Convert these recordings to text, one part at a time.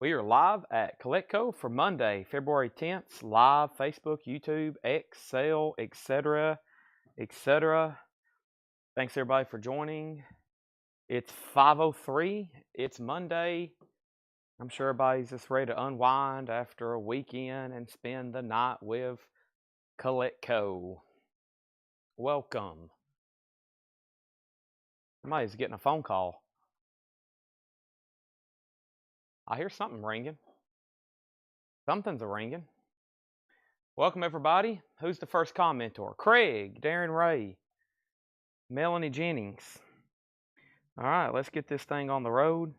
We are live at CollectCo for Monday, February 10th, live Facebook, YouTube, Excel, etc., etc. Thanks everybody for joining. It's 5:03. It's Monday. I'm sure everybody's just ready to unwind after a weekend and spend the night with CollectCo. Welcome. Somebody's getting a phone call. I hear something ringing. Something's a ringing. Welcome everybody. Who's the first commenter? Craig, Darren Ray, Melanie Jennings. All right, let's get this thing on the road.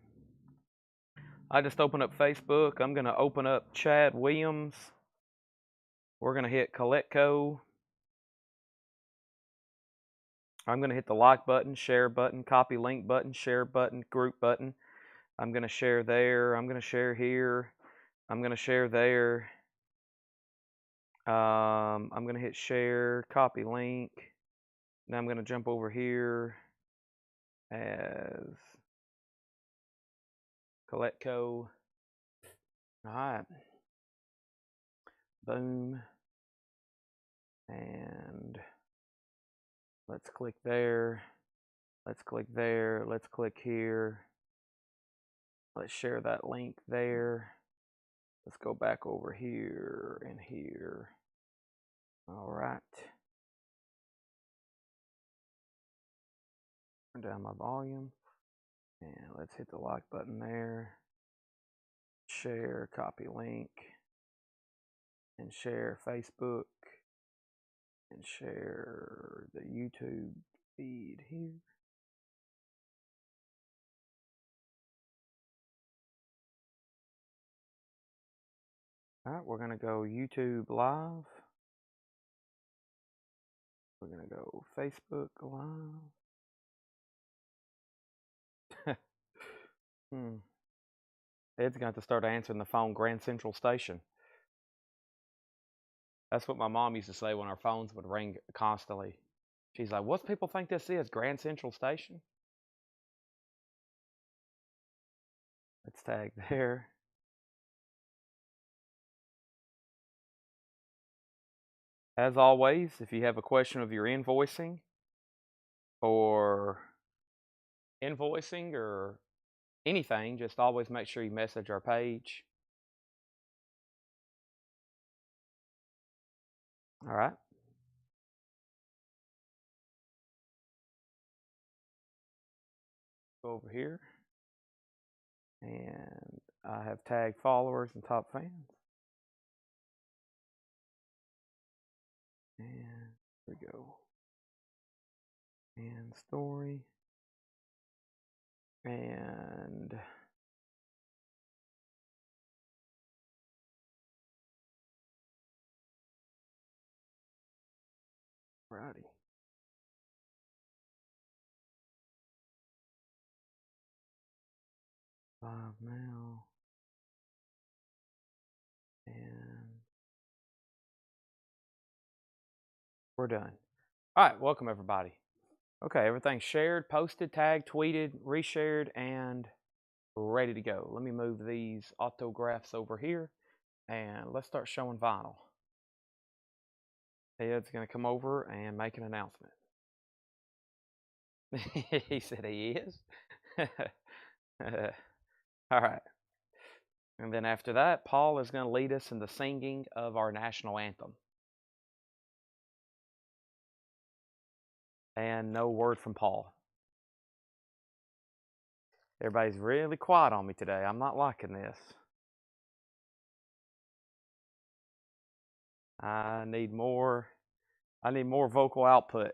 I just opened up Facebook. I'm going to open up Chad Williams. We're going to hit CollectCo. I'm going to hit the like button, share button, copy link button, share button, group button. I'm going to share there. I'm going to share here. I'm going to share there. I'm going to hit share, copy link. Now I'm going to jump over here as CollectCo. All right. Boom. And let's click there. Let's click there. Let's click here. Let's share that link there. Let's go back over here and here. All right. Turn down my volume. And let's hit the like button there. Share, copy link. And share Facebook. And share the YouTube feed here. All right, we're going to go YouTube Live. We're going to go Facebook Live. Ed's going to have to start answering the phone, Grand Central Station. That's what my mom used to say when our phones would ring constantly. She's like, what do people think this is, Grand Central Station? Let's tag there. As always, if you have a question of your invoicing or anything, just always make sure you message our page. All right. Go over here. And I have tagged followers and top fans. And here we go. And story. And righty. Live now. And we're done. All right, welcome everybody. Okay, everything's shared, posted, tagged, tweeted, reshared, and ready to go. Let me move these autographs over here, and let's start showing vinyl. Ed's going to come over and make an announcement. He said he is. All right. And then after that, Paul is going to lead us in the singing of our national anthem. And no word from Paul. Everybody's really quiet on me today. I'm not liking this. I need more vocal output.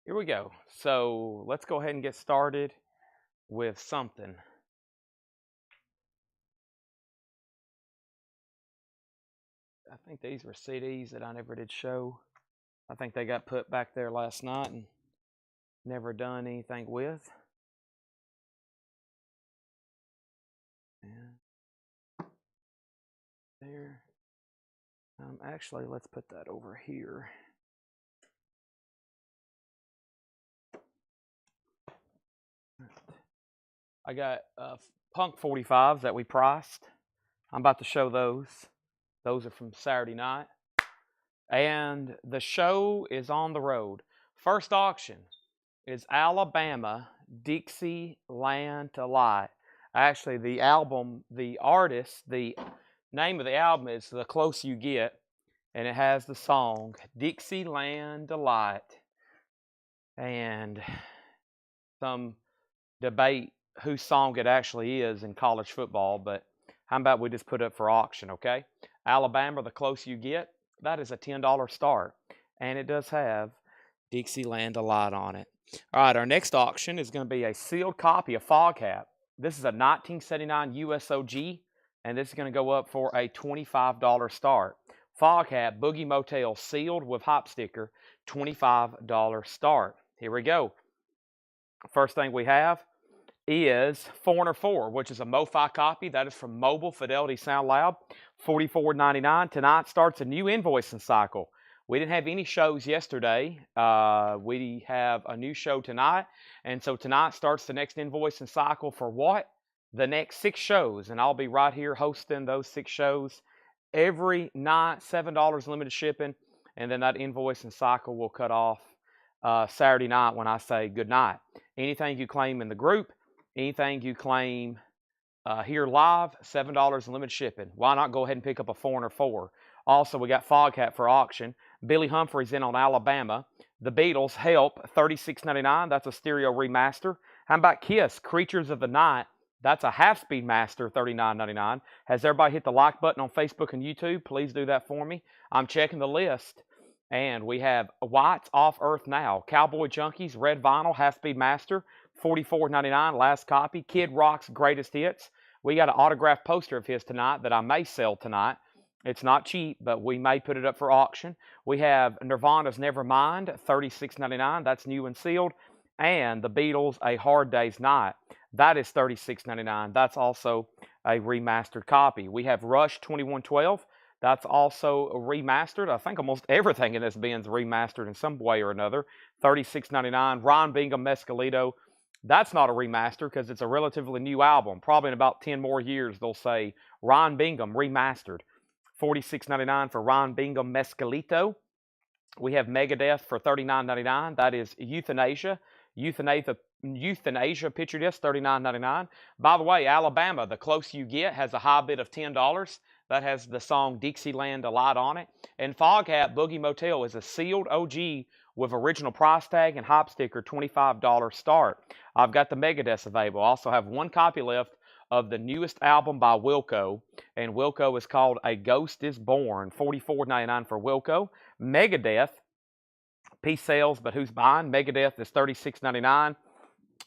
Here we go. So let's go ahead and get started with something. I think these were CDs that I never did show. I think they got put back there last night and never done anything with. And there. Actually, let's put that over here. I got Punk 45s that we priced. I'm about to show those. Those are from Saturday night. And the show is on the road. First auction is Alabama Dixieland Delight. Actually, the album, the artist, the name of the album is The Closer You Get, and it has the song Dixieland Delight. And some debate whose song it actually is in college football, but how about we just put it up for auction, okay? Alabama, The Closer You Get, that is a $10 start, and it does have Dixieland Delight on it. All right, our next auction is going to be a sealed copy of Fog Hat. This is a 1979 USOG, and this is going to go up for a $25 start. Fog Hat, Boogie Motel, sealed with hop sticker, $25 start. Here we go. First thing we have is Foreigner 4, which is a MoFi copy. That is from Mobile Fidelity Sound Lab, $44.99. Tonight starts a new invoicing cycle. We didn't have any shows yesterday. We have a new show tonight. And so tonight starts the next invoicing cycle for what? The next 6 shows. And I'll be right here hosting those 6 shows every night, $7 limited shipping. And then that invoicing cycle will cut off Saturday night when I say good night. Anything you claim in the group, anything you claim here live, $7 limited shipping. Why not go ahead and pick up a Foreigner 4? Also, we got Fog Hat for auction. Billy Humphrey's in on Alabama. The Beatles, Help, $36.99. That's a stereo remaster. How about Kiss, Creatures of the Night? That's a half-speed master, $39.99. Has everybody hit the like button on Facebook and YouTube? Please do that for me. I'm checking the list. And we have White's Off Earth Now. Cowboy Junkies, red vinyl, half-speed master, $44.99, last copy. Kid Rock's Greatest Hits. We got an autographed poster of his tonight that I may sell tonight. It's not cheap, but we may put it up for auction. We have Nirvana's Nevermind, $36.99. That's new and sealed. And the Beatles, A Hard Day's Night. That is $36.99. That's also a remastered copy. We have Rush 2112. That's also remastered. I think almost everything in this bin's remastered in some way or another. $36.99. Ron Bingham Mescalito. That's not a remaster because it's a relatively new album. Probably in about 10 more years they'll say Ron Bingham remastered. $46.99 for Ron Bingham Mescalito. We have Megadeth for $39.99. That is Euthanasia. Euthanasia picture disc, $39.99. By the way, Alabama, The Closer You Get, has a high bid of $10. That has the song Dixieland Delight on it. And Fog Hat, Boogie Motel, is a sealed OG with original price tag and hop sticker, $25 start. I've got the Megadeth available. I also have one copy left of the newest album by Wilco, and Wilco is called A Ghost Is Born, $44.99 for Wilco. Megadeth, peace sales, but who's buying? Megadeth is $36.99,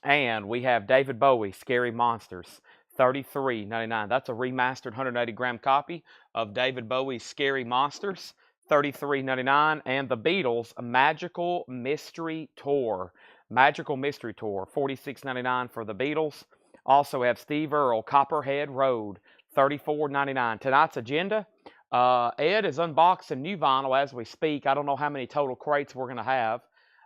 and we have David Bowie, Scary Monsters, $33.99. That's a remastered 180-gram copy of David Bowie's Scary Monsters, $33.99, and the Beatles, Magical Mystery Tour, $46.99 for the Beatles. Also have Steve Earle, Copperhead Road, $34.99. Tonight's agenda, Ed is unboxing new vinyl as we speak. I don't know how many total crates we're going to have.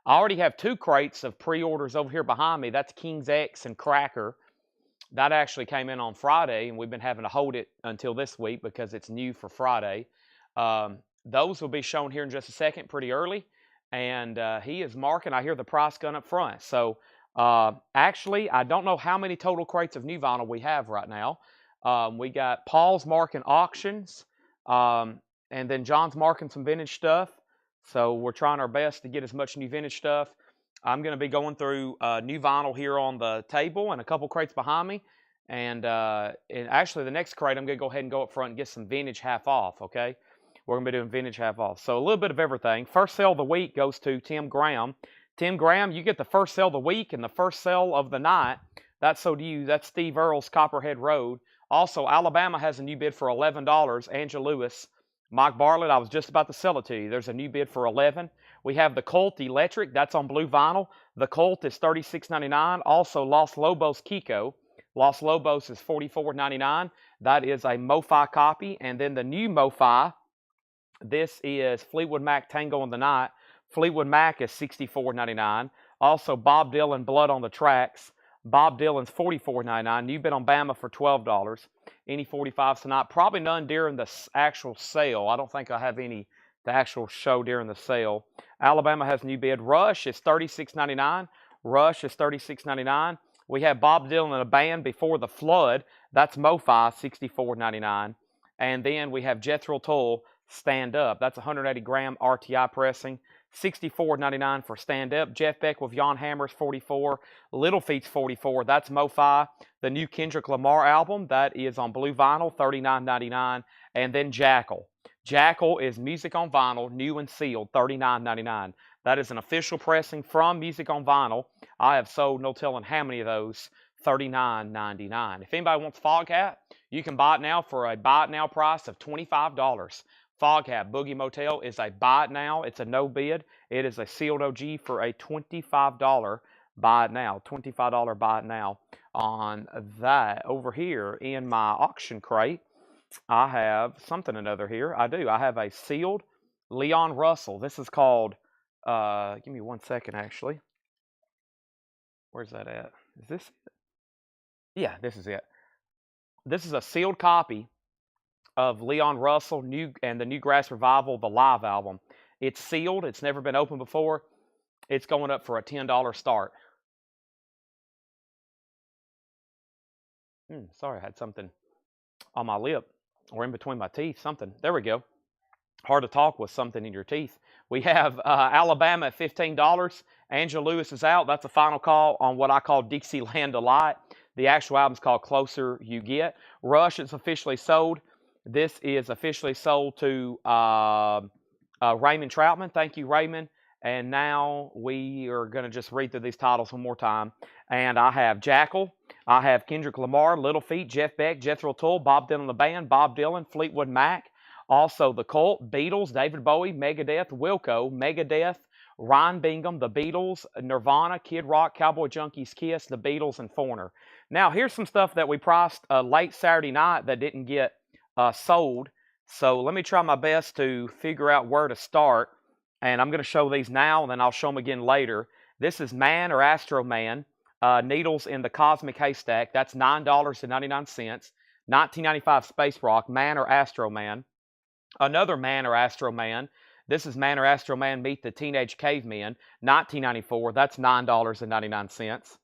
I already have 2 crates of pre-orders over here behind me. That's King's X and Cracker. That actually came in on Friday, and we've been having to hold it until this week because it's new for Friday. Those will be shown here in just a second, pretty early. And he is marking. I hear the price gun up front. So actually, I don't know how many total crates of new vinyl we have right now. We got Paul's marking auctions, and then John's marking some vintage stuff. So we're trying our best to get as much new vintage stuff. I'm going to be going through new vinyl here on the table and a couple crates behind me. And actually, the next crate, I'm going to go ahead and go up front and get some vintage half off, okay? We're going to be doing vintage half off. So a little bit of everything. First sale of the week goes to Tim Graham. Tim Graham, you get the first sale of the week and the first sale of the night. That's so do you. That's Steve Earle's Copperhead Road. Also, Alabama has a new bid for $11. Angela Lewis. Mike Bartlett, I was just about to sell it to you. There's a new bid for $11. We have the Colt Electric. That's on blue vinyl. The Colt is $36.99. Also, Los Lobos Kiko. Los Lobos is $44.99. That is a MoFi copy. And then the new MoFi, this is Fleetwood Mac Tango in the Night. Fleetwood Mac is $64.99. Also, Bob Dylan Blood on the Tracks. Bob Dylan's $44.99. You've been on Bama for $12. Any 45s tonight? Probably none during the actual sale. I don't think I have any the actual show during the sale. Alabama has a new bid. Rush is $36.99. Rush is $36.99. We have Bob Dylan in a band Before the Flood. That's MoFi, $64.99. And then we have Jethro Tull, Stand Up. That's 180-gram RTI pressing. $64.99 for Stand Up. Jeff Beck with Jan Hammer's $44. Little Feat's $44. That's MoFi. The new Kendrick Lamar album, that is on blue vinyl, $39.99. And then Jackal. Jackal is Music on Vinyl, new and sealed, $39.99. That is an official pressing from Music on Vinyl. I have sold no telling how many of those, $39.99. If anybody wants Fog Hat, you can buy it now for a buy it now price of $25. Fog Hat Boogie Motel is a buy it now. It's a no bid. It is a sealed OG for a $25 buy it now. $25 buy it now on that. Over here in my auction crate, I have something another here. I do. I have a sealed Leon Russell. This is called, give me 1 second actually. Where's that at? Is this it? Yeah, this is it. This is a sealed copy of Leon Russell and the Newgrass Revival, the live album. It's sealed. It's never been opened before. It's going up for a $10 start. Sorry, I had something on my lip or in between my teeth, something. There we go. Hard to talk with something in your teeth. We have Alabama at $15. Angela Lewis is out. That's a final call on what I call Dixieland Delight. The actual album's called Closer You Get. Rush is officially sold. This is officially sold to Raymond Troutman. Thank you, Raymond. And now we are going to just read through these titles one more time. And I have Jackal. I have Kendrick Lamar, Little Feat, Jeff Beck, Jethro Tull, Bob Dylan the Band, Bob Dylan, Fleetwood Mac. Also The Cult, Beatles, David Bowie, Megadeth, Wilco, Megadeth, Ryan Bingham, The Beatles, Nirvana, Kid Rock, Cowboy Junkies, Kiss, The Beatles, and Foreigner. Now, here's some stuff that we priced late Saturday night that didn't get sold. So let me try my best to figure out where to start. And I'm going to show these now, and then I'll show them again later. This is Man or Astro Man, Needles in the Cosmic Haystack. That's $9.99. 1995 Space Rock, Man or Astro Man. Another Man or Astro Man. This is Man or Astro Man Meet the Teenage Cavemen, 1994. That's $9.99.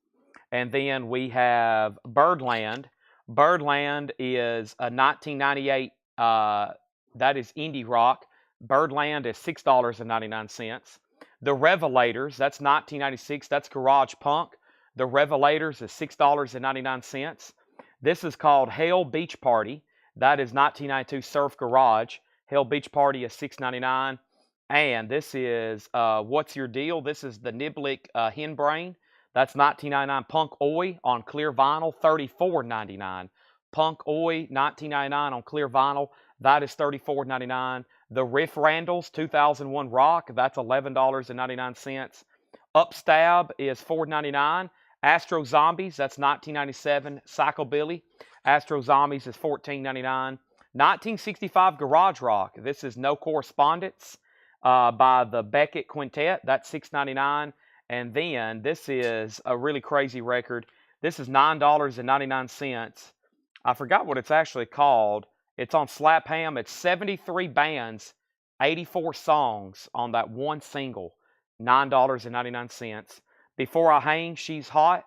And then we have Birdland. Birdland is a 1998, that is indie rock. Birdland is $6.99. The Revelators, that's 1996. That's garage punk. The Revelators is $6.99. This is called Hell Beach Party. That is 1992 Surf Garage. Hell Beach Party is $6.99. And this is What's Your Deal? This is the Niblick Hen Brain. That's $19.99. Punk Oi on clear vinyl, $34.99. Punk Oi, $19.99 on clear vinyl. That is $34.99. The Riff Randalls 2001 Rock, that's $11.99. Upstab is $4.99. Astro Zombies, that's 1997. Psychobilly, Astro Zombies is $14.99. 1965 Garage Rock, this is No Correspondence by the Beckett Quintet, that's $6.99. And then this is a really crazy record. This is $9.99. I forgot what it's actually called. It's on Slap Ham. It's 73 bands, 84 songs on that one single, $9.99. Before I Hang, She's Hot,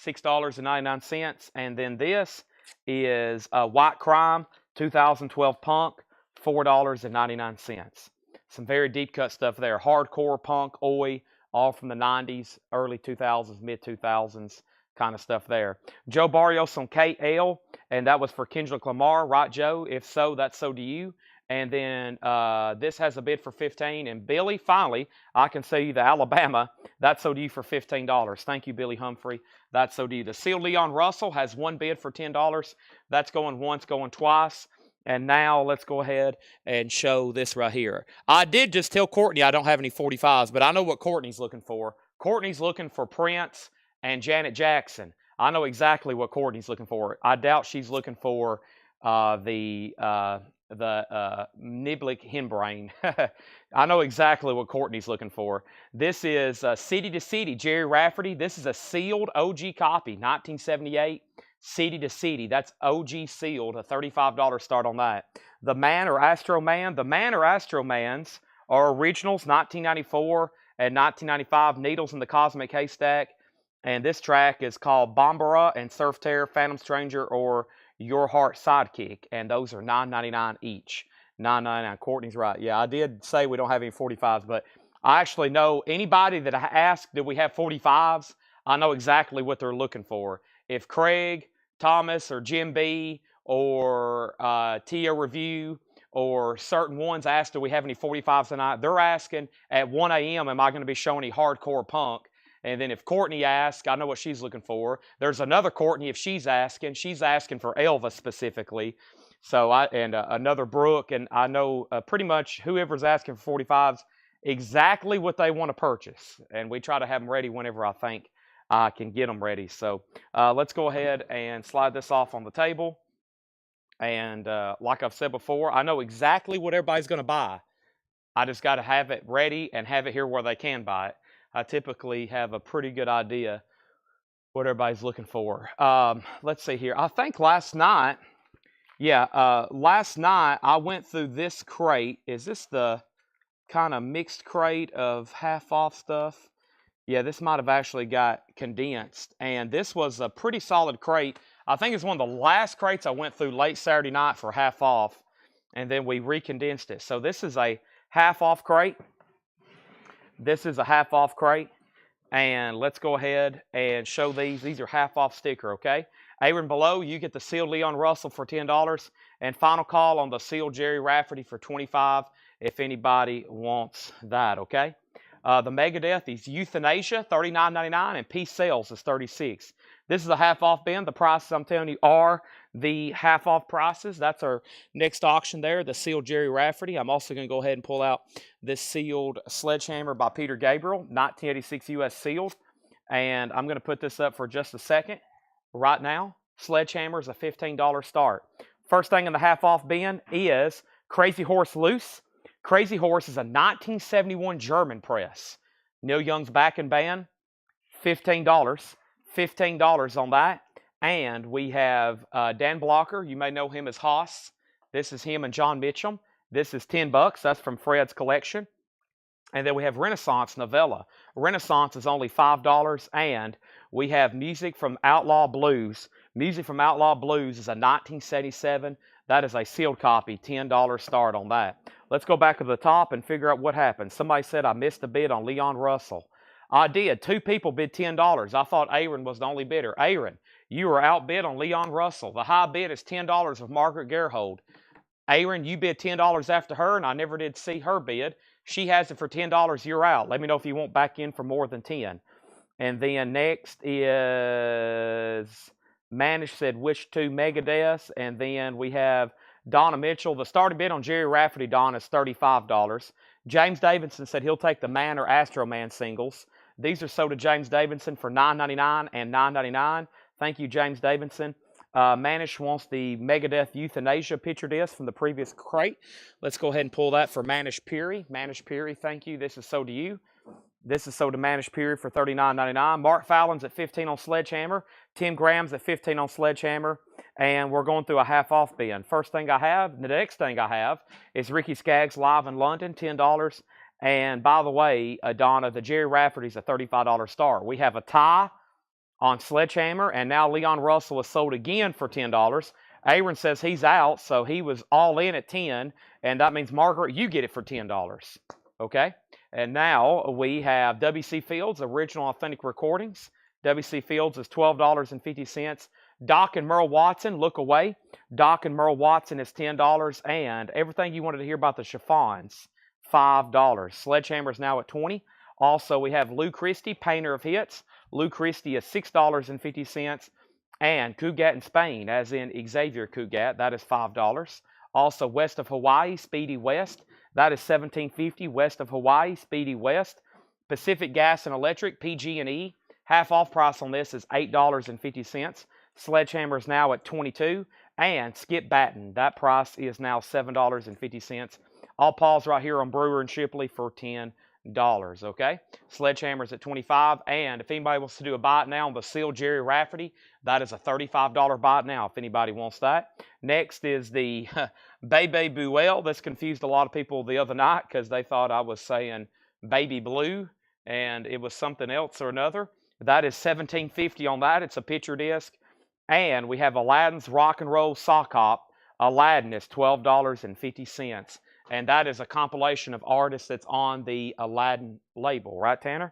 $6.99. And then this is White Crime, 2012 Punk, $4.99. Some very deep cut stuff there. Hardcore punk, Oi, all from the 90s, early 2000s, mid-2000s kind of stuff there. Joe Barrios on KL, and that was for Kendrick Lamar, right, Joe? If so, that's So Do You. And then this has a bid for $15. And Billy, finally, I can sell you the Alabama. That's So Do You for $15. Thank you, Billy Humphrey. That's So Do You. The sealed Leon Russell has one bid for $10. That's going once, going twice. And now let's go ahead and show this right here. I did just tell Courtney I don't have any 45s, but I know what Courtney's looking for. Courtney's looking for Prince and Janet Jackson. I know exactly what Courtney's looking for. I doubt she's looking for the Niblick Henbrain. I know exactly what Courtney's looking for. This is City to City, Jerry Rafferty. This is a sealed OG copy, 1978. City to City. That's OG sealed, a $35 start on that. The Man or Astro Man. The Man or Astro Mans are originals, 1994 and 1995. Needles in the Cosmic Haystack. And this track is called Bombara and Surf Terror, Phantom Stranger, or Your Heart Sidekick. And those are $9.99 each. $9.99. Courtney's right. Yeah, I did say we don't have any 45s, but I actually know anybody that I asked, do we have 45s? I know exactly what they're looking for. If Craig, Thomas, or Jim B, or Tia Review, or certain ones asked, do we have any 45s tonight? They're asking at 1 a.m., am I going to be showing any hardcore punk? And then if Courtney asks, I know what she's looking for. There's another Courtney, if she's asking for Elva specifically. So another Brooke, and I know pretty much whoever's asking for 45s, exactly what they want to purchase. And we try to have them ready whenever I think I can get them ready. So let's go ahead and slide this off on the table. And like I've said before, I know exactly what everybody's going to buy. I just got to have it ready and have it here where they can buy it. I typically have a pretty good idea what everybody's looking for. Let's see here. I think last night, last night I went through this crate. Is this the kind of mixed crate of half off stuff? Yeah, this might have actually got condensed. And this was a pretty solid crate. I think it's one of the last crates I went through late Saturday night for half off. And then we recondensed it. So this is a half off crate. This is a half off crate. And let's go ahead and show these. These are half off sticker, okay? Aaron below, you get the sealed Leon Russell for $10. And final call on the sealed Jerry Rafferty for $25 if anybody wants that, okay? The Megadeth is Euthanasia, $39.99, and Peace Sales is $36. This is a half-off bin. The prices I'm telling you are the half-off prices. That's our next auction there, the sealed Jerry Rafferty. I'm also going to go ahead and pull out this sealed Sledgehammer by Peter Gabriel, 1986 U.S. sealed. And I'm going to put this up for just a second. Right now, Sledgehammer is a $15 start. First thing in the half-off bin is Crazy Horse Loose. Crazy Horse is a 1971 German press. Neil Young's backing band, $15. $15 on that. And we have Dan Blocker. You may know him as Haas. This is him and John Mitchum. This is $10. That's from Fred's collection. And then we have Renaissance Novella. Renaissance is only $5. And we have Music from Outlaw Blues. Music from Outlaw Blues is a 1977. That is a sealed copy, $10 start on that. Let's go back to the top and figure out what happened. Somebody said I missed a bid on Leon Russell. I did. 2 people bid $10. I thought Aaron was the only bidder. Aaron, you were outbid on Leon Russell. The high bid is $10 of Margaret Gerhold. Aaron, you bid $10 after her, and I never did see her bid. She has it for $10. You're out. Let me know if you want back in for more than 10. And then next is Manish said which 2 Megadeths. And then we have Donna Mitchell. The starting bid on Jerry Rafferty, Donna, is $35. James Davidson said he'll take the Man or Astro Man singles. These are sold to James Davidson for $9.99 and $9.99. Thank you, James Davidson. Manish wants the Megadeth Euthanasia picture disc from the previous crate. Let's go ahead and pull that for Manish Puri. Manish Puri, thank you. This is sold to you. This is sold to Manish Puri for $39.99. Mark Fallon's at $15 on Sledgehammer. Tim Graham's at $15 on Sledgehammer. And we're going through a half-off bin. First thing I have, the next thing I have is Ricky Skaggs live in London, $10. And by the way, Donna, the Jerry Rafferty's a $35 star. We have a tie on Sledgehammer, and now Leon Russell is sold again for $10. Aaron says he's out, so he was all in at $10, and that means, Margaret, you get it for $10, okay? And now we have W.C. Fields, Original Authentic Recordings. W.C. Fields is $12.50. Doc and Merle Watson, Look Away. Doc and Merle Watson is $10, and everything you wanted to hear about the chiffons, $5. Sledgehammer is now at $20. Also, we have Lou Christie, Painter of Hits. Lou Christie is $6.50. And Cugat in Spain, as in Xavier Cugat, that is $5. Also, West of Hawaii, Speedy West, that is $17.50. West of Hawaii, Speedy West. Pacific Gas and Electric, PG&E, half off price on this is $8.50. Sledgehammer is now at $22. And Skip Batten, that price is now $7.50. I'll pause right here on Brewer and Shipley for $10. Okay, Sledgehammer's at $25. And if anybody wants to do a bite now on the Seal Jerry Rafferty, that is a $35 bite now if anybody wants that. Next is the Bebe Buell. This confused a lot of people the other night because they thought I was saying Baby Blue and it was something else or another. That is $17.50 on that. It's a picture disc. And we have Aladdin's Rock and Roll Sock Hop. Aladdin is $12.50. And that is a compilation of artists that's on the Aladdin label. Right, Tanner?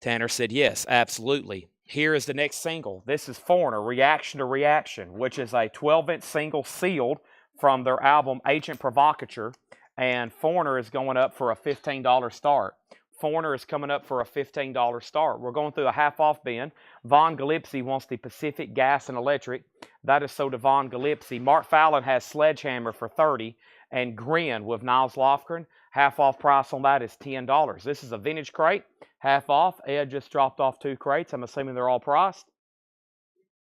Tanner said yes, absolutely. Here is the next single. This is Foreigner, Reaction to Reaction, which is a 12-inch single sealed from their album Agent Provocateur. And Foreigner is going up for a $15 start. Foreigner is coming up for a $15 start. We're going through a half-off bin. Von Gillespie wants the Pacific Gas and Electric. That is so to Von Gillespie. Mark Fallon has Sledgehammer for $30. And Grin with Niles Lofgren. Half-off price on that is $10. This is a vintage crate. Half off. Ed just dropped off 2 crates. I'm assuming they're all priced.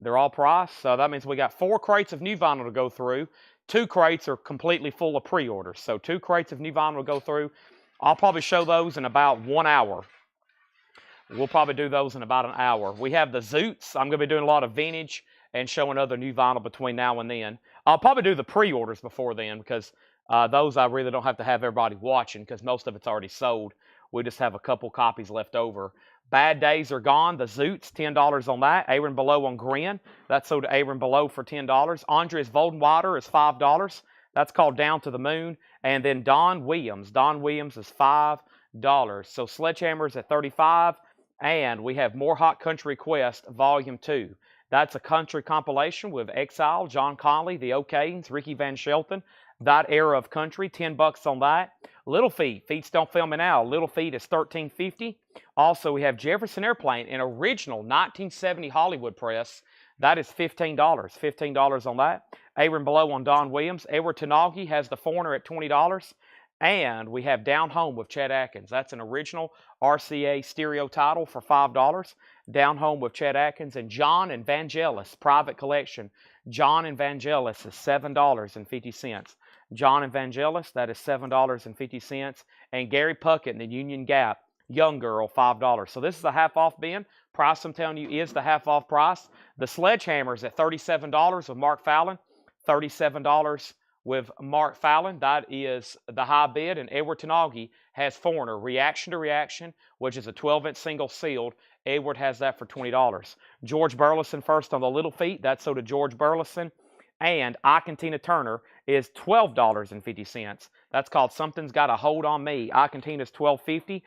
They're all priced. So that means we got 4 crates of new vinyl to go through. 2 crates are completely full of pre-orders. So 2 crates of new vinyl to go through. I'll probably show those in about 1 hour. We'll probably do those in about an hour. We have the Zoots. I'm going to be doing a lot of vintage and showing other new vinyl between now and then. I'll probably do the pre-orders before then because those I really don't have to have everybody watching because most of it's already sold. We just have a couple copies left over. Bad Days Are Gone. The Zoots, $10 on that. Aaron Below on Grin. That's sold to Aaron Below for $10. Andres Voldenwater is $5. That's called Down to the Moon. And then Don Williams. Don Williams is $5. So Sledgehammer's at $35. And we have More Hot Country Quest Volume 2. That's a country compilation with Exile, John Conley, the O'Kanes, Ricky Van Shelton. That era of country, $10 on that. Little Feat, Feats Don't Fail Me Now. Little Feat is $13.50. Also, we have Jefferson Airplane, an original 1970 Hollywood press. That is $15. $15 on that. Aaron Below on Don Williams. Edward Tanagi has the Foreigner at $20. And we have Down Home with Chet Atkins. That's an original RCA stereo title for $5. Down Home with Chet Atkins. And John and Vangelis, Private Collection. John and Vangelis is $7.50. John and Vangelis, that is $7.50. And Gary Puckett in the Union Gap, Young Girl, $5. So this is a half-off bin. Price, I'm telling you, is the half-off price. The Sledgehammer's at $37 with Mark Fallon. $37 with Mark Fallon. That is the high bid. And Edward Tanagi has Foreigner, Reaction to Reaction, which is a 12-inch single sealed. Edward has that for $20. George Burleson first on the Little Feat. That's so to George Burleson. And Ike and Tina Turner is $12.50. That's called Something's Got a Hold on Me. Ike and Tina's $12.50.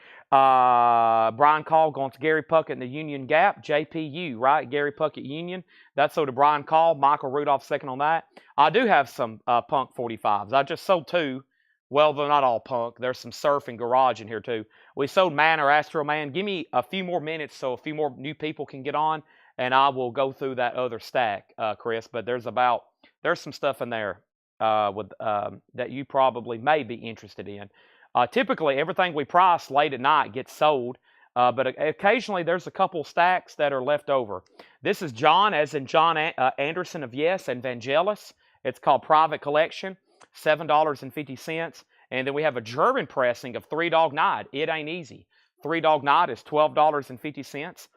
Brian Call going to Gary Puckett in the Union Gap. JPU, right? Gary Puckett Union. That's so to Brian Call. Michael Rudolph second on that. I do have some Punk 45s. I just sold 2. Well, they're not all punk. There's some surf and garage in here too. We sold Man or Astro Man. Give me a few more minutes so a few more new people can get on, and I will go through that other stack, Chris. But there's some stuff in there that you probably may be interested in. Typically, everything we price late at night gets sold, but occasionally there's a couple stacks that are left over. This is John, as in John Anderson of Yes and Vangelis. It's called Private Collection. $7.50. And then we have a German pressing of Three Dog Night. It Ain't Easy. Three Dog Night is $12.50.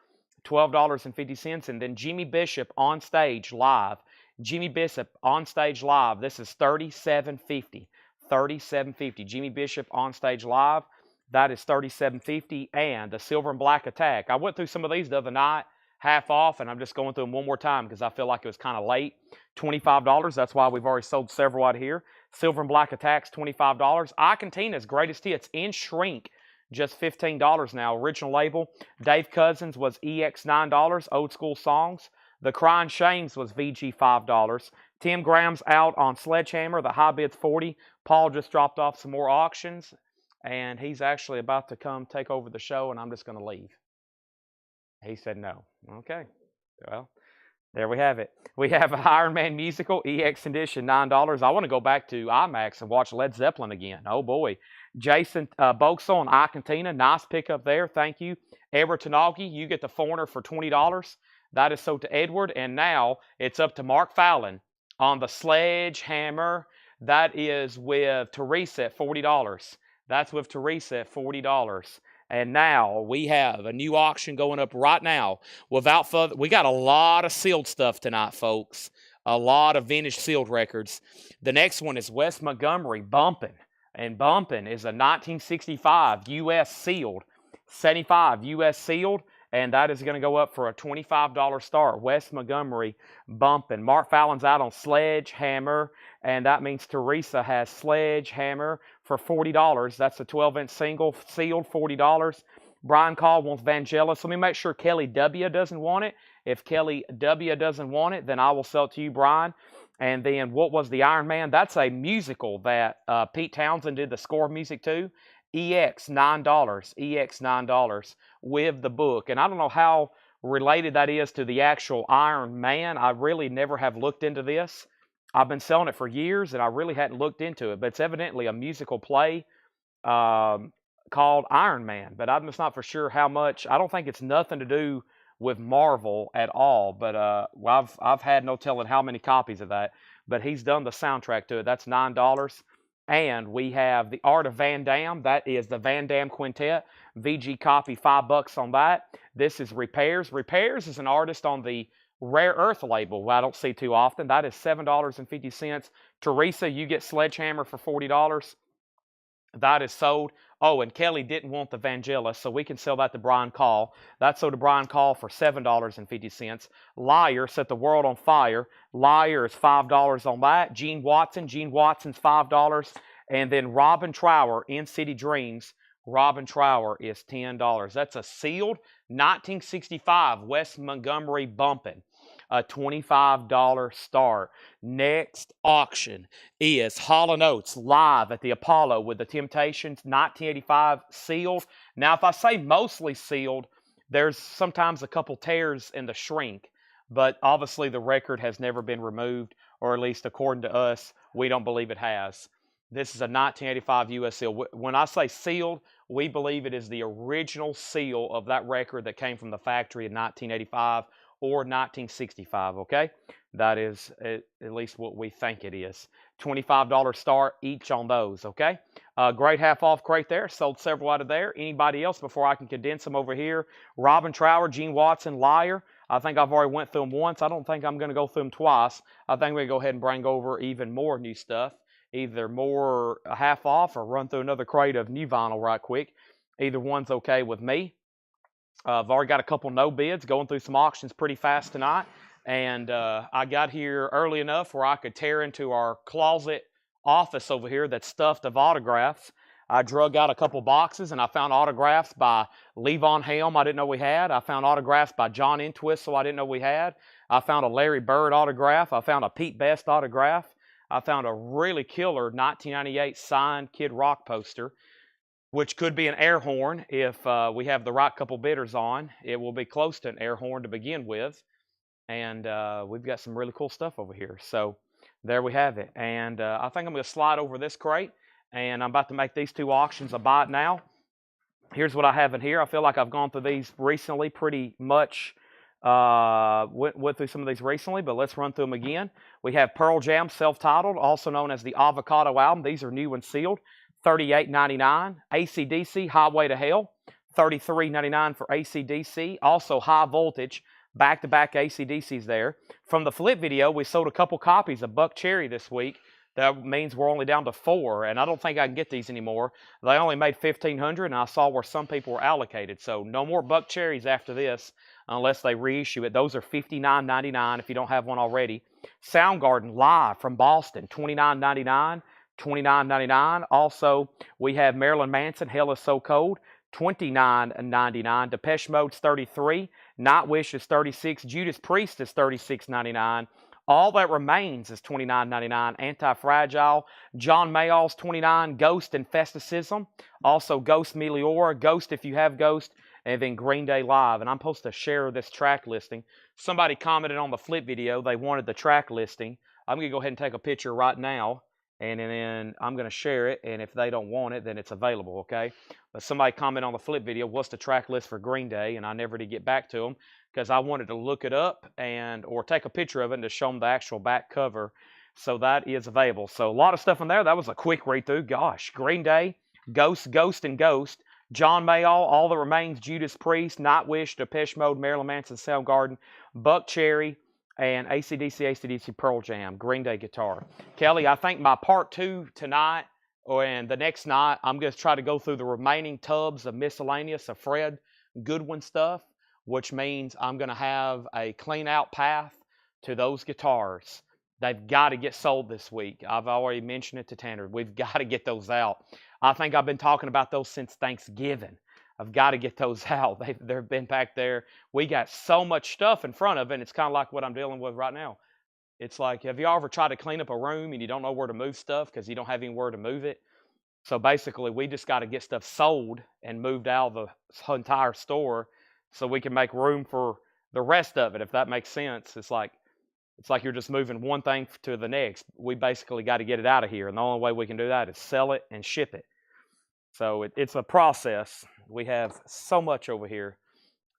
$12.50. And then Jimmy Bishop on stage live. Jimmy Bishop on stage live. This is $37.50. $37.50. Jimmy Bishop on stage live. That is $37.50. And the Silver and Black Attack. I went through some of these the other night, half off, and I'm just going through them one more time because I feel like it was kind of late. $25. That's why we've already sold several out here. Silver and Black Attacks, $25. Ike and Tina's Greatest Hits in shrink, just $15 now. Original label. Dave Cousins was EX $9. Old School Songs. The Crying Shames was VG $5. Tim Graham's out on Sledgehammer. The high bid's $40. Paul just dropped off some more auctions, and he's actually about to come take over the show, and I'm just going to leave. He said no. Okay. Well, there we have it. We have an Iron Man musical, EX edition, $9. I want to go back to IMAX and watch Led Zeppelin again. Oh, boy. Jason Boxall and Ike and Tina, nice pickup there. Thank you. Edward Tanagi, you get the Foreigner for $20. That is sold to Edward. And now it's up to Mark Fallon On the Sledgehammer, that is with Teresa at $40. That's with Teresa at $40. And now we have a new auction going up right now. Without further, we got a lot of sealed stuff tonight, folks. A lot of vintage sealed records. The next one is West Montgomery Bumpin'. And Bumpin' is a 1965 U.S. sealed, 75 U.S. sealed, and that is going to go up for a $25 start. West Montgomery Bumpin'. Mark Fallon's out on Sledgehammer, and that means Teresa has Sledgehammer for $40. That's a 12-inch single, sealed, $40. Brian Call wants Vangelis. Let me make sure Kelly W. doesn't want it. If Kelly W. doesn't want it, then I will sell it to you, Brian. And then what was the Iron Man? That's a musical that Pete Townsend did the score music to. EX, $9. EX, $9 with the book. And I don't know how related that is to the actual Iron Man. I really never have looked into this. I've been selling it for years, and I really hadn't looked into it. But it's evidently a musical play called Iron Man. But I'm just not for sure how much. I don't think it's nothing to do with Marvel at all. But well, I've had no telling how many copies of that. But he's done the soundtrack to it. That's $9. And we have The Art of Van Dam. That is the Van Dam Quintet. VG copy, $5 on that. This is Repairs. Repairs is an artist on the Rare Earth label, I don't see too often. That is $7.50. Teresa, you get Sledgehammer for $40. That is sold. Oh, and Kelly didn't want the Vangelis, so we can sell that to Brian Call. That's sold to Brian Call for $7.50. Liar set the world on fire. Liar is $5 on that. Gene Watson. Gene Watson's $5. And then Robin Trower, In City Dreams. Robin Trower is $10. That's a sealed 1965 West Montgomery Bumpin'. A $25 start. Next auction is Hall & Oates live at the Apollo with the Temptations, 1985 sealed. Now, if I say mostly sealed, there's sometimes a couple tears in the shrink, but obviously the record has never been removed, or at least according to us, we don't believe it has. This is a 1985 U.S. seal. When I say sealed, we believe it is the original seal of that record that came from the factory in 1985 or 1965, okay? That is at least what we think it is. $25 start each on those, okay? Great half-off crate there. Sold several out of there. Anybody else before I can condense them over here? Robin Trower, Gene Watson, Liar. I think I've already went through them once. I don't think I'm going to go through them twice. I think we're going to go ahead and bring over even more new stuff. Either more half-off or run through another crate of new vinyl right quick. Either one's okay with me. I've already got a couple no bids, going through some auctions pretty fast tonight. And I got here early enough where I could tear into our closet office over here that's stuffed of autographs. I drug out a couple boxes and I found autographs by Levon Helm I didn't know we had. I found autographs by John Entwistle I didn't know we had. I found a Larry Bird autograph. I found a Pete Best autograph. I found a really killer 1998 signed Kid Rock poster, which could be an air horn if we have the right couple bidders on. It will be close to an air horn to begin with. And we've got some really cool stuff over here. So there we have it. And I think I'm going to slide over this crate. And I'm about to make these two auctions a buy it now. Here's what I have in here. I feel like I've gone through these recently pretty much. Went through some of these recently, but let's run through them again. We have Pearl Jam self-titled, also known as the Avocado album. These are new and sealed. $38.99. AC/DC, Highway to Hell, $33.99 for AC/DC. Also High Voltage, back-to-back AC/DCs there. From the flip video, we sold a couple copies of Buck Cherry this week. That means we're only down to 4, and I don't think I can get these anymore. They only made 1,500, and I saw where some people were allocated. So no more Buck Cherries after this unless they reissue it. Those are $59.99 if you don't have one already. Soundgarden live from Boston, $29.99. $29.99. Also, we have Marilyn Manson, Hell is So Cold, $29.99. Depeche Mode's $33. Nightwish is $36. Judas Priest is $36.99. All That Remains is $29.99. Anti-Fragile. John Mayall's $29. Ghost and Festicism. Also Ghost Meliora. Ghost if you have Ghost. And then Green Day Live. And I'm supposed to share this track listing. Somebody commented on the flip video. They wanted the track listing. I'm going to go ahead and take a picture right now and then I'm going to share it, and if they don't want it, then it's available, okay? But somebody comment on the flip video, what's the track list for Green Day, and I never did get back to them because I wanted to look it up or take a picture of it and to show them the actual back cover. So that is available. So a lot of stuff in there. That was a quick read through. Gosh, Green Day, Ghost, Ghost, and Ghost, John Mayall, All That Remains, Judas Priest, Nightwish, Depeche Mode, Marilyn Manson, Soundgarden, Buck Cherry, and AC/DC, Pearl Jam, Green Day guitar. Kelly, I think my part 2 tonight and the next night, I'm going to try to go through the remaining tubs of miscellaneous of Fred Goodwin stuff, which means I'm going to have a clean out path to those guitars. They've got to get sold this week. I've already mentioned it to Tanner. We've got to get those out. I think I've been talking about those since Thanksgiving. I've got to get those out. They've been back there. We got so much stuff in front of it, and it's kind of like what I'm dealing with right now. It's like, have you ever tried to clean up a room and you don't know where to move stuff because you don't have anywhere to move it? So basically, we just got to get stuff sold and moved out of the entire store so we can make room for the rest of it, if that makes sense. It's like you're just moving one thing to the next. We basically got to get it out of here, and the only way we can do that is sell it and ship it. So it's a process. We have so much over here.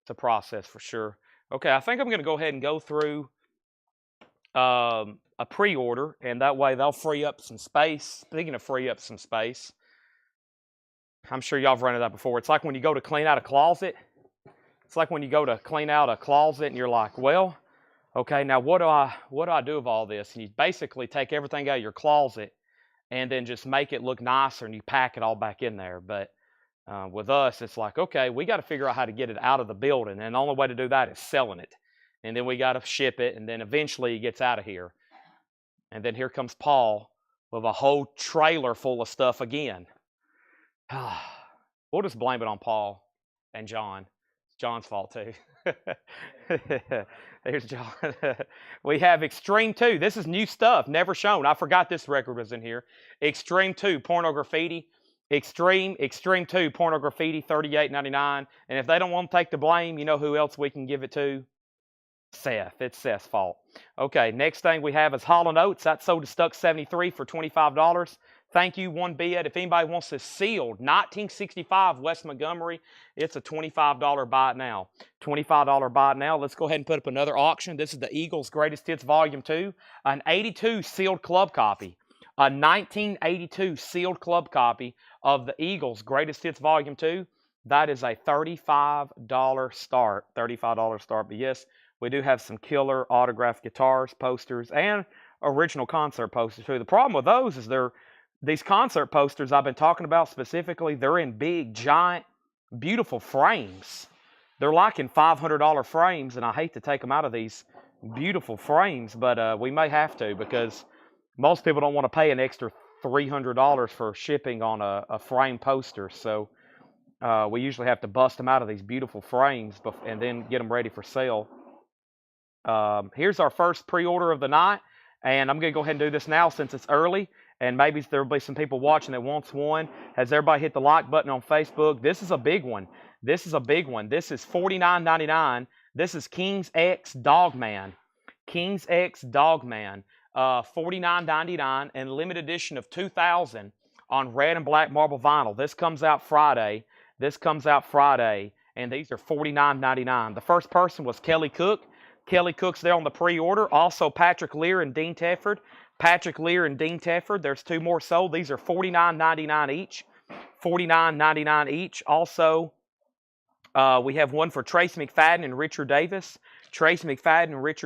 It's a process for sure. Okay, I think I'm going to go ahead and go through a pre-order, and that way they'll free up some space. Speaking of free up some space, I'm sure y'all have run into that before. It's like when you go to clean out a closet. It's like when you go to clean out a closet and you're like, well, okay, now what do I do with all this? And you basically take everything out of your closet and then just make it look nicer, and you pack it all back in there. But with us, it's like, okay, we got to figure out how to get it out of the building, and the only way to do that is selling it. And then we got to ship it, and then eventually it gets out of here. And then here comes Paul with a whole trailer full of stuff again. We'll just blame it on Paul and John. It's John's fault too. There's John. We have Extreme 2. This is new stuff, never shown. I forgot this record was in here. Extreme 2, Porno Graffiti. Extreme 2, Porno Graffiti, $38.99. And if they don't want to take the blame, you know who else we can give it to? Seth. It's Seth's fault. Okay, next thing we have is Hall & Oates. That sold to Stuck 73 for $25. Thank you, one bid. If anybody wants this sealed, 1965 West Montgomery, it's a $25 buy it now. $25 buy it now. Let's go ahead and put up another auction. This is the Eagles Greatest Hits Volume 2, an 82 sealed club copy. A 1982 sealed club copy of the Eagles Greatest Hits Volume 2. That is a $35 start. $35 start. But yes, we do have some killer autographed guitars, posters, and original concert posters too. The problem with those is these concert posters I've been talking about specifically, they're in big, giant, beautiful frames. They're like in $500 frames, and I hate to take them out of these beautiful frames, but we may have to because most people don't want to pay an extra $300 for shipping on a frame poster. So we usually have to bust them out of these beautiful frames and then get them ready for sale. Here's our first pre-order of the night, and I'm going to go ahead and do this now since it's early. And maybe there'll be some people watching that wants one. Has everybody hit the like button on Facebook? This is a big one. This is $49.99. This is King's X Dogman. King's X Dogman. $49.99 and limited edition of 2000 on red and black marble vinyl. This comes out Friday. And these are $49.99. The first person was Kelly Cook. Kelly Cook's there on the pre-order. Also Patrick Lear and Dean Tedford. There's two more sold. These are $49.99 each. $49.99 each. Also, we have one for Trace McFadden and Richard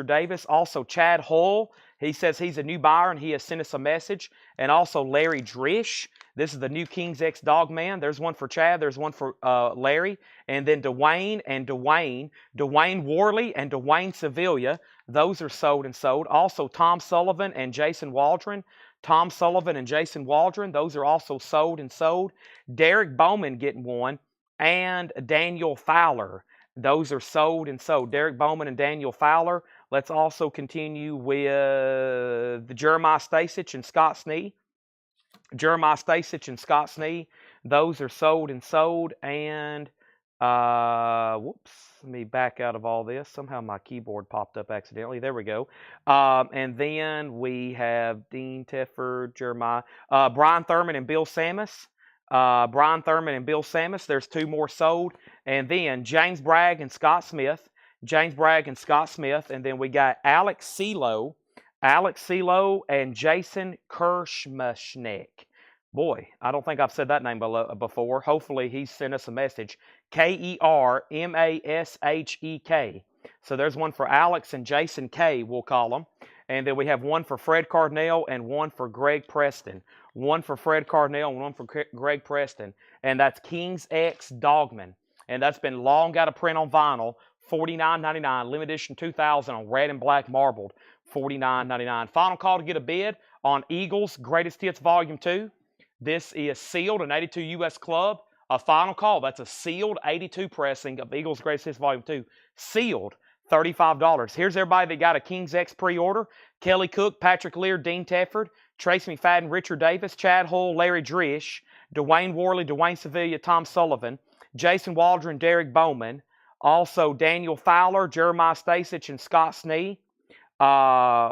Davis. Also, Chad Hull. He says he's a new buyer and he has sent us a message. And also Larry Drish. This is the new King's X Dogman. There's one for Chad. There's one for Larry. And then Dwayne Worley and Dwayne Sevilla. Those are sold and sold. Also Tom Sullivan and Jason Waldron. Those are also sold and sold. Derek Bowman getting one. And Daniel Fowler. Those are sold and sold. Derek Bowman and Daniel Fowler. Let's also continue with Jeremiah Stasich and Scott Snee. Those are sold and sold. And Whoops. Let me back out of all this. Somehow my keyboard popped up accidentally. There we go. And then we have Dean Tefford, Jeremiah, Brian Thurman, and Bill Samus. Brian Thurman and Bill Samus. There's 2 more sold. And then James Bragg and Scott Smith. James Bragg and Scott Smith. And then we got Alex Celo and Jason Kershmashnek. Boy, I don't think I've said that name before. Hopefully, he sent us a message. Kermashek. So there's one for Alex and Jason K, we'll call them. And then we have one for Fred Cardinale and one for Greg Preston. One for Fred Cardinale and one for Greg Preston. And that's King's X Dogman. And that's been long out of print on vinyl. $49.99, limited edition 2000 on red and black marbled. $49.99. Final call to get a bid on Eagles Greatest Hits Volume 2. This is sealed, an 82 U.S. Club. A final call. That's a sealed 82 pressing of Eagles Greatest Hits Volume 2. Sealed, $35. Here's everybody that got a King's X pre-order. Kelly Cook, Patrick Lear, Dean Tefford, Tracy McFadden, Richard Davis, Chad Hull, Larry Drish, Dwayne Worley, Dwayne Sevilla, Tom Sullivan, Jason Waldron, Derek Bowman. Also, Daniel Fowler, Jeremiah Stasich, and Scott Snee.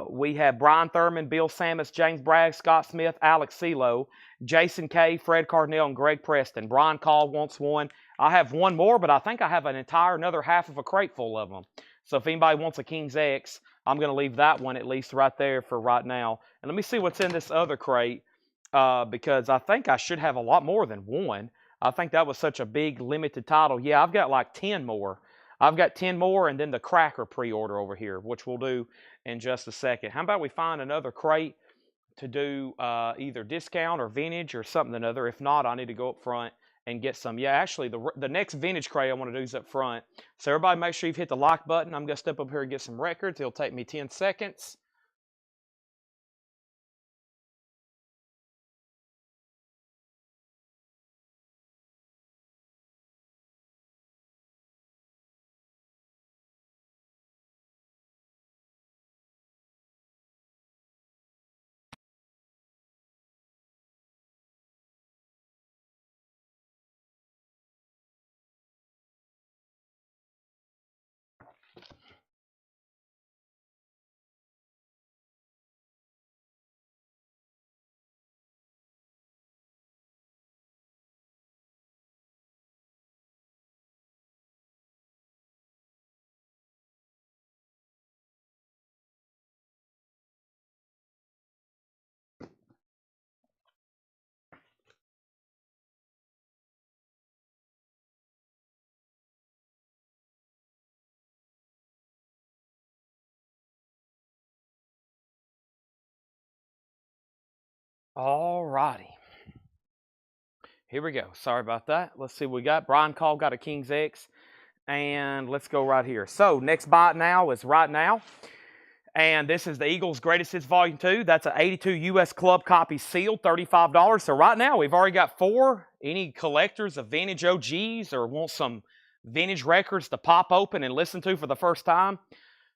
We have Brian Thurman, Bill Samus, James Bragg, Scott Smith, Alex Celo, Jason K, Fred Cardinale, and Greg Preston. Brian Call wants one. I have one more, but I think I have another half of a crate full of them. So if anybody wants a King's X, I'm going to leave that one at least right there for right now. And let me see what's in this other crate, because I think I should have a lot more than one. I think that was such a big limited title. Yeah, I've got like 10 more. I've got 10 more and then the Cracker pre-order over here, which we'll do in just a second. How about we find another crate to do either discount or vintage or something or another? If not, I need to go up front and get some. Yeah, actually, the next vintage crate I want to do is up front. So everybody make sure you've hit the like button. I'm going to step up here and get some records. It'll take me 10 seconds. All righty. Here we go. Sorry about that. Let's see what we got. Brian Call got a King's X. And let's go right here. So next buy now is right now. And this is the Eagles Greatest Hits Volume 2. That's an 82 U.S. Club copy sealed, $35. So right now we've already got 4. Any collectors of vintage OGs or want some vintage records to pop open and listen to for the first time?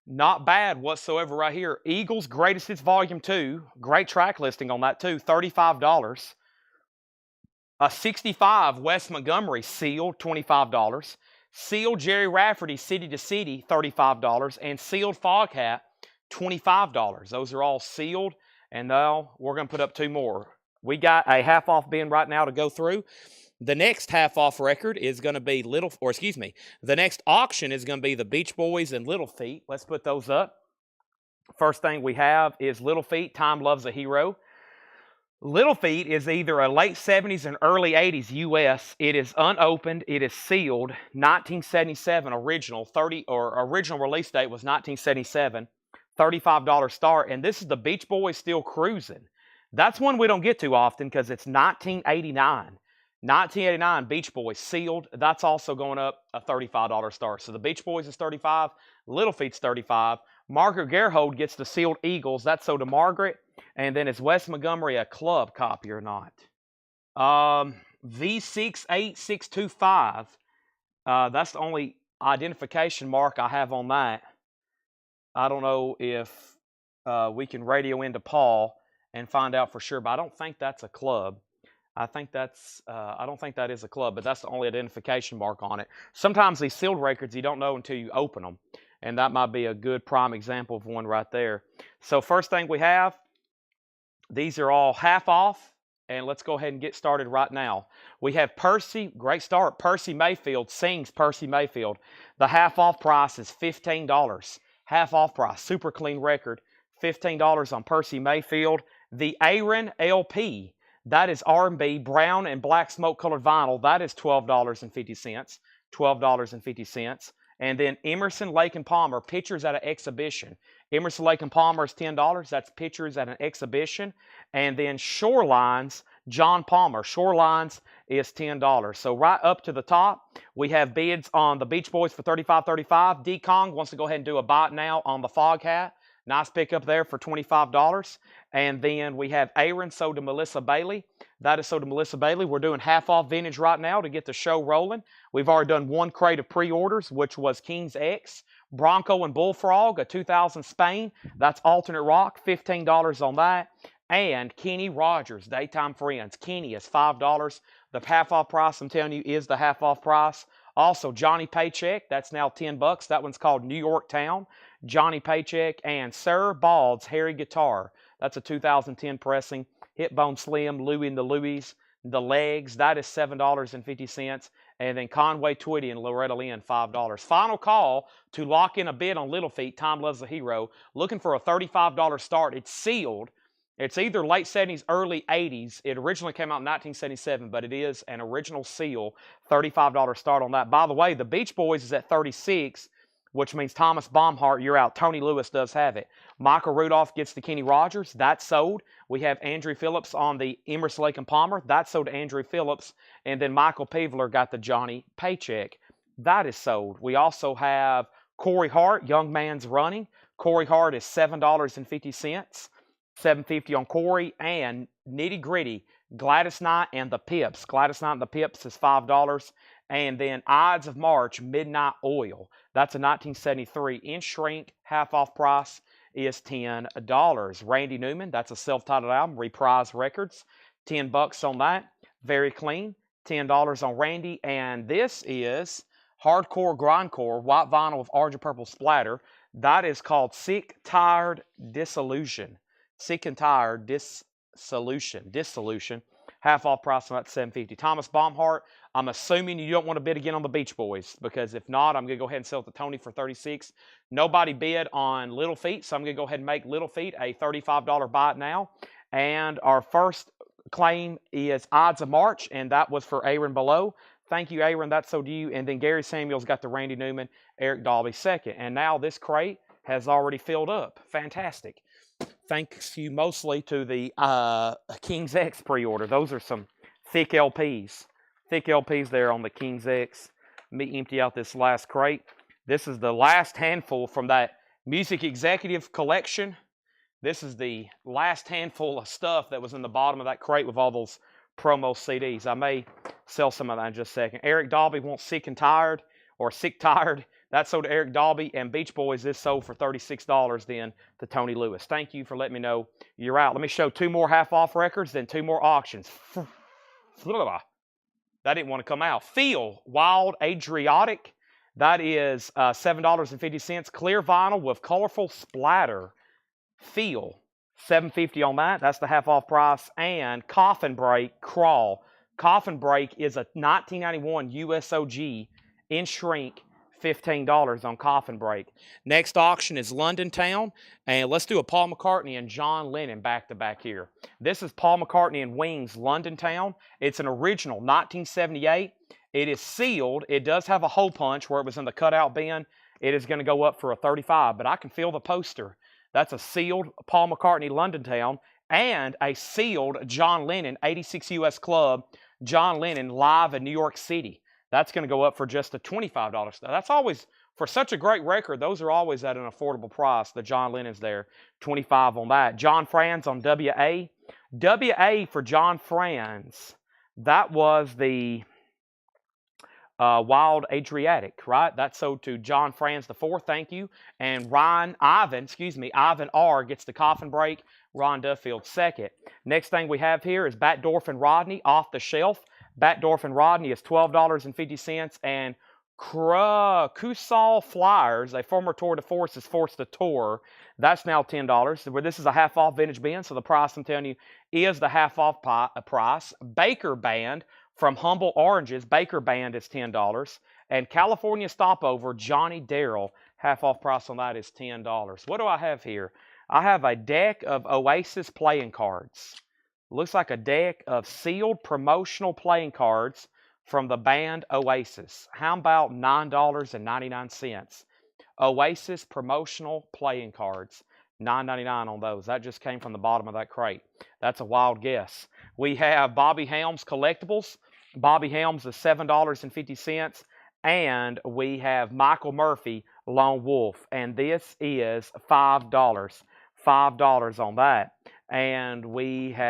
Not bad whatsoever right here. Eagles Greatest Hits Volume 2. Great track listing on that too, $35. A 65 Wes Montgomery sealed, $25. Sealed Jerry Rafferty City to City, $35. And sealed Foghat, $25. Those are all sealed. And now we're going to put up 2 more. We got a half off bin right now to go through. The next half off record is going to be the next auction is going to be the Beach Boys and Little Feat. Let's put those up. First thing we have is Little Feat, Time Loves a Hero. Little Feat is either a late 70s and early 80s U.S. It is unopened. It is sealed. 1977 original. Original release date was 1977. $35 start. And this is the Beach Boys Still Cruising. That's one we don't get too often because it's 1989. 1989 Beach Boys sealed. That's also going up a $35 start. So the Beach Boys is $35. Little Feat's $35. Margaret Gerhold gets the sealed Eagles. That's so to Margaret. And then is Wes Montgomery a club copy or not? V68625. That's the only identification mark I have on that. I don't know if we can radio into Paul and find out for sure, but I don't think that's a club. I think that's, I don't think that is a club, but that's the only identification mark on it. Sometimes these sealed records, you don't know until you open them. And that might be a good prime example of one right there. So first thing we have, these are all half off. And let's go ahead and get started right now. We have Percy, great start. Percy Mayfield sings Percy Mayfield. The half off price is $15. Half off price, super clean record. $15 on Percy Mayfield. The Aaron LP, that is R&B, brown and black smoke colored vinyl. That is $12.50. $12.50. And then Emerson, Lake and Palmer, pictures at an exhibition. Emerson, Lake and Palmer is $10. That's pictures at an exhibition. And then Shorelines, John Palmer. Shorelines is $10. So right up to the top, we have bids on the Beach Boys for $35.35. D. Kong wants to go ahead and do a bite now on the Fog Hat. Nice pickup there for $25. And then we have Aaron sold to Melissa Bailey. That is sold to Melissa Bailey. We're doing half off vintage right now to get the show rolling. We've already done one crate of pre-orders, which was King's X, Bronco and Bullfrog, a 2000 Spain. That's alternate rock, $15 on that. And Kenny Rogers, Daytime Friends. Kenny is $5. The half off price, I'm telling you, is the half off price. Also, Johnny Paycheck, that's now $10. That one's called New York Town. Johnny Paycheck and Sir Bald's Harry Guitar. That's a 2010 pressing. Hipbone Slim, Louie and the Louies. The Legs, that is $7.50. And then Conway Twitty and Loretta Lynn, $5. Final call to lock in a bid on Little Feat. Time Loves a Hero. Looking for a $35 start. It's sealed. It's either late 70s, early 80s. It originally came out in 1977, but it is an original seal. $35 start on that. By the way, the Beach Boys is at $36, which means Thomas Baumhart, you're out. Tony Lewis does have it. Michael Rudolph gets the Kenny Rogers. That's sold. We have Andrew Phillips on the Emerson, Lake and Palmer. That's sold to Andrew Phillips. And then Michael Peveler got the Johnny Paycheck. That is sold. We also have Corey Hart, Young Man's Running. Corey Hart is $7.50. $7.50 on Corey. And Nitty Gritty, Gladys Knight and the Pips. Gladys Knight and the Pips is $5. And then Ides of March, Midnight Oil. That's a 1973 in shrink, half off price is $10. Randy Newman, that's a self-titled album, Reprise Records, $10 on that. Very clean, $10 on Randy. And this is Hardcore Grindcore, white vinyl with orange and purple splatter. That is called Sick, Tired, Dissolution. Sick and Tired, Dissolution. Half off price on that, $7.50. Thomas Baumhart, I'm assuming you don't want to bid again on the Beach Boys, because if not, I'm going to go ahead and sell it to Tony for $36. Nobody bid on Little Feat, so I'm going to go ahead and make Little Feat a $35 buy now. And our first claim is Ides of March, and that was for Aaron Below. Thank you, Aaron. That's so to you. And then Gary Samuels got the Randy Newman, Eric Dalby second. And now this crate has already filled up. Fantastic. Thanks you mostly to the King's X pre-order. Those are some thick LPs. Thick LPs there on the King's X. Let me empty out this last crate. This is the last handful from that Music Executive collection. This is the last handful of stuff that was in the bottom of that crate with all those promo CDs. I may sell some of that in just a second. Eric Dalby wants Sick and Tired, or Sick Tired. That's sold to Eric Dalby, and Beach Boys is sold for $36 then to Tony Lewis. Thank you for letting me know you're out. Let me show two more half-off records, then two more auctions. That didn't want to come out. Feel, Wild Adriatic. That is $7.50. Clear vinyl with colorful splatter. Feel, $7.50 on that. That's the half-off price. And Coffin Break, Crawl. Coffin Break is a 1991 USOG in shrink. $15 on Coffin Break. Next auction is London Town, and let's do a Paul McCartney and John Lennon back-to-back here. This is Paul McCartney and Wings, London Town. It's an original 1978. It is sealed. It does have a hole punch where it was in the cutout bin. It is going to go up for a $35, but I can feel the poster. That's a sealed Paul McCartney London Town and a sealed John Lennon 86 US Club, John Lennon live in New York City. That's going to go up for just a $25. That's always, for such a great record, those are always at an affordable price. The John Lennon's there, $25 on that. John Franz on WA. WA for John Franz, that was the Wild Adriatic, right? That's sold to John Franz IV, thank you. And Ivan R gets the Coffin Break Ron Duffield second. Next thing we have here is Batdorf and Rodney off the shelf. Batdorf and Rodney is $12.50, and Kusal Flyers, a former Tour de Force, is forced to tour. That's now $10. Where this is a half off vintage bin, so the price I'm telling you is the half off price. Baker Band from Humble Oranges, Baker Band is $10. And California Stopover, Johnny Darrell, half off price on that is $10. What do I have here? I have a deck of Oasis playing cards. Looks like a deck of sealed promotional playing cards from the band Oasis. How about $9.99? Oasis promotional playing cards. $9.99 on those. That just came from the bottom of that crate. That's a wild guess. We have Bobby Helms collectibles. Bobby Helms is $7.50. And we have Michael Murphy Lone Wolf. And this is $5. $5 on that. And we have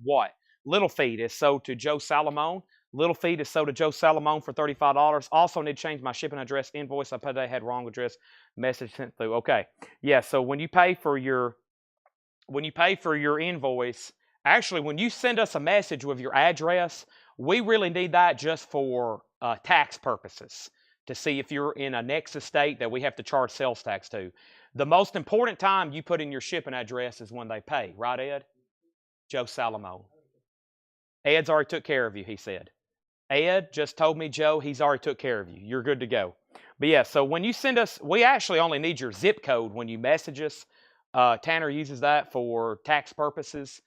what? Little Feet is sold to Joe Salamone. Little Feet is sold to Joe Salamone for $35. Also need to change my shipping address invoice. I put I had wrong address. Message sent through. Okay. Yeah, so when you pay for your invoice, actually when you send us a message with your address, we really need that just for tax purposes to see if you're in a nexus state that we have to charge sales tax to. The most important time you put in your shipping address is when they pay. Right, Ed? Joe Salamone. Ed's already took care of you, he said. Ed just told me, Joe, he's already took care of you. You're good to go. But yeah, so when you send us, we actually only need your zip code when you message us. Tanner uses that for tax purposes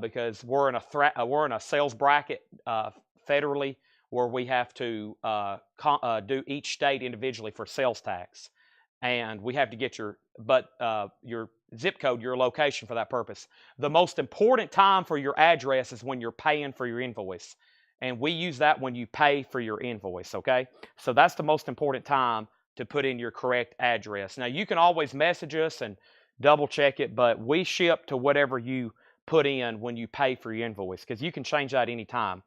because we're in a sales bracket federally where we have to do each state individually for sales tax. And we have to get your zip code, your location for that purpose. The most important time for your address is when you're paying for your invoice. And we use that when you pay for your invoice, okay? So that's the most important time to put in your correct address. Now, you can always message us and double check it, but we ship to whatever you put in when you pay for your invoice because you can change that anytime.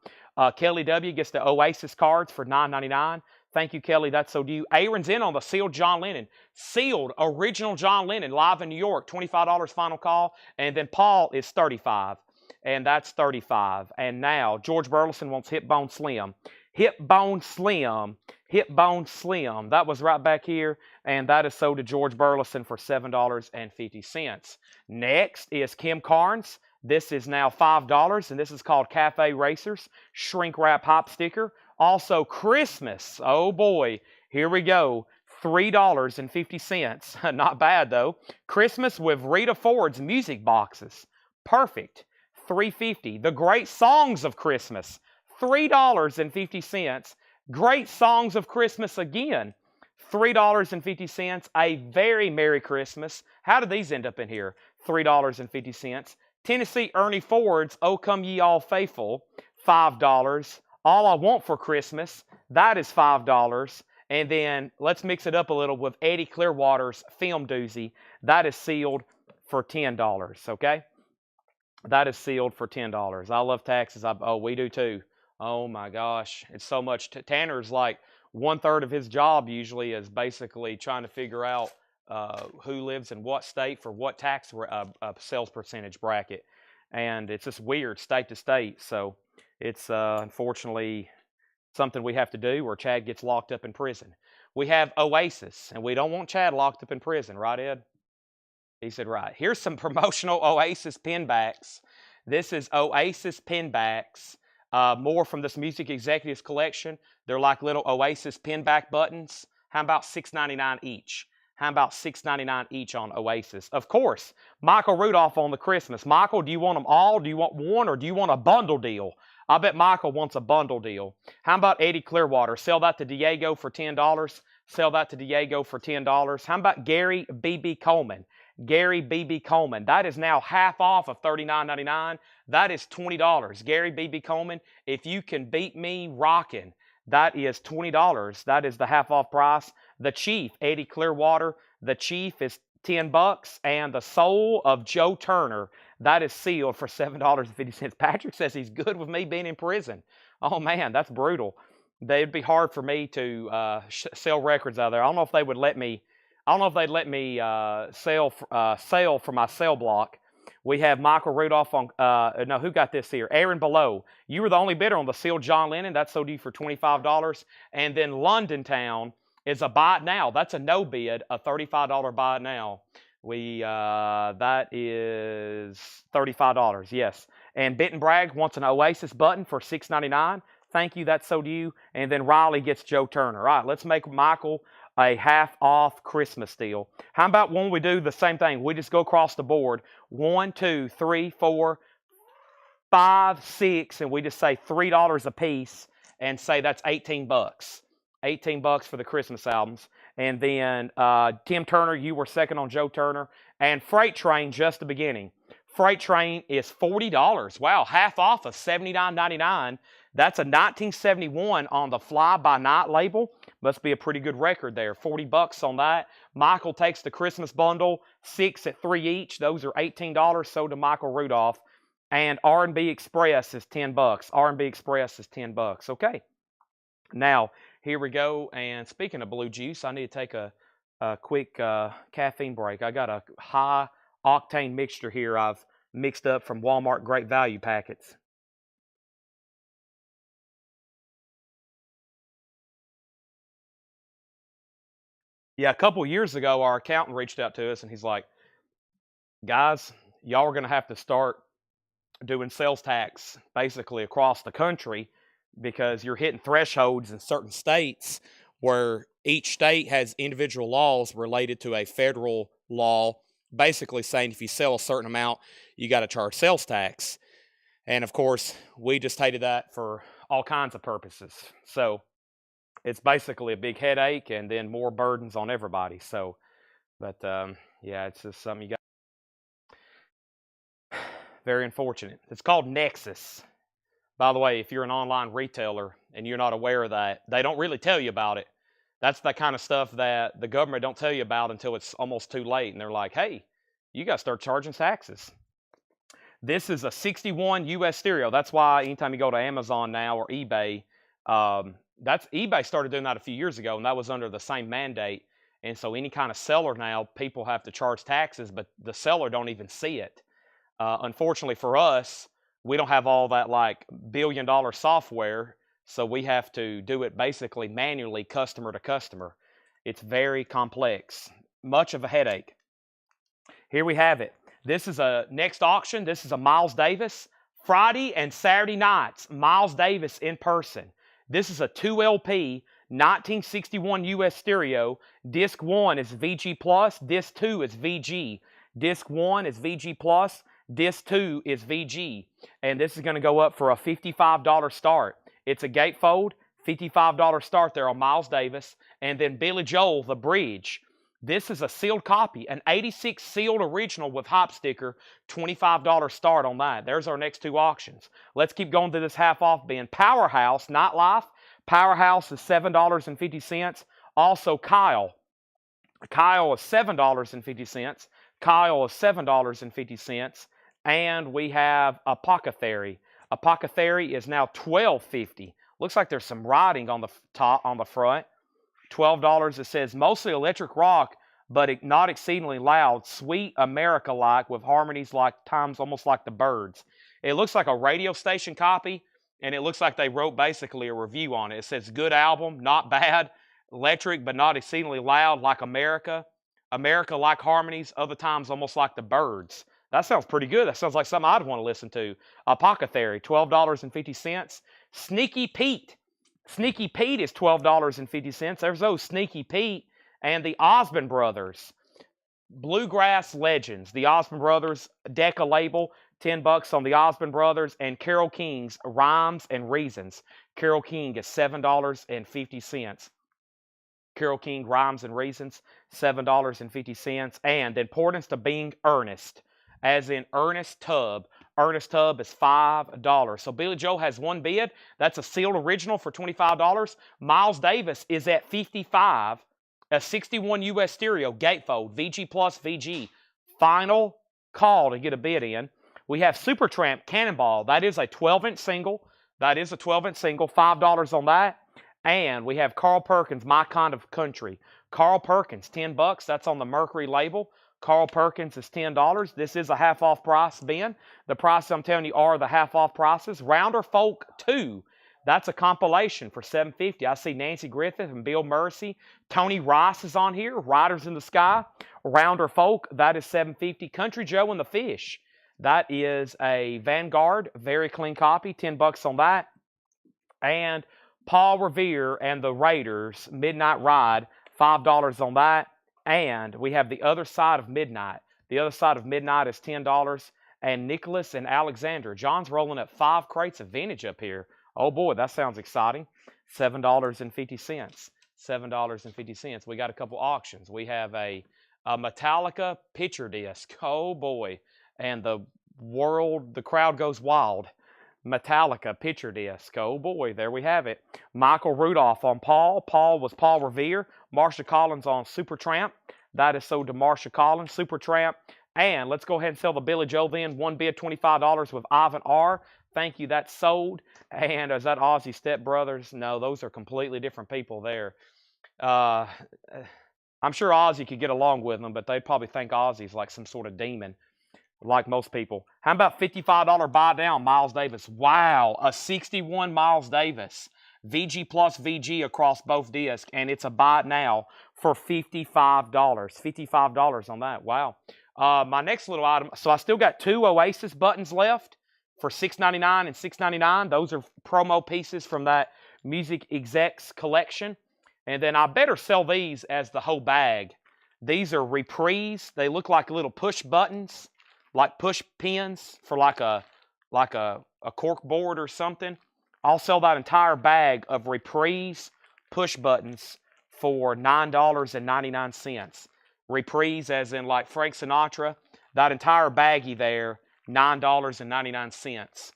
Kelly W. gets the Oasis cards for $9.99. Thank you, Kelly. That's so due. Aaron's in on the sealed John Lennon. Sealed original John Lennon live in New York. $25 final call. And then Paul is $35. And that's $35. And now George Burleson wants Hip Bone Slim. Hip Bone Slim. Hip Bone Slim. That was right back here. And that is sold to George Burleson for $7.50. Next is Kim Carnes. This is now $5. And this is called Cafe Racers. Shrink wrap hop sticker. Also, Christmas. Oh, boy. Here we go. $3.50. Not bad, though. Christmas with Rita Ford's music boxes. Perfect. $3.50. The Great Songs of Christmas. $3.50. Great Songs of Christmas again. $3.50. A Very Merry Christmas. How did these end up in here? $3.50. Tennessee Ernie Ford's Oh Come Ye All Faithful. $5. All I Want for Christmas, that is $5. And then let's mix it up a little with Eddie Clearwater's Film Doozy. That is sealed for $10, okay? That is sealed for $10. I love taxes. We do too. Oh my gosh. It's so much. Tanner's like 1/3 of his job usually is basically trying to figure out who lives in what state for what tax sales percentage bracket. And it's just weird state to state. So it's unfortunately something we have to do or Chad gets locked up in prison. We have Oasis, and we don't want Chad locked up in prison, right, Ed? He said, right. Here's some promotional Oasis pinbacks. This is Oasis pinbacks, more from this Music Executives collection. They're like little Oasis pinback buttons. How about $6.99 each? How about $6.99 each on Oasis? Of course, Michael Rudolph on the Christmas. Michael, do you want them all? Do you want one or do you want a bundle deal? I bet Michael wants a bundle deal. How about Eddie Clearwater? Sell that to Diego for $10. Sell that to Diego for $10. How about Gary B.B. Coleman? Gary B.B. Coleman. That is now half off of $39.99. That is $20. Gary B.B. Coleman, if you can beat me rocking, that is $20. That is the half off price. The Chief, Eddie Clearwater. The Chief is $10. And the Soul of Joe Turner, that is sealed for $7.50. Patrick says he's good with me being in prison. Oh, man, that's brutal. It'd be hard for me to sell records out there. I don't know if they would let me I don't know if they'd let me sell for my sale block. We have Michael Rudolph on, no, who got this here? Aaron Below. You were the only bidder on the sealed John Lennon. That's sold you for $25. And then London Town is a buy it now. That's a no bid, a $35 buy it now. That is $35, yes. And Bit and Bragg wants an Oasis button for $6.99. Thank you, that's sold you. And then Riley gets Joe Turner. All right, let's make Michael a half off Christmas deal. How about when we do the same thing? We just go across the board. 1, 2, 3, 4, 5, 6, and we just say $3 a piece and say that's 18 bucks. 18 bucks for the Christmas albums. And then Tim Turner, you were second on Joe Turner. And Freight Train, just the beginning. Freight Train is $40. Wow, half off of $79.99. That's a 1971 on the Fly By Night label. Must be a pretty good record there. 40 bucks on that. Michael takes the Christmas bundle, 6 at 3 each. Those are $18 sold to Michael Rudolph. And R&B Express is 10 bucks. R&B Express is 10 bucks. Okay. Now, here we go. And speaking of blue juice, I need to take a quick caffeine break. I got a high octane mixture here I've mixed up from Walmart Great Value packets. Yeah, a couple years ago, our accountant reached out to us and he's like, guys, y'all are going to have to start doing sales tax basically across the country because you're hitting thresholds in certain states where each state has individual laws related to a federal law, basically saying if you sell a certain amount, you got to charge sales tax. And of course, we just hated that for all kinds of purposes. So it's basically a big headache and then more burdens on everybody. So, but yeah, it's just something you got. Very unfortunate. It's called Nexus. By the way, if you're an online retailer and you're not aware of that, they don't really tell you about it. That's the kind of stuff that the government don't tell you about until it's almost too late. And they're like, hey, you got to start charging taxes. This is a 61 US stereo. That's why anytime you go to Amazon now or eBay, eBay started doing that a few years ago, and that was under the same mandate. And so any kind of seller now, people have to charge taxes, but the seller don't even see it. Unfortunately for us, we don't have all that like billion-dollar software, so we have to do it basically manually, customer to customer. It's very complex, much of a headache. Here we have it. This is a next auction. This is a Miles Davis. Friday and Saturday nights, Miles Davis in person. This is a 2 LP, 1961 US stereo. Disc 1 is VG+, Disc 2 is VG. Disc 1 is VG+, Disc 2 is VG. And this is going to go up for a $55 start. It's a gatefold, $55 start there on Miles Davis. And then Billy Joel, The Bridge. This is a sealed copy, an 86 sealed original with hop sticker, $25 start on that. There's our next two auctions. Let's keep going to this half off bin. Powerhouse, Nightlife. Powerhouse is $7.50. Also Kyle. Kyle is $7.50. Kyle is $7.50. And we have Apothecary. Apothecary is now $12.50. Looks like there's some writing on the top, on the front. $12. It says mostly electric rock, but not exceedingly loud. Sweet America-like with harmonies like times almost like the Birds. It looks like a radio station copy, and it looks like they wrote basically a review on it. It says good album, not bad. Electric, but not exceedingly loud like America. America-like harmonies, other times almost like the Birds. That sounds pretty good. That sounds like something I'd want to listen to. Apothecary, $12.50. Sneaky Pete. Sneaky Pete is $12.50. There's those Sneaky Pete. And the Osmond Brothers. Bluegrass Legends. The Osmond Brothers Decca label. 10 bucks on the Osmond Brothers. And Carole King's Rhymes and Reasons. Carole King is $7.50. Carole King Rhymes and Reasons. $7.50. And the importance to being earnest. As in Ernest Tubb. Ernest Tubb is $5. So Billy Joel has one bid. That's a sealed original for $25. Miles Davis is at $55. A 61 US stereo gatefold, VG plus VG. Final call to get a bid in. We have Supertramp Cannonball. That is a 12-inch single. That is a 12-inch single. $5 on that. And we have Carl Perkins, My Kind of Country. Carl Perkins, $10. That's on the Mercury label. Carl Perkins is $10. This is a half off price, Ben. The prices I'm telling you are the half off prices. Rounder Folk 2. That's a compilation for $7.50. I see Nancy Griffith and Bill Mercy. Tony Rice is on here. Riders in the Sky. Rounder Folk, that is $7.50. Country Joe and the Fish. That is a Vanguard, very clean copy, $10 on that. And Paul Revere and the Raiders, Midnight Ride, $5 on that. And we have The Other Side of Midnight. The Other Side of Midnight is $10. And Nicholas and Alexander. John's rolling up 5 crates of vintage up here. Oh boy, that sounds exciting. $7.50. $7.50. We got a couple auctions. We have a Metallica picture disc. Oh boy. And the crowd goes wild. Metallica picture disc. Oh boy, there we have it. Michael Rudolph on Paul. Paul was Paul Revere. Marsha Collins on Supertramp. That is sold to Marsha Collins. Supertramp. And let's go ahead and sell the Billy Joe then. One bid, $25 with Ivan R. Thank you, that's sold. And is that Ozzy Stepbrothers? No, those are completely different people there. I'm sure Ozzy could get along with them, but they'd probably think Ozzy's like some sort of demon, like most people. How about $55 buy down, Miles Davis? Wow, a 61 Miles Davis. VG plus VG across both discs, and it's a buy it now for $55. $55 on that, wow. My next little item, so I still got 2 Oasis buttons left for $6.99 and $6.99. Those are promo pieces from that Music Execs collection. And then I better sell these as the whole bag. These are Reprise. They look like little push buttons, like push pins for like a cork board or something. I'll sell that entire bag of Reprise push buttons for $9.99. Reprise as in like Frank Sinatra. That entire baggie there, $9.99.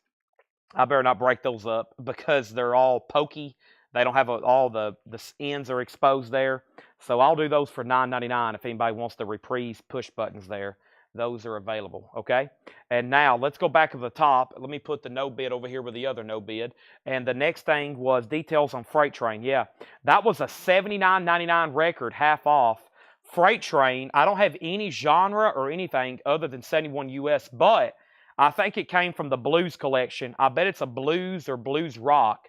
I better not break those up because they're all pokey. They don't have all the ends are exposed there. So I'll do those for $9.99 if anybody wants the Reprise push buttons there. Those are available, okay? And now let's go back to the top. Let me put the no bid over here with the other no bid. And the next thing was details on Freight Train. Yeah, that was a $79.99 record, half off. Freight Train, I don't have any genre or anything other than 71 US, but I think it came from the blues collection. I bet it's a blues or blues rock.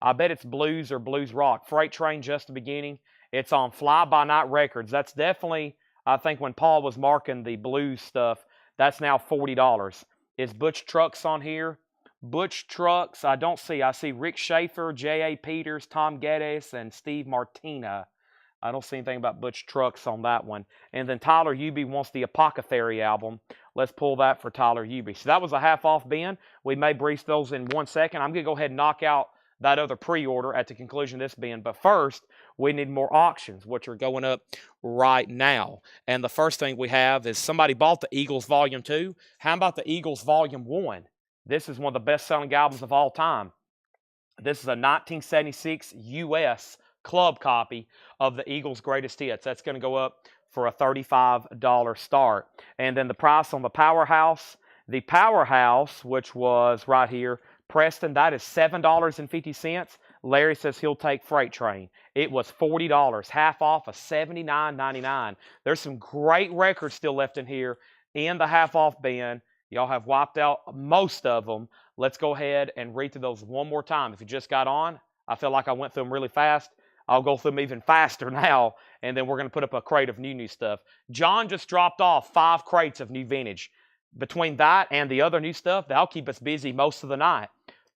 I bet it's blues or blues rock. Freight Train, Just the Beginning. It's on Fly By Night Records. That's definitely, I think when Paul was marking the blues stuff, that's now $40. Is Butch Trucks on here? Butch Trucks, I don't see. I see Rick Schaefer, J.A. Peters, Tom Geddes, and Steve Martina. I don't see anything about Butch Trucks on that one. And then Tyler Ube wants the Apothecary album. Let's pull that for Tyler Ube. So that was a half off bin. We may breeze those in 1 second. I'm going to go ahead and knock out that other pre-order at the conclusion of this bin. But first, we need more auctions, which are going up right now. And the first thing we have is somebody bought the Eagles Volume 2. How about the Eagles Volume 1? This is one of the best-selling albums of all time. This is a 1976 U.S. club copy of the Eagles' Greatest Hits. That's going to go up for a $35 start. And then the price on the Powerhouse. The Powerhouse, which was right here, Preston, that is $7.50. Larry says he'll take Freight Train. It was $40, half off of $79.99. There's some great records still left in here in the half off bin. Y'all have wiped out most of them. Let's go ahead and read through those one more time. If you just got on, I feel like I went through them really fast. I'll go through them even faster now, and then we're going to put up a crate of new stuff. John just dropped off 5 crates of new vintage. Between that and the other new stuff, that'll keep us busy most of the night.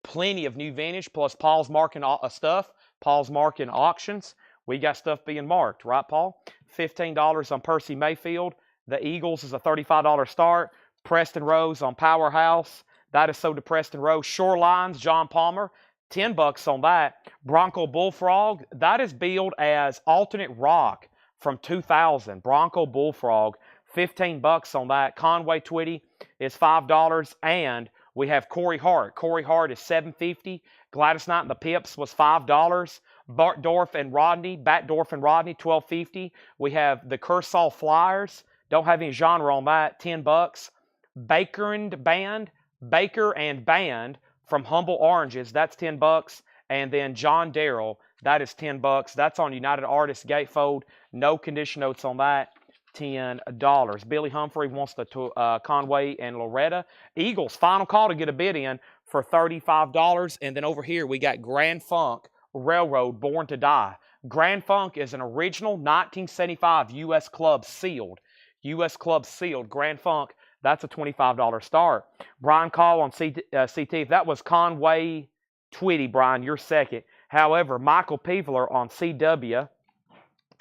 Plenty of new vintage, plus Paul's marking stuff. Paul's marking auctions. We got stuff being marked, right, Paul? $15 on Percy Mayfield. The Eagles is a $35 start. Preston Rose on Powerhouse. That is sold to Preston Rose. Shorelines, John Palmer. $10 on that. Bronco Bullfrog, that is billed as alternate rock from 2000. Bronco Bullfrog, $15 on that. Conway Twitty is $5. And we have Corey Hart. Corey Hart is $7.50. Gladys Knight and the Pips was $5. Batdorf and Rodney, $12.50. We have the Kershaw Flyers. Don't have any genre on that, $10. Baker and Band from Humble Oranges, that's $10. And then John Darrell, That is $10. That's on United Artists Gatefold. No condition notes on that. $10. Billy Humphrey wants the Conway and Loretta. Eagles, final call to get a bid in for $35. And then over here, we got Grand Funk Railroad Born to Die. Grand Funk is an original 1975 U.S. Club sealed. U.S. Club sealed. Grand Funk, that's a $25 start. Brian Call on CT. If that was Conway Twitty, Brian, you're second. However, Michael Peevler on CW,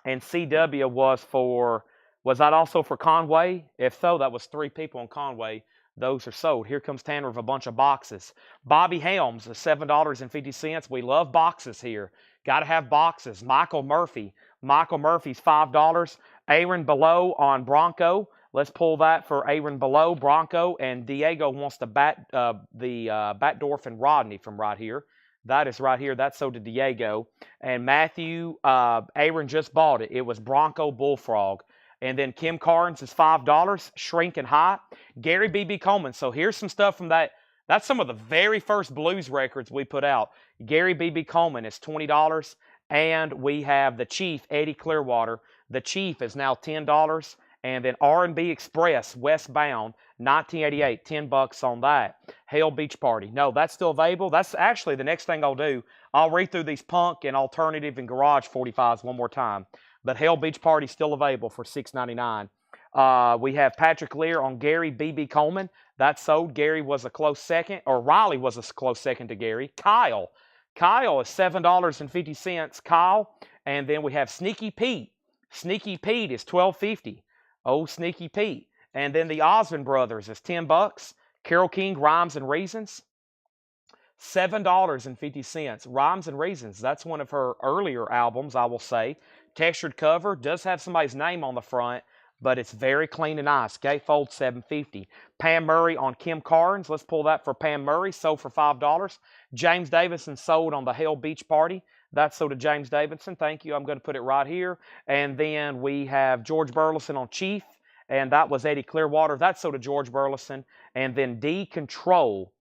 and CW was that also for Conway? If so, that was 3 people on Conway. Those are sold. Here comes Tanner with a bunch of boxes. Bobby Helms, $7.50. We love boxes here. Got to have boxes. Michael Murphy's $5. Aaron Below on Bronco. Let's pull that for Aaron Below, Bronco. And Diego wants the Batdorf and Rodney from right here. That is right here. That's sold to Diego. And Matthew, Aaron just bought it. It was Bronco Bullfrog. And then Kim Carnes is $5. Shrinking High. Gary B.B. Coleman. So here's some stuff from that. That's some of the very first blues records we put out. Gary B.B. Coleman is $20. And we have the Chief, Eddie Clearwater. The Chief is now $10. And then R&B Express, Westbound, 1988, $10 on that. Hell Beach Party. No, that's still available. That's actually the next thing I'll do. I'll read through these punk and alternative and garage 45s one more time. But Hell Beach Party still available for $6.99. We have Patrick Lear on Gary B.B. Coleman. That's sold. Gary was a close second, or Riley was a close second to Gary. Kyle is $7.50. Kyle. And then we have Sneaky Pete. Sneaky Pete is $12.50. Oh, Sneaky Pete. And then the Osmond Brothers is $10. Carole King, Rhymes and Reasons, $7.50. Rhymes and Reasons, that's one of her earlier albums, I will say. Textured cover, does have somebody's name on the front, but it's very clean and nice. Gatefold, $7.50. Pam Murray on Kim Carnes. Let's pull that for Pam Murray, sold for $5. James Davidson sold on the Hell Beach Party. That's sold to James Davidson. Thank you. I'm going to put it right here. And then we have George Burleson on Chief, and that was Eddie Clearwater. That's sold to George Burleson. And then D-Control.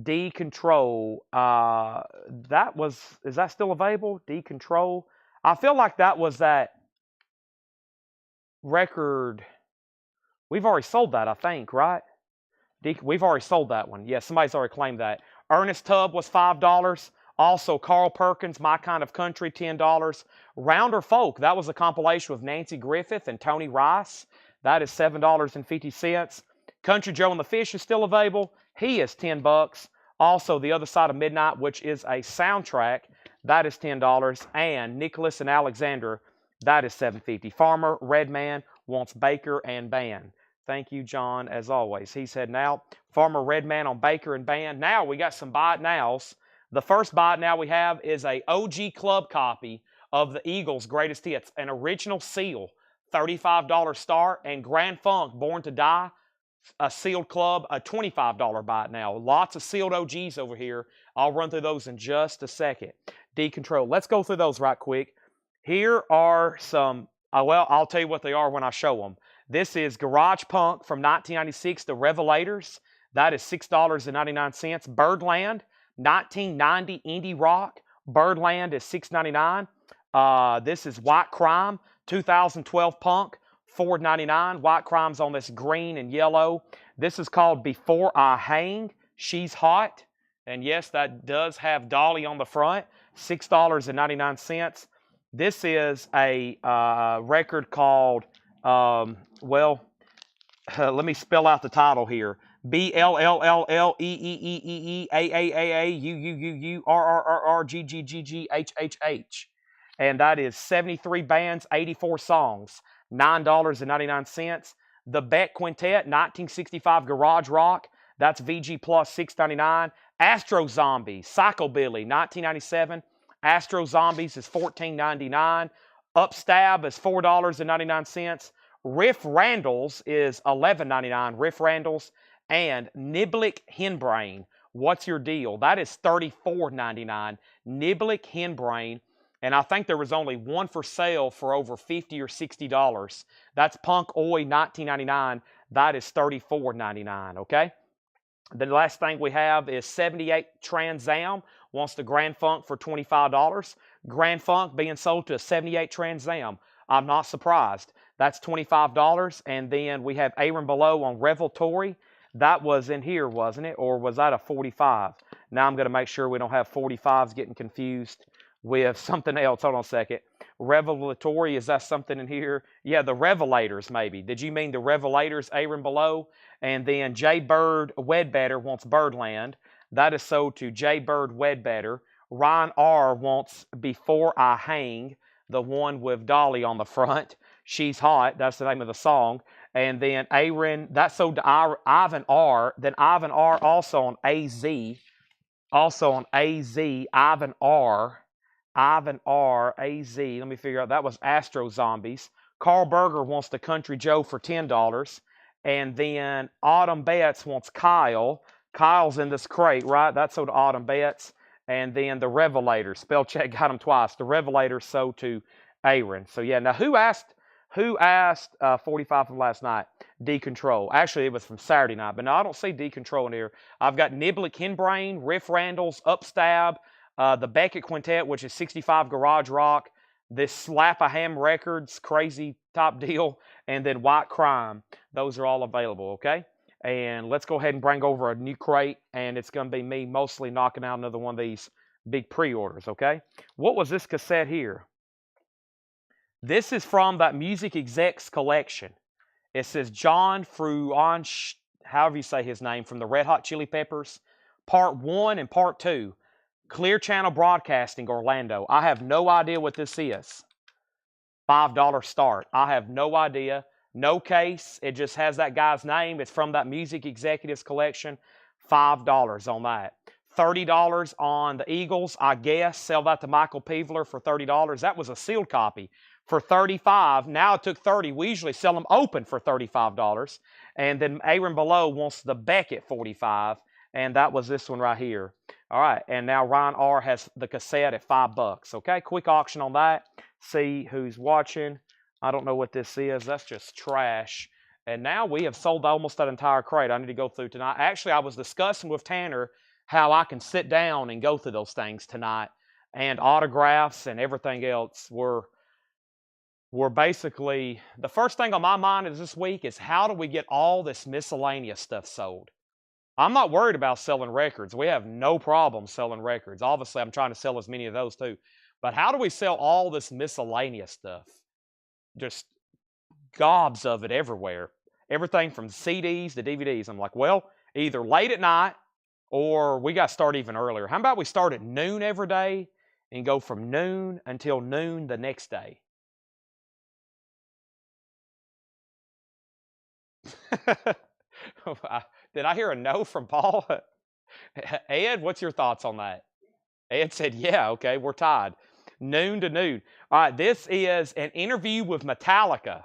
D-Control. Is that still available? D-Control. I feel like that was that record. We've already sold that, I think, right? We've already sold that one. Yeah, somebody's already claimed that. Ernest Tubb was $5. Also, Carl Perkins, My Kind of Country, $10. Rounder Folk, that was a compilation with Nancy Griffith and Tony Rice. That is $7.50. Country Joe and the Fish is still available. He is $10. Also, The Other Side of Midnight, which is a soundtrack, that is $10. And Nicholas and Alexander, that is $7.50. Farmer Redman wants Baker and Band. Thank you, John, as always. He's heading out. Farmer Redman on Baker and Band. Now we got some buy it nows. The first buy it now we have is a OG club copy of the Eagles' greatest hits, an original seal, $35 start, and Grand Funk, Born to Die, a sealed club, a $25 buy it now. Lots of sealed OGs over here. I'll run through those in just a second. D-Control. Let's go through those right quick. Here are some, well, I'll tell you what they are when I show them. This is Garage Punk from 1996, The Revelators. That is $6.99. Birdland, 1990 Indie Rock. Birdland is $6.99. This is White Crime, 2012 Punk, $4.99. White Crime's on this green and yellow. This is called Before I Hang, She's Hot. And yes, that does have Dolly on the front, $6.99. This is a record called, let me spell out the title here. BLLLLEEEEAAAAUUUURRRRGGGGHHH. And that is 73 bands, 84 songs, $9.99. The Beck Quintet, 1965 Garage Rock. That's VG Plus, $6.99. Astro Zombies, Psychobilly, 1997. Astro Zombies is $14.99. Upstab is $4.99. Riff Randalls is $11.99. Riff Randalls. And Niblick Henbrain, What's Your Deal? That is $34.99. Niblick Henbrain. And I think there was only one for sale for over $50 or $60. That's Punk Oi, 1999. That is $34.99, okay? The last thing we have is 78 Trans Am wants the Grand Funk for $25. Grand Funk being sold to a 78 Trans Am. I'm not surprised. That's $25. And then we have Aaron Below on Revelatory. That was in here, wasn't it? Or was that a 45? Now I'm going to make sure we don't have 45s getting confused with something else. Hold on a second. Revelatory, is that something in here? Yeah, the Revelators maybe. Did you mean the Revelators, Aaron Below? And then J. Bird Wedbetter wants Birdland. That is sold to J. Bird Wedbetter. Ryan R. wants Before I Hang, the one with Dolly on the front. She's Hot. That's the name of the song. And then Aaron, that's sold to Ivan R. Then Ivan R. also on AZ. Also on AZ, Ivan R. Ivan R. AZ. Let me figure out. That was Astro Zombies. Carl Berger wants the Country Joe for $10. And then Autumn Betts wants Kyle. Kyle's in this crate, right? That's sold to Autumn Betts. And then the Revelators. Spell check got them twice. The Revelators sold to Aaron. So yeah, now who asked 45 from last night? D-Control. Actually, it was from Saturday night. But no, I don't see D-Control in here. I've got Niblick Henbrain, Riff Randalls, Upstab, the Beckett Quintet, which is 65 Garage Rock, this Slap a Ham Records, crazy top deal, and then White Crime. Those are all available, okay? And let's go ahead and bring over a new crate, and it's going to be me mostly knocking out another one of these big pre-orders, okay? What was this cassette here? This is from that Music Execs collection. It says John Frusciante, however you say his name, from the Red Hot Chili Peppers, Part 1 and Part 2. Clear Channel Broadcasting, Orlando. I have no idea what this is. $5 start. I have no idea. No case. It just has that guy's name. It's from that Music Executives collection. $5 on that. $30 on the Eagles, I guess. Sell that to Michael Peevler for $30. That was a sealed copy for $35. Now it took $30. We usually sell them open for $35. And then Aaron Below wants the Beckett 45. And that was this one right here. All right, and now Ryan R. has the cassette at $5. Okay, quick auction on that. See who's watching. I don't know what this is. That's just trash. And now we have sold almost that entire crate. I need to go through tonight. Actually, I was discussing with Tanner how I can sit down and go through those things tonight. And autographs and everything else were basically, the first thing on my mind is this week is how do we get all this miscellaneous stuff sold? I'm not worried about selling records. We have no problem selling records. Obviously, I'm trying to sell as many of those too. But how do we sell all this miscellaneous stuff? Just gobs of it everywhere. Everything from CDs to DVDs. I'm like, well, either late at night or we got to start even earlier. How about we start at noon every day and go from noon until noon the next day? Did I hear a no from Paul? Ed, what's your thoughts on that? Ed said, yeah, okay, we're tied. Noon to noon. All right, this is an interview with Metallica.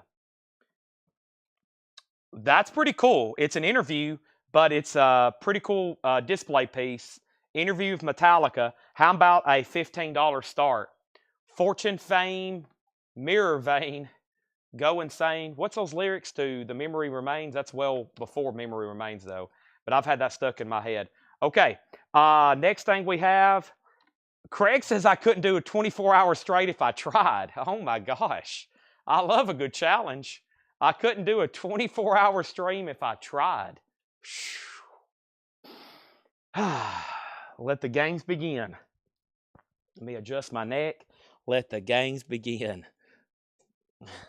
That's pretty cool. It's an interview, but it's a pretty cool display piece. Interview with Metallica. How about a $15 start? Fortune, fame, mirror vein, go insane. What's those lyrics to The Memory Remains? That's well before Memory Remains, though. But I've had that stuck in my head. Okay, next thing we have, Craig says I couldn't do a 24-hour straight if I tried. Oh, my gosh. I love a good challenge. I couldn't do a 24-hour stream if I tried. Let the games begin. Let me adjust my neck. Let the games begin.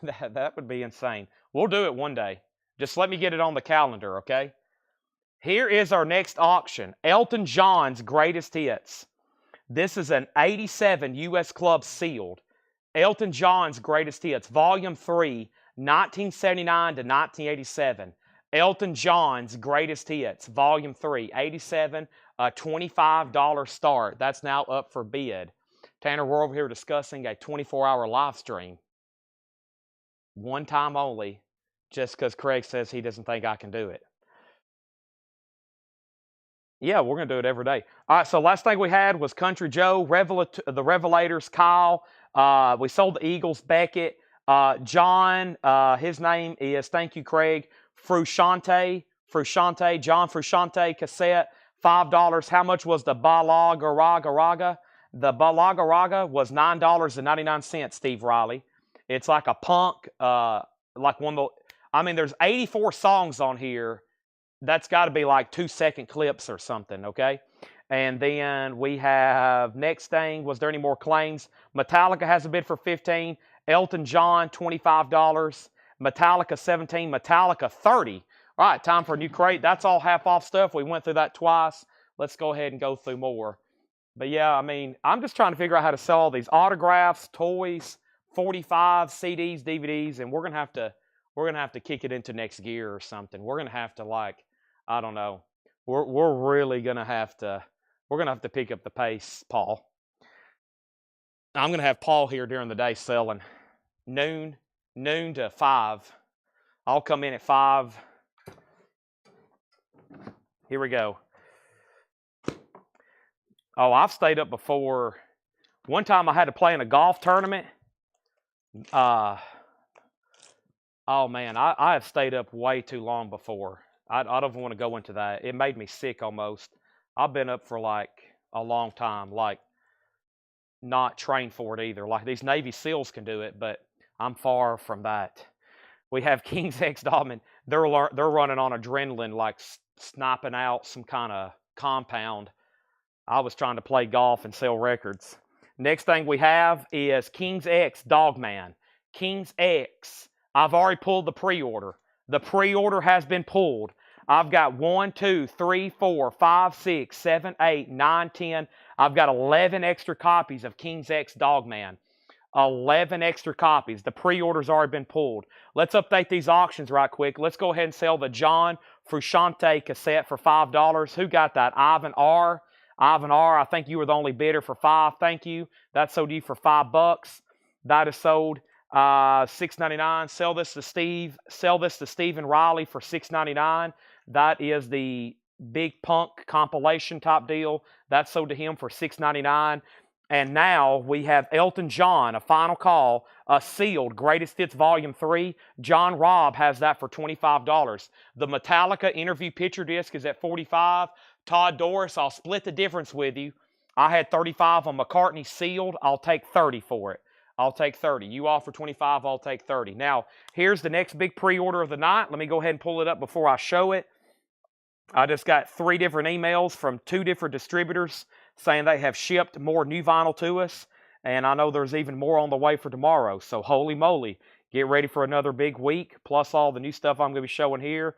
That would be insane. We'll do it one day. Just let me get it on the calendar, okay? Here is our next auction. Elton John's Greatest Hits. This is an 87 U.S. Club sealed. Elton John's Greatest Hits, Volume 3, 1979 to 1987. Elton John's Greatest Hits, Volume 3, 87, a $25 start. That's now up for bid. Tanner, we're over here discussing a 24-hour live stream. One time only, just because Craig says he doesn't think I can do it. Yeah, we're going to do it every day. All right, so last thing we had was Country Joe, the Revelators, Kyle. We sold the Eagles, Beckett. John, his name is, thank you, Craig, Frusciante, John Frusciante cassette, $5. How much was the Bala Garaga? The Balaga Raga was $9.99, Steve Riley. It's like a punk, like one of the, I mean, there's 84 songs on here. That's got to be like 2-second clips or something, okay? And then we have, next thing, was there any more claims? Metallica has a bid for $15. Elton John, $25. Metallica, $17. Metallica, $30. All right, time for a new crate. That's all half off stuff. We went through that twice. Let's go ahead and go through more. But yeah, I mean, I'm just trying to figure out how to sell all these autographs, toys, 45 CDs, DVDs, and we're gonna have to kick it into next gear or something. We're gonna have to, like, I don't know. We're really gonna have to pick up the pace, Paul. I'm gonna have Paul here during the day selling noon to 5. I'll come in at 5. Here we go. Oh, I've stayed up before. One time I had to play in a golf tournament. Oh man, I have stayed up way too long before. I don't even want to go into that. It made me sick almost. I've been up for like a long time, like not trained for it either. Like these Navy SEALs can do it, but I'm far from that. We have King's X Dogman. They're running on adrenaline, like sniping out some kind of compound. I was trying to play golf and sell records. Next thing we have is King's X Dogman. King's X. I've already pulled the pre-order. The pre-order has been pulled. I've got 1, 2, 3, 4, 5, 6, 7, 8, 9, 10. I've got 11 extra copies of King's X Dogman. 11 extra copies. The pre-order's already been pulled. Let's update these auctions right quick. Let's go ahead and sell the John Frusciante cassette for $5. Who got that? Ivan R. Ivan R., I think you were the only bidder for $5. Thank you. That sold you for $5. That is sold $6.99. Sell this to Steve. Sell this to Stephen Riley for $6.99. That is the Big Punk compilation type deal. That's sold to him for $6.99. And now we have Elton John, a final call, a sealed Greatest Hits Volume 3. John Robb has that for $25. The Metallica interview picture disc is at $45. Todd Doris, I'll split the difference with you. I had $35 on McCartney sealed. I'll take $30 for it. I'll take $30. You offer $25, I'll take $30. Now, here's the next big pre-order of the night. Let me go ahead and pull it up before I show it. I just got 3 different emails from 2 different distributors saying they have shipped more new vinyl to us. And I know there's even more on the way for tomorrow. So holy moly, get ready for another big week, plus all the new stuff I'm going to be showing here.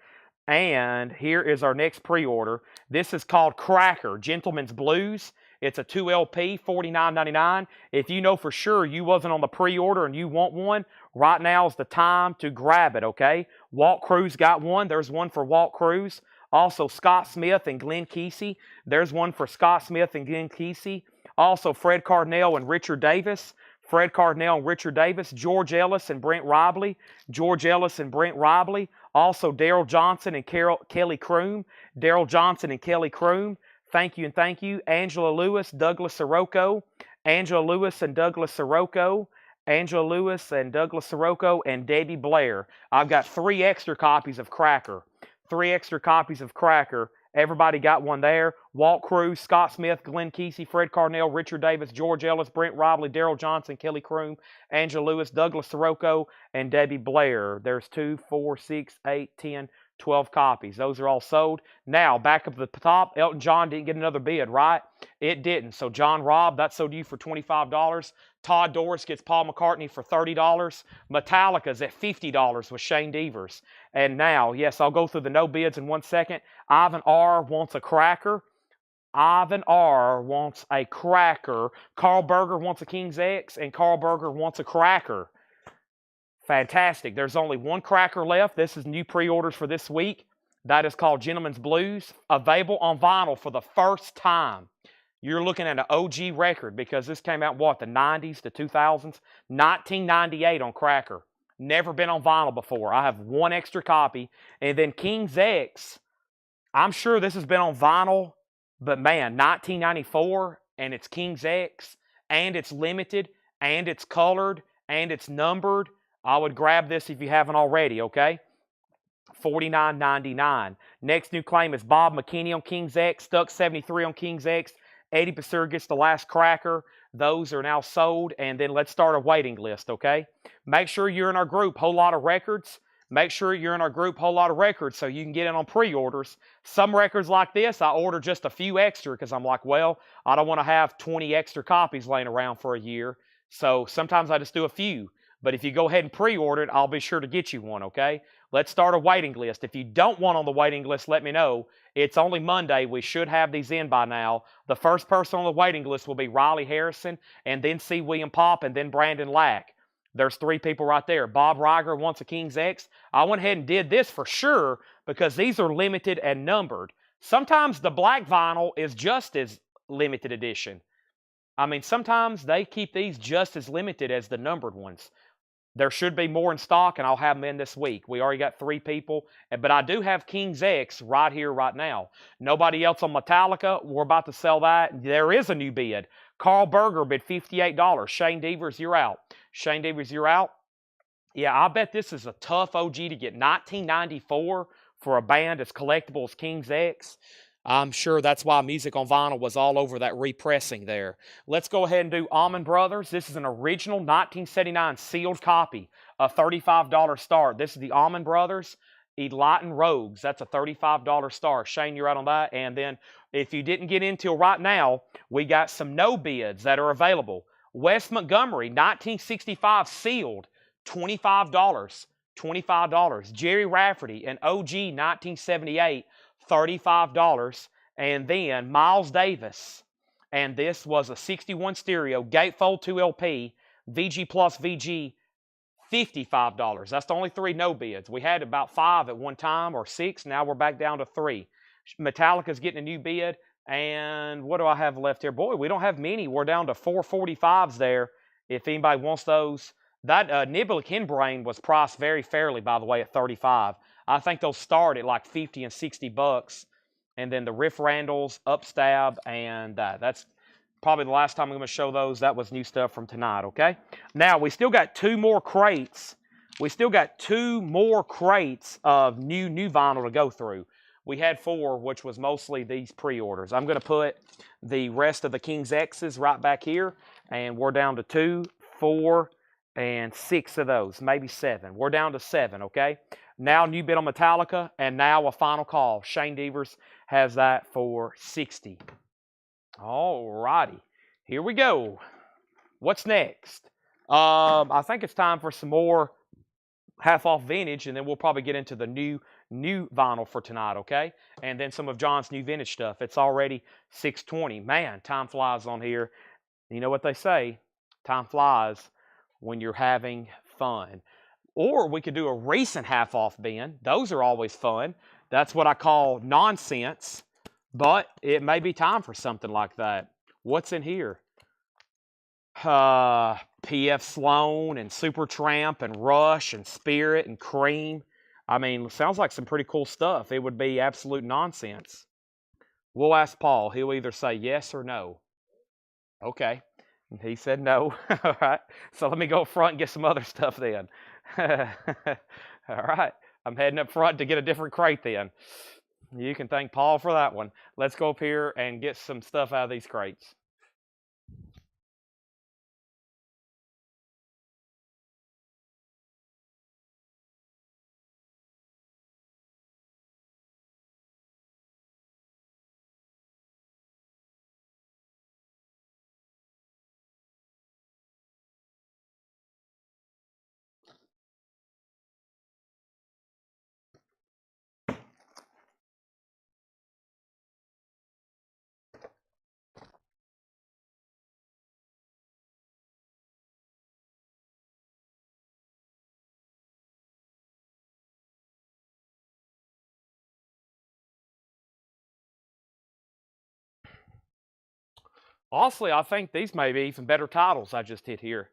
And here is our next pre-order. This is called Cracker, Gentleman's Blues. It's a 2 LP, $49.99. If you know for sure you wasn't on the pre-order and you want one, right now is the time to grab it, okay? Walt Cruz got one. There's one for Walt Cruz. Also, Scott Smith and Glenn Kesey. There's one for Scott Smith and Glenn Kesey. Also, Fred Cardinale and Richard Davis. Fred Cardinale and Richard Davis. George Ellis and Brent Robley. George Ellis and Brent Robley. Also, Daryl Johnson and Kelly Croom. Daryl Johnson and Kelly Croom. Thank you and thank you. Angela Lewis, Douglas Sirocco. Angela Lewis and Douglas Sirocco. Angela Lewis and Douglas Sirocco and Debbie Blair. I've got 3 extra copies of Cracker. 3 extra copies of Cracker. Everybody got one there. Walt Cruz, Scott Smith, Glenn Kesey, Fred Cardinale, Richard Davis, George Ellis, Brent Robley, Daryl Johnson, Kelly Croom, Angela Lewis, Douglas Sirocco, and Debbie Blair. There's 2, 4, 6, 8, 10, 12 copies. Those are all sold. Now, back up at the top, Elton John didn't get another bid, right? It didn't. So John Robb, that sold you for $25. Todd Doris gets Paul McCartney for $30. Metallica's at $50 with Shane Devers. And now, yes, I'll go through the no bids in 1 second. Ivan R. wants a Cracker. Ivan R. wants a Cracker. Carl Berger wants a King's X. And Carl Berger wants a Cracker. Fantastic. There's only 1 Cracker left. This is new pre-orders for this week. That is called Gentleman's Blues. Available on vinyl for the first time. You're looking at an OG record because this came out, what, the 90s to 2000s? 1998 on Cracker. Never been on vinyl before. I have 1 extra copy. And then King's X, I'm sure this has been on vinyl, but man, 1994, and it's King's X, and it's limited, and it's colored, and it's numbered. I would grab this if you haven't already, okay? $49.99. Next new claim is Bob McKinney on King's X, Stuck 73 on King's X, Eddie Basur gets the last cracker. Those are now sold, and then let's start a waiting list, okay? Make sure you're in our group, Whole Lot of Records. Make sure you're in our group, Whole Lot of Records, so you can get in on pre-orders. Some records like this, I order just a few extra because I'm like, well, I don't want to have 20 extra copies laying around for a year. So sometimes I just do a few. But if you go ahead and pre-order it, I'll be sure to get you one, okay? Let's start a waiting list. If you don't want on the waiting list, let me know. It's only Monday. We should have these in by now. The first person on the waiting list will be Riley Harrison, and then C. William Pop, and then Brandon Lack. There's 3 people right there. Bob Reiger wants a King's X. I went ahead and did this for sure because these are limited and numbered. Sometimes the black vinyl is just as limited edition. I mean, sometimes they keep these just as limited as the numbered ones. There should be more in stock, and I'll have them in this week. We already got 3 people, but I do have King's X right here, right now. Nobody else on Metallica. We're about to sell that. There is a new bid. Carl Berger bid $58. Shane Devers, you're out. Shane Devers, you're out. Yeah, I bet this is a tough OG to get. 1994 for a band as collectible as King's X. I'm sure that's why Music on Vinyl was all over that repressing there. Let's go ahead and do Allman Brothers. This is an original 1979 sealed copy, a $35 start. This is the Allman Brothers Enlightened Rogues. That's a $35 start. Shane, you're out on that. And then if you didn't get in till right now, we got some no bids that are available. Wes Montgomery, 1965 sealed, $25. $25. Jerry Rafferty, an OG 1978, $35. And then Miles Davis, and this was a 61 stereo gatefold 2 LP, VG plus VG, $55. That's the only 3 no bids. We had about 5 at one time, or 6. Now we're back down to 3. Metallica's getting a new bid. And what do I have left here? Boy, we don't have many. We're down to 445s there. If anybody wants those. That Niblick Henbrain was priced very fairly, by the way, at $35. I think they'll start at like 50 and 60 bucks. And then the Riff Randalls, Upstab, and that's probably the last time I'm going to show those. That was new stuff from tonight, okay? Now, we still got 2 more crates. We still got 2 more crates of new vinyl to go through. We had 4, which was mostly these pre-orders. I'm going to put the rest of the King's X's right back here, and we're down to 2, 4, and 6 of those, maybe 7. We're down to 7, okay? Now new bid on Metallica, and now a final call. Shane Devers has that for $60. All righty, here we go. What's next? I think it's time for some more half-off vintage, and then we'll probably get into the new vinyl for tonight, okay? And then some of John's new vintage stuff. It's already 6:20. Man, time flies on here. You know what they say, time flies when you're having fun. Or we could do a recent half-off bin. Those are always fun. That's what I call nonsense, but it may be time for something like that. What's in here? P.F. Sloan and Supertramp and Rush and Spirit and Cream. I mean, sounds like some pretty cool stuff. It would be absolute nonsense. We'll ask Paul. He'll either say yes or no. Okay. He said no. All right. So let me go up front and get some other stuff then. All right. I'm heading up front to get a different crate then. You can thank Paul for that one. Let's go up here and get some stuff out of these crates. Honestly, I think these may be even better titles I just did here.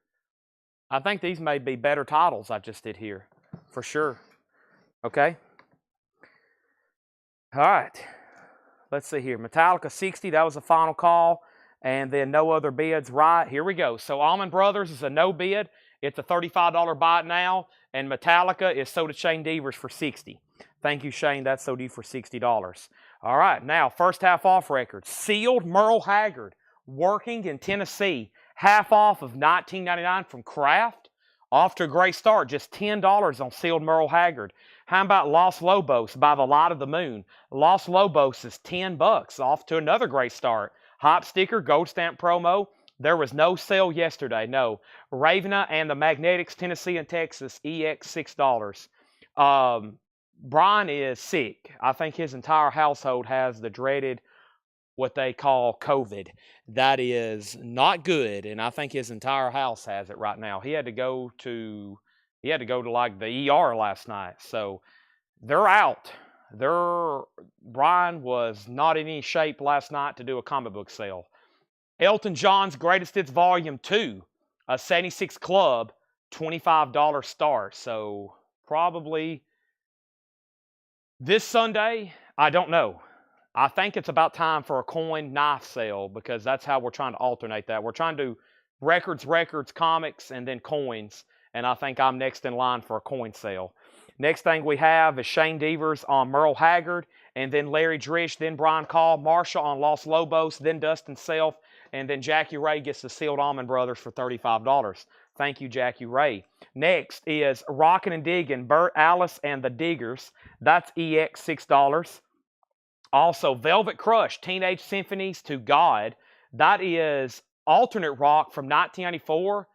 I think these may be better titles I just did here, for sure. Okay? All right. Let's see here. Metallica 60, that was the final call. And then no other bids, right? Here we go. So Allman Brothers is a no bid. It's a $35 buy it now. And Metallica is sold to Shane Devers for $60. Thank you, Shane. That's sold you for $60. All right, now first half off record. Sealed Merle Haggard, working in Tennessee. Half off of $19.99 from Kraft. Off to a great start, just $10 on sealed Merle Haggard. How about Los Lobos by the Light of the Moon? Los Lobos is $10. Off to another great start. Hop sticker, gold stamp promo. There was no sale yesterday, no. Ravena and the Magnetics, Tennessee and Texas, EX $6. Brian is sick. I think his entire household has the dreaded what they call COVID. That is not good, and I think his entire house has it right now. He had to go to like the ER last night. So they're out. Brian was not in any shape last night to do a comic book sale. Elton John's Greatest Hits Volume 2, a 76 Club, $25 start. So probably this Sunday, I don't know. I think it's about time for a coin knife sale because that's how we're trying to alternate that. We're trying to do records, comics, and then coins. And I think I'm next in line for a coin sale. Next thing we have is Shane Devers on Merle Haggard, and then Larry Drish, then Brian Call, Marshall on Los Lobos, then Dustin Self, and then Jackie Ray gets the Sealed Almond Brothers for $35. Thank you, Jackie Ray. Next is Rockin' and Diggin', Bert Alice and the Diggers. That's EX $6. Also, Velvet Crush, Teenage Symphonies to God. That is alternate rock from 1994.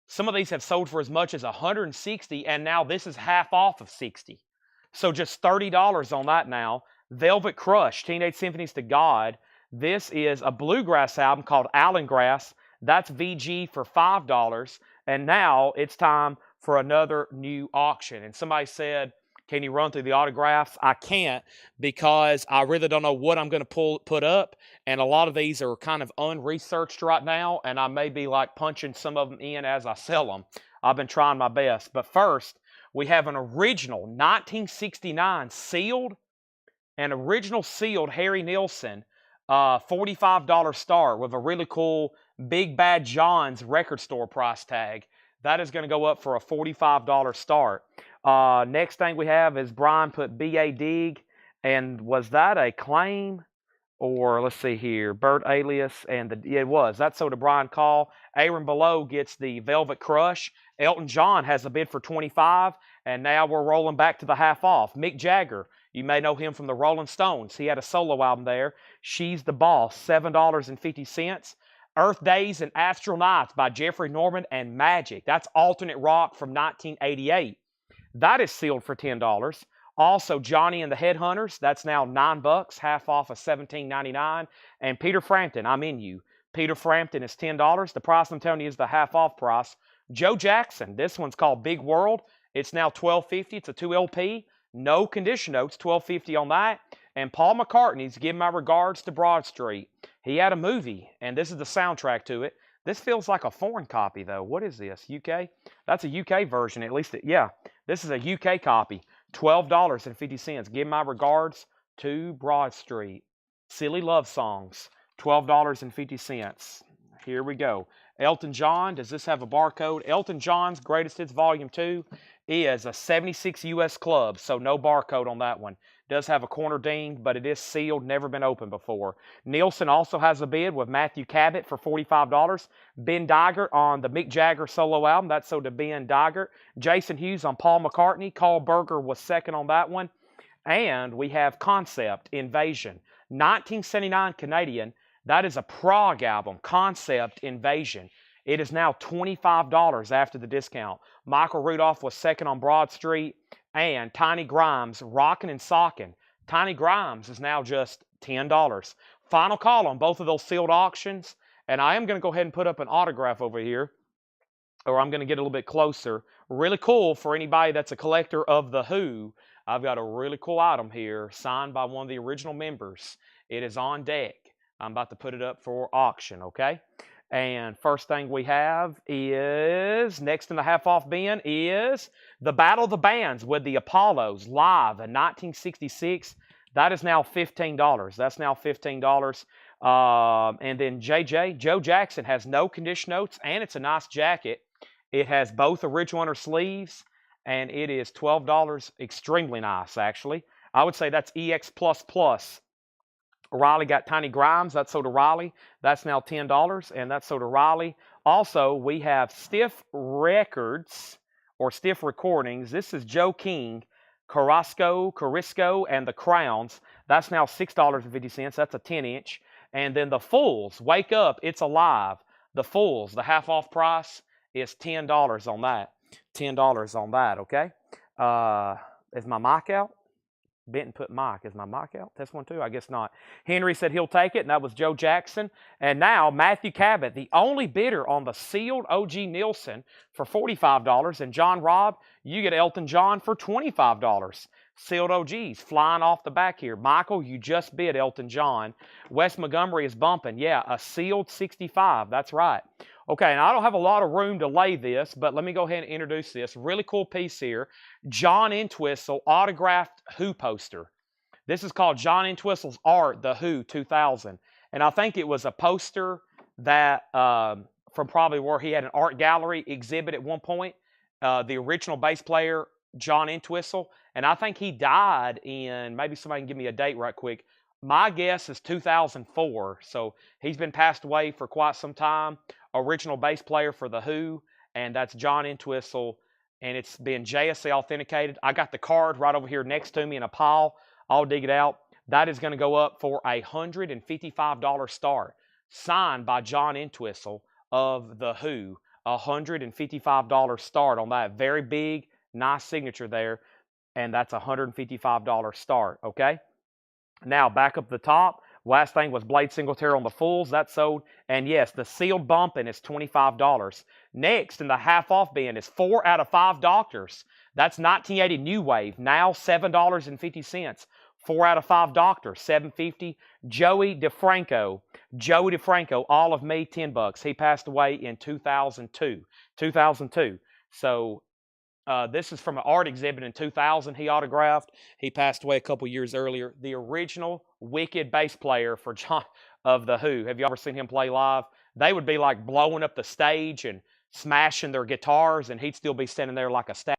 Some of these have sold for as much as $160, and now this is half off of $60. So just $30 on that now. Velvet Crush, Teenage Symphonies to God. This is a bluegrass album called Allen Grass. That's VG for $5. And now it's time for another new auction. And somebody said, can you run through the autographs? I can't because I really don't know what I'm going to put up. And a lot of these are kind of unresearched right now. And I may be like punching some of them in as I sell them. I've been trying my best. But first, we have an original 1969 sealed Harry Nilsson $45 start with a really cool Big Bad John's record store price tag. That is going to go up for a $45 start. Next thing we have is Brian put B.A. Dig, and was that a claim? Or let's see here, Bert Alias, and it was. That's so to Brian Call. Aaron Below gets the Velvet Crush. Elton John has a bid for $25, and now we're rolling back to the half off. Mick Jagger, you may know him from the Rolling Stones. He had a solo album there. She's the Boss, $7.50. Earth Days and Astral Nights by Jeffrey Norman and Magic. That's alternate rock from 1988. That is sealed for $10. Also, Johnny and the Headhunters. That's now $9, half off of $17.99. And Peter Frampton, I'm in you. Peter Frampton is $10. The price I'm telling you is the half off price. Joe Jackson. This one's called Big World. It's now $12.50. It's a 2 LP. No condition notes. $12.50 on that. And Paul McCartney's Give My Regards to Broad Street. He had a movie, and this is the soundtrack to it. This feels like a foreign copy, though. What is this? UK? That's a UK version, at least. Yeah, this is a UK copy. $12.50. Give My Regards to Broad Street. Silly Love Songs. $12.50. Here we go. Elton John. Does this have a barcode? Elton John's Greatest Hits Volume 2 is a 76 US club, so no barcode on that one. Does have a corner ding, but it is sealed, never been opened before. Nielsen also has a bid with Matthew Cabot for $45. Ben Digert on the Mick Jagger solo album. That's so to Ben Digert. Jason Hughes on Paul McCartney. Carl Berger was second on that one. And we have Concept, Invasion. 1979 Canadian. That is a prog album, Concept, Invasion. It is now $25 after the discount. Michael Rudolph was second on Broad Street. And Tiny Grimes, Rockin' and Sockin'. Tiny Grimes is now just $10. Final call on both of those sealed auctions. And I am going to go ahead and put up an autograph over here. Or I'm going to get a little bit closer. Really cool for anybody that's a collector of The Who. I've got a really cool item here signed by one of the original members. It is on deck. I'm about to put it up for auction, okay? And first thing we have is, next in the half-off bin, is the Battle of the Bands with the Apollos live in 1966. That is now $15. That's now $15. And then Joe Jackson has no condition notes, and it's a nice jacket. It has both original inner sleeves, and it is $12. Extremely nice, actually. I would say that's EX++. Riley got Tiny Grimes. That's sold to Riley. That's now $10, and that's sold to Riley. Also, we have Stiff Records or Stiff Recordings. This is Joe King, Carrasco, and the Crowns. That's now $6.50. That's a 10-inch. And then the Fulls, Wake Up, It's Alive. The Fulls, the half-off price is $10 on that. $10 on that, okay? Is my mic out? Benton put mic. Is my mic out? Test 1, 2? I guess not. Henry said he'll take it, and that was Joe Jackson. And now Matthew Cabot, the only bidder on the sealed OG Nielsen for $45. And John Robb, you get Elton John for $25. Sealed OGs flying off the back here. Michael, you just bid Elton John. Wes Montgomery is bumping. Yeah, a sealed 65. That's right. Okay, and I don't have a lot of room to lay this, but let me go ahead and introduce this. Really cool piece here. John Entwistle autographed Who poster. This is called John Entwistle's Art, the Who 2000. And I think it was a poster that from probably where he had an art gallery exhibit at one point. The original bass player, John Entwistle. And I think he died in, maybe somebody can give me a date right quick. My guess is 2004. So he's been passed away for quite some time. Original bass player for The Who, and that's John Entwistle, and it's been JSA authenticated. I got the card right over here next to me in a pile. I'll dig it out. That is going to go up for a $155 start, signed by John Entwistle of The Who. $155 start on that. Very big, nice signature there, and that's a $155 start, okay? Now, back up the top. Last thing was Blade Singletary on the Fulls. That sold. And yes, the sealed bumping is $25. Next, in the half-off bin is 4 out of 5 Doctors. That's 1980 New Wave. Now $7.50. 4 out of 5 Doctors, $7.50. Joey DeFranco. Joey DeFranco, all of me, $10. He passed away in 2002. 2002. So this is from an art exhibit in 2000 he autographed. He passed away a couple years earlier. The original wicked bass player for John of The Who. Have you ever seen him play live? They would be like blowing up the stage and smashing their guitars, and he'd still be standing there like a statue.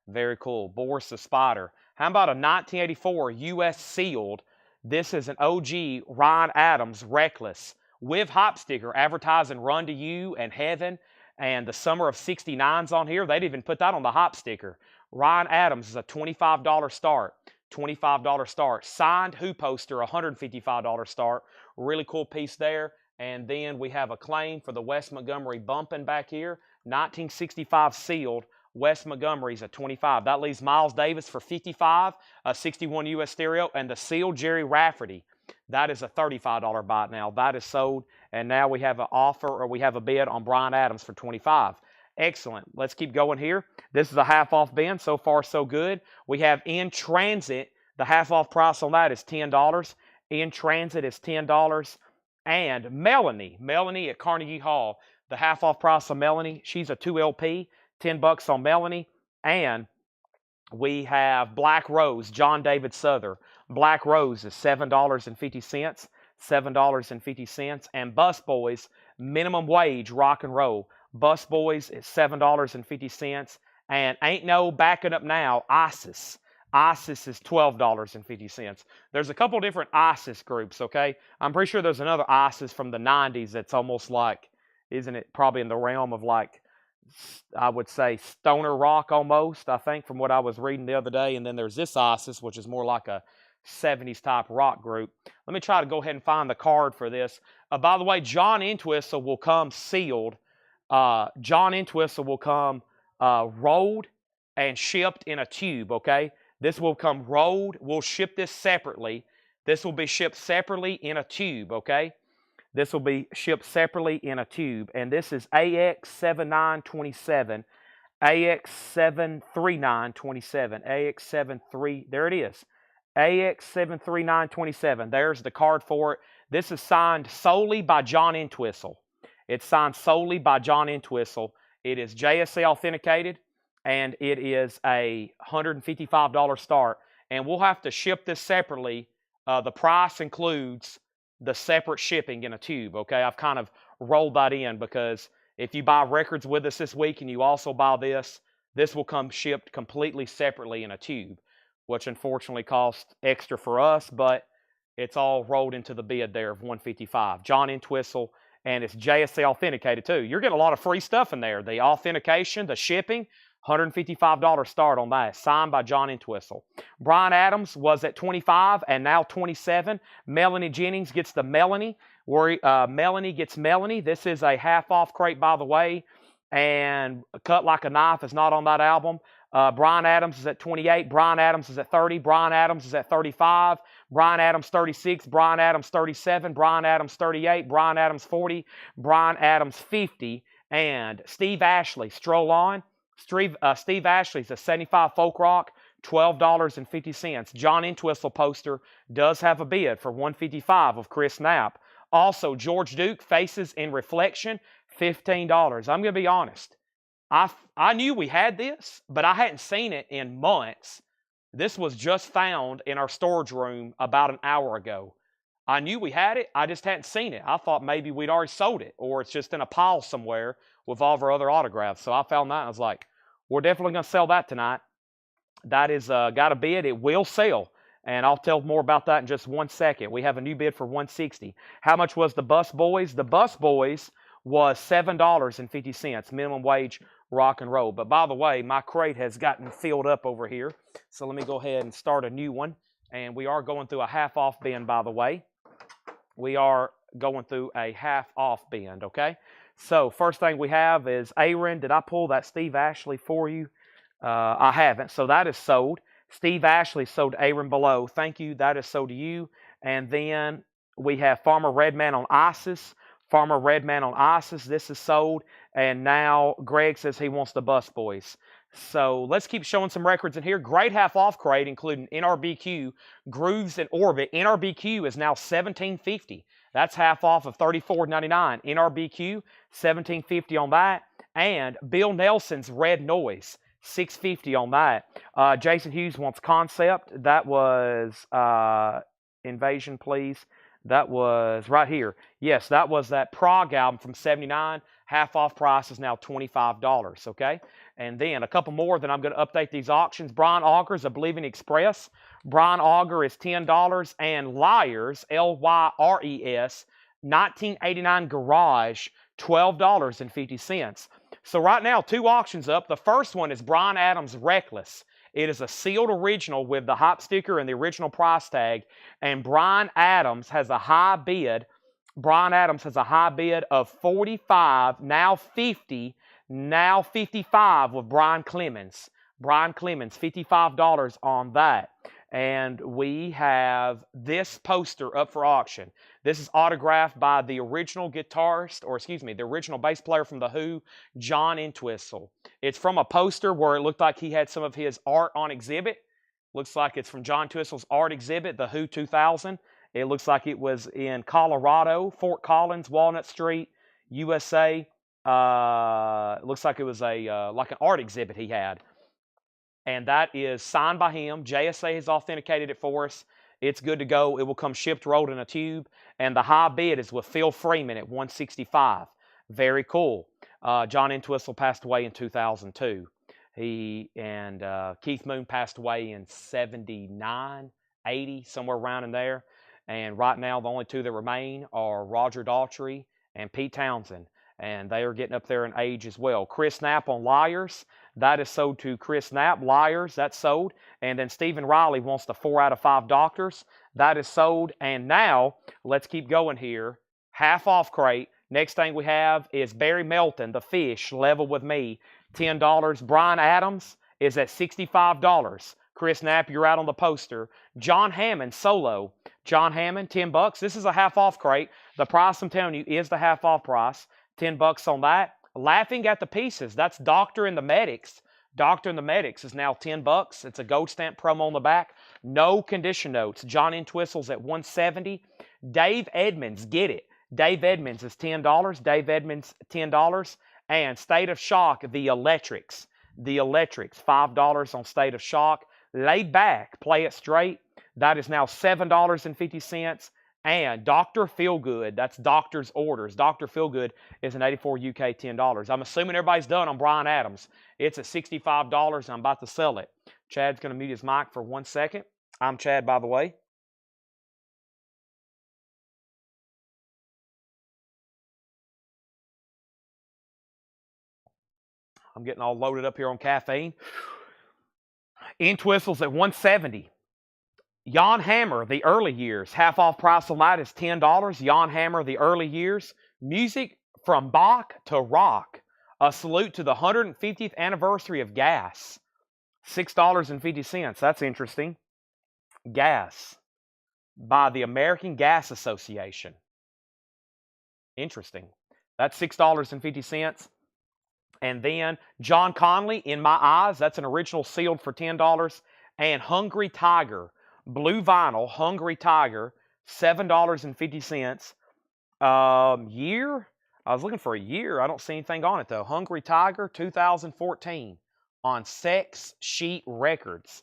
Very cool. Boris the Spider. How about a 1984 U.S. sealed? This is an OG Ryan Adams Reckless with hop sticker advertising Run to You and Heaven. And the Summer of 69's on here. They'd even put that on the hop sticker. Ryan Adams is a $25 start. $25 start. Signed Who poster, $155 start. Really cool piece there. And then we have a claim for the Wes Montgomery bumping back here. 1965 sealed. Wes Montgomery's a $25. That leaves Miles Davis for $55. A 61 US stereo. And the sealed Jerry Rafferty. That is a $35 buy now. That is sold. And now we have an offer, or we have a bid on Bryan Adams for $25. Excellent. Let's keep going here. This is a half-off bin. So far, so good. We have In Transit. The half-off price on that is $10. In Transit is $10. And Melanie at Carnegie Hall. The half-off price on Melanie. She's a 2LP. $10 on Melanie. And we have Black Rose, John David Souther. Black Rose is $7.50. $7.50. And Bus Boys, minimum wage rock and roll. Bus Boys is $7.50. And ain't no backing up now, ISIS. ISIS is $12.50. There's a couple different ISIS groups, okay? I'm pretty sure there's another ISIS from the 90s that's almost like, isn't it probably in the realm of like, I would say stoner rock almost, I think, from what I was reading the other day. And then there's this ISIS, which is more like a 70s type rock group. Let me try to go ahead and find the card for this. By the way, John Entwistle will come sealed. John Entwistle will come rolled and shipped in a tube, okay? This will come rolled. We'll ship this separately. This will be shipped separately in a tube, okay? This will be shipped separately in a tube. And this is AX7927. AX73927. AX73, there it is. AX73927. There's the card for it. This is signed solely by John Entwistle. It's signed solely by John Entwistle. It is JSA authenticated, and it is a $155 start. And we'll have to ship this separately. The price includes the separate shipping in a tube, okay? I've kind of rolled that in because if you buy records with us this week and you also buy this, this will come shipped completely separately in a tube. which unfortunately cost extra for us, but it's all rolled into the bid there of $155. John Entwistle, and it's JSA authenticated too. You're getting a lot of free stuff in there. The authentication, the shipping, $155 start on that. Signed by John Entwistle. Brian Adams was at 25 and now 27. Melanie Jennings gets the Melanie. Melanie gets Melanie. This is a half-off crate, by the way, and Cut Like a Knife is not on that album. Brian Adams is at 28. Brian Adams is at 30. Brian Adams is at 35. Brian Adams 36. Brian Adams 37. Brian Adams 38. Brian Adams 40. Brian Adams 50. And Steve Ashley, Stroll On. Steve Ashley's a 75 folk rock, $12.50. John Entwistle poster does have a bid for $155 of Chris Knapp. Also, George Duke, Faces in Reflection, $15. I'm going to be honest. I knew we had this, but I hadn't seen it in months. This was just found in our storage room about an hour ago. I knew we had it, I just hadn't seen it. I thought maybe we'd already sold it, or it's just in a pile somewhere with all of our other autographs. So I found that, and I was like, we're definitely going to sell that tonight. That is got a bid. It will sell, and I'll tell more about that in just 1 second. We have a new bid for $160. How much was the Bus Boys? The Bus Boys was $7.50, minimum wage rock and roll. But by the way, my crate has gotten filled up over here, so let me go ahead and start a new one. And we are going through a half-off bin, by the way. We are going through a half-off bin, okay? So first thing we have is Aaron. Did I pull that Steve Ashley for you? I haven't. So that is sold. Steve Ashley sold Aaron below. Thank you. That is sold to you. And then we have Farmer Redman on ISIS. Farmer Redman on ISIS. This is sold. And now Greg says he wants the Bus Boys. So let's keep showing some records in here. Great half-off crate, including NRBQ, Grooves in Orbit. NRBQ is now $17.50. That's half off of $34.99. NRBQ, $17.50 on that. And Bill Nelson's Red Noise, $6.50 on that. Jason Hughes wants Concept. That was Invasion, please. That was right here. Yes, that was that Prague album from '79. Half off price is now $25, okay? And then a couple more, then I'm going to update these auctions. Brian Auger's Oblivion Express. Brian Auger is $10. And Lyres, Lyres, 1989 Garage, $12.50. So right now, 2 auctions up. The first one is Brian Adams' Reckless. It is a sealed original with the hop sticker and the original price tag. And Brian Adams has a high bid. Brian Adams has a high bid of 45, now 50, now 55 with Brian Clemens. Brian Clemens, $55 on that. And we have this poster up for auction. This is autographed by the original guitarist, or excuse me, the original bass player from The Who, John Entwistle. It's from a poster where it looked like he had some of his art on exhibit. Looks like it's from John Entwistle's art exhibit, The Who 2000. It looks like it was in Colorado, Fort Collins, Walnut Street, USA. It looks like it was like an art exhibit he had. And that is signed by him. JSA has authenticated it for us. It's good to go. It will come shipped, rolled in a tube. And the high bid is with Phil Freeman at $165. Very cool. John Entwistle passed away in 2002. He and Keith Moon passed away in 79, 80, somewhere around in there. And right now, the only 2 that remain are Roger Daltrey and Pete Townsend. And they are getting up there in age as well. Chris Knapp on Lyres. That is sold to Chris Knapp. Lyres, that's sold. And then Stephen Riley wants the 4 out of 5 Doctors. That is sold. And now, let's keep going here. Half off crate. Next thing we have is Barry Melton, The Fish, Level With Me, $10. Brian Adams is at $65. Chris Knapp, you're out on the poster. John Hammond, Solo. John Hammond, $10. This is a half off crate. The price I'm telling you is the half off price. $10 on that. Laughing at the Pieces. That's Doctor and the Medics. Doctor and the Medics is now $10. It's a gold stamp promo on the back. No condition notes. John Entwistle's at $170. Dave Edmonds, get it. Dave Edmonds is $10. Dave Edmonds, $10. And State of Shock, The Electrics. The Electrics, $5 on State of Shock. Laid Back, Play It Straight. That is now $7.50. And Dr. Feelgood, that's Doctor's Orders. Dr. Feelgood is an 84 UK, $10. I'm assuming everybody's done on Brian Adams. It's at $65, and I'm about to sell it. Chad's going to mute his mic for 1 second. I'm Chad, by the way. I'm getting all loaded up here on caffeine. Entwistles at 170. Jan Hammer, the early years. Half off price on that is $10. Jan Hammer, the early years. Music from Bach to rock. A salute to the 150th anniversary of gas. $6.50. That's interesting. Gas by the American Gas Association. Interesting. That's $6.50. And then John Conley, In My Eyes. That's an original sealed for $10. And Hungry Tiger, blue vinyl, Hungry Tiger, $7.50. Year? I was looking for a year. I don't see anything on it, though. Hungry Tiger, 2014 on Sex Sheet Records.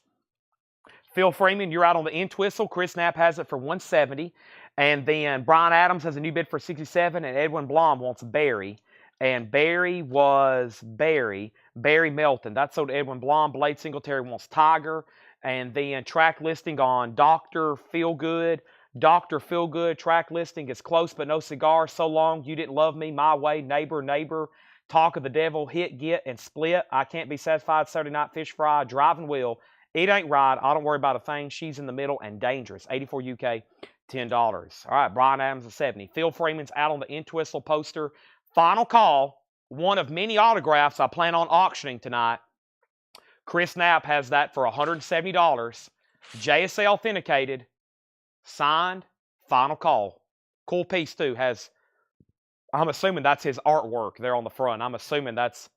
Phil Freeman, you're out on the Entwistle. Chris Knapp has it for 170. And then Brian Adams has a new bid for 67. And Edwin Blom wants Barry. And Barry was Barry Melton. That's sold to Edwin Blom. Blade Singletary wants Tiger. And then track listing on Dr. Feelgood. Dr. Feelgood track listing is Close But No Cigar. So Long, You Didn't Love Me, My Way, Neighbor, Talk of the Devil, Hit, Get, and Split. I Can't Be Satisfied, Saturday Night Fish Fry, Driving Wheel, It Ain't Right, I Don't Worry About a Thing, She's in the Middle, and Dangerous. 84 UK, $10. All right, Brian Adams is 70. Phil Freeman's out on the Entwistle poster. Final call, one of many autographs I plan on auctioning tonight. Chris Knapp has that for $170. JSA authenticated, signed, final call. Cool piece too. I'm assuming that's his artwork there on the front. I'm assuming that's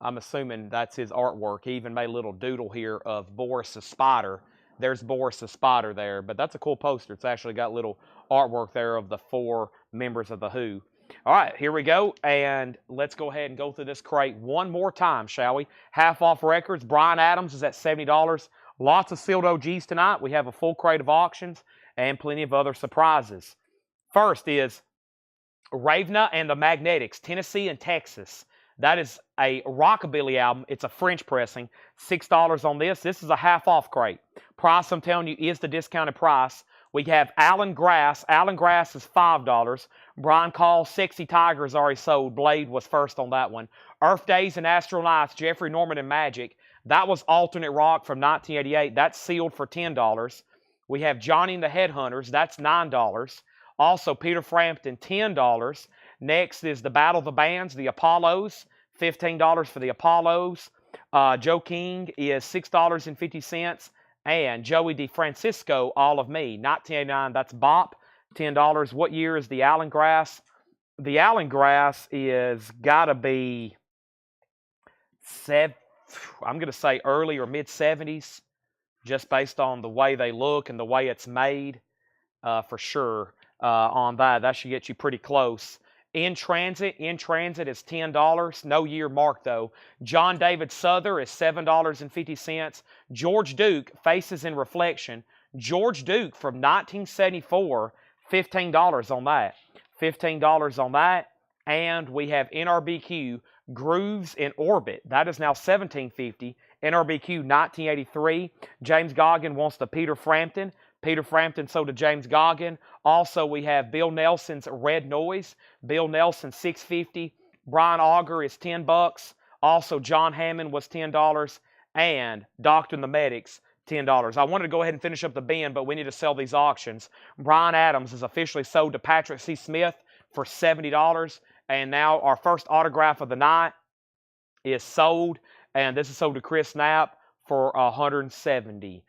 his artwork. He even made a little doodle here of Boris the Spider. There's Boris the Spider there, but that's a cool poster. It's actually got little artwork there of the 4 members of the Who. All right, here we go, and let's go ahead and go through this crate one more time, shall we? Half off records. Brian Adams is at $70. Lots of sealed OGs tonight. We have a full crate of auctions and plenty of other surprises. First is Ravena and the Magnetics, Tennessee and Texas. That is a rockabilly album. It's a French pressing. $6 on this. This is a half off crate. Price, I'm telling you, is the discounted price. We have Alan Grass. Alan Grass is $5. Brian Call, Sexy Tiger is already sold. Blade was first on that one. Earth Days and Astral Nights, Jeffrey Norman and Magic. That was alternate rock from 1988. That's sealed for $10. We have Johnny and the Headhunters. That's $9. Also, Peter Frampton, $10. Next is the Battle of the Bands, the Apollos. $15 for the Apollos. Joe King is $6.50. And Joey DeFrancisco, All of Me, 1989, that's Bop, $10. What year is the Allen Grass? The Allen Grass is got to be, I'm going to say early or mid-70s, just based on the way they look and the way it's made, for sure. On that, that should get you pretty close. In Transit is $10. No year mark, though. John David Souther is $7.50. George Duke, Faces in Reflection. George Duke from 1974, $15 on that. $15 on that. And we have NRBQ, Grooves in Orbit. That is now $17.50. NRBQ, 1983. James Goggin wants the Peter Frampton. Peter Frampton sold to James Goggin. Also, we have Bill Nelson's Red Noise. Bill Nelson, $6.50. Brian Auger is $10. Also, John Hammond was $10. And Doctor and the Medics, $10. I wanted to go ahead and finish up the bin, but we need to sell these auctions. Brian Adams is officially sold to Patrick C. Smith for $70. And now our first autograph of the night is sold. And this is sold to Chris Knapp for $170.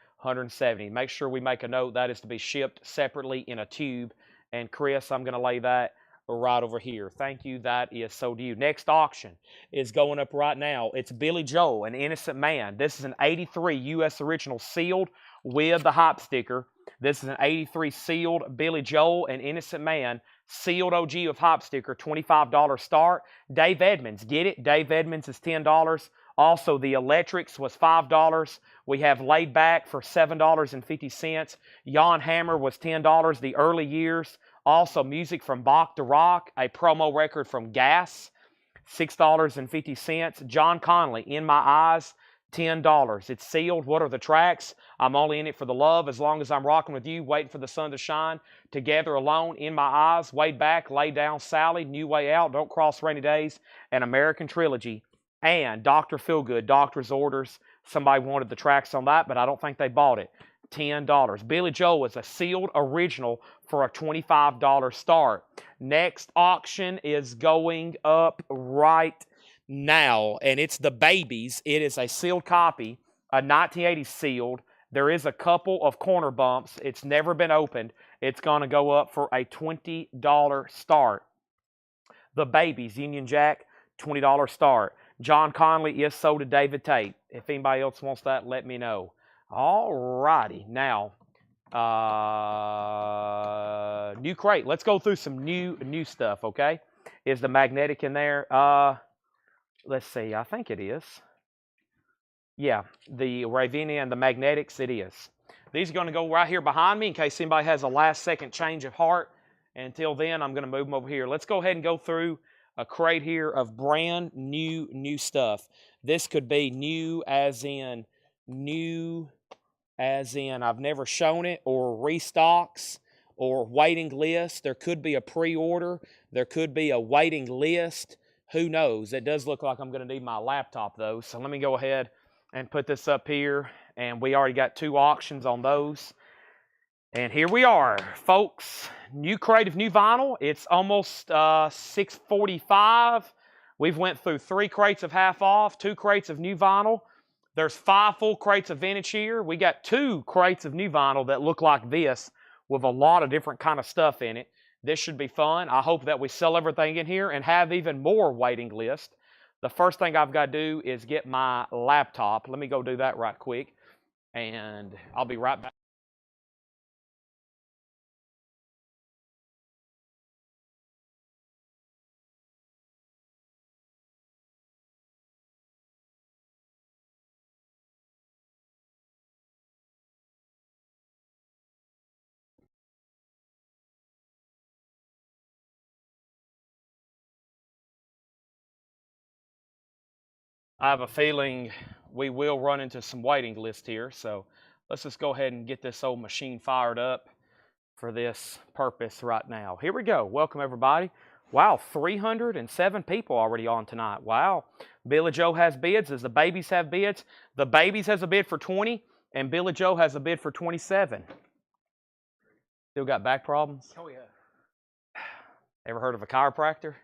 Make sure we make a note that is to be shipped separately in a tube. And Chris, I'm going to lay that right over here. Thank you. That is sold to you. Next auction is going up right now. It's Billy Joel, An Innocent Man. This is an 83 U.S. original sealed with the hype sticker. This is an 83 sealed Billy Joel, An Innocent Man. Sealed OG with hype sticker, $25 start. Dave Edmonds, get it? Dave Edmonds is $10. Also, the Electrics was $5. We have Laid Back for $7.50. Jan Hammer was $10, the early years. Also, Music from Bach to Rock, a promo record from Gas, $6.50. John Conley, In My Eyes, $10. It's sealed. What are the tracks? I'm only in it for the love. As long as I'm rocking with you, waiting for the sun to shine. Together alone, in my eyes, way back, lay down, Sally, new way out, don't cross rainy days, an American trilogy, and Dr. Feelgood, Doctor's Orders. Somebody wanted the tracks on that, but I don't think they bought it. $10. Billy Joel is a sealed original for a $25 start. Next auction is going up right now, and it's the Babies. It is a sealed copy, a 1980 sealed. There is a couple of corner bumps. It's never been opened. It's going to go up for a $20 start. The Babies, Union Jack, $20 start. John Conley is sold to David Tate. If anybody else wants that, let me know. All righty. Now, new crate. Let's go through some new stuff, okay? Is the magnetic in there? Let's see. I think it is. Yeah, the Ravinia and the magnetics, it is. These are going to go right here behind me in case anybody has a last-second change of heart. Until then, I'm going to move them over here. Let's go ahead and go through a crate here of brand new stuff. This could be new as in I've never shown it, or restocks, or waiting list. There could be a pre-order. There could be a waiting list. Who knows? It does look like I'm going to need my laptop, though. So let me go ahead and put this up here. And we already got 2 auctions on those. And here we are, folks. New crate of new vinyl. It's almost 6:45. We've went through 3 crates of half off, 2 crates of new vinyl. There's 5 full crates of vintage here. We got 2 crates of new vinyl that look like this with a lot of different kind of stuff in it. This should be fun. I hope that we sell everything in here and have even more waiting list. The first thing I've got to do is get my laptop. Let me go do that right quick, and I'll be right back. I have a feeling we will run into some waiting list here, so let's just go ahead and get this old machine fired up for this purpose right now. Here we go. Welcome, everybody. Wow, 307 people already on tonight. Wow. Billy Joe has bids. Does the Babies have bids? The Babies has a bid for 20, and Billy Joe has a bid for 27. Still got back problems? Oh, yeah. Ever heard of a chiropractor?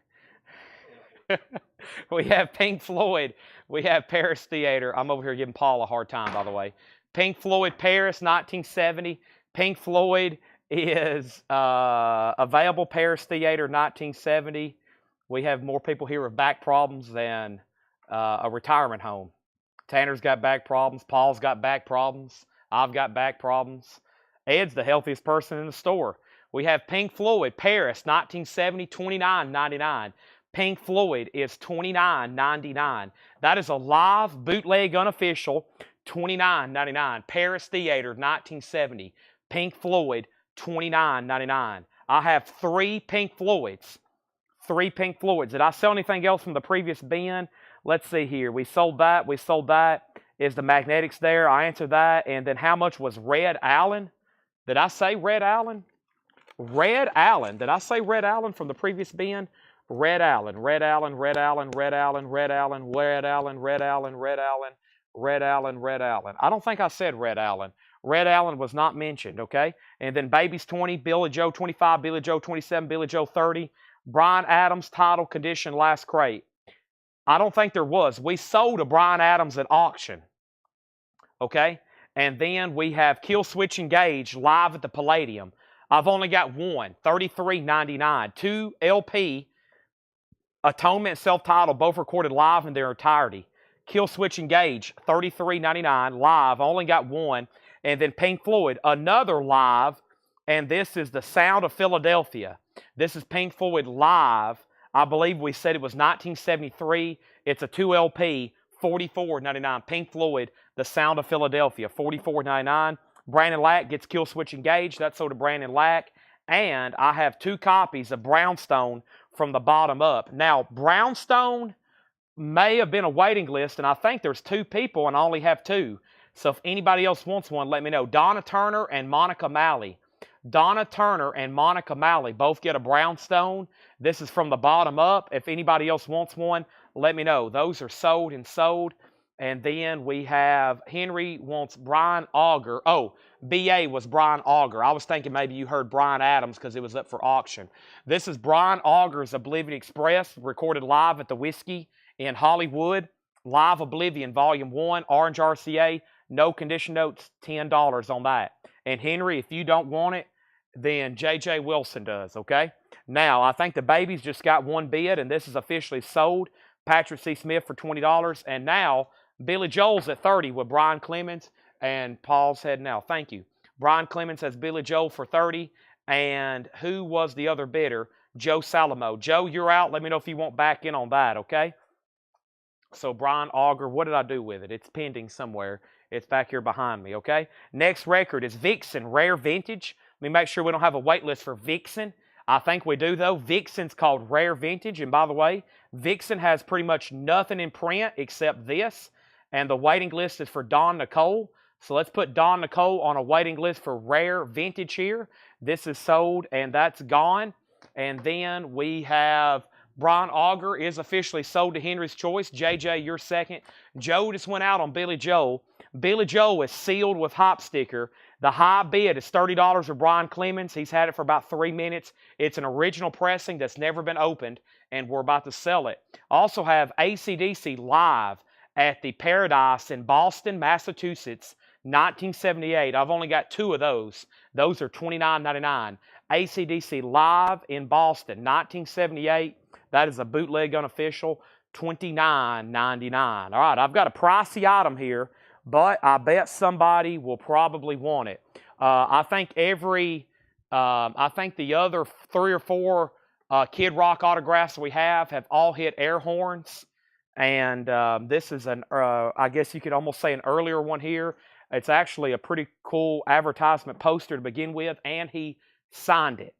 We have Pink Floyd. We have Paris Theater. I'm over here giving Paul a hard time, by the way. Pink Floyd, Paris, 1970. Pink Floyd is available. Paris Theater, 1970. We have more people here with back problems than a retirement home. Tanner's got back problems. Paul's got back problems. I've got back problems. Ed's the healthiest person in the store. We have Pink Floyd, Paris, 1970, $29.99. Pink Floyd is $29.99. That is a live, bootleg, unofficial, $29.99. Paris Theater, 1970. Pink Floyd, $29.99. I have 3 Pink Floyds. 3 Pink Floyds. Did I sell anything else from the previous bin? Let's see here. We sold that. We sold that. Is the magnetics there? I answered that. And then how much was Red Allen? Did I say Red Allen? Red Allen. Did I say Red Allen from the previous bin? Red Allen, Red Allen, Red Allen, Red Allen, Red Allen, Red Allen, Red Allen, Red Allen, Red Allen, Red Allen. I don't think I said Red Allen. Red Allen was not mentioned, okay? And then Babies 20, Billy Joe 25, Billy Joe 27, Billy Joe 30. Brian Adams, title, condition, last crate. I don't think there was. We sold a Brian Adams at auction, okay? And then we have Kill Switch Engage live at the Palladium. I've only got one, $33.99. 2 LP, Atonement and Self-Titled, both recorded live in their entirety. Kill Switch Engage, $33.99, live, only got one. And then Pink Floyd, another live, and this is The Sound of Philadelphia. This is Pink Floyd live. I believe we said it was 1973. It's a 2 LP, $44.99. Pink Floyd, The Sound of Philadelphia, $44.99. Brandon Lack gets Kill Switch Engage. That's sold to Brandon Lack. And I have 2 copies of Brownstone from the bottom up. Now, Brownstone may have been a waiting list, and I think there's 2 people and I only have 2. So if anybody else wants one, let me know. Donna Turner and Monica Malley. Donna Turner and Monica Malley both get a brownstone. This is from the bottom up. If anybody else wants one, let me know. Those are sold and sold. And then we have Henry wants Brian Auger. Oh, BA was Brian Auger. I was thinking maybe you heard Brian Adams because it was up for auction. This is Brian Auger's Oblivion Express, recorded live at the Whiskey in Hollywood. Live Oblivion, Volume 1, Orange RCA. No condition notes, $10 on that. And Henry, if you don't want it, then J.J. Wilson does, okay? Now, I think the babies just got one bid, and this is officially sold. Patrick C. Smith for $20. And now, Billy Joel's at $30 with Brian Clemens. And Paul's head now. Thank you. Brian Clemens has Billy Joel for $30. And who was the other bidder? Joe Salamo. Joe, you're out. Let me know if you want back in on that, okay? So Brian Auger, what did I do with it? It's pending somewhere. It's back here behind me, okay? Next record is Vixen, Rare Vintage. Let me make sure we don't have a wait list for Vixen. I think we do, though. Vixen's called Rare Vintage. And by the way, Vixen has pretty much nothing in print except this. And the waiting list is for Dawn Nicole. So let's put Dawn Nicole on a waiting list for Rare Vintage here. This is sold, and that's gone. And then we have Brian Auger is officially sold to Henry's Choice. JJ, you're second. Joe just went out on Billy Joel. Billy Joel is sealed with hop sticker. The high bid is $30 for Brian Clemens. He's had it for about 3 minutes. It's an original pressing that's never been opened, and we're about to sell it. Also have AC/DC live at the Paradise in Boston, Massachusetts, 1978. I've only got 2 of those. Those are $29.99. AC/DC live in Boston, 1978. That is a bootleg unofficial, $29.99. All right, I've got a pricey item here, but I bet somebody will probably want it. I think the other 3 or 4 Kid Rock autographs we have all hit air horns. And this is I guess you could almost say an earlier one here. It's actually a pretty cool advertisement poster to begin with, and he signed it.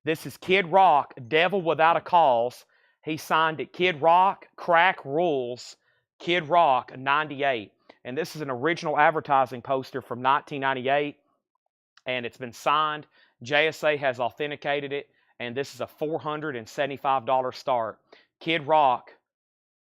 This is Kid Rock, Devil Without a Cause. He signed it, Kid Rock, Crack Rules, Kid Rock, 98. And this is an original advertising poster from 1998, and it's been signed. JSA has authenticated it, and this is a $475 start. Kid Rock,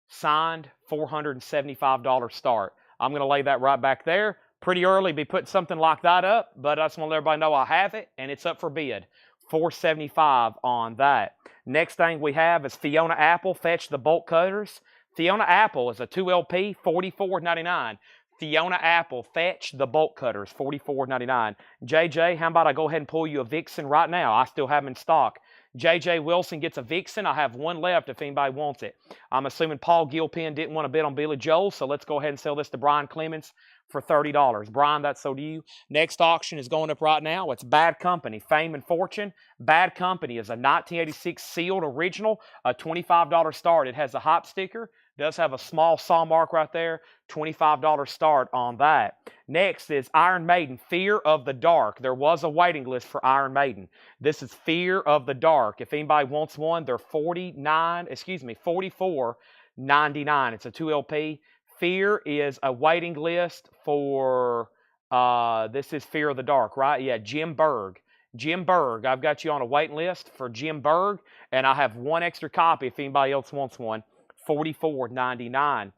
signed, $475 start. I'm going to lay that right back there. Pretty early to be putting something like that up, but I just want to let everybody know I have it, and it's up for bid. $475 on that. Next thing we have is Fiona Apple, Fetch the Bolt Cutters. Fiona Apple is a 2LP, $44.99. Fiona Apple, Fetch the Bolt Cutters, $44.99. JJ, how about I go ahead and pull you a Vixen right now? I still have them in stock. JJ Wilson gets a Vixen. I have one left if anybody wants it. I'm assuming Paul Gilpin didn't want to bid on Billy Joel, so let's go ahead and sell this to Brian Clemens for $30. Brian, that's sold to you. Next auction is going up right now. It's Bad Company, Fame and Fortune. Bad Company is a 1986 sealed original, a $25 start. It has a hop sticker. Does have a small saw mark right there. $25 start on that. Next is Iron Maiden, Fear of the Dark. There was a waiting list for Iron Maiden. This is Fear of the Dark. If anybody wants one, they're $44.99. It's a 2LP. Fear is a waiting list for, this is Fear of the Dark, right? Yeah, Jim Berg. Jim Berg, I've got you on a waiting list for Jim Berg, and I have one extra copy if anybody else wants one. $44.99.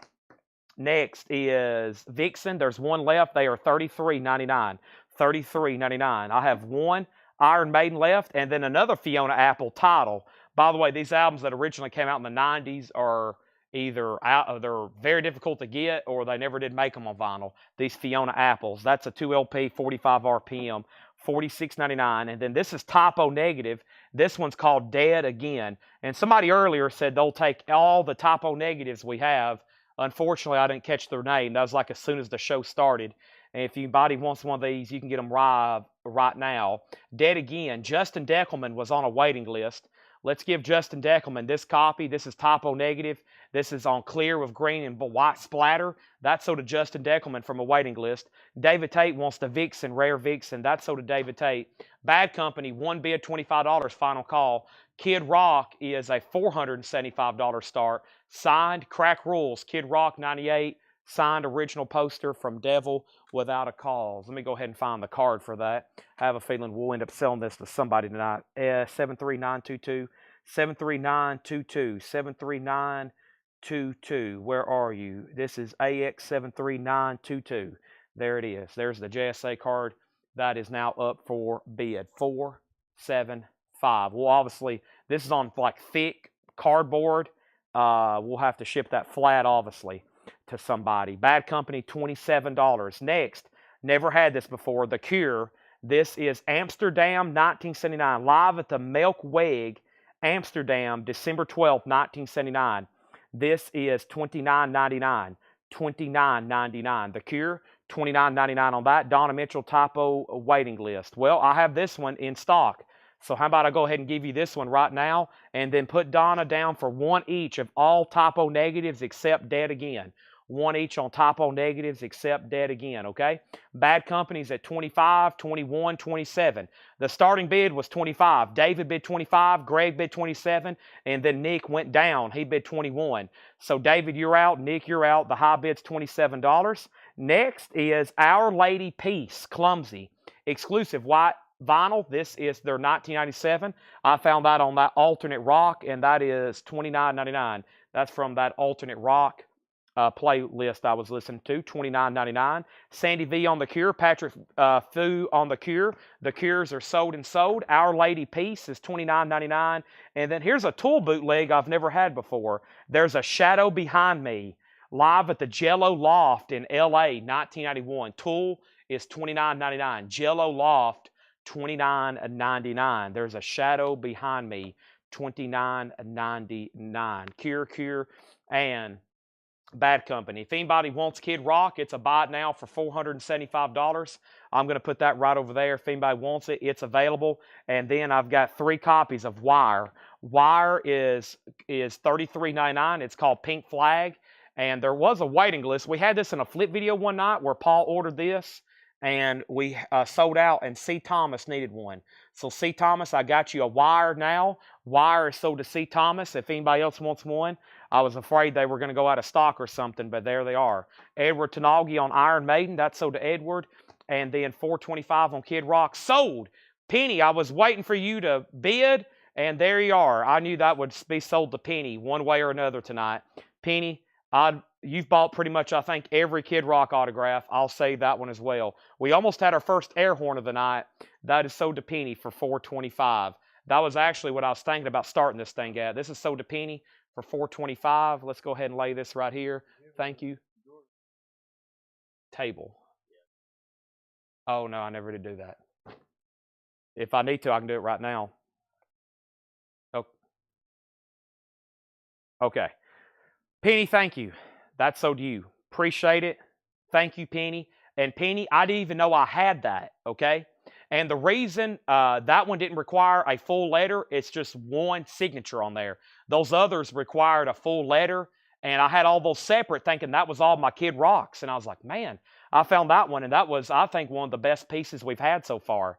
Next is Vixen. There's one left. They are $33.99. $33.99. I have one Iron Maiden left, and then another Fiona Apple title. By the way, these albums that originally came out in the 90s are either they're very difficult to get, or they never did make them on vinyl. These Fiona Apples. That's a 2LP, 45 RPM. $46.99. And then this is Typo Negative. This one's called Dead Again. And somebody earlier said they'll take all the Typo Negatives we have. Unfortunately, I didn't catch their name. That was like as soon as the show started. And if anybody wants one of these, you can get them right now. Dead Again. Justin Deckelman was on a waiting list. Let's give Justin Deckelman this copy. This is Typo Negative. This is on clear with green and white splatter. That's sold to Justin Deckelman from a waiting list. David Tate wants the Vixen, Rare Vixen. That's sold to David Tate. Bad Company, one bid, $25, final call. Kid Rock is a $475 start. Signed, Crack Rules, Kid Rock 98. Signed original poster from Devil Without a Cause. Let me go ahead and find the card for that. I have a feeling we'll end up selling this to somebody tonight. 73922. 73922. 73922. Where are you? This is AX73922. There it is. There's the JSA card. That is now up for bid. 475. Well, obviously, this is on like thick cardboard. We'll have to ship that flat, obviously, to somebody. Bad Company, $27. Next, never had this before. The Cure. This is Amsterdam, 1979. Live at the Melkweg, Amsterdam, December 12th, 1979. This is $29.99. $29.99. The Cure, $29.99 on that. Donna Mitchell typo waiting list. Well, I have this one in stock. So how about I go ahead and give you this one right now and then put Donna down for one each of all typo negatives except Dead Again. One each on typo negatives except Dead Again, okay? Bad Company's at 25, 21, 27. The starting bid was 25. David bid 25, Greg bid 27, and then Nick went down. He bid 21. So David, you're out. Nick, you're out. The high bid's $27. Next is Our Lady Peace, Clumsy. Exclusive white vinyl. This is their 1997. I found that on that Alternate Rock, and that is $29.99. That's from that Alternate Rock playlist I was listening to, $29.99. Sandy V on The Cure, Patrick Fu on The Cure. The Cures are sold and sold. Our Lady Peace is $29.99. And then here's a Tool bootleg I've never had before. There's a Shadow Behind Me, live at the Jello Loft in LA, 1991. Tool is $29.99. Jello Loft, $29.99. There's a Shadow Behind Me, $29.99. Cure, and Bad Company. If anybody wants Kid Rock, it's a buy it now for $475. I'm going to put that right over there. If anybody wants it, it's available. And then I've got 3 copies of Wire. Wire is $33.99. It's called Pink Flag. And there was a waiting list. We had this in a flip video one night where Paul ordered this, and we sold out, and C. Thomas needed one. So C. Thomas, I got you a Wire now. Wire is sold to C. Thomas. If anybody else wants one, I was afraid they were going to go out of stock or something, but there they are. Edward Tanagi on Iron Maiden, that's sold to Edward. And then $425 on Kid Rock, sold. Penny, I was waiting for you to bid, and there you are. I knew that would be sold to Penny one way or another tonight. Penny, you've bought pretty much, I think, every Kid Rock autograph. I'll save that one as well. We almost had our first air horn of the night. That is sold to Penny for $425. That was actually what I was thinking about starting this thing at. This is sold to Penny for $425. Let's go ahead and lay this right here. Thank you. Table. Oh, no, I never did do that. If I need to, I can do it right now. Okay. Penny, thank you. That's so to you. Appreciate it. Thank you, Penny. And Penny, I didn't even know I had that, okay? And the reason that one didn't require a full letter, it's just one signature on there. Those others required a full letter, and I had all those separate thinking that was all my Kid Rocks. And I was like, man, I found that one, and that was, I think, one of the best pieces we've had so far.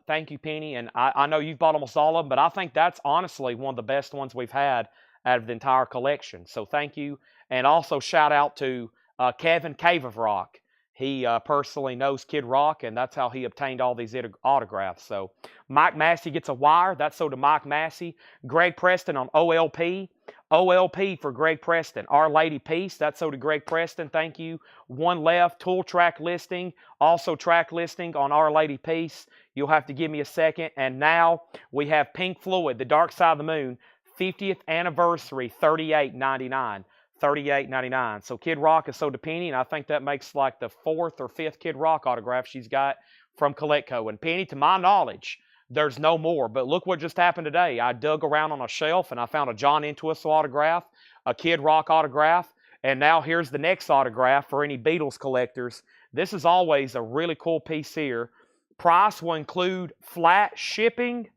Thank you, Penny. And I know you've bought almost all of them, but I think that's honestly one of the best ones we've had out of the entire collection. So thank you. And also shout out to Kevin Cave of Rock. He personally knows Kid Rock, and that's how he obtained all these autographs. So Mike Massey gets a Wire. That's sold to Mike Massey. Greg Preston on OLP. OLP for Greg Preston. Our Lady Peace. That's sold to Greg Preston. Thank you. One left. Tool track listing. Also track listing on Our Lady Peace. You'll have to give me a second. And now we have Pink Floyd, The Dark Side of the Moon. 50th anniversary, $38.99. $38.99. So Kid Rock is sold to Penny, and I think that makes like the 4th or 5th Kid Rock autograph she's got from Coletco. And Penny, to my knowledge, there's no more. But look what just happened today. I dug around on a shelf, and I found a John Entwistle autograph, a Kid Rock autograph, and now here's the next autograph for any Beatles collectors. This is always a really cool piece here. Price will include flat shipping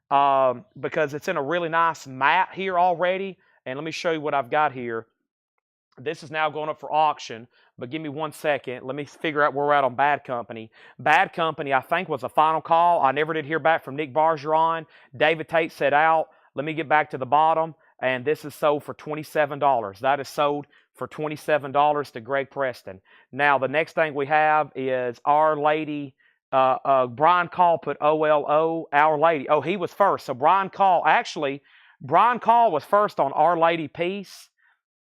because it's in a really nice mat here already. And let me show you what I've got here. This is now going up for auction, but give me 1 second. Let me figure out where we're at on Bad Company. Bad Company, I think, was a final call. I never did hear back from Nick Bargeron. David Tate said out. Let me get back to the bottom, and this is sold for $27. That is sold for $27 to Greg Preston. Now, the next thing we have is Our Lady. Brian Call put OLO, Our Lady. Oh, he was first. So Brian Call was first on Our Lady Peace.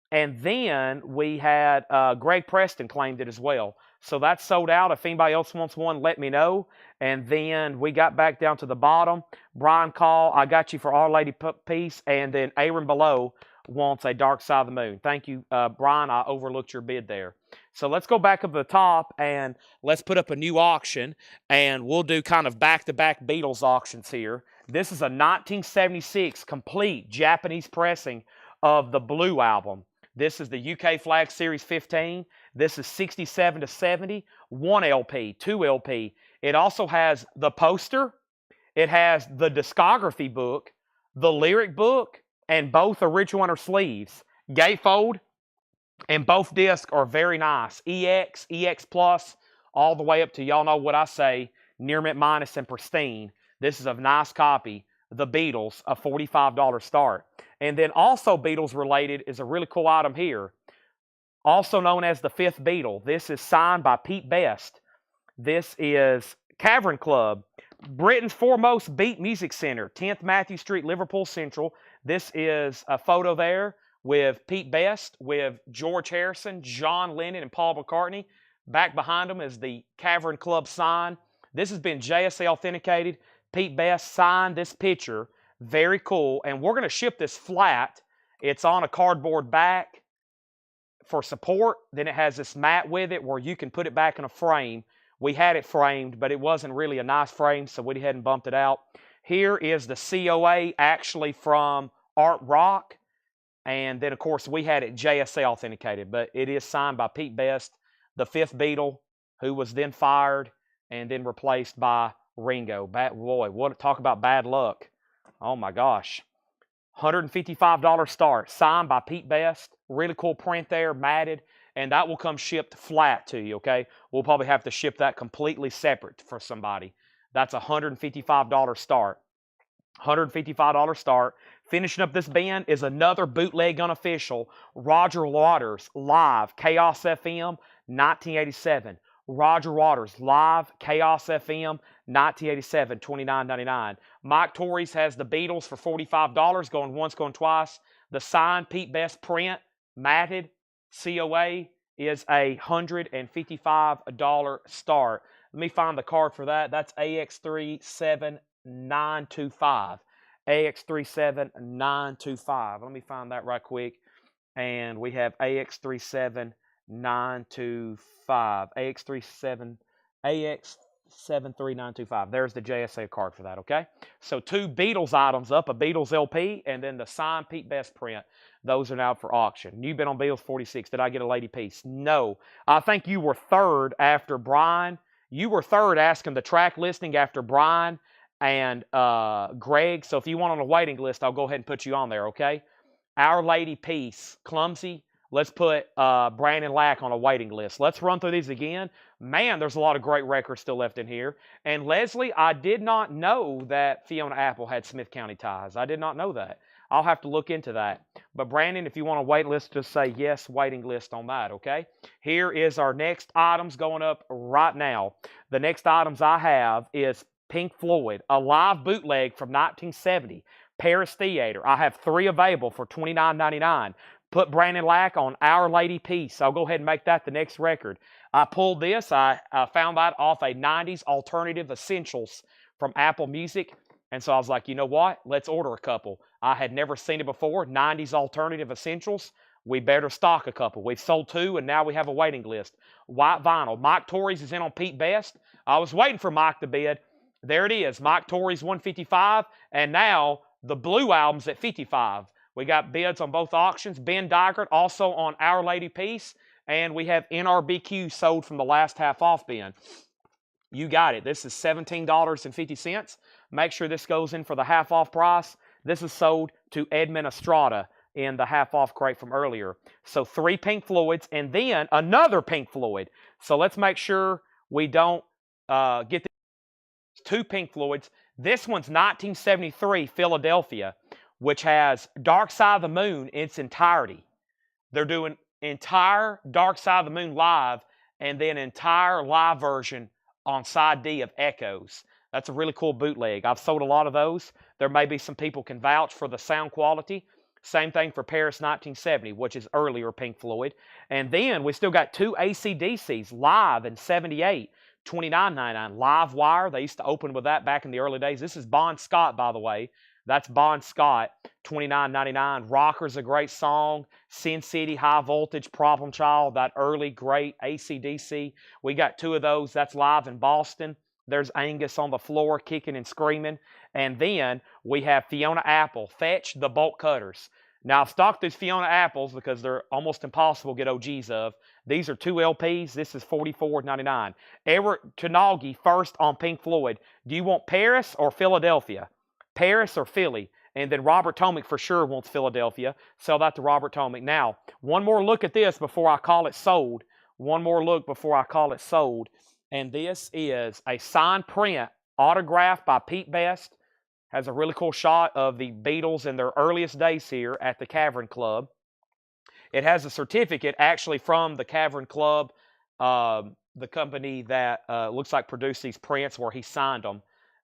And then we had Greg Preston claimed it as well. So that's sold out. If anybody else wants one, let me know. And then we got back down to the bottom. Brian Call, I got you for Our Lady Peace. And then Aaron Below wants a Dark Side of the Moon. Thank you, Brian. I overlooked your bid there. So let's go back up to the top and let's put up a new auction. And we'll do kind of back-to-back Beatles auctions here. This is a 1976 complete Japanese pressing of the Blue album. This is the UK Flag Series 15. This is 67 to 70, 1 LP, 2 LP. It also has the poster. It has the discography book, the lyric book, and both original inner sleeves. Gatefold, and both discs are very nice. EX, EX Plus, all the way up to, y'all know what I say, Near Mint Minus and Pristine. This is a nice copy. The Beatles, a $45 start. And then also Beatles related is a really cool item here. Also known as the Fifth Beatle. This is signed by Pete Best. This is Cavern Club, Britain's foremost beat music center, 10th Matthew Street, Liverpool Central. This is a photo there with Pete Best, with George Harrison, John Lennon, and Paul McCartney. Back behind them is the Cavern Club sign. This has been JSA authenticated. Pete Best signed this picture. Very cool. And we're going to ship this flat. It's on a cardboard back for support. Then it has this mat with it where you can put it back in a frame. We had it framed, but it wasn't really a nice frame, so we hadn't bumped it out. Here is the COA actually from Art Rock. And then, of course, we had it JSA authenticated, but it is signed by Pete Best, the Fifth Beatle, who was then fired and then replaced by Ringo. Boy, what talk about bad luck. Oh my gosh. $155 start, signed by Pete Best. Really cool print there, matted, and that will come shipped flat to you, okay? We'll probably have to ship that completely separate for somebody. That's a $155 start. $155 start. Finishing up this band is another bootleg unofficial, Roger Waters, live, Chaos FM, 1987. Roger Waters, live, Chaos FM, 1987, $29.99. Mike Torres has the Beatles for $45, going once, going twice. The signed Pete Best print, matted, COA, is a $155 start. Let me find the card for that. That's AX37925. AX37925. Let me find that right quick. And we have AX37925. AX73925. There's the JSA card for that, okay? So 2 Beatles items up, a Beatles LP, and then the signed Pete Best print. Those are now for auction. You've been on Beatles 46. Did I get a lady piece? No. I think you were third after Brian. You were third asking the track listing after Brian and Greg. So if you want on a waiting list, I'll go ahead and put you on there, okay? Our Lady Peace, Clumsy. Let's put Brandon Lack on a waiting list. Let's run through these again. Man, there's a lot of great records still left in here. And Leslie, I did not know that Fiona Apple had Smith County ties. I did not know that. I'll have to look into that. But Brandon, if you want a wait list, just say yes, waiting list on that, okay? Here is our next items going up right now. The next items I have is Pink Floyd, a live bootleg from 1970, Paris Theater. I have 3 available for $29.99. Put Brandon Lack on Our Lady Peace. I'll go ahead and make that the next record. I pulled this. I found that off a 90s Alternative Essentials from Apple Music. And so I was like, you know what? Let's order a couple. I had never seen it before. 90s Alternative Essentials. We better stock a couple. We've sold 2, and now we have a waiting list. White vinyl. Mike Torres is in on Pete Best. I was waiting for Mike to bid. There it is. Mike Torres, 155. And now the Blue album's at 55. We got bids on both auctions. Ben Dygert also on Our Lady Peace. And we have NRBQ sold from the last half off bin. You got it. This is $17.50. Make sure this goes in for the half off price. This is sold to Edmund Estrada. in the half-off crate from earlier. So 3 Pink Floyds and then another Pink Floyd. So let's make sure we don't get 2 Pink Floyds. This one's 1973 Philadelphia, which has Dark Side of the Moon in its entirety. They're doing entire Dark Side of the Moon live and then entire live version on side D of Echoes. That's a really cool bootleg. I've sold a lot of those. There may be some people can vouch for the sound quality. Same thing for Paris 1970, which is earlier Pink Floyd. And then we still got 2 AC/DCs live in 78, $29.99. Live wire. They used to open with that back in the early days. This is Bon Scott, by the way. That's Bon Scott, $29.99. Rocker's a great song. Sin City, High Voltage, Problem Child, that early great AC/DC. We got 2 of those. That's live in Boston. There's Angus on the floor kicking and screaming. And then we have Fiona Apple, Fetch the Bolt Cutters. Now, I've stocked these Fiona Apples because they're almost impossible to get OGs of. These are 2 LPs. This is $44.99. Edward Tenagi, first on Pink Floyd. Do you want Paris or Philadelphia? Paris or Philly? And then Robert Tomick for sure wants Philadelphia. Sell that to Robert Tomick. Now, one more look at this before I call it sold. One more look before I call it sold. And this is a signed print autographed by Pete Best. Has a really cool shot of the Beatles in their earliest days here at the Cavern Club. It has a certificate actually from the Cavern Club, the company that looks like produced these prints where he signed them.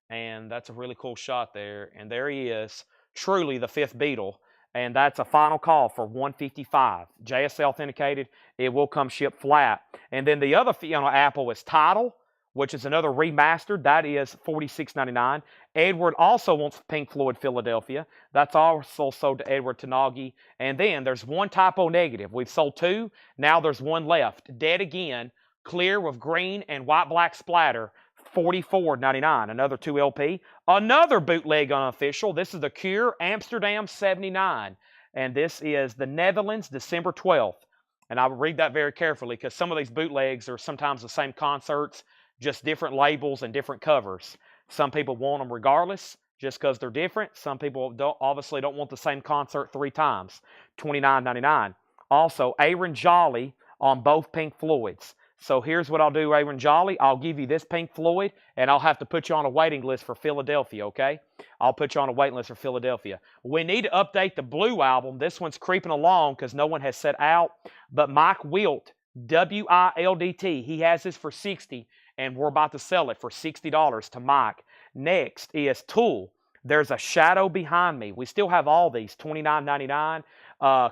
And that's a really cool shot there. And there he is, truly the 5th Beatle. And that's a final call for $155. JSL authenticated. It will come shipped flat. And then the other Fiona Apple is Tidal, which is another remastered. That is $46.99. Edward also wants Pink Floyd Philadelphia. That's also sold to Edward Tenagi. And then there's 1 typo negative. We've sold 2. Now there's 1 left. Dead Again, clear with green and white-black splatter. $44.99, another 2 LP. Another bootleg unofficial. This is the Cure Amsterdam 79. And this is the Netherlands, December 12th. And I will read that very carefully because some of these bootlegs are sometimes the same concerts, just different labels and different covers. Some people want them regardless, just because they're different. Some people obviously don't want the same concert 3 times. $29.99. Also, Aaron Jolly on both Pink Floyds. So here's what I'll do, Aaron Jolly. I'll give you this Pink Floyd, and I'll have to put you on a waiting list for Philadelphia, okay? I'll put you on a waiting list for Philadelphia. We need to update the Blue album. This one's creeping along because no one has set out. But Mike Wilt, W-I-L-D-T, he has this for $60, and we're about to sell it for $60 to Mike. Next is Tool. There's a Shadow Behind Me. We still have all these, $29.99.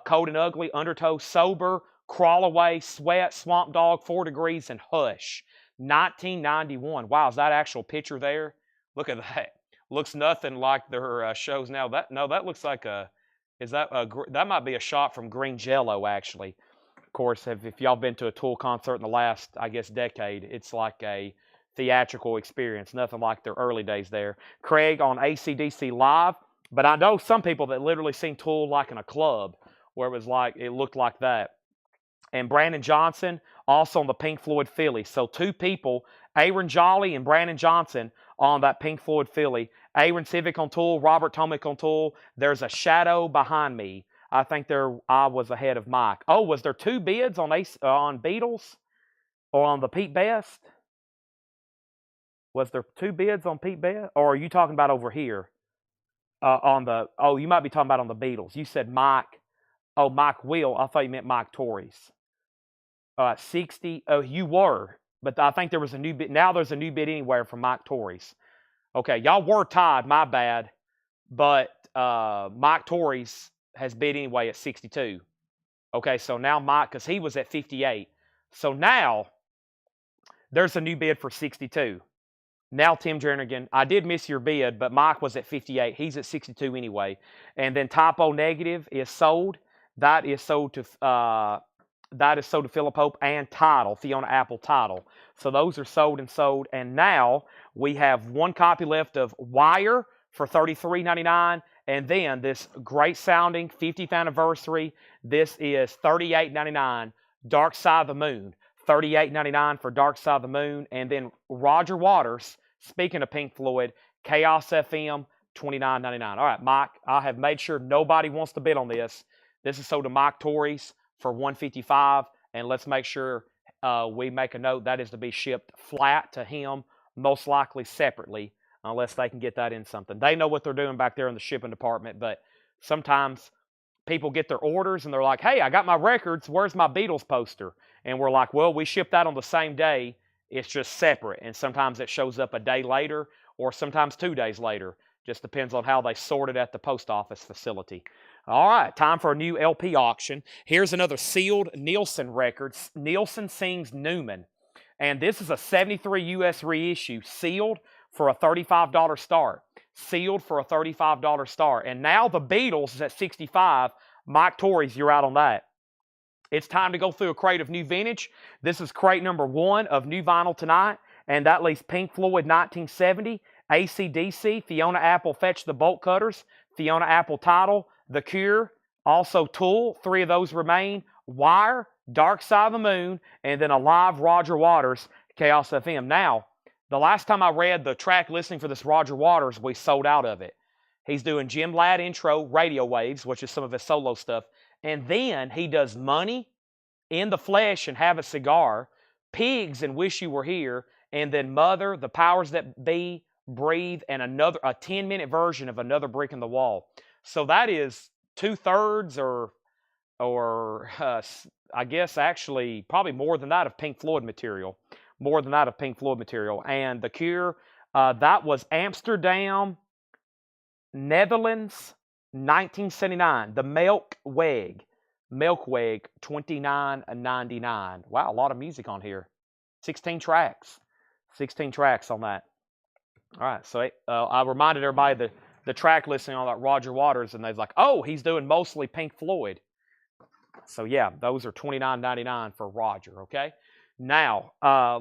Cold and Ugly, Undertow, Sober, Crawl Away, Sweat, Swamp Dog, 4 Degrees, and Hush. 1991. Wow, is that actual picture there? Look at that. Looks nothing like their shows now. That looks like that might be a shot from Green Jello, actually. Of course, if y'all been to a Tool concert in the last, I guess, decade, it's like a theatrical experience. Nothing like their early days there. Craig on AC/DC Live. But I know some people that literally seen Tool like in a club where it looked like that. And Brandon Johnson, also on the Pink Floyd Philly. So 2 people, Aaron Jolly and Brandon Johnson on that Pink Floyd Philly. Aaron Civic on Tool, Robert Tomick on Tool. There's a Shadow Behind Me. I think I was ahead of Mike. Oh, was there 2 bids on Beatles or on the Pete Best? Was there 2 bids on Pete Best? Or are you talking about over here? You might be talking about on the Beatles. You said Mike. Oh, Mike Will. I thought you meant Mike Torres. 60. Oh, you were. But I think there was a new bid. Now there's a new bid anywhere from Mike Torres. Okay, y'all were tied. My bad. But Mike Torres has bid anyway at 62. Okay, so now Mike, because he was at 58. So now there's a new bid for 62. Now Tim Jernigan, I did miss your bid, but Mike was at 58. He's at 62 anyway. And then Typo Negative is sold. That is sold to Philip Hope and Tidal, Fiona Apple Tidal. So those are sold. And now we have 1 copy left of Wire for $33.99. And then this great sounding 50th anniversary. This is $38.99. Dark Side of the Moon. $38.99 for Dark Side of the Moon. And then Roger Waters, speaking of Pink Floyd, Chaos FM, $29.99. All right, Mike, I have made sure nobody wants to bid on this. This is sold to Mike Torrey's for $155, and let's make sure we make a note that is to be shipped flat to him, most likely separately, unless they can get that in something. They know what they're doing back there in the shipping department, but sometimes people get their orders and they're like, hey, I got my records, where's my Beatles poster? And we're like, well, we ship that on the same day, it's just separate. And sometimes it shows up a day later or sometimes 2 days later. Just depends on how they sort it at the post office facility. All right, time for a new LP auction. Here's another sealed Nielsen record. Nielsen sings Newman. And this is a 73 US reissue, sealed for a $35 start. Sealed for a $35 start. And now the Beatles is at 65. Mike Torrey's, you're out on that. It's time to go through a crate of new vintage. This is crate number 1 of new vinyl tonight. And that leaves Pink Floyd 1970, AC/DC, Fiona Apple Fetch the Bolt Cutters, Fiona Apple Title, The Cure, also Tool, 3 of those remain, Wire, Dark Side of the Moon, and then a live Roger Waters, Chaos FM. Now, the last time I read the track listing for this Roger Waters, we sold out of it. He's doing Jim Ladd intro, Radio Waves, which is some of his solo stuff. And then he does Money, In the Flesh and Have a Cigar, Pigs and Wish You Were Here, and then Mother, The Powers That Be, Breathe, and a 10-minute version of Another Brick in the Wall. So that is 2/3 or I guess actually probably more than that of Pink Floyd material. More than that of Pink Floyd material. And The Cure, that was Amsterdam, Netherlands, 1979. The Melkweg, $29.99. Wow, a lot of music on here. 16 tracks. 16 tracks on that. All right, so I reminded everybody the track listing on that Roger Waters, and they was like, oh, he's doing mostly Pink Floyd. So yeah, those are $29.99 for Roger, okay? Now,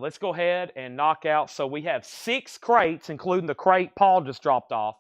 let's go ahead and knock out. So we have 6 crates, including the crate Paul just dropped off.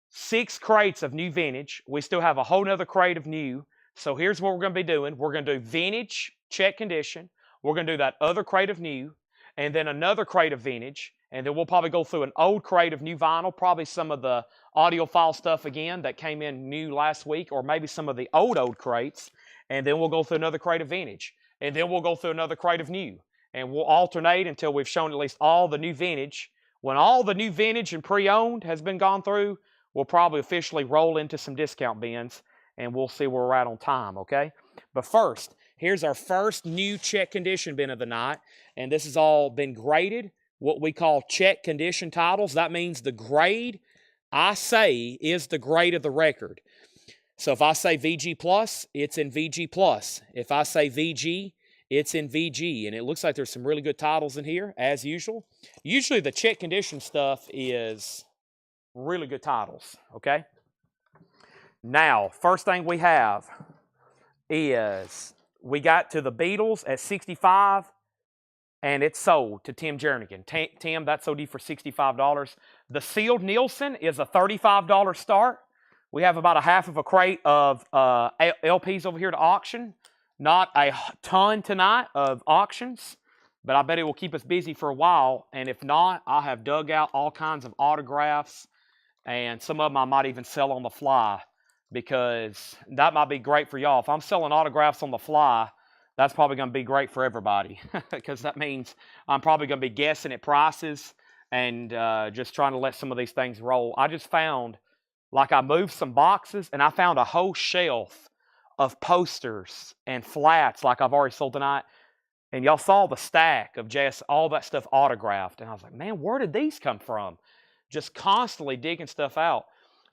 6 crates of new vintage. We still have a whole nother crate of new. So here's what we're going to be doing. We're going to do vintage, check condition. We're going to do that other crate of new, and then another crate of vintage. And then we'll probably go through an old crate of new vinyl, probably some of the audiophile stuff again that came in new last week, or maybe some of the old crates. And then we'll go through another crate of vintage. And then we'll go through another crate of new. And we'll alternate until we've shown at least all the new vintage. When all the new vintage and pre-owned has been gone through, we'll probably officially roll into some discount bins, and we'll see where we're at on time, okay? But first, here's our first new check condition bin of the night. And this has all been graded, what we call check condition titles. That means the grade I say is the grade of the record. So if I say VG+, it's in VG+. If I say VG, it's in VG. And it looks like there's some really good titles in here, as usual. Usually the check condition stuff is really good titles, okay? Now, first thing we have is we got to the Beatles at 65, and it's sold to Tim Jernigan. Tim, that's sold you for $65. The sealed Nielsen is a $35 start. We have about a half of a crate of LPs over here to auction. Not a ton tonight of auctions, but I bet it will keep us busy for a while. And if not, I have dug out all kinds of autographs, and some of them I might even sell on the fly, because that might be great for y'all. If I'm selling autographs on the fly, that's probably going to be great for everybody, because that means I'm probably going to be guessing at prices and just trying to let some of these things roll. I just found, like, I moved some boxes, and I found a whole shelf of posters and flats like I've already sold tonight. And y'all saw the stack of just all that stuff autographed. And I was like, man, where did these come from? Just constantly digging stuff out.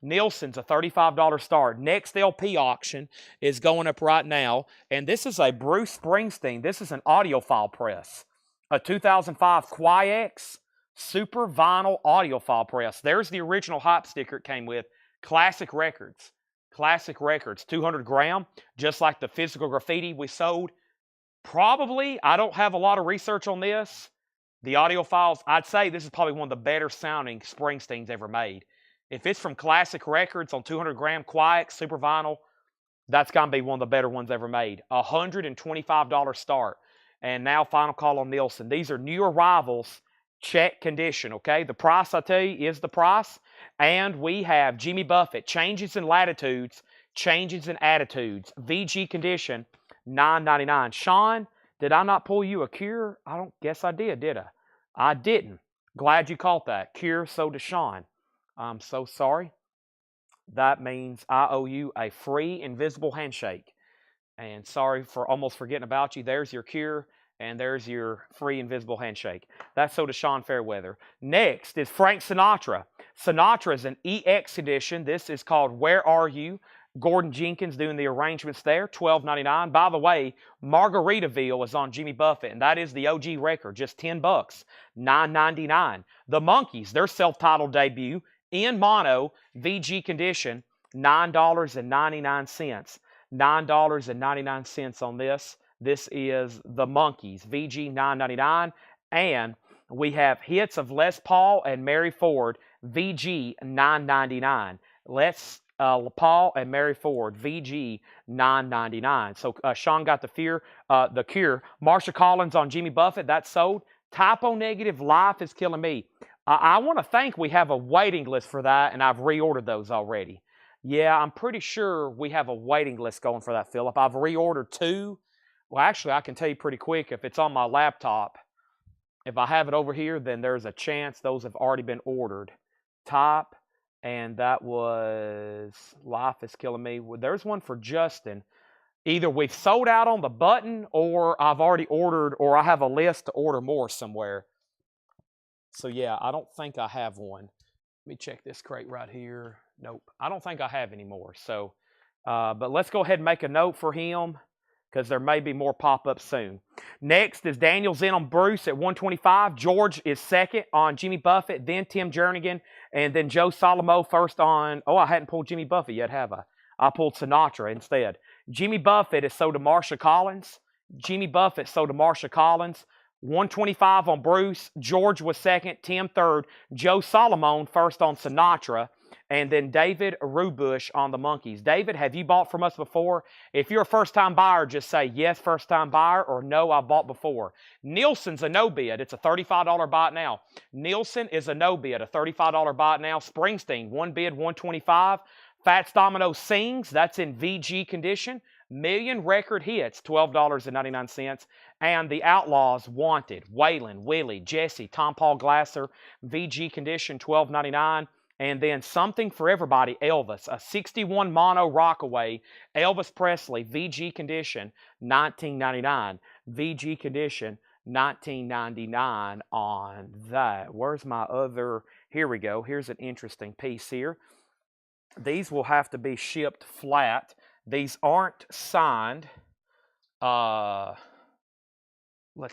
Nielsen's a $35 start. Next LP auction is going up right now. And this is a Bruce Springsteen. This is an audiophile press. A 2005 Qui-X Super Vinyl audiophile press. There's the original hype sticker it came with. Classic Records. Classic Records. 200 gram. Just like the physical graffiti we sold. Probably, I don't have a lot of research on this. The audiophiles, I'd say this is probably one of the better sounding Springsteens ever made. If it's from Classic Records on 200 gram Qui-X Super Vinyl, that's going to be one of the better ones ever made. $125 start. And now final call on Nielsen. These are new arrivals, check condition, okay? The price, I tell you, is the price. And we have Jimmy Buffett, Changes in Latitudes, Changes in Attitudes, VG condition, $9.99. Sean, did I not pull you a Cure? I don't guess I did I? I didn't. Glad you caught that. Cure sold to Sean. I'm so sorry. That means I owe you a free invisible handshake. And sorry for almost forgetting about you. There's your Cure, and there's your free invisible handshake. That's so to Sean Fairweather. Next is Frank Sinatra. Sinatra is an EX edition. This is called Where Are You? Gordon Jenkins doing the arrangements there, $12.99. By the way, Margaritaville is on Jimmy Buffett, and that is the OG record, just $10, $9.99. The Monkees, their self-titled debut, in mono, VG condition, $9.99. $9.99 on this. This is the Monkees, VG $9.99. And we have hits of Les Paul and Mary Ford, VG $9.99. Les Paul and Mary Ford, VG $9.99. So Sean got the Cure. Marsha Collins on Jimmy Buffett, that's sold. Typo Negative, Life is Killing Me. I want to think we have a waiting list for that, and I've reordered those already. Yeah, I'm pretty sure we have a waiting list going for that, Philip. I've reordered 2. Well, actually, I can tell you pretty quick. If it's on my laptop, if I have it over here, then there's a chance those have already been ordered. Type, and that was Life is Killing Me. Well, there's one for Justin. Either we've sold out on the button, or I've already ordered, or I have a list to order more somewhere. So, yeah, I don't think I have one. Let me check this crate right here. Nope, I don't think I have any more. So, but let's go ahead and make a note for him, because there may be more pop-ups soon. Next is Daniel's in on Bruce at 125. George is second on Jimmy Buffett, then Tim Jernigan, and then Joe Solomo first on, I hadn't pulled Jimmy Buffett yet, have I? I pulled Sinatra instead. Jimmy Buffett is sold to Marsha Collins. Jimmy Buffett sold to Marsha Collins. 125 on Bruce. George was second. Tim third. Joe Solomon first on Sinatra. And then David Rubush on the Monkees. David, have you bought from us before? If you're a first-time buyer, just say yes, first-time buyer, or no, I've bought before. Nielsen's a no bid. It's a $35 buy it now. Nielsen is a no bid, a $35 buy it now. Springsteen, one bid, 125. Fats Domino Sings, that's in VG condition. Million Record Hits, $12.99. And the Outlaws, Wanted, Waylon, Willie, Jesse, Tom Paul Glasser, VG condition, $12.99. And then Something for Everybody, Elvis, a 61 mono Rockaway, Elvis Presley, VG condition, $19.99. VG condition, $19.99 on that. Where's my other? Here we go. Here's an interesting piece here. These will have to be shipped flat. These aren't signed. Let's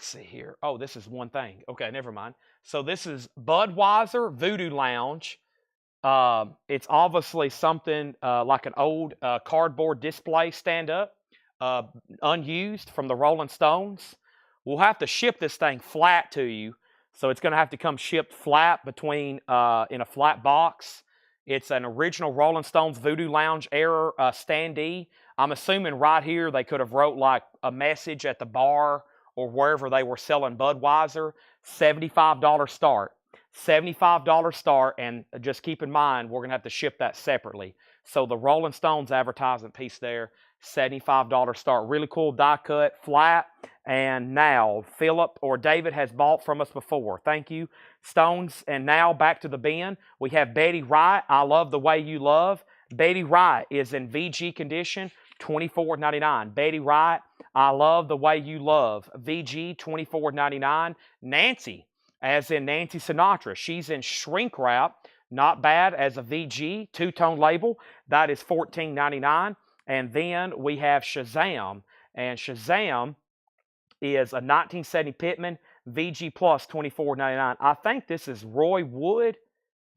see here. Oh, this is one thing. Okay, never mind. So this is Budweiser Voodoo Lounge. It's obviously something like an old cardboard display stand-up, unused from the Rolling Stones. We'll have to ship this thing flat to you. So it's going to have to come shipped flat between in a flat box. It's an original Rolling Stones Voodoo Lounge era standee. I'm assuming right here they could have wrote like a message at the bar or wherever they were selling Budweiser. $75 start. $75 start, and just keep in mind, we're going to have to ship that separately. So the Rolling Stones advertisement piece there, $75 start. Really cool die cut, flat, and now Philip or David has bought from us before. Thank you, Stones. And now back to the bin. We have Betty Wright, I Love the Way You Love. Betty Wright is in VG condition, $24.99. Betty Wright, I Love the Way You Love. VG, $24.99. Nancy, as in Nancy Sinatra, she's in shrink wrap. Not bad as a VG, two-tone label. That is $14.99. And then we have Shazam. And Shazam is a 1970 Pittman VG Plus, $24.99. I think this is Roy Wood.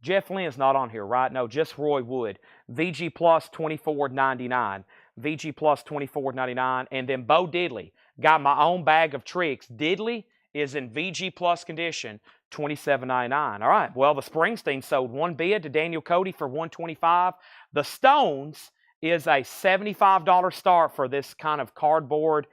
Jeff Lynn's not on here, right? No, just Roy Wood. VG Plus, $24.99. VG Plus, $24.99. And then Bo Diddley. Got my own bag of tricks. Diddley is in VG Plus condition, $27.99. All right, well, the Springsteen sold one bid to Daniel Cody for $125. The Stones is a $75 start for this kind of cardboard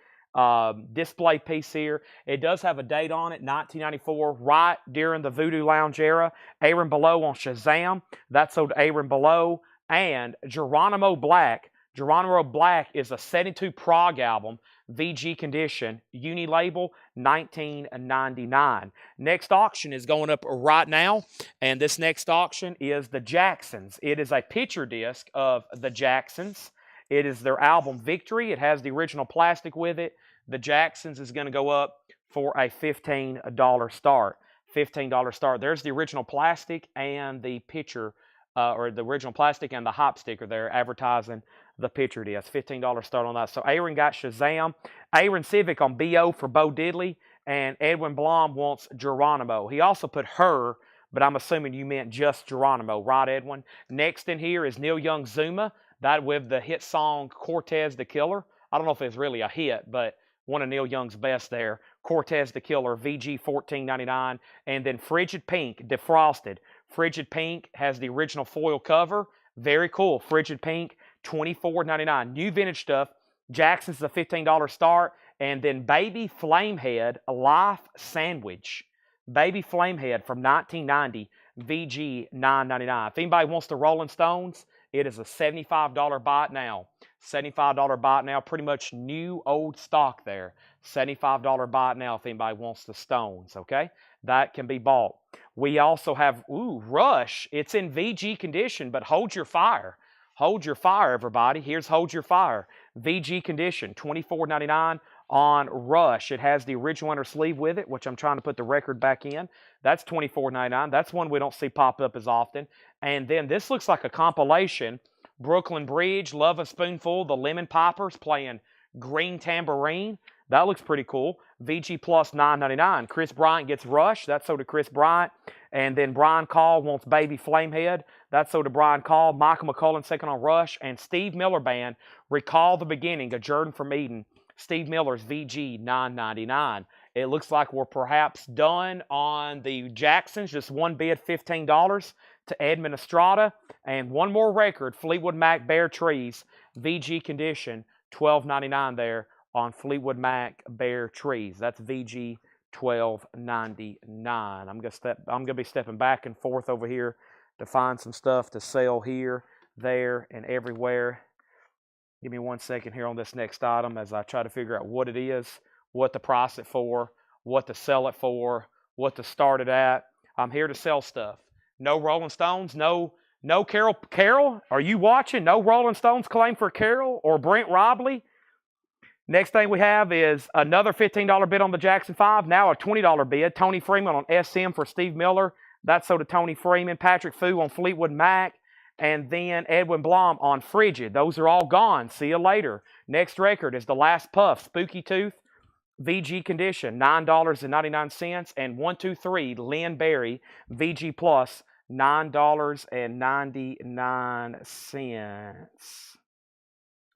display piece here. It does have a date on it, 1994, right during the Voodoo Lounge era. Aaron Below on Shazam. That sold Aaron Below. And Geronimo Black. Geronimo Black is a 72 prog album, VG condition, uni label, $19.99. Next auction is going up right now, and this next auction is the Jacksons. It is a picture disc of the Jacksons. It is their album Victory. It has the original plastic with it. The Jacksons is going to go up for a $15 start. $15 start. There's the original plastic and the picture, or the original plastic and the hop sticker there advertising the picture disc. $15 start on that. So Aaron got Shazam. Aaron Civic on BO for Bo Diddley, and Edwin Blom wants Geronimo. He also put her, but I'm assuming you meant just Geronimo, right, Edwin? Next in here is Neil Young Zuma, that with the hit song Cortez the Killer. I don't know if it's really a hit, but one of Neil Young's best there. Cortez the Killer, VG $14.99. And then Frigid Pink, defrosted. Frigid Pink has the original foil cover. Very cool. Frigid Pink, $24.99. New vintage stuff. Jackson's a $15 start. And then Baby Flamehead, Life Sandwich. Baby Flamehead from 1990, VG $9.99. If anybody wants the Rolling Stones, it is a $75 bot now. $75 bot now. Pretty much new old stock there. $75 bot now if anybody wants the Stones, okay? That can be bought. We also have, Rush. It's in VG condition, but hold your fire. Hold your fire, everybody. Here's Hold Your Fire. VG condition, $24.99 on Rush. It has the original inner sleeve with it, which I'm trying to put the record back in. That's $24.99. That's one we don't see pop up as often. And then this looks like a compilation. Brooklyn Bridge, Love a Spoonful, the Lemon Poppers playing Green Tambourine. That looks pretty cool. VG Plus $9.99. Chris Bryant gets Rush. That's so to Chris Bryant. And then Brian Call wants Baby Flamehead. That's so to Brian Call. Michael McCullen second on Rush. And Steve Miller Band, Recall the Beginning, Adjourned from Eden. Steve Miller's VG $9.99. It looks like we're perhaps done on the Jacksons. Just one bid, $15 to Edmund Estrada. And one more record, Fleetwood Mac Bare Trees, VG condition, $12.99 there on Fleetwood Mac Bare Trees. That's VG $12.99. I'm gonna be stepping back and forth over here to find some stuff to sell here, there, and everywhere. Give me 1 second here on this next item as I try to figure out what it is, what to price it for, what to sell it for, what to start it at. I'm here to sell stuff. No Rolling Stones, no Carol. Carol, are you watching? No Rolling Stones claim for Carol or Brent Robley. Next thing we have is another $15 bid on the Jackson 5. Now a $20 bid. Tony Freeman on SM for Steve Miller. That's so to Tony Freeman. Patrick Fu on Fleetwood Mac. And then Edwin Blom on Frigid. Those are all gone. See you later. Next record is The Last Puff, Spooky Tooth, VG condition, $9.99. And 123, Lynn Berry, VG Plus, $9.99.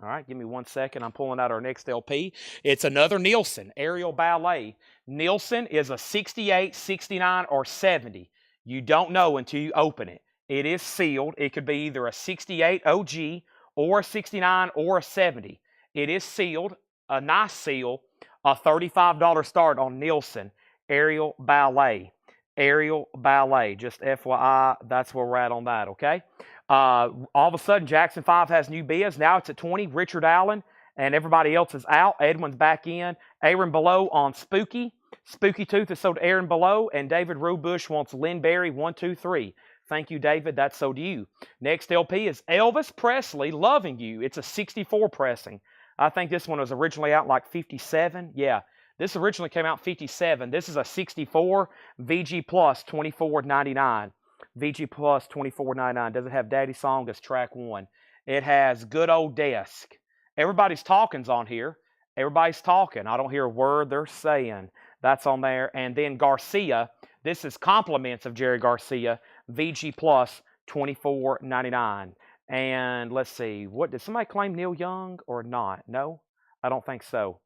All right, give me 1 second. I'm pulling out our next LP. It's another Nielsen, Aerial Ballet. Nielsen is a 68, 69, or 70. You don't know until you open it. It is sealed. It could be either a 68 OG or a 69 or a 70. It is sealed, a nice seal, a $35 start on Nielsen, Aerial Ballet. Aerial Ballet, just FYI, that's where we're at on that, okay? All of a sudden, Jackson 5 has new bids. Now it's at 20. Richard Allen and everybody else is out. Edwin's back in. Aaron Below on Spooky. Spooky Tooth is sold to Aaron Below, and David Rubush wants Lynn Berry 123. Thank you, David. That's sold to you. Next LP is Elvis Presley, Loving You. It's a 64 pressing. I think this one was originally out like 57. Yeah, this originally came out 57. This is a 64 VG Plus $24.99. VG Plus $24.99. Does it have Daddy Song as track 1? It has Good Old Desk. Everybody's Talking's on here. Everybody's talking. I don't hear a word they're saying. That's on there. And then Garcia. This is Compliments of Jerry Garcia. VG Plus $24.99. And let's see. What did somebody claim Neil Young or not? No? I don't think so.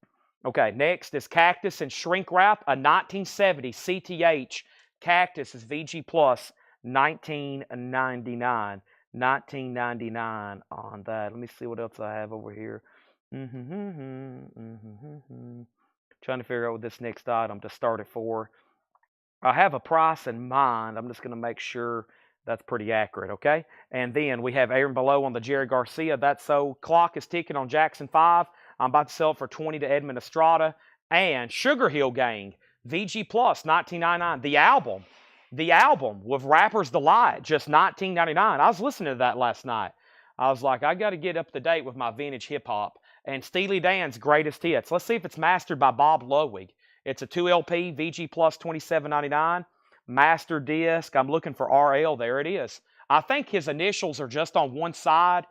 Okay, next is Cactus and Shrink Wrap. A 1970 CTH Cactus is VG Plus $19.99. $19.99 on that. Let me see what else I have over here. Trying to figure out what this next item to start it for. I have a price in mind. I'm just going to make sure That's pretty accurate, okay? And then we have Aaron below on the Jerry Garcia. That's so clock is ticking on Jackson 5. I'm about to sell it for 20 to Edmund Estrada. And Sugar Hill Gang, VG Plus, 19.99. The album with Rapper's Delight, just 19.99. I was listening to that last night. I was like, I got to get up to date with my vintage hip hop. And Steely Dan's Greatest Hits. Let's see if it's mastered by Bob Ludwig. It's a 2 LP, VG Plus, 27.99. Master disc. I'm looking for RL. There it is. I think his initials are just on one side.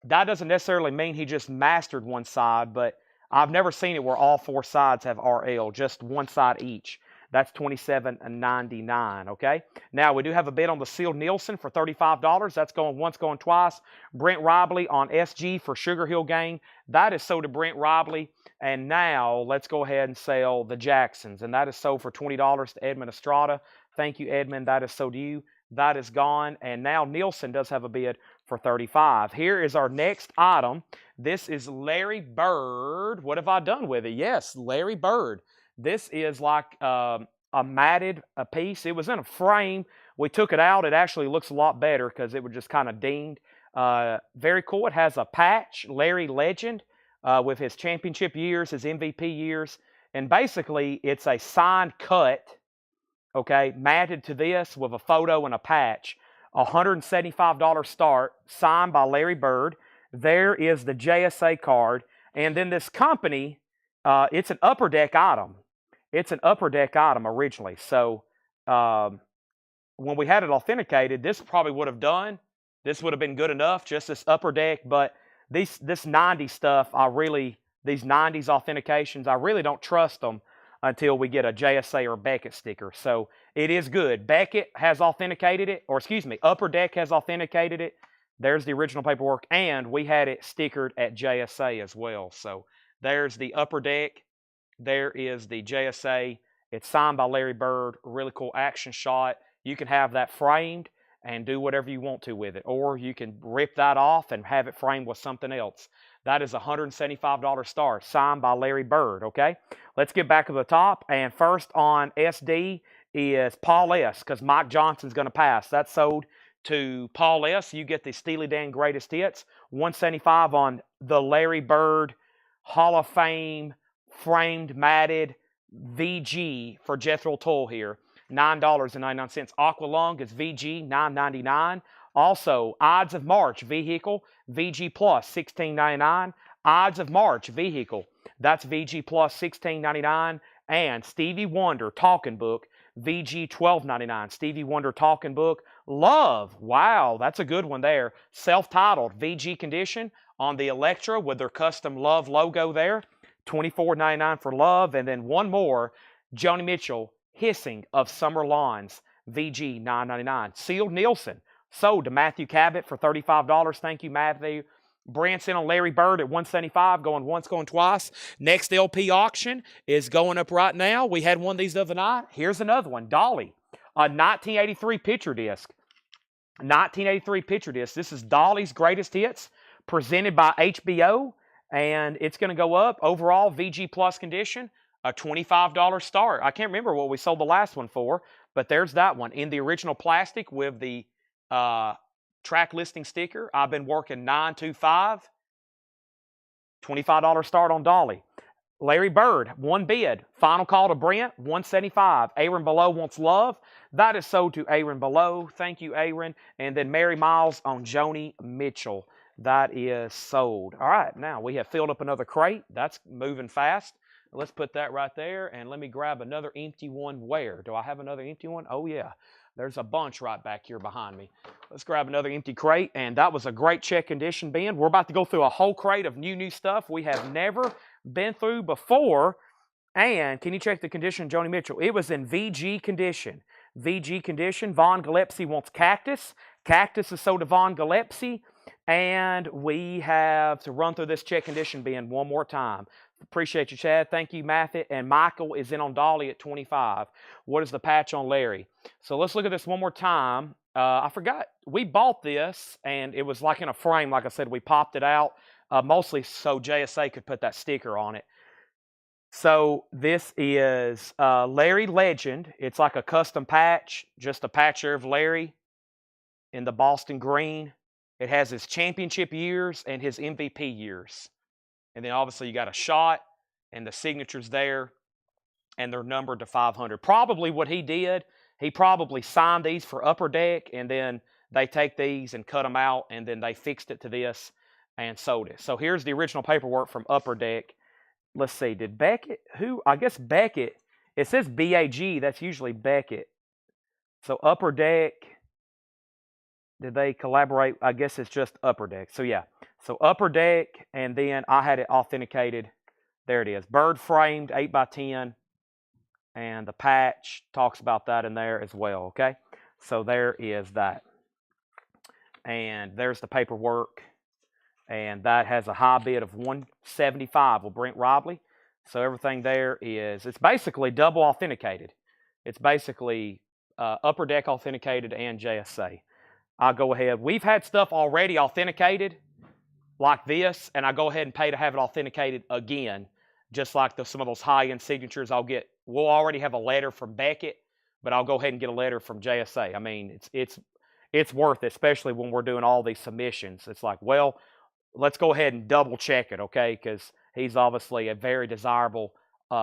That doesn't necessarily mean he just mastered one side, but I've never seen it where all four sides have RL, just one side each. That's $27.99, okay? Now, we do have a bid on the sealed Nielsen for $35. That's going once, going twice. Brent Robley on SG for Sugar Hill Gang. That is sold to Brent Robley. And now, let's go ahead and sell the Jacksons. And that is sold for $20 to Edmund Estrada. Thank you, Edmund. That is sold to you. That is gone. And now Nielsen does have a bid for $35. Here is our next item. This is Larry Bird. What have I done with it? Yes, Larry Bird. This is like a matted piece. It was in a frame. We took it out. It actually looks a lot better because it was just kind of dinged. Very cool. It has a patch, Larry Legend, with his championship years, his MVP years. And basically, it's a signed cut, okay, matted to this with a photo and a patch. $175 start, signed by Larry Bird. There is the JSA card. And then this company, it's an upper deck item. It's an upper deck item originally. So when we had it authenticated, this probably would have done. This would have been good enough, just this upper deck. But this 90s stuff, these 90s authentications, I really don't trust them until we get a JSA or Beckett sticker. So it is good. Beckett has authenticated it, or excuse me, Upper Deck has authenticated it. There's the original paperwork, and we had it stickered at JSA as well. So there's the Upper Deck. There is the JSA. It's signed by Larry Bird. Really cool action shot. You can have that framed and do whatever you want to with it. Or you can rip that off and have it framed with something else. That is a $175 star, signed by Larry Bird, okay? Let's get back to the top. And first on SD is Paul S., because Mike Johnson's going to pass. That's sold to Paul S. You get the Steely Dan Greatest Hits. $175 on the Larry Bird Hall of Fame framed matted VG for Jethro Tull here. $9.99. Aqualung is VG, $9.99. Also, Ides of March vehicle, VG Plus, $16.99. Ides of March vehicle, that's VG Plus, $16.99. And Stevie Wonder Talking Book, VG, $12.99. Stevie Wonder Talking Book. Love, wow, that's a good one there. Self-titled VG condition on the Electra with their custom Love logo there. $24.99 for Love. And then one more, Joni Mitchell, Hissing of Summer Lawns, VG, $9.99. Sealed Nielsen, sold to Matthew Cabot for $35. Thank you, Matthew. Branson on Larry Bird at $175, going once, going twice. Next LP auction is going up right now. We had one of these the other night. Here's another one, Dolly, a 1983 picture disc. 1983 picture disc. This is Dolly's Greatest Hits, presented by HBO, and it's going to go up. Overall, VG Plus condition, a $25 start. I can't remember what we sold the last one for, but there's that one in the original plastic with the track listing sticker. I've been working 9 to 5. $25 start on Dolly. Larry Bird, one bid. Final call to Brent, $175. Aaron Below wants Love. That is sold to Aaron Below. Thank you, Aaron. And then Mary Miles on Joni Mitchell. That is sold. All right, now we have filled up another crate. That's moving fast. Let's put that right there, and let me grab another empty one. Where? Do I have another empty one? Oh, yeah. There's a bunch right back here behind me. Let's grab another empty crate, and that was a great check condition bin. We're about to go through a whole crate of new stuff we have never been through before. And can you check the condition of Joni Mitchell? It was in VG condition. VG condition. Von Gillespie wants Cactus. Cactus is sold to Von Gillespie. And we have to run through this check condition bin one more time. Appreciate you, Chad. Thank you, Matthew. And Michael is in on Dolly at 25. What is the patch on Larry? So let's look at this one more time. I forgot. We bought this, and it was like in a frame. Like I said, we popped it out, mostly so JSA could put that sticker on it. So this is Larry Legend. It's like a custom patch, just a patch of Larry. in the Boston green. It has his championship years and his MVP years. And then obviously you got a shot and the signatures there, and they're numbered to 500. Probably what he did, he probably signed these for Upper Deck, and then they take these and cut them out, and then they fixed it to this and sold it. So here's the original paperwork from Upper Deck. Let's see, did Beckett, I guess Beckett, it says BAG, that's usually Beckett. So Upper Deck, did they collaborate? I guess it's just Upper Deck. So yeah, so Upper Deck, and then I had it authenticated. There it is, bird framed 8x10, and the patch talks about that in there as well, okay? So there is that. And there's the paperwork, and that has a high bid of $175 with Brent Robley. So everything there is, it's basically double authenticated. It's basically Upper Deck authenticated and JSA. I'll go ahead. We've had stuff already authenticated like this, and I go ahead and pay to have it authenticated again, just like some of those high-end signatures I'll get. We'll already have a letter from Beckett, but I'll go ahead and get a letter from JSA. I mean, it's worth it, especially when we're doing all these submissions. It's like, well, let's go ahead and double check it, okay? Because he's obviously a very desirable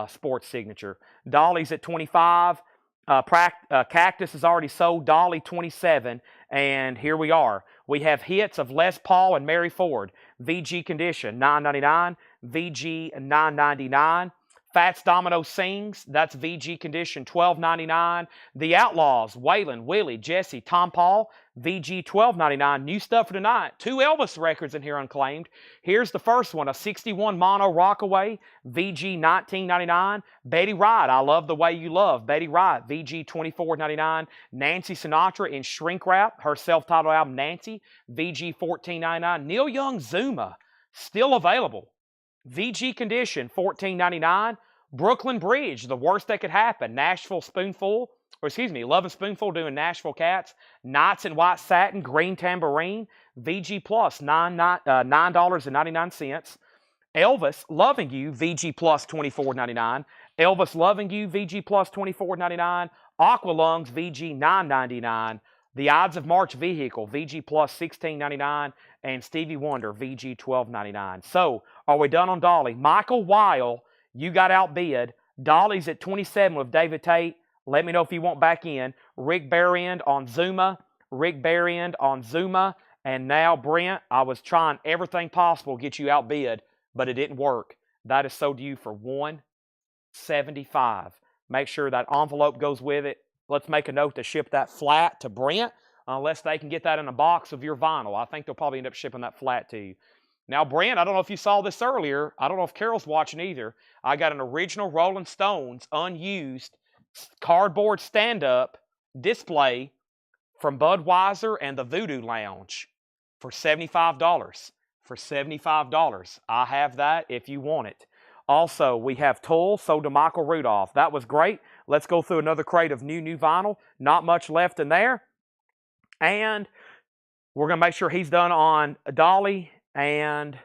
sports signature. Dolly's at 25. Cactus is already sold. Dolly 27. And here we are. We have hits of Les Paul and Mary Ford. VG condition, $9.99. VG $9.99. Fats Domino Sings, that's VG condition, $12.99. The Outlaws, Waylon, Willie, Jesse, Tom Paul, VG $12.99. New stuff for tonight. 2 Elvis records in here unclaimed. Here's the first one, a 61 Mono Rockaway, VG $19.99. Betty Wright, I Love the Way You Love. Betty Wright, VG $24.99. Nancy Sinatra in Shrink Wrap, her self-titled album Nancy, VG $14.99. Neil Young Zuma, still available. VG condition, $14.99. Brooklyn Bridge, The Worst That Could Happen. Nashville Spoonful, Love and Spoonful doing Nashville Cats. Nights in White Satin, Green Tambourine. VG Plus, $9.99. Elvis, Loving You, VG Plus, $24.99. Elvis Loving You, VG Plus, $24.99. Aqualungs, VG $9.99. The Ides of March Vehicle, VG Plus, $16.99. And Stevie Wonder, VG $12.99. So, are we done on Dolly? Michael Weil, you got outbid. Dolly's at 27 with David Tate. Let me know if you want back in. Rick Barriend on Zuma. And now Brent, I was trying everything possible to get you outbid, but it didn't work. That is sold to you for $175. Make sure that envelope goes with it. Let's make a note to ship that flat to Brent, unless they can get that in a box of your vinyl. I think they'll probably end up shipping that flat to you. Now, Brent, I don't know if you saw this earlier. I don't know if Carol's watching either. I got an original Rolling Stones unused cardboard stand-up display from Budweiser and the Voodoo Lounge for $75. For $75. I have that if you want it. Also, we have Tull sold to Michael Rudolph. That was great. Let's go through another crate of new vinyl. Not much left in there. And we're going to make sure he's done on Dolly. And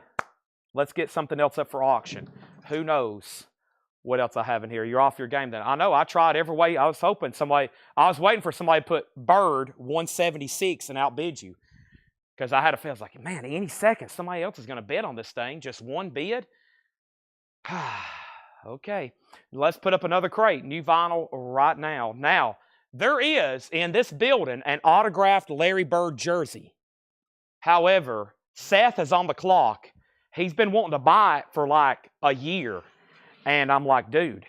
let's get something else up for auction. Who knows what else I have in here? You're off your game then. I know, I tried every way. I was waiting for somebody to put Bird 176 and outbid you. Because I had a feel, I was like, man, any second somebody else is going to bid on this thing. Just one bid. Okay, let's put up another crate. New vinyl right now. Now, there is in this building an autographed Larry Bird jersey. However, Seth is on the clock. He's been wanting to buy it for like a year. And I'm like, dude,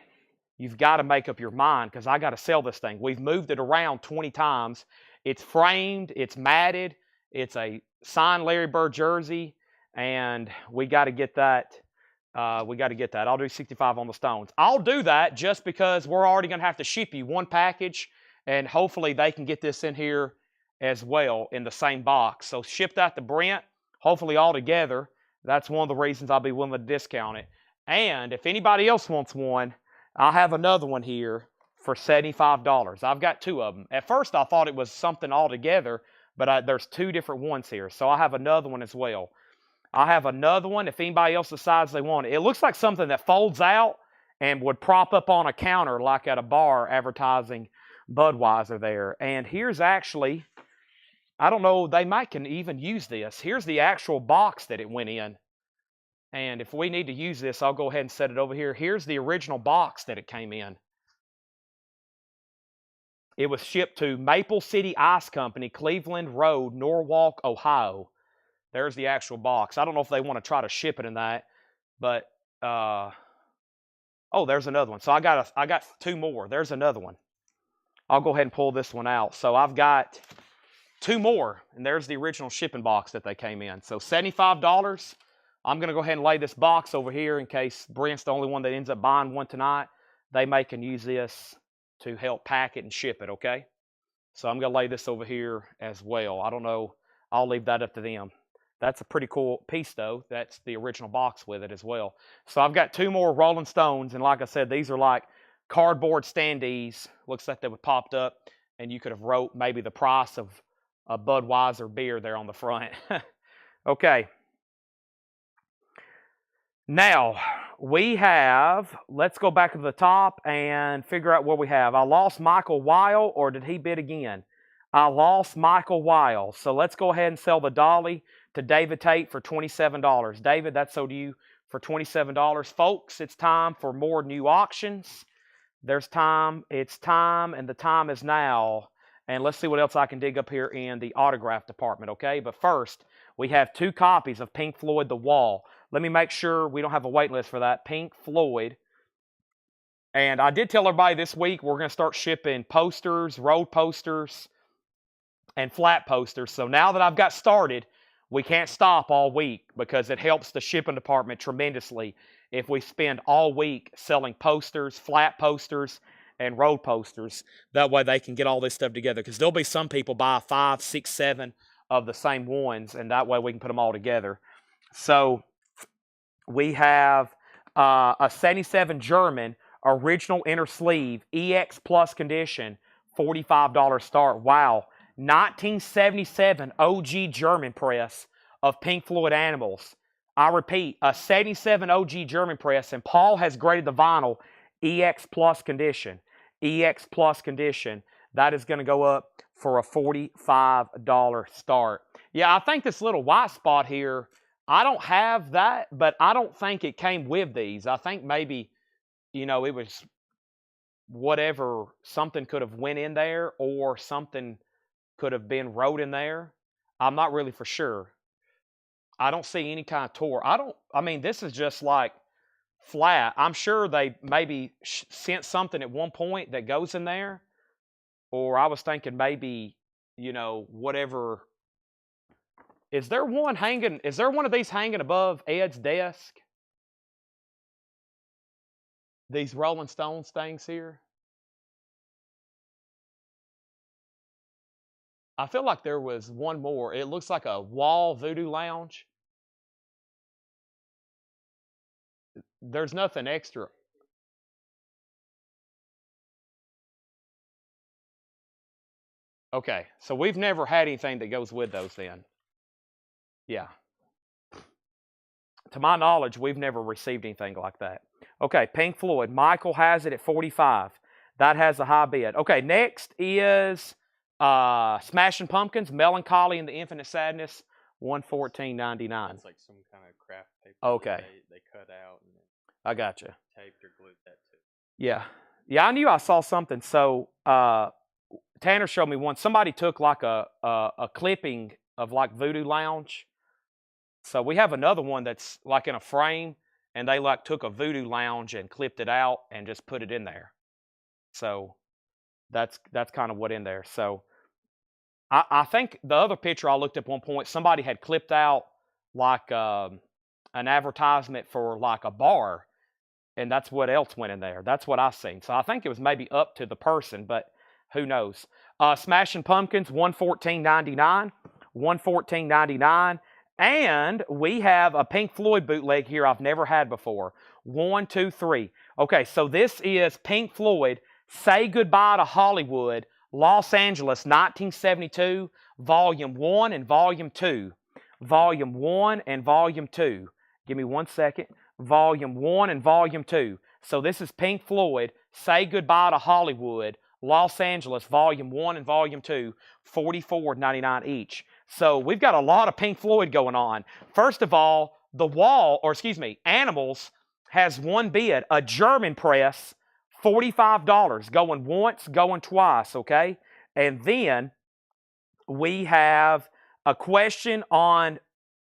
you've got to make up your mind because I got to sell this thing. We've moved it around 20 times. It's framed. It's matted. It's a signed Larry Bird jersey. And we got to get that. I'll do 65 on the Stones. I'll do that just because we're already going to have to ship you one package, and hopefully they can get this in here as well in the same box. So ship that to Brent, hopefully all together. That's one of the reasons I'll be willing to discount it. And if anybody else wants one, I'll have another one here for $75. I've got 2 of them. At first I thought it was something altogether, but there's 2 different ones here. So I have another one as well. I have another one if anybody else decides they want it. It looks like something that folds out and would prop up on a counter like at a bar advertising Budweiser there. And here's actually I don't know, they might can even use this. Here's the actual box that it went in. And if we need to use this, I'll go ahead and set it over here. Here's the original box that it came in. It was shipped to Maple City Ice Company, Cleveland Road, Norwalk, Ohio. There's the actual box. I don't know if they want to try to ship it in that, but oh, there's another one. So I got two more. There's another one. I'll go ahead and pull this one out. So I've got two more, and there's the original shipping box that they came in. So $75. I'm going to go ahead and lay this box over here in case Brent's the only one that ends up buying one tonight. They may can use this to help pack it and ship it, okay? So I'm going to lay this over here as well. I don't know. I'll leave that up to them. That's a pretty cool piece, though. That's the original box with it as well. So I've got two more Rolling Stones, and like I said, these are like cardboard standees. Looks like they were popped up, and you could have wrote maybe the price of a Budweiser beer there on the front. Okay. Now, we have, let's go back to the top and figure out what we have. I lost Michael Weil, or did he bid again? I lost Michael Weil. So let's go ahead and sell the dolly to David Tate for $27. David, that's sold to you for $27. Folks, it's time for more new auctions. There's time, it's time, and the time is now. And let's see what else I can dig up here in the autograph department, okay? But first, we have two copies of Pink Floyd, The Wall. Let me make sure we don't have a wait list for that. Pink Floyd. And I did tell everybody this week we're going to start shipping posters, road posters, and flat posters. So now that I've got started, we can't stop all week because it helps the shipping department tremendously if we spend all week selling posters, flat posters, and road posters. That way they can get all this stuff together, because there'll be some people buy 5, 6, 7 of the same ones, and that way we can put them all together. So we have a 77 German original inner sleeve, EX Plus condition, $45 start. Wow. 1977 OG German press of Pink Floyd Animals. I repeat, a 77 OG German press, and Paul has graded the vinyl EX Plus condition. EX Plus condition. That is going to go up for a $45 start. Yeah, I think this little white spot here, I don't have that, but I don't think it came with these. I think maybe, you know, it was whatever, something could have went in there, or something could have been wrote in there. I'm not really for sure. I don't see any kind of tour. I mean, this is just like flat. I'm sure they maybe sent something at one point that goes in there. Or I was thinking maybe, you know, whatever. Is there one hanging? Is there one of these hanging above Ed's desk? These Rolling Stones things here? I feel like there was one more. It looks like a wall voodoo lounge. There's nothing extra. Okay, so we've never had anything that goes with those then. Yeah. To my knowledge, we've never received anything like that. Okay, Pink Floyd. Michael has it at 45. That has a high bid. Okay, next is Smashing Pumpkins, Melancholy and the Infinite Sadness, $114.99. It's like some kind of craft paper. Okay. They cut out and I gotcha. taped or glued that to. Yeah. Yeah, I knew I saw something. So Tanner showed me one. Somebody took like a clipping of like Voodoo Lounge. So we have another one that's like in a frame, and they like took a Voodoo Lounge and clipped it out and just put it in there. So that's kind of what in there. So I think the other picture I looked at one point, somebody had clipped out like an advertisement for like a bar, and that's what else went in there. That's what I seen. So I think it was maybe up to the person, but who knows? Smashing Pumpkins, $114.99, $114.99. And we have a Pink Floyd bootleg here I've never had before. 1, 2, 3. Okay, so this is Pink Floyd, Say Goodbye to Hollywood, Los Angeles, 1972, Volume 1 and Volume 2. Volume 1 and Volume 2. Give me 1 second. Volume 1 and Volume 2. So this is Pink Floyd, Say Goodbye to Hollywood, Los Angeles, Volume 1 and Volume 2, $44.99 each. So we've got a lot of Pink Floyd going on. First of all, Animals has one bid, a German press, $45, going once, going twice, okay? And then we have a question on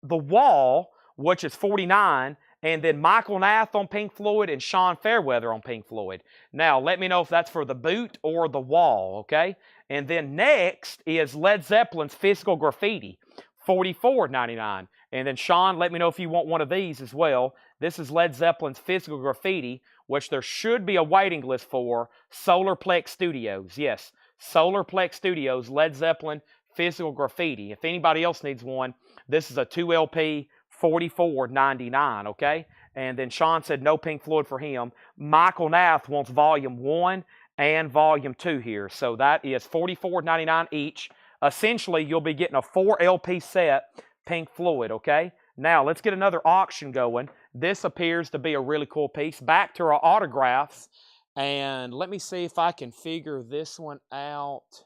the wall, which is $49, and then Michael Nath on Pink Floyd and Sean Fairweather on Pink Floyd. Now, let me know if that's for the boot or the wall, okay? And then next is Led Zeppelin's Physical Graffiti, $44.99. And then Sean, let me know if you want one of these as well. This is Led Zeppelin's Physical Graffiti, which there should be a waiting list for, Solarplex Studios. Yes, Solarplex Studios, Led Zeppelin, Physical Graffiti. If anybody else needs one, this is a 2LP, $44.99, okay? And then Sean said no Pink Floyd for him. Michael Nath wants Volume 1 and Volume 2 here. So that is $44.99 each. Essentially, you'll be getting a 4LP set Pink Floyd, okay? Now, let's get another auction going. This appears to be a really cool piece. Back to our autographs. And let me see if I can figure this one out.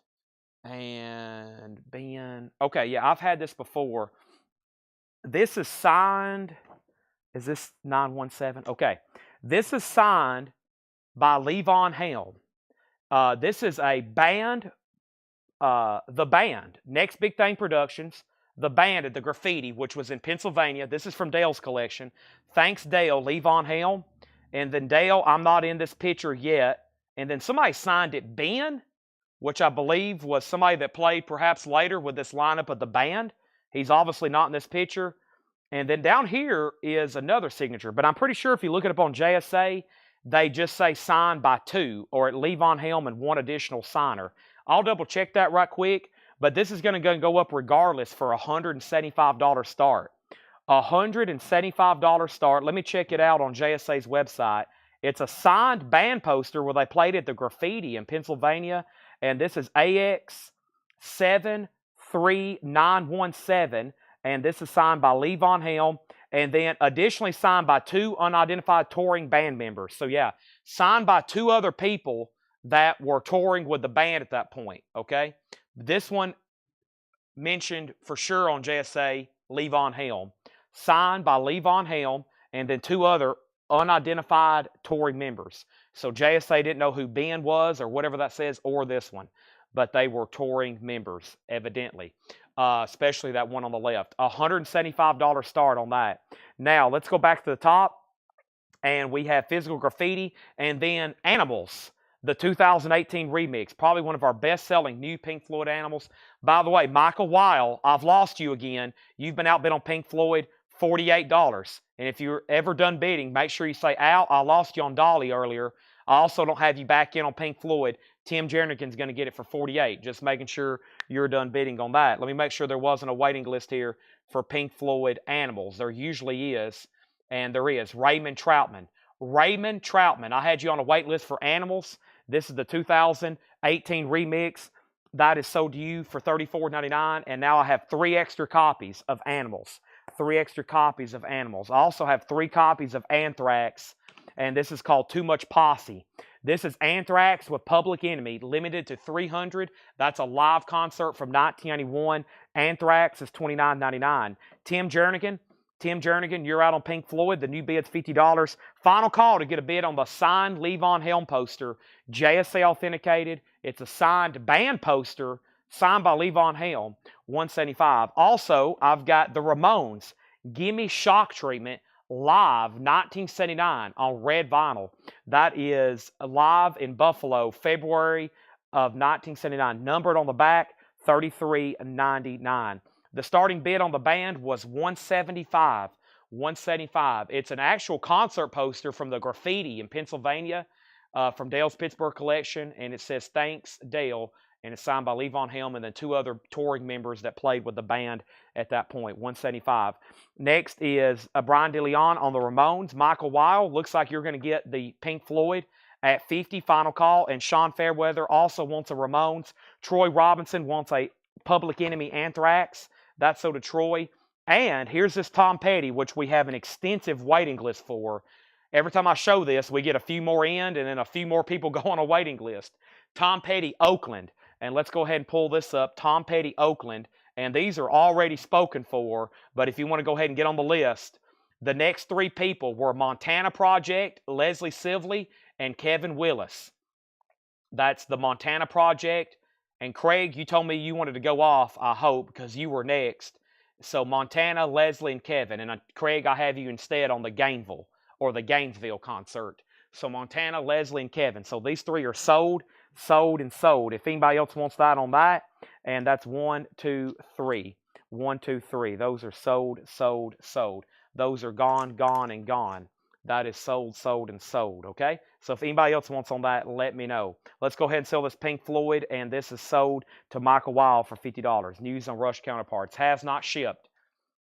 And Ben. Okay, yeah, I've had this before. This is signed. Is this 917? Okay. This is signed by Levon Helm. This is a band, The Band, Next Big Thing Productions, The Band at the Graffiti, which was in Pennsylvania. This is from Dale's collection. Thanks, Dale, Levon Helm. And then Dale, I'm not in this picture yet. And then somebody signed it, Ben, which I believe was somebody that played perhaps later with this lineup of the band. He's obviously not in this picture. And then down here is another signature. But I'm pretty sure if you look it up on JSA, they just say signed by two, or at Levon Helm and one additional signer. I'll double check that right quick. But this is going to go up regardless for a $175 start. $175 start. Let me check it out on JSA's website. It's a signed band poster where they played at the Graffiti in Pennsylvania. And this is AX73917. And this is signed by Levon Helm. And then additionally signed by two unidentified touring band members. So yeah, signed by two other people that were touring with the band at that point. Okay. This one mentioned for sure on JSA, Levon Helm. Signed by Levon Helm. And then two other unidentified touring members. So JSA didn't know who Ben was or whatever that says, or this one. But they were touring members, evidently. Especially that one on the left. $175 start on that. Now, let's go back to the top. And we have Physical Graffiti. And then Animals, the 2018 remix. Probably one of our best-selling new Pink Floyd Animals. By the way, Michael Weil, I've lost you again. You've been outbid on Pink Floyd, $48. And if you're ever done bidding, make sure you say, Al, I lost you on Dolly earlier. I also don't have you back in on Pink Floyd. Tim Jernigan's going to get it for $48. Just making sure you're done bidding on that. Let me make sure there wasn't a waiting list here for Pink Floyd Animals. There usually is, and there is. Raymond Troutman. Raymond Troutman. I had you on a wait list for Animals. This is the 2018 remix. That is sold to you for $34.99, and now I have 3 extra copies of Animals. 3 extra copies of Animals. I also have 3 copies of Anthrax, and this is called Too Much Posse. This is Anthrax with Public Enemy, limited to 300. That's a live concert from 1991. Anthrax is $29.99. Tim Jernigan, you're out on Pink Floyd. The new bid's $50. Final call to get a bid on the signed Levon Helm poster. JSA authenticated. It's a signed band poster signed by Levon Helm, $175. Also, I've got the Ramones, Gimme Shock Treatment, live 1979 on red vinyl. That is live in Buffalo, February of 1979. Numbered on the back, $33.99. The starting bid on the band was $175. $175. It's an actual concert poster from the Graffiti in Pennsylvania, from Dale's Pittsburgh collection, and it says, "Thanks, Dale," and it's signed by Levon Helm and then 2 other touring members that played with the band at that point. $175. Next is Brian DeLeon on the Ramones. Michael Weil, looks like you're going to get the Pink Floyd at $50. Final call. And Sean Fairweather also wants a Ramones. Troy Robinson wants a Public Enemy Anthrax. That's so to Troy. And here's this Tom Petty, which we have an extensive waiting list for. Every time I show this, we get a few more in, and then a few more people go on a waiting list. Tom Petty, Oakland. And let's go ahead and pull this up. Tom Petty, Oakland. And these are already spoken for, but if you want to go ahead and get on the list, the next 3 people were Montana Project, Leslie Sivley, and Kevin Willis. That's the Montana Project. And Craig, you told me you wanted to go off, I hope, because you were next. So Montana, Leslie, and Kevin. And Craig, I have you instead on the Gainesville or the Gainesville concert. So Montana, Leslie, and Kevin. So these 3 are sold, sold, and sold. If anybody else wants that on that, and that's 1, 2, 3. 1, 2, 3. Those are sold, sold, sold. Those are gone, gone, and gone. That is sold, sold, and sold, okay? So if anybody else wants on that, let me know. Let's go ahead and sell this Pink Floyd, and this is sold to Michael Weil for $50. News on Rush Counterparts. Has not shipped.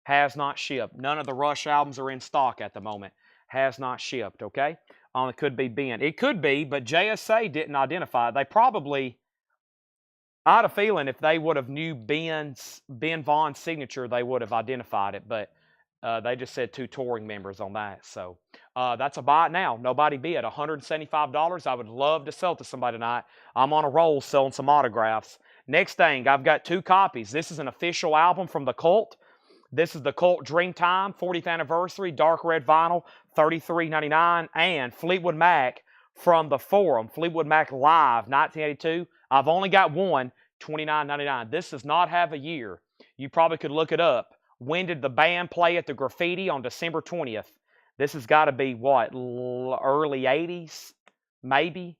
Has not shipped. None of the Rush albums are in stock at the moment. Has not shipped, okay? It could be Ben. It could be, but JSA didn't identify it. They probably, I had a feeling if they would have knew Ben Vaughn's signature, they would have identified it, but they just said 2 touring members on that. So that's a buy it now. Nobody bid. $175. I would love to sell to somebody tonight. I'm on a roll selling some autographs. Next thing, I've got 2 copies. This is an official album from the Cult. This is the Cult Dreamtime 40th anniversary, dark red vinyl, $33.99, and Fleetwood Mac from the Forum, Fleetwood Mac Live, 1982. I've only got one, $29.99. This does not have a year. You probably could look it up. When did the band play at the Graffiti? On December 20th. This has got to be, what, early 80s? Maybe.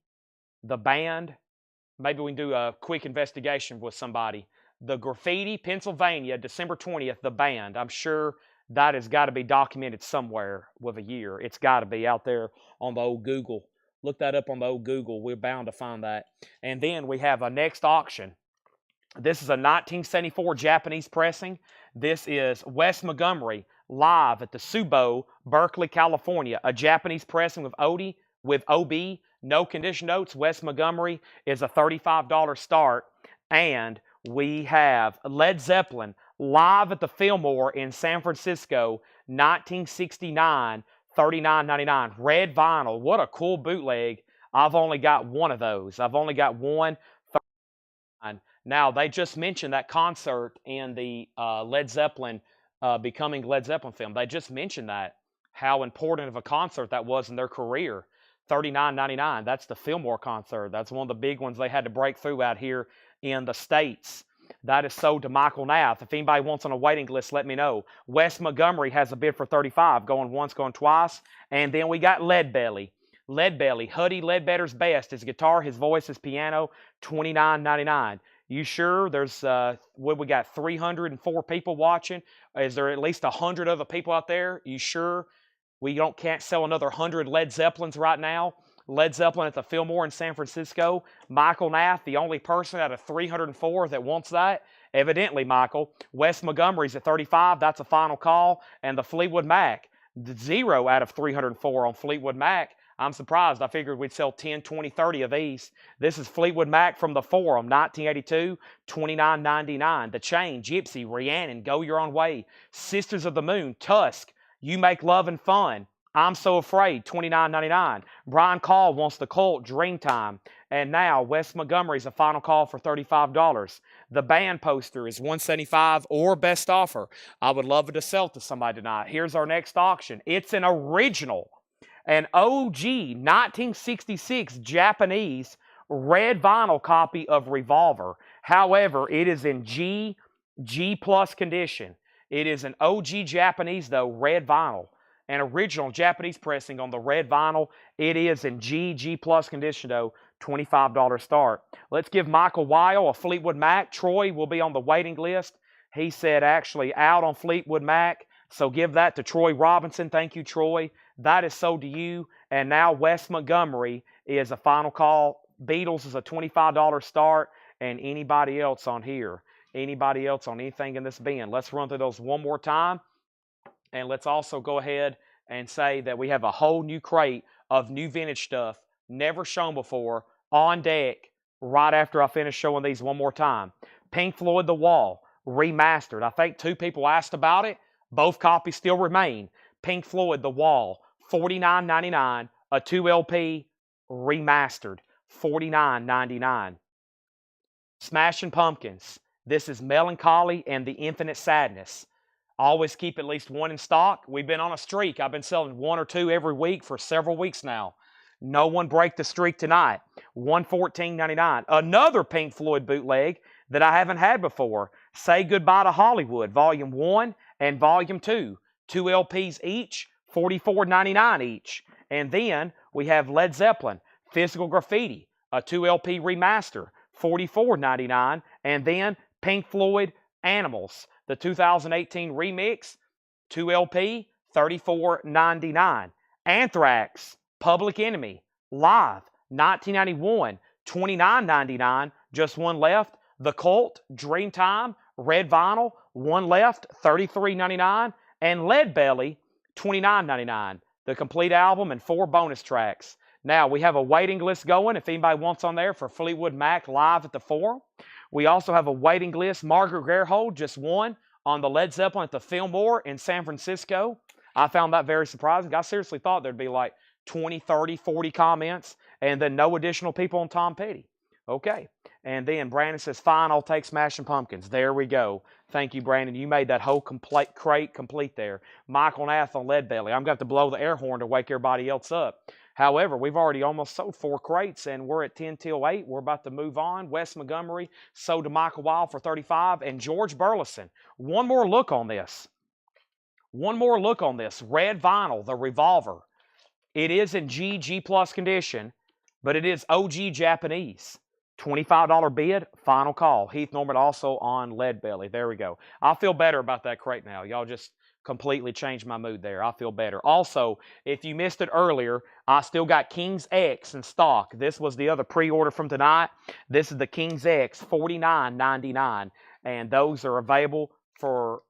The band. Maybe we can do a quick investigation with somebody. The Graffiti, Pennsylvania, December 20th, the band. I'm sure that has got to be documented somewhere with a year. It's got to be out there on the old Google. Look that up on the old Google. We're bound to find that. And then we have a next auction. This is a 1974 Japanese pressing. This is Wes Montgomery live at the Subo, Berkeley, California. A Japanese pressing with OB, no condition notes. Wes Montgomery is a $35 start. And we have Led Zeppelin live at the Fillmore in San Francisco, 1969, $39.99. Red vinyl. What a cool bootleg. I've only got one of those. I've only got one. Now, they just mentioned that concert in the Led Zeppelin, Becoming Led Zeppelin film. They just mentioned that, how important of a concert that was in their career. $39.99. That's the Fillmore concert. That's one of the big ones they had to break through out here in the States. That is sold to Michael Nath. If anybody wants on a waiting list, let me know. Wes Montgomery has a bid for $35, going once, going twice. And then we got Leadbelly. Leadbelly, Huddy Ledbetter's best. His guitar, his voice, his piano, $29.99. You sure? There's, what we got, 304 people watching? Is there at least 100 other people out there? You sure we can't sell another 100 Led Zeppelins right now? Led Zeppelin at the Fillmore in San Francisco. Michael Nath, the only person out of 304 that wants that. Evidently, Michael. Wes Montgomery's at 35. That's a final call. And the Fleetwood Mac, 0 out of 304 on Fleetwood Mac. I'm surprised. I figured we'd sell 10, 20, 30 of these. This is Fleetwood Mac from the Forum, 1982, $29.99. The Chain, Gypsy, Rhiannon, Go Your Own Way. Sisters of the Moon, Tusk, You Make Love and Fun. I'm So Afraid, $29.99. Brian Call wants the Cult, Dreamtime. And now, Wes Montgomery's a final call for $35. The band poster is $175 or best offer. I would love it to sell to somebody tonight. Here's our next auction. It's an original, an OG 1966 Japanese red vinyl copy of Revolver. However, it is in G plus condition. It is an OG Japanese, though, red vinyl. An original Japanese pressing on the red vinyl. It is in G plus condition, though, $25 start. Let's give Michael Weil a Fleetwood Mac. Troy will be on the waiting list. He said actually out on Fleetwood Mac. So give that to Troy Robinson. Thank you, Troy. That is sold to you. And now Wes Montgomery is a final call. Beatles is a $25 start. And anybody else on here? Anybody else on anything in this bin? Let's run through those one more time. And let's also go ahead and say that we have a whole new crate of new vintage stuff, never shown before, on deck right after I finish showing these one more time. Pink Floyd The Wall, remastered. I think 2 people asked about it. Both copies still remain. Pink Floyd The Wall, $49.99, a 2 LP remastered. $49.99. Smashing Pumpkins. This is Melancholy and the Infinite Sadness. Always keep at least one in stock. We've been on a streak. I've been selling one or two every week for several weeks now. No one break the streak tonight. $114.99. Another Pink Floyd bootleg that I haven't had before. Say Goodbye to Hollywood, Volume 1 and Volume 2. 2 LPs each, $44.99 each. And then we have Led Zeppelin, Physical Graffiti, a 2 LP remaster, $44.99. And then Pink Floyd, Animals, the 2018 remix, 2 LP, $34.99. Anthrax, Public Enemy, Live, 1991, $29.99, just one left. The Cult, Dreamtime, Red Vinyl, one left, $33.99. And Leadbelly, $29.99. The complete album and 4 bonus tracks. Now, we have a waiting list going if anybody wants on there for Fleetwood Mac live at the Forum. We also have a waiting list. Margaret Gerhold just won on the Led Zeppelin at the Fillmore in San Francisco. I found that very surprising. I seriously thought there'd be like 20, 30, 40 comments and then no additional people on Tom Petty. Okay. And then Brandon says, fine, I'll take Smashing Pumpkins. There we go. Thank you, Brandon. You made that whole crate complete there. Michael Nath on Leadbelly. I'm going to have to blow the air horn to wake everybody else up. However, we've already almost sold 4 crates, and we're at 10 till 8. We're about to move on. Wes Montgomery sold to Michael Wild for $35, and George Burleson. One more look on this. One more look on this. Red vinyl, the Revolver. It is in G plus condition, but it is OG Japanese. $25 bid, final call. Heath Norman also on Leadbelly. There we go. I feel better about that crate now. Y'all just completely changed my mood there. I feel better. Also, if you missed it earlier, I still got King's X in stock. This was the other pre-order from tonight. This is the King's X, $49.99. And those are available for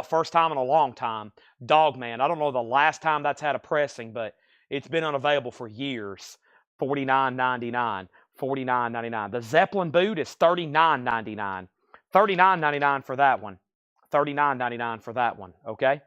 first time in a long time. Dogman. I don't know the last time that's had a pressing, but it's been unavailable for years. $49.99. $49.99. The Zeppelin boot is $39.99. $39.99 for that one. $39.99 for that one. Okay?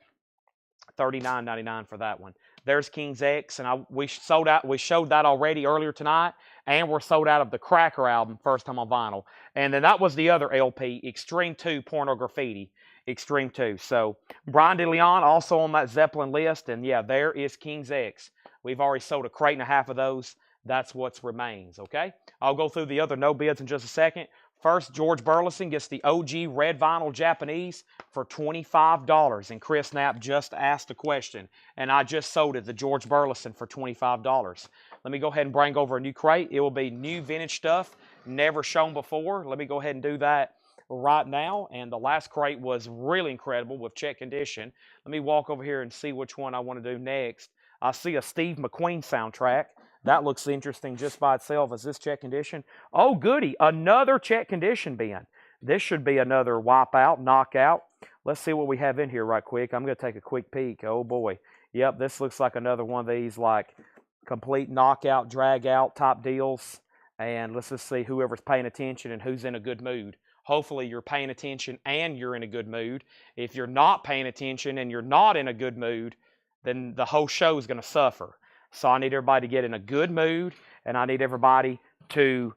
$39.99 for that one. There's King's X, and we showed that already earlier tonight, and we're sold out of the Cracker album, first time on vinyl. And then that was the other LP, Extreme 2 Porno Graffiti. Extreme 2. So Brian DeLeon also on that Zeppelin list, and yeah, there is King's X. We've already sold a crate and a half of those. That's what remains, okay? I'll go through the other no bids in just a second. First, George Burleson gets the OG red vinyl Japanese for $25. And Chris Knapp just asked a question, and I just sold it, the George Burleson, for $25. Let me go ahead and bring over a new crate. It will be new vintage stuff, never shown before. Let me go ahead and do that right now. And the last crate was really incredible with check condition. Let me walk over here and see which one I want to do next. I see a Steve McQueen soundtrack. That looks interesting just by itself. Is this check condition? Oh, goody. Another check condition bin. This should be another wipeout, knockout. Let's see what we have in here right quick. I'm going to take a quick peek. Oh, boy. Yep, this looks like another one of these, like, complete knockout, drag out type deals. And let's just see whoever's paying attention and who's in a good mood. Hopefully you're paying attention and you're in a good mood. If you're not paying attention and you're not in a good mood, then the whole show is going to suffer. So I need everybody to get in a good mood, and I need everybody to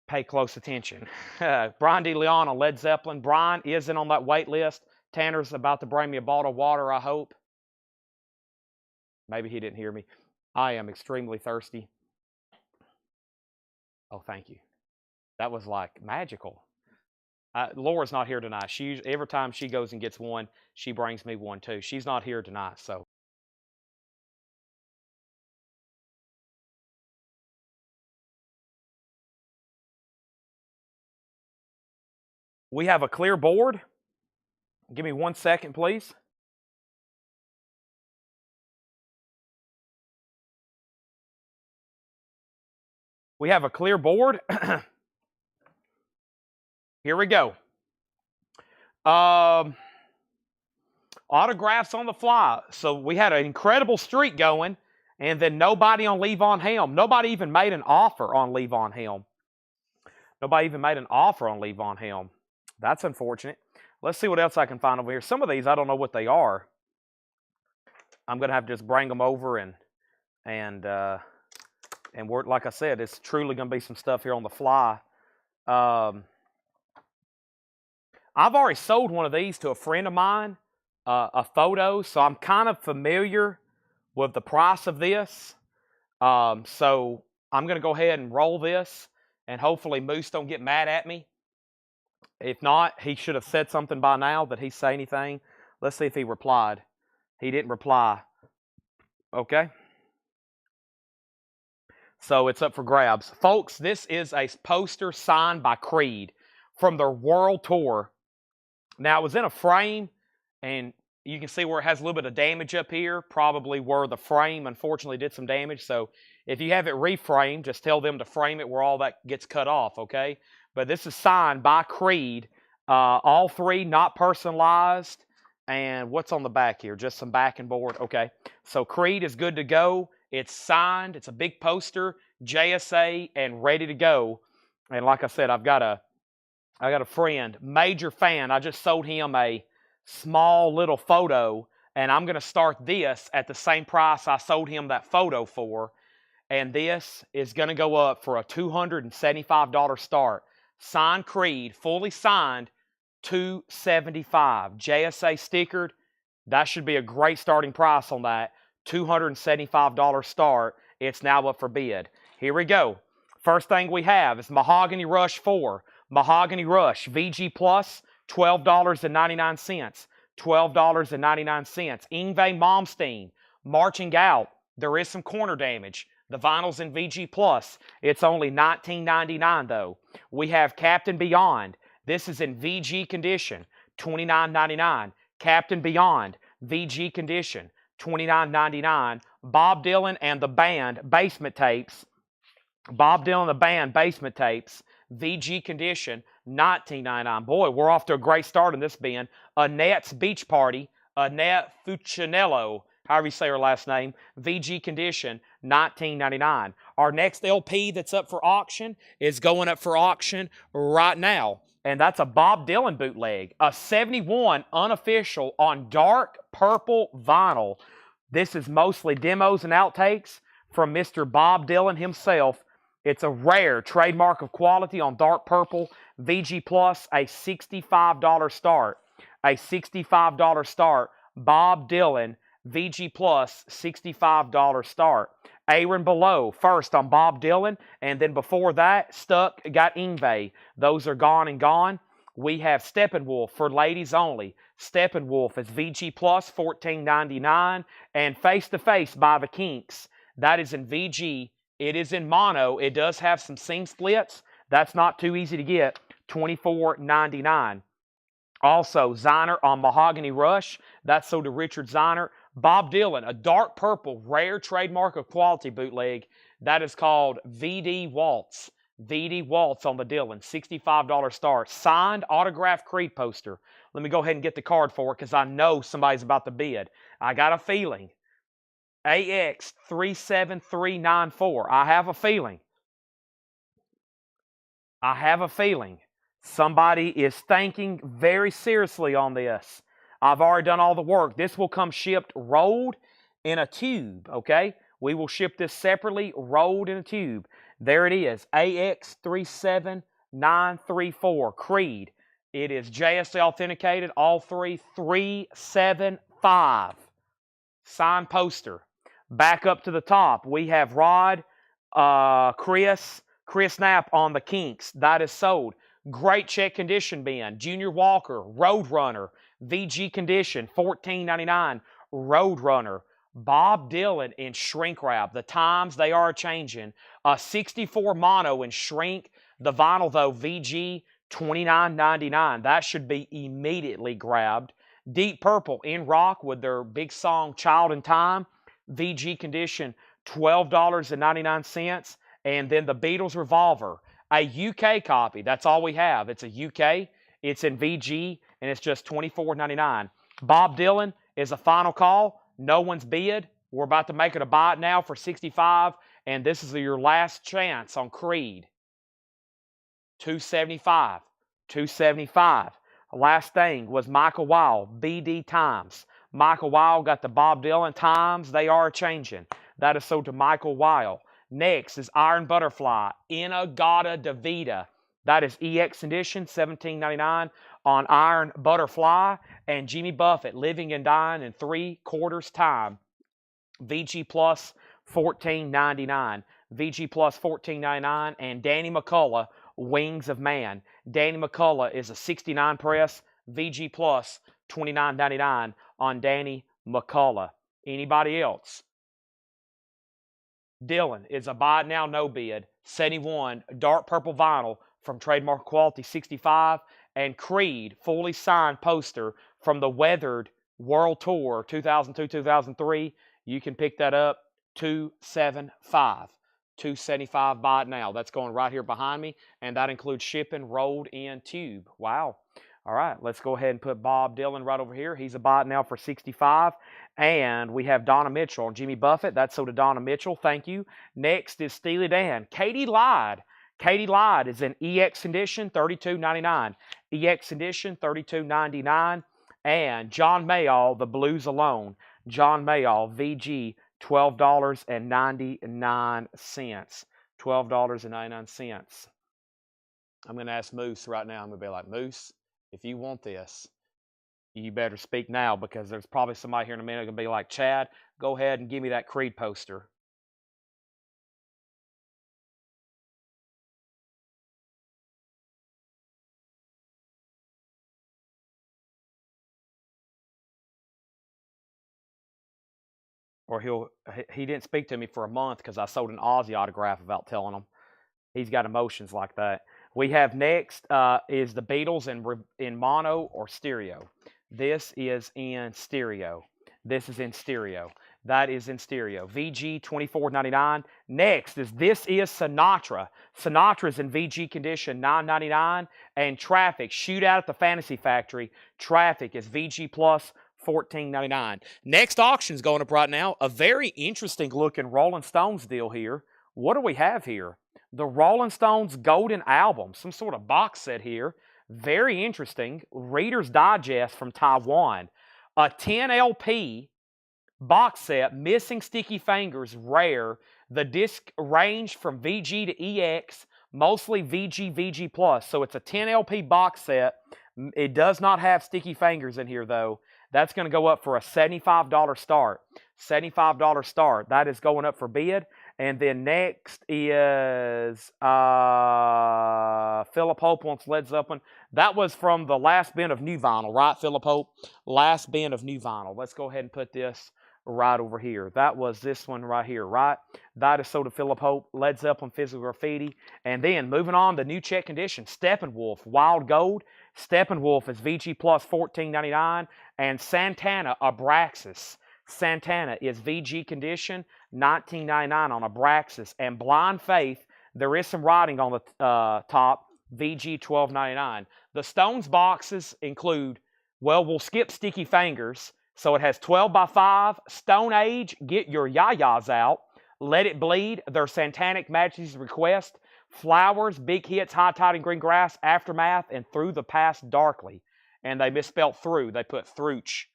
pay close attention. Brian DeLeon on Led Zeppelin. Brian isn't on that wait list. Tanner's about to bring me a bottle of water, I hope. Maybe he didn't hear me. I am extremely thirsty. Oh, thank you. That was like magical. Laura's not here tonight. Every time she goes and gets one, she brings me one too. She's not here tonight, so. We have a clear board. Give me 1 second, please. We have a clear board. Here we go. Autographs on the fly. So we had an incredible streak going, and then nobody on Levon Helm. Nobody even made an offer on Levon Helm. Nobody even made an offer on Levon Helm. That's unfortunate. Let's see what else I can find over here. Some of these, I don't know what they are. I'm going to have to just bring them over and And we're, like I said, it's truly going to be some stuff here on the fly. I've already sold one of these to a friend of mine, a photo, so I'm kind of familiar with the price of this. So I'm going to go ahead and roll this, and hopefully Moose don't get mad at me. If not, he should have said something by now. Did he say anything? Let's see if he replied. He didn't reply. Okay. So it's up for grabs. Folks, this is a poster signed by Creed from their world tour. Now, it was in a frame, and you can see where it has a little bit of damage up here, probably where the frame, unfortunately, did some damage. So if you have it reframed, just tell them to frame it where all that gets cut off, okay? But this is signed by Creed. All three not personalized. And what's on the back here? Just some backing board. Okay. So Creed is good to go. It's signed. It's a big poster, JSA, and ready to go. And like I said, I got a friend, major fan. I just sold him a small little photo, and I'm going to start this at the same price I sold him that photo for. And this is going to go up for a $275 start. Signed Creed, fully signed, $275. JSA stickered. That should be a great starting price on that. $275 start. It's now up for bid. Here we go. First thing we have is Mahogany Rush 4. Mahogany Rush VG Plus, $12.99. $12.99. Ingve Malmsteen, Marching Out. There is some corner damage. The vinyl's in VG Plus. It's only $19.99 though. We have Captain Beyond. This is in VG condition, $29.99. Captain Beyond, VG condition, $29.99. Bob Dylan and the Band Basement Tapes. Bob Dylan and the Band Basement Tapes, VG condition, $19.99. Boy, we're off to a great start in this bin. Annette's Beach Party, Annette Fuccinello, however you say her last name, VG condition, $19.99. Our next LP that's up for auction is going up for auction right now. And that's a Bob Dylan bootleg, a 71 unofficial on dark purple vinyl. This is mostly demos and outtakes from Mr. Bob Dylan himself. It's a rare trademark of quality on dark purple, VG Plus, a $65 start. A $65 start, Bob Dylan, VG Plus, $65 start. Aaron Below, first on Bob Dylan, and then before that, Stuck got Ingve. Those are gone and gone. We have Steppenwolf for ladies only. Steppenwolf is VG Plus, $14.99, and Face to Face by the Kinks. That is in VG. It is in mono. It does have some seam splits. That's not too easy to get. $24.99. Also, Ziner on Mahogany Rush. That's sold to Richard Ziner. Bob Dylan, a dark purple, rare trademark of quality bootleg. That is called VD Waltz. VD Waltz on the Dylan, $65 start. Signed, autographed Creed poster. Let me go ahead and get the card for it because I know somebody's about to bid. I got a feeling. AX37394. I have a feeling. Somebody is thinking very seriously on this. I've already done all the work. This will come shipped rolled in a tube, okay? We will ship this separately, rolled in a tube. There it is, AX37934, Creed. It is JSA authenticated, all three, 375. Signed poster. Back up to the top, we have Rod, Chris Knapp on the Kinks. That is sold. Great check condition bin. Junior Walker, Roadrunner, VG condition, $14.99. Roadrunner. Bob Dylan in shrink wrap. The times they are changing. A 64 mono in shrink. The vinyl though, VG, $29.99. That should be immediately grabbed. Deep Purple in rock with their big song Child in Time. VG condition, $12.99. And then the Beatles Revolver, a UK copy. That's all we have. It's a UK. It's in VG, and it's just $24.99. Bob Dylan is a final call. No one's bid. We're about to make it a buy it now for $65, and this is your last chance on Creed. $275. $275. Last thing was Michael Weil, BD Times. Michael Weil got the Bob Dylan Times. They are changing. That is sold to Michael Weil. Next is Iron Butterfly, Inagata Davida. That is EX edition, $17.99 on Iron Butterfly. And Jimmy Buffett, Living and Dying in 3/4 time. VG Plus, $14.99. VG Plus, $14.99. And Danny McCullough, Wings of Man. Danny McCullough is a 69 press. VG Plus, $29.99 on Danny McCullough. Anybody else? Dylan is a buy it now, no bid. 71 dark purple vinyl from Trademark Quality 65. And Creed, fully signed poster from the Weathered World Tour 2002-2003. You can pick that up, $275. $275, buy it now. That's going right here behind me, and that includes shipping rolled in tube. Wow. All right, let's go ahead and put Bob Dylan right over here. He's a buy it now for 65. And we have Donna Mitchell and Jimmy Buffett. That's so to Donna Mitchell. Thank you. Next is Steely Dan. Katie Lied. Katie Lied is an EX edition, $32.99. EX edition, $32.99. And John Mayall, The Blues Alone. John Mayall, VG, $12.99. $12.99. I'm going to ask Moose right now. I'm going to be like, Moose, if you want this, you better speak now, because there's probably somebody here in a minute going to be like, Chad, go ahead and give me that Creed poster. Or he didn't speak to me for a month because I sold an Ozzy autograph without telling him. He's got emotions like that. We have next is the Beatles in mono or stereo. This is in stereo. This is in stereo. That is in stereo. VG, $24.99. Next is This Is Sinatra. Sinatra's in VG condition, $9.99. And Traffic, Shootout at the Fantasy Factory. Traffic is VG Plus, $14.99. Next auction's going up right now. A very interesting looking Rolling Stones deal here. What do we have here? The Rolling Stones Golden Album, some sort of box set here. Very interesting. Reader's Digest from Taiwan. A 10 LP box set, missing sticky fingers, rare. The disc ranged from VG to EX, mostly VG, VG Plus. So it's a 10 LP box set. It does not have sticky fingers in here, though. That's going to go up for a $75 start. $75 start. That is going up for bid. And then next is Philip Hope wants Led Zeppelin. That was from the last bin of new vinyl, right, Philip Hope? Last bin of new vinyl. Let's go ahead and put this right over here. That was this one right here, right? That is so to Philip Hope, Led Zeppelin, Physical Graffiti. And then moving on, the new check condition, Steppenwolf, Wild Gold. Steppenwolf is VG Plus, $14.99. And Santana, Abraxas. Santana is VG condition, $19.99 on Abraxas. And Blind Faith, there is some writing on the top, VG, $12.99. The Stones boxes include, well, we'll skip Sticky Fingers. So it has 12 by 5, Stone Age, Get Your Yayas Out, Let It Bleed, Their Santanic Majesty's Request, Flowers, Big Hits, High Tide and Green Grass, Aftermath, and Through the Past Darkly. And they misspelled through. They put Thruch,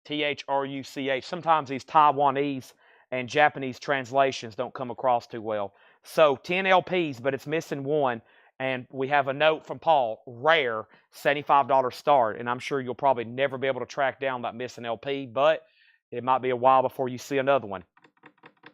T-H-R-U-C-H. Sometimes these Taiwanese and Japanese translations don't come across too well. So 10 LPs, but it's missing one. And we have a note from Paul, rare, $75 start. And I'm sure you'll probably never be able to track down that missing LP, but it might be a while before you see another one.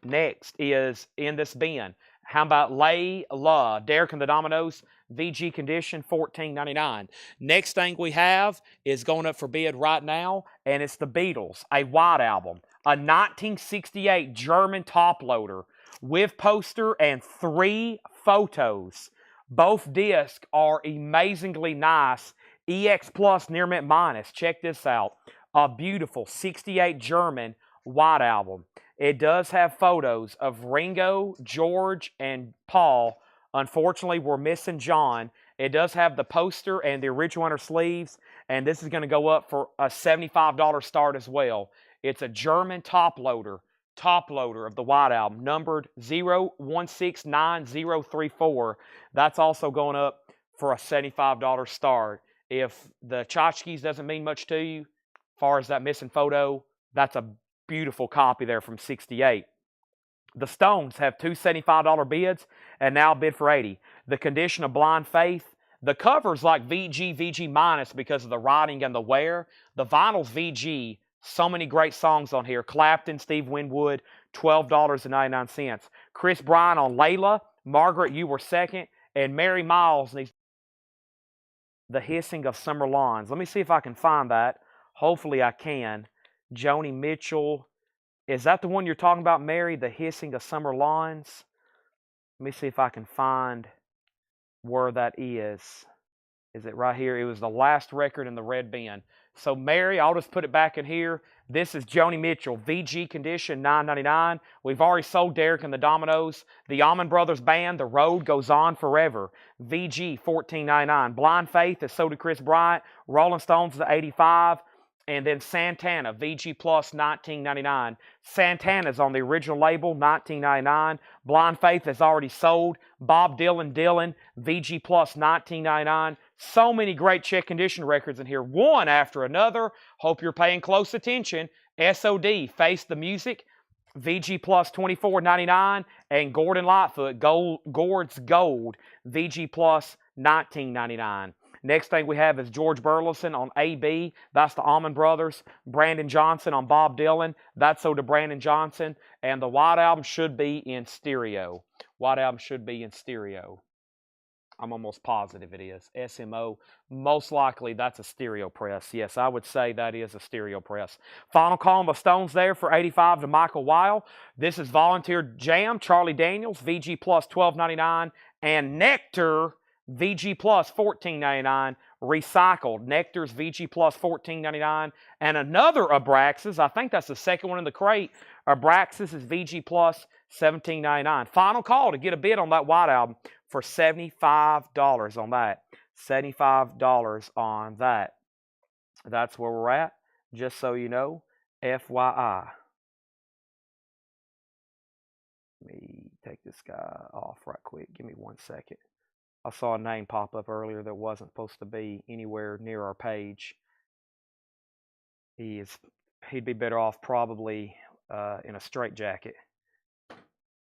Next is in this bin. How about Lay La, Derek and the Dominoes, VG condition, $14.99. Next thing we have is going up for bid right now, and it's the Beatles, a white album, a 1968 German top loader with poster and 3 photos. Both discs are amazingly nice. EX Plus Near Mint Minus. Check this out. A beautiful 68 German white album. It does have photos of Ringo, George, and Paul. Unfortunately, we're missing John. It does have the poster and the original inner sleeves, and this is going to go up for a $75 start as well. It's a German top loader of the white album, numbered 01690034. That's also going up for a $75 start. If the tchotchkes doesn't mean much to you, as far as that missing photo, that's a beautiful copy there from 68. The Stones have two $75 bids and now bid for 80. The Condition of Blind Faith. The cover's like VG minus because of the writing and the wear. The vinyl's VG. So many great songs on here. Clapton, Steve Winwood, $12.99. Chris Bryan on Layla. Margaret, You Were Second. And Mary Miles needs The Hissing of Summer Lawns. Let me see if I can find that. Hopefully I can. Joni Mitchell. Is that the one you're talking about, Mary? The Hissing of Summer Lawns? Let me see if I can find where that is. Is it right here? It was the last record in the red bin. So, Mary, I'll just put it back in here. This is Joni Mitchell, VG Condition, $9.99. We've already sold Derek and the Dominoes. The Allman Brothers Band, The Road Goes On Forever, VG, $14.99. Blind Faith is sold to Chris Bryant. Rolling Stones is $85. And then Santana, VG Plus, $19.99. Santana's on the original label, $19.99. Blind Faith is already sold. Bob Dylan, VG Plus, $19.99. So many great check condition records in here, one after another. Hope you're paying close attention. SOD, Face the Music, VG Plus, $24.99. And Gordon Lightfoot, Gord's Gold, VG Plus, $19.99. Next thing we have is George Burleson on AB. That's the Allman Brothers. Brandon Johnson on Bob Dylan. That's sold to Brandon Johnson. And the White Album should be in stereo. White Album should be in stereo. I'm almost positive it is. SMO, most likely that's a stereo press. Yes, I would say that is a stereo press. Final call on the Stones there for $85 to Michael Weil. This is Volunteer Jam, Charlie Daniels, VG Plus, $12.99. And Nectar, VG Plus, $14.99. Recycled, Nectar's VG Plus, $14.99. And another Abraxas, I think that's the second one in the crate. Abraxas is VG Plus, $17.99. Final call to get a bid on that White Album for $75 on that. $75 on that. That's where we're at, just so you know. FYI. Let me take this guy off right quick. Give me 1 second. I saw a name pop up earlier that wasn't supposed to be anywhere near our page. He'd be better off probably in a straitjacket.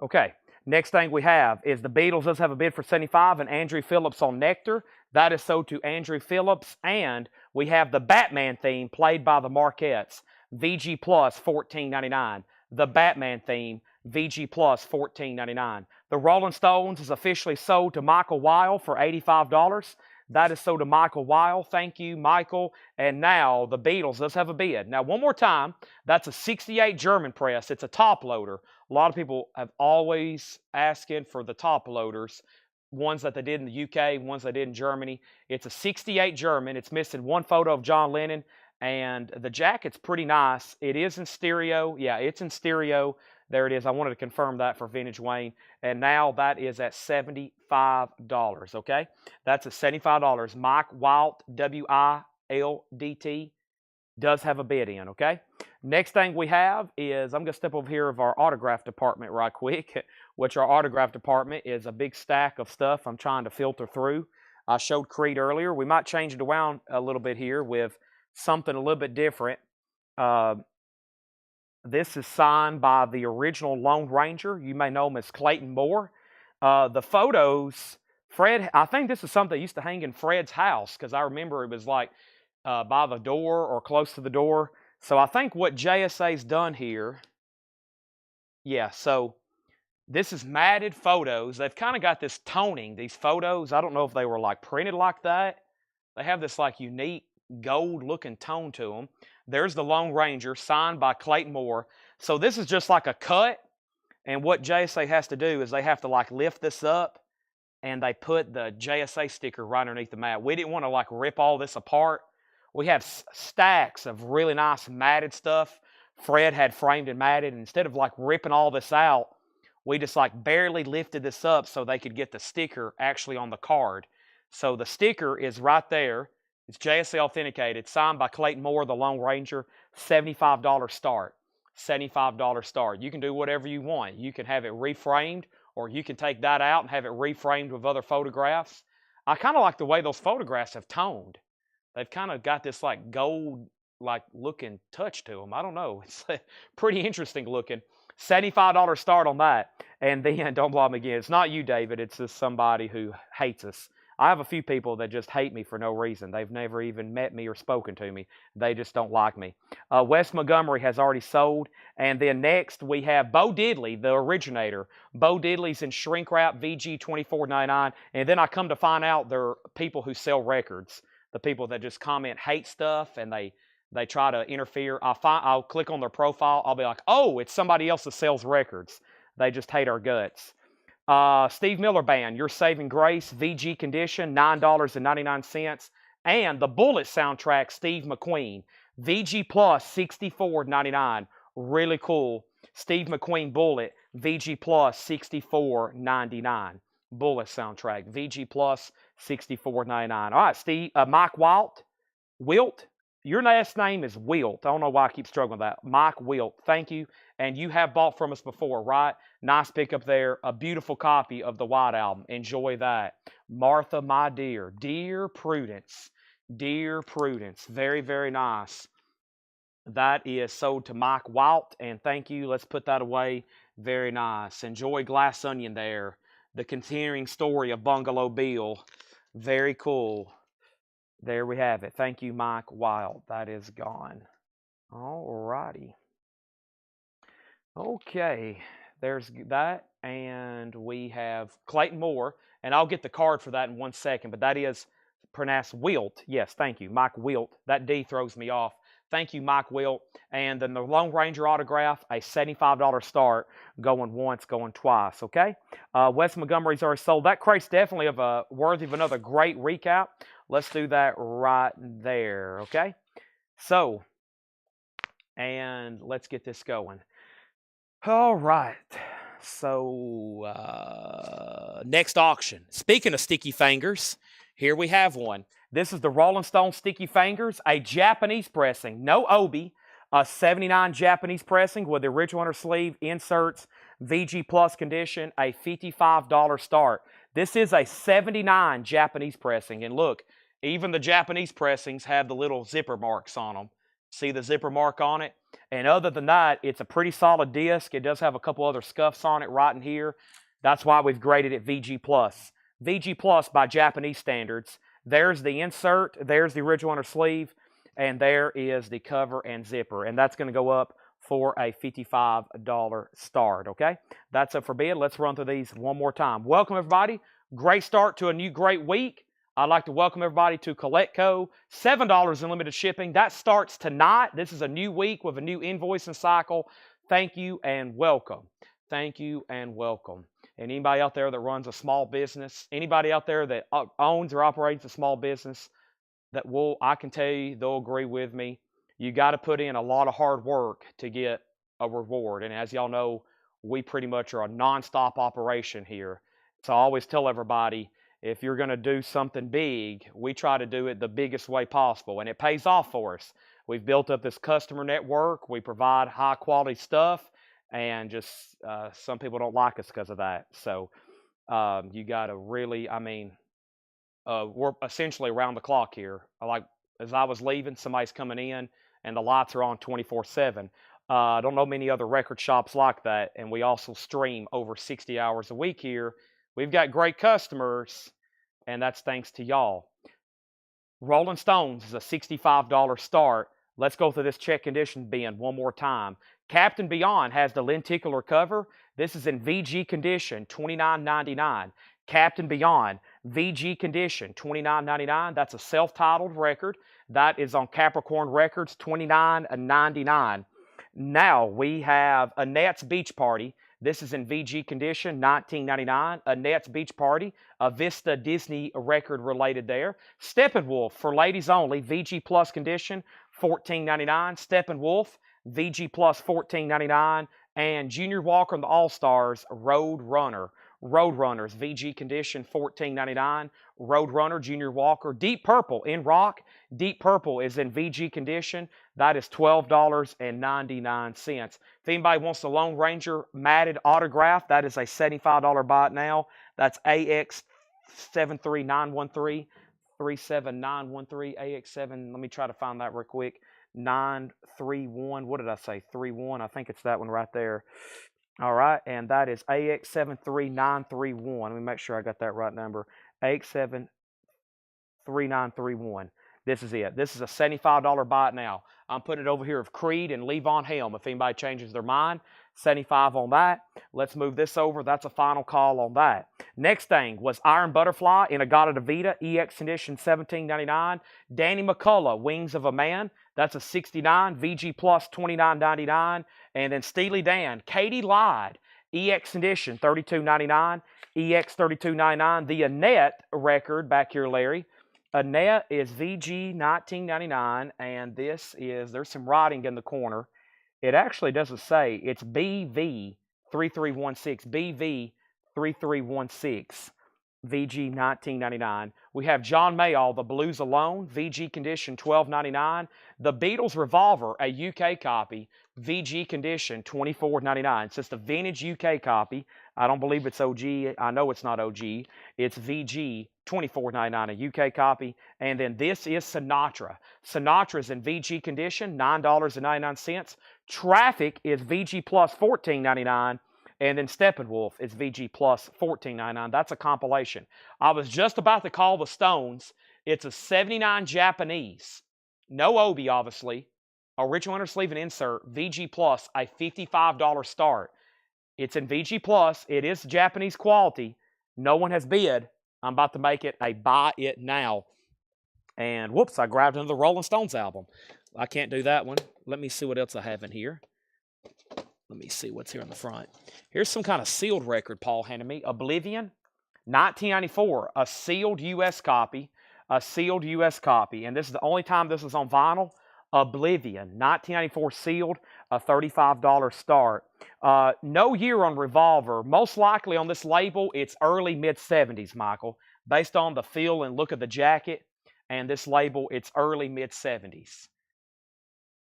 Okay, next thing we have is the Beatles does have a bid for $75 and Andrew Phillips on Nectar. That is sold to Andrew Phillips. And we have the Batman theme played by the Marquettes. VG Plus, $14.99. The Batman theme, VG Plus, $14.99. The Rolling Stones is officially sold to Michael Weil for $85. That is sold to Michael Weil. Thank you, Michael. And now the Beatles does have a bid. Now, one more time, that's a 68 German press. It's a top loader. A lot of people have always asking for the top loaders, ones that they did in the UK, ones they did in Germany. It's a 68 German. It's missing one photo of John Lennon, and the jacket's pretty nice. It is in stereo. Yeah, it's in stereo. There it is. I wanted to confirm that for Vintage Wayne. And now that is at $75, okay? That's at $75. Mike Wilt, W-I-L-D-T, does have a bid in, okay? Next thing we have is, I'm going to step over here of our autograph department right quick, which our autograph department is a big stack of stuff I'm trying to filter through. I showed Creed earlier. We might change it around a little bit here with something a little bit different. This is signed by the original Lone Ranger. You may know him as Clayton Moore. The photos, Fred, I think this is something that used to hang in Fred's house because I remember it was like by the door or close to the door. So I think what JSA's done here, yeah, so this is matted photos. They've kind of got this toning, these photos. I don't know if they were like printed like that. They have this like unique gold looking tone to them. There's the Lone Ranger signed by Clayton Moore. So this is just like a cut. And what JSA has to do is they have to like lift this up and they put the JSA sticker right underneath the mat. We didn't want to like rip all this apart. We have stacks of really nice matted stuff. Fred had framed and matted. And instead of like ripping all this out, we just like barely lifted this up so they could get the sticker actually on the card. So the sticker is right there. It's JSA authenticated, signed by Clayton Moore, the Lone Ranger, $75 start. $75 start. You can do whatever you want. You can have it reframed, or you can take that out and have it reframed with other photographs. I kind of like the way those photographs have toned. They've kind of got this like gold like looking touch to them. I don't know. It's pretty interesting looking. $75 start on that. And then, don't blow them again. It's not you, David. It's just somebody who hates us. I have a few people that just hate me for no reason. They've never even met me or spoken to me. They just don't like me. Wes Montgomery has already sold. And then next we have Bo Diddley, the originator. Bo Diddley's in shrink wrap, VG $24.99. And then I come to find out they're people who sell records. The people that just comment hate stuff and they try to interfere. I'll click on their profile. I'll be like, oh, it's somebody else that sells records. They just hate our guts. Steve Miller Band, Your Saving Grace, VG Condition, $9.99. And the Bullet soundtrack, Steve McQueen, VG Plus, $64.99. Really cool. Steve McQueen Bullet, VG Plus, $64.99. Bullet soundtrack, VG Plus, $64.99. All right, Steve, Mike Wilt, your last name is Wilt. I don't know why I keep struggling with that. Mike Wilt, thank you. And you have bought from us before, right? Nice pickup there. A beautiful copy of the White Album. Enjoy that. Martha, my dear. Dear Prudence. Dear Prudence. Very, very nice. That is sold to Mike Wilt, and thank you. Let's put that away. Very nice. Enjoy Glass Onion there. The continuing story of Bungalow Bill. Very cool. There we have it. Thank you, Mike Wild. That is gone. All righty. Okay, there's that. And we have Clayton Moore. And I'll get the card for that in 1 second. But that is pronounced Wilt. Yes, thank you. Mike Wilt. That D throws me off. Thank you, Mike Wilt. And then the Lone Ranger autograph, a $75 start, going once, going twice, okay? Wes Montgomery's already sold. That crate's definitely worthy of another great recap. Let's do that right there, okay? So, and let's get this going. All right. So, next auction. Speaking of sticky fingers, here we have one. This is the Rolling Stone Sticky Fingers, a Japanese pressing, no obi, a 79 Japanese pressing with the original inner sleeve, inserts, VG Plus condition, a $55 start. This is a 79 Japanese pressing, and look, even the Japanese pressings have the little zipper marks on them. See the zipper mark on it? And other than that, it's a pretty solid disc. It does have a couple other scuffs on it right in here. That's why we've graded it VG Plus. VG Plus by Japanese standards. There's the insert, there's the original inner sleeve, and there is the cover and zipper. And that's going to go up for a $55 start, okay? That's up for bid. Let's run through these one more time. Welcome, everybody. Great start to a new great week. I'd like to welcome everybody to CollectCo. $7 in limited shipping. That starts tonight. This is a new week with a new invoicing cycle. Thank you and welcome. Thank you and welcome. And anybody out there that runs a small business, anybody out there that owns or operates a small business, I can tell you, they'll agree with me. You got to put in a lot of hard work to get a reward. And as y'all know, we pretty much are a nonstop operation here. So I always tell everybody, if you're going to do something big, we try to do it the biggest way possible. And it pays off for us. We've built up this customer network. We provide high quality stuff. And just some people don't like us because of that. So you got to really, we're essentially around the clock here. As I was leaving, somebody's coming in, and the lights are on 24/7. I don't know many other record shops like that. And we also stream over 60 hours a week here. We've got great customers, and that's thanks to y'all. Rolling Stones is a $65 start. Let's go through this check condition bin one more time. Captain Beyond has the lenticular cover. This is in VG condition, $29.99. Captain Beyond, VG condition, $29.99. That's a self-titled record. That is on Capricorn Records, $29.99. Now we have Annette's Beach Party. This is in VG condition, $19.99. Annette's Beach Party, a Vista Disney record related there. Steppenwolf for ladies only, VG Plus condition, $14.99. Steppenwolf, VG Plus, $14.99. And Junior Walker and the All-Stars, Roadrunner. Roadrunners, VG condition, $14.99. Roadrunner, Junior Walker. Deep Purple in rock. Deep Purple is in VG condition. That is $12.99. If anybody wants the Lone Ranger matted autograph, that is a $75 buy it now. That's AX73913, 37913, AX7. Let me try to find that real quick. 931. What did I say? 31. I think it's that one right there. All right, and that is AX73931. Let me make sure I got that right number. AX73931. This is it. This is a $75 buy it now. I'm putting it over here of Creed and Levon Helm. If anybody changes their mind, 75 on that. Let's move this over. That's a final call on that. Next thing was Iron Butterfly in Agata Davida, EX Edition 1799. Danny McCullough, Wings of a Man. That's a 69. VG Plus 29.99. And then Steely Dan, Katie Lied, EX Edition 32.99. EX 32.99. The Annette record back here, Larry. Annette is VG 19.99, and this is, there's some writing in the corner. It actually doesn't say. It's BV 3316. BV 3316. VG 19.99. We have John Mayall, The Blues Alone, VG condition 12.99. The Beatles Revolver, a UK copy, VG condition 24.99. So it's the vintage UK copy. I don't believe it's OG. I know it's not OG. It's VG 24.99, a UK copy. And then this is Sinatra. Sinatra's in VG condition, $9.99. Traffic is VG plus $14.99. And then Steppenwolf is VG plus $14.99. That's a compilation. I was just about to call the Stones. It's a 79 Japanese. No Obi, obviously. Original inner sleeve and insert. VG plus, a $55 start. It's in VG plus. It is Japanese quality. No one has bid. I'm about to make it a buy it now. And whoops, I grabbed another Rolling Stones album. I can't do that one. Let me see what else I have in here. Let me see what's here in the front. Here's some kind of sealed record Paul handed me. Oblivion, 1994, a sealed U.S. copy. A sealed U.S. copy. And this is the only time this is on vinyl. Oblivion, 1994 sealed, a $35 start. No year on Revolver. Most likely on this label, it's early mid-70s, Michael, based on the feel and look of the jacket. And this label, it's early mid-70s.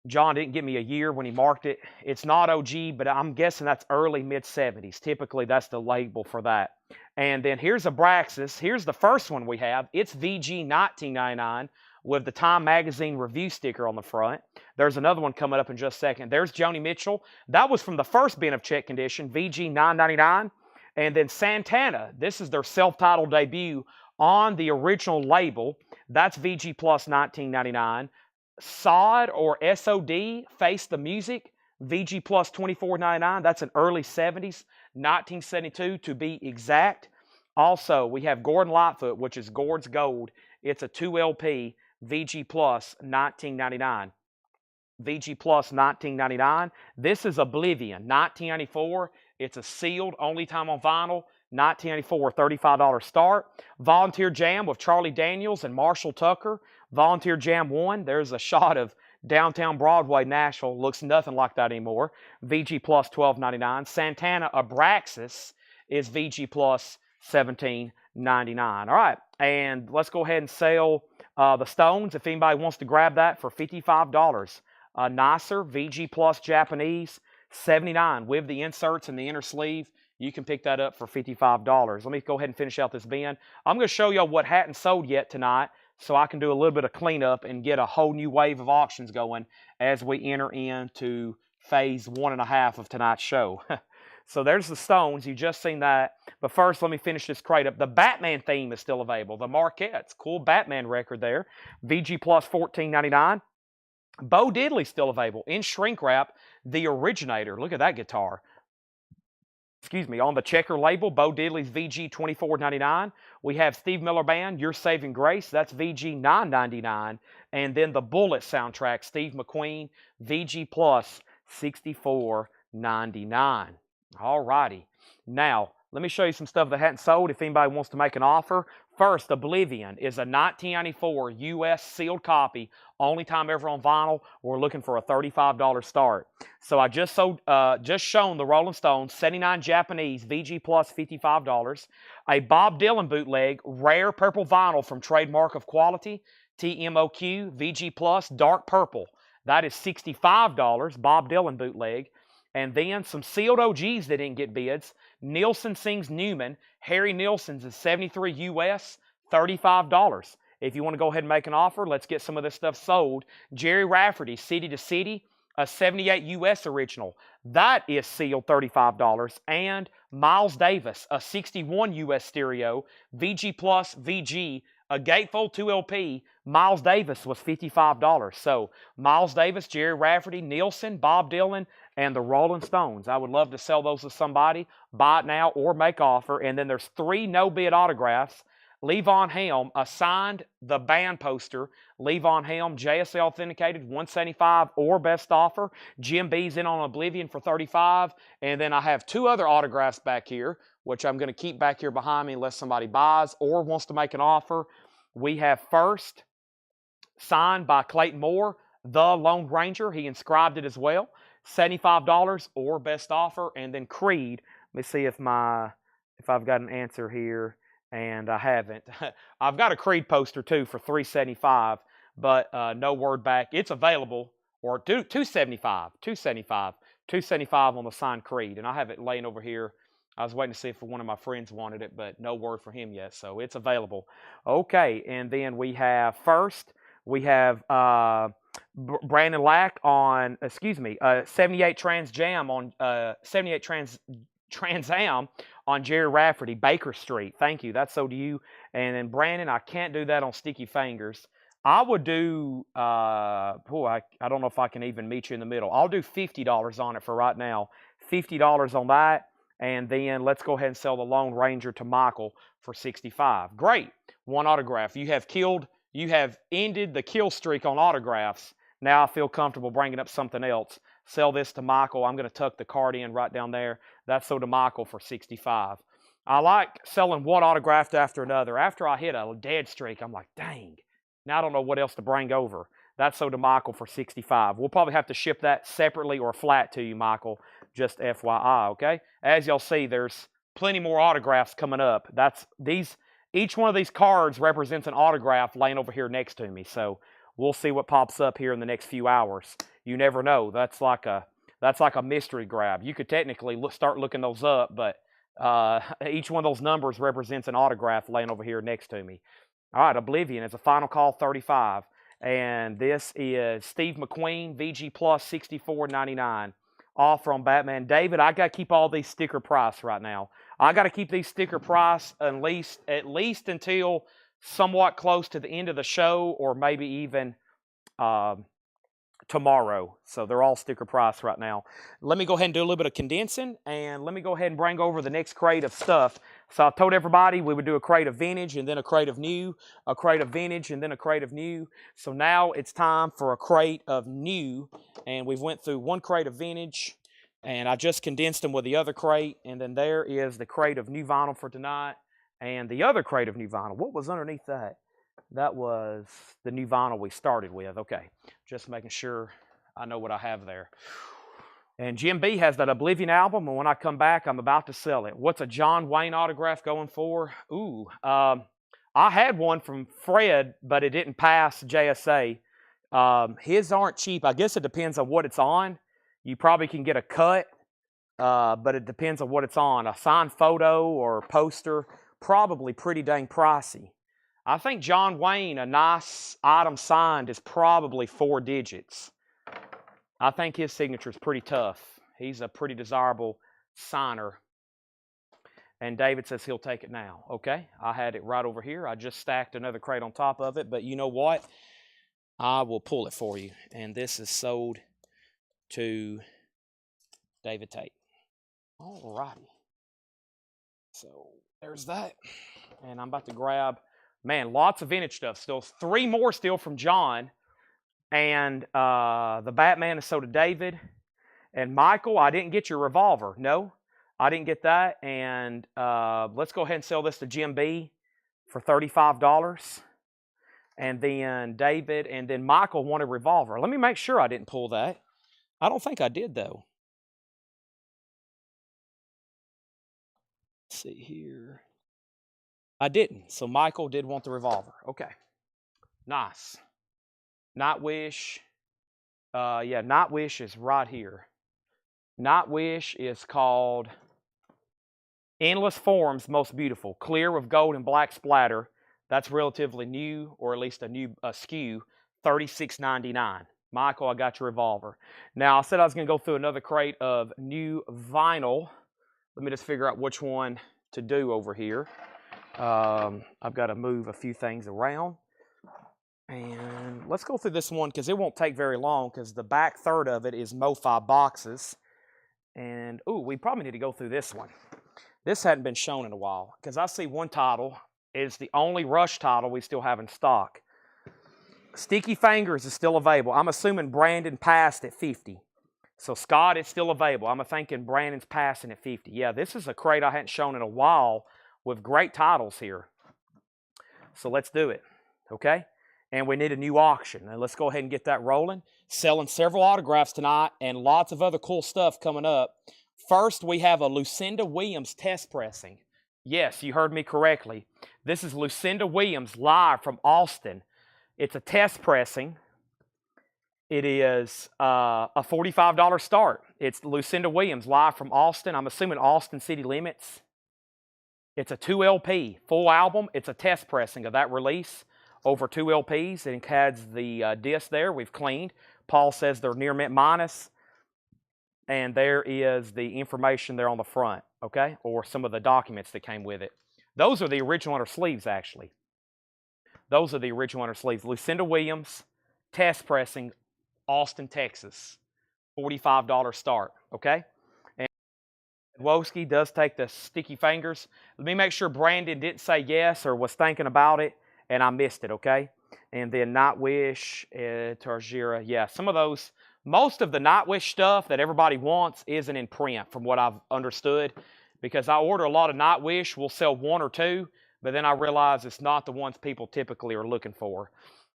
John didn't give me a year when he marked it. It's not OG, but I'm guessing that's early mid-70s. Typically, that's the label for that. And then here's Abraxas. Here's the first one we have. It's VG 1999 with the Time Magazine review sticker on the front. There's another one coming up in just a second. There's Joni Mitchell. That was from the first bin of check condition, VG 999. And then Santana. This is their self-titled debut on the original label. That's VG plus 1999. SOD or SOD, Face the Music, VG plus 24.99. That's an early 70s, 1972 to be exact. Also, we have Gordon Lightfoot, which is Gord's Gold. It's a 2LP, VG plus 1999. VG plus 1999. This is Oblivion, 1994. It's a sealed, only time on vinyl. 1994, $35 start. Volunteer Jam with Charlie Daniels and Marshall Tucker. Volunteer Jam 1. There's a shot of downtown Broadway, Nashville. Looks nothing like that anymore. VG plus $12.99. Santana Abraxas is VG plus $17.99. All right, and let's go ahead and sell the Stones if anybody wants to grab that for $55. Nicer VG plus Japanese 79 with the inserts in the inner sleeve. You can pick that up for $55. Let me go ahead and finish out this bin. I'm going to show y'all what hadn't sold yet tonight so I can do a little bit of cleanup and get a whole new wave of auctions going as we enter into phase 1.5 of tonight's show. So there's the Stones. You just seen that. But first, let me finish this crate up. The Batman theme is still available. The Marquettes. Cool Batman record there. VG plus $14.99. Bo Diddley's still available in shrink wrap. The Originator. Look at that guitar. Excuse me, on the checker label, Bo Diddley's VG $24.99. We have Steve Miller Band, Your Saving Grace. That's VG $9.99. And then the Bullet soundtrack, Steve McQueen, VG plus $64.99. All righty. Now, let me show you some stuff that hadn't sold if anybody wants to make an offer. First, Oblivion is a 1994 U.S. sealed copy. Only time ever on vinyl. We're looking for a $35 start. So I just shown the Rolling Stones, 79 Japanese, VG plus $55. A Bob Dylan bootleg, rare purple vinyl from Trademark of Quality, TMOQ, VG plus, dark purple. That is $65, Bob Dylan bootleg. And then some sealed OGs that didn't get bids. Nielsen Sings Newman. Harry Nielsen's is 73 US, $35. If you want to go ahead and make an offer, let's get some of this stuff sold. Jerry Rafferty, City to City, a 78 US original. That is sealed $35. And Miles Davis, a 61 US stereo, VG Plus VG, a gatefold 2LP. Miles Davis was $55. So Miles Davis, Jerry Rafferty, Nielsen, Bob Dylan, and the Rolling Stones. I would love to sell those to somebody. Buy it now or make offer. And then there's 3 no-bid autographs. Levon Helm assigned the band poster. Levon Helm, JSA authenticated, 175 or best offer. Jim B's in on Oblivion for 35. And then I have 2 other autographs back here, which I'm going to keep back here behind me unless somebody buys or wants to make an offer. We have First, signed by Clayton Moore, the Lone Ranger. He inscribed it as well. $75 or best offer. And then Creed. Let me see if I've got an answer here. And I haven't. I've got a Creed poster too for $375, but no word back. It's available, or $275 on the signed Creed, and I have it laying over here. I was waiting to see if one of my friends wanted it, but no word for him yet, so it's available. Okay, and then we have First. We have Brandon Lack on, 78 Trans Jam on 78 Trans Am on Jerry Rafferty, Baker Street. Thank you. That's so to you. And then Brandon, I can't do that on Sticky Fingers. I would do, I don't know if I can even meet you in the middle. I'll do $50 on it for right now. $50 on that. And then let's go ahead and sell the Lone Ranger to Michael for $65. Great. 1 autograph. You have ended the kill streak on autographs. Now I feel comfortable bringing up something else. Sell this to Michael. I'm going to tuck the card in right down there. That's sold to Michael for $65. I like selling 1 autograph after another. After I hit a dead streak, I'm like, dang. Now I don't know what else to bring over. That's sold to Michael for $65. We'll probably have to ship that separately or flat to you, Michael. Just FYI, okay? As y'all see, there's plenty more autographs coming up. Each one of these cards represents an autograph laying over here next to me. So we'll see what pops up here in the next few hours. You never know. That's like a mystery grab. You could technically start looking those up, but each one of those numbers represents an autograph laying over here next to me. All right, Oblivion is a final call 35. And this is Steve McQueen, VG Plus $64.99. Offer on Batman. David, I got to keep all these sticker price right now. I got to keep these sticker price at least until somewhat close to the end of the show, or maybe even tomorrow. So they're all sticker price right now. Let me go ahead and do a little bit of condensing, and let me go ahead and bring over the next crate of stuff. So I told everybody we would do a crate of vintage and then a crate of new, a crate of vintage and then a crate of new. So now it's time for a crate of new, and we've went through 1 crate of vintage, and I just condensed them with the other crate, and then there is the crate of new vinyl for tonight, and the other crate of new vinyl. What was underneath that? That was the new vinyl we started with. Okay, just making sure I know what I have there. And Jim B has that Oblivion album, and when I come back, I'm about to sell it. What's a John Wayne autograph going for? Ooh, I had one from Fred, but it didn't pass JSA. His aren't cheap. I guess it depends on what it's on. You probably can get a cut, but it depends on what it's on. A signed photo or a poster, probably pretty dang pricey. I think John Wayne, a nice item signed, is probably 4 digits. I think his signature is pretty tough. He's a pretty desirable signer. And David says he'll take it now. Okay, I had it right over here. I just stacked another crate on top of it. But you know what? I will pull it for you. And this is sold to David Tate. All righty. So there's that. And I'm about to grab... Man, lots of vintage stuff still. 3 more still from John. And the Batman is sold to David. And Michael, I didn't get your revolver. No, I didn't get that. And let's go ahead and sell this to Jim B for $35. And then David, and then Michael wanted a revolver. Let me make sure I didn't pull that. I don't think I did, though. Let's see here. I didn't. So Michael did want the revolver. Okay. Nice. Nightwish. Nightwish is right here. Nightwish is called Endless Forms Most Beautiful. Clear with gold and black splatter. That's relatively new, or at least a new SKU, $36.99. Michael, I got your revolver. Now, I said I was going to go through another crate of new vinyl. Let me just figure out which one to do over here. I've got to move a few things around. And let's go through this one because it won't take very long because the back third of it is MoFi boxes. And, ooh, we probably need to go through this one. This hadn't been shown in a while because I see one title is the only Rush title we still have in stock. Sticky Fingers is still available. I'm assuming Brandon passed at 50. So Scott is still available. I'm thinking Brandon's passing at 50. Yeah, this is a crate I hadn't shown in a while with great titles here. So let's do it, okay? And we need a new auction. Now let's go ahead and get that rolling. Selling several autographs tonight and lots of other cool stuff coming up. First, we have a Lucinda Williams test pressing. Yes, you heard me correctly. This is Lucinda Williams live from Austin. It's a test pressing. It is a $45 start. It's Lucinda Williams live from Austin. I'm assuming Austin City Limits. It's a 2 LP, full album. It's a test pressing of that release over 2 LPs. It has the disc there. We've cleaned. Paul says they're near mint minus. And there is the information there on the front, okay? Or some of the documents that came with it. Those are the original inner sleeves, actually. Those are the original inner sleeves. Lucinda Williams, test pressing, Austin, Texas. $45 start, okay? And Woski does take the Sticky Fingers. Let me make sure Brandon didn't say yes or was thinking about it, and I missed it, okay? And then Nightwish, Tarjira. Yeah, some of those. Most of the Nightwish stuff that everybody wants isn't in print, from what I've understood, because I order a lot of Nightwish. We'll sell 1 or 2, but then I realize it's not the ones people typically are looking for.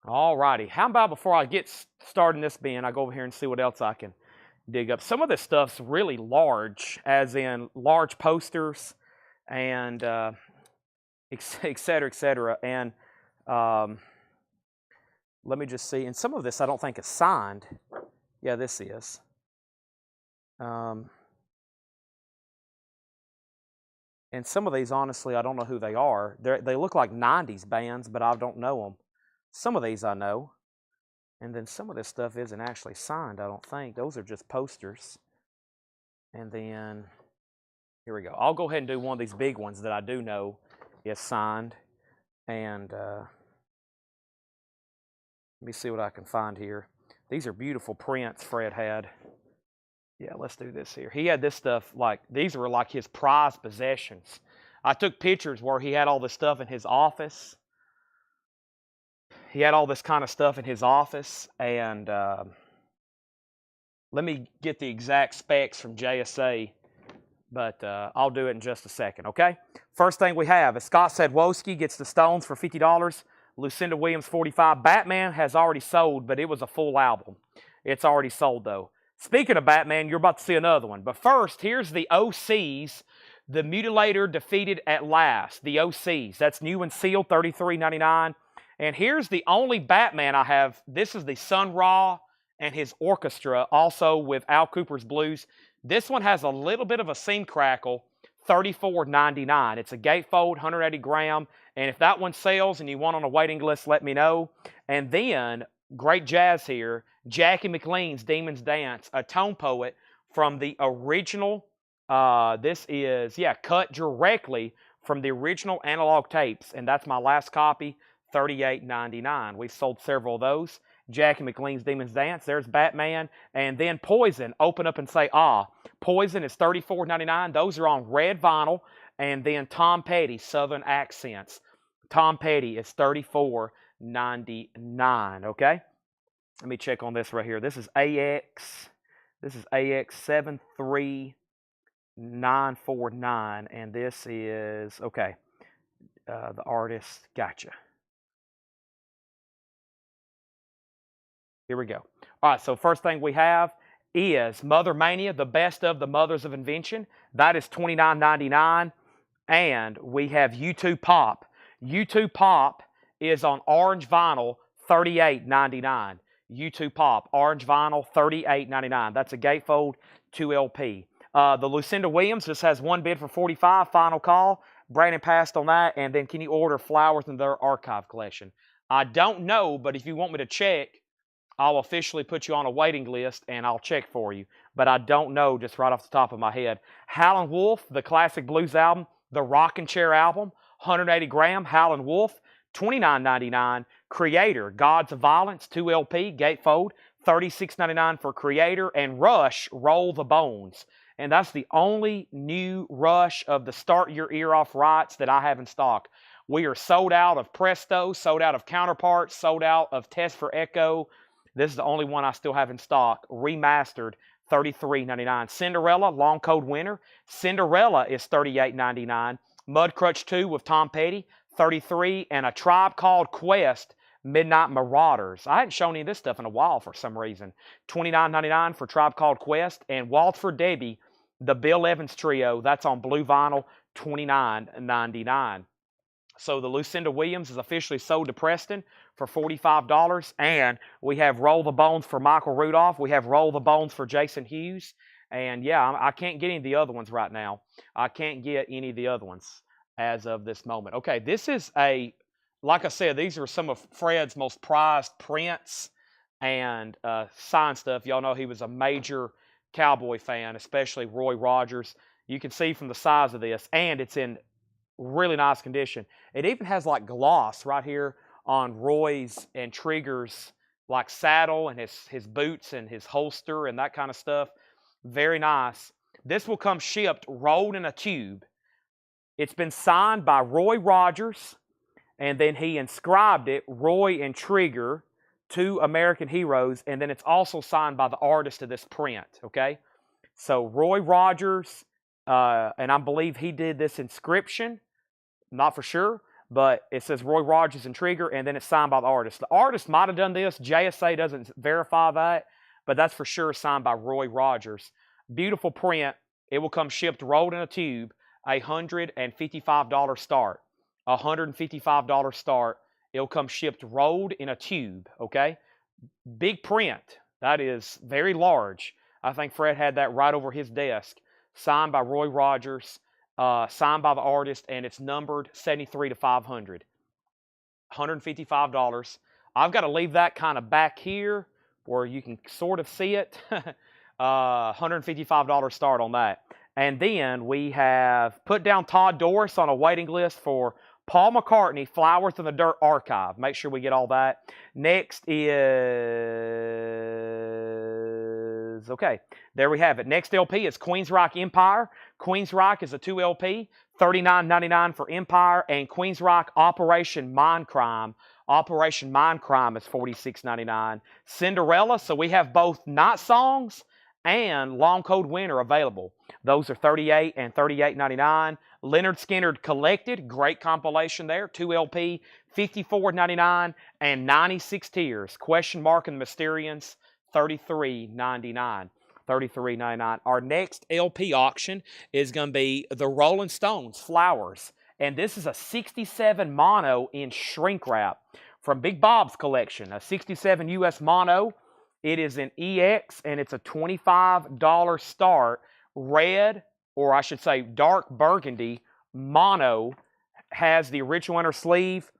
All righty. How about before I get started in this bin, I go over here and see what else I can dig up. Some of this stuff's really large, as in large posters and et cetera, et cetera. And let me just see. And some of this I don't think is signed. Yeah, this is. And some of these, honestly, I don't know who they are. They look like 90s bands, but I don't know them. Some of these I know. And then some of this stuff isn't actually signed, I don't think. Those are just posters. And then, here we go. I'll go ahead and do one of these big ones that I do know is signed. And let me see what I can find here. These are beautiful prints Fred had. Yeah, let's do this here. He had this stuff, like, these were like his prized possessions. I took pictures where he had all this stuff in his office. He had all this kind of stuff in his office, and let me get the exact specs from JSA, but I'll do it in just a second, okay? First thing we have is Scott Sadwowski gets the Stones for $50. Lucinda Williams, $45. Batman has already sold, but it was a full album. It's already sold, though. Speaking of Batman, you're about to see another one. But first, here's the OCs. The Mutilator Defeated at Last. The OCs. That's new and sealed, $33.99. And here's the only Batman I have. This is the Sun Ra and his orchestra, also with Al Cooper's Blues. This one has a little bit of a seam crackle, $34.99. It's a gatefold, 180 gram. And if that one sells and you want on a waiting list, let me know. And then, great jazz here, Jackie McLean's Demon's Dance, a tone poet from the original. This is, cut directly from the original analog tapes. And that's my last copy, $38.99. We've sold several of those. Jackie McLean's Demon's Dance. There's Batman. And then Poison, Open Up and Say Ah. Poison is $34.99. Those are on red vinyl. And then Tom Petty, Southern Accents. Tom Petty is $34.99, okay? Let me check on this right here. This is AX. This is AX 73949, and this is, okay, the artist, gotcha. Here we go. All right, so first thing we have is Mother Mania, the best of the Mothers of Invention. That is $29.99. And we have U2 Pop. U2 Pop is on orange vinyl, $38.99. U2 Pop, orange vinyl, $38.99. That's a gatefold 2 LP. The Lucinda Williams just has one bid for $45, final call. Brandon passed on that. And then can you order flowers in their archive collection? I don't know, but if you want me to check, I'll officially put you on a waiting list and I'll check for you. But I don't know just right off the top of my head. Howlin' Wolf, the classic blues album, the Rockin' Chair album, 180 gram, Howlin' Wolf, $29.99. Creator, Gods of Violence, 2 LP, gatefold, $36.99 for Creator. And Rush, Roll the Bones. And that's the only new Rush of the Start Your Ear Off rights that I have in stock. We are sold out of Presto, sold out of Counterparts, sold out of Test for Echo. This is the only one I still have in stock. Remastered, $33.99. Cinderella, Long Cold Winter. Cinderella is $38.99. Mudcrutch 2 with Tom Petty, $33. And A Tribe Called Quest, Midnight Marauders. I hadn't shown any of this stuff in a while for some reason. $29.99 for Tribe Called Quest. And Waltz for Debbie, the Bill Evans Trio. That's on blue vinyl, $29.99. So the Lucinda Williams is officially sold to Preston for $45. And we have Roll the Bones for Michael Rudolph. We have Roll the Bones for Jason Hughes. And yeah, I can't get any of the other ones right now. I can't get any of the other ones as of this moment. Okay, this is like I said, these are some of Fred's most prized prints and signed stuff. Y'all know he was a major Cowboy fan, especially Roy Rogers. You can see from the size of this, and it's in really nice condition. It even has like gloss right here on Roy's and Trigger's like saddle and his boots and his holster and that kind of stuff. Very nice. This will come shipped rolled in a tube. It's been signed by Roy Rogers, and then he inscribed it, Roy and Trigger, 2 American heroes, and then it's also signed by the artist of this print, okay? So Roy Rogers, and I believe he did this inscription. Not for sure, but it says Roy Rogers and Trigger, and then it's signed by the artist. The artist might have done this. JSA doesn't verify that, but that's for sure signed by Roy Rogers. Beautiful print. It will come shipped rolled in a tube, $155 start. $155 start. It'll come shipped rolled in a tube, okay? Big print. That is very large. I think Fred had that right over his desk. Signed by Roy Rogers. Signed by the artist, and it's numbered 73 to 500. $155. I've got to leave that kind of back here where you can sort of see it. $155 start on that. And then we have put down Todd Doris on a waiting list for Paul McCartney, Flowers in the Dirt Archive. Make sure we get all that. Next is, okay, there we have it. Next LP is Queensryche Empire. Queensryche is a 2 LP, $39.99 for Empire, and Queensryche Operation Mindcrime. Operation Mindcrime is $46.99. Cinderella, so we have both Night Songs and Long Cold Winter available. Those are $38 and $38.99. Leonard Skinner Collected, great compilation there, 2 LP, $54.99, and 96 Tears, Question Mark and the Mysterians, $33.99. $33.99. Our next LP auction is going to be the Rolling Stones, Flowers. And this is a 67 mono in shrink wrap from Big Bob's collection, a 67 US mono. It is an EX, and it's a $25 start. Red, or I should say dark burgundy, mono, has the original inner sleeve,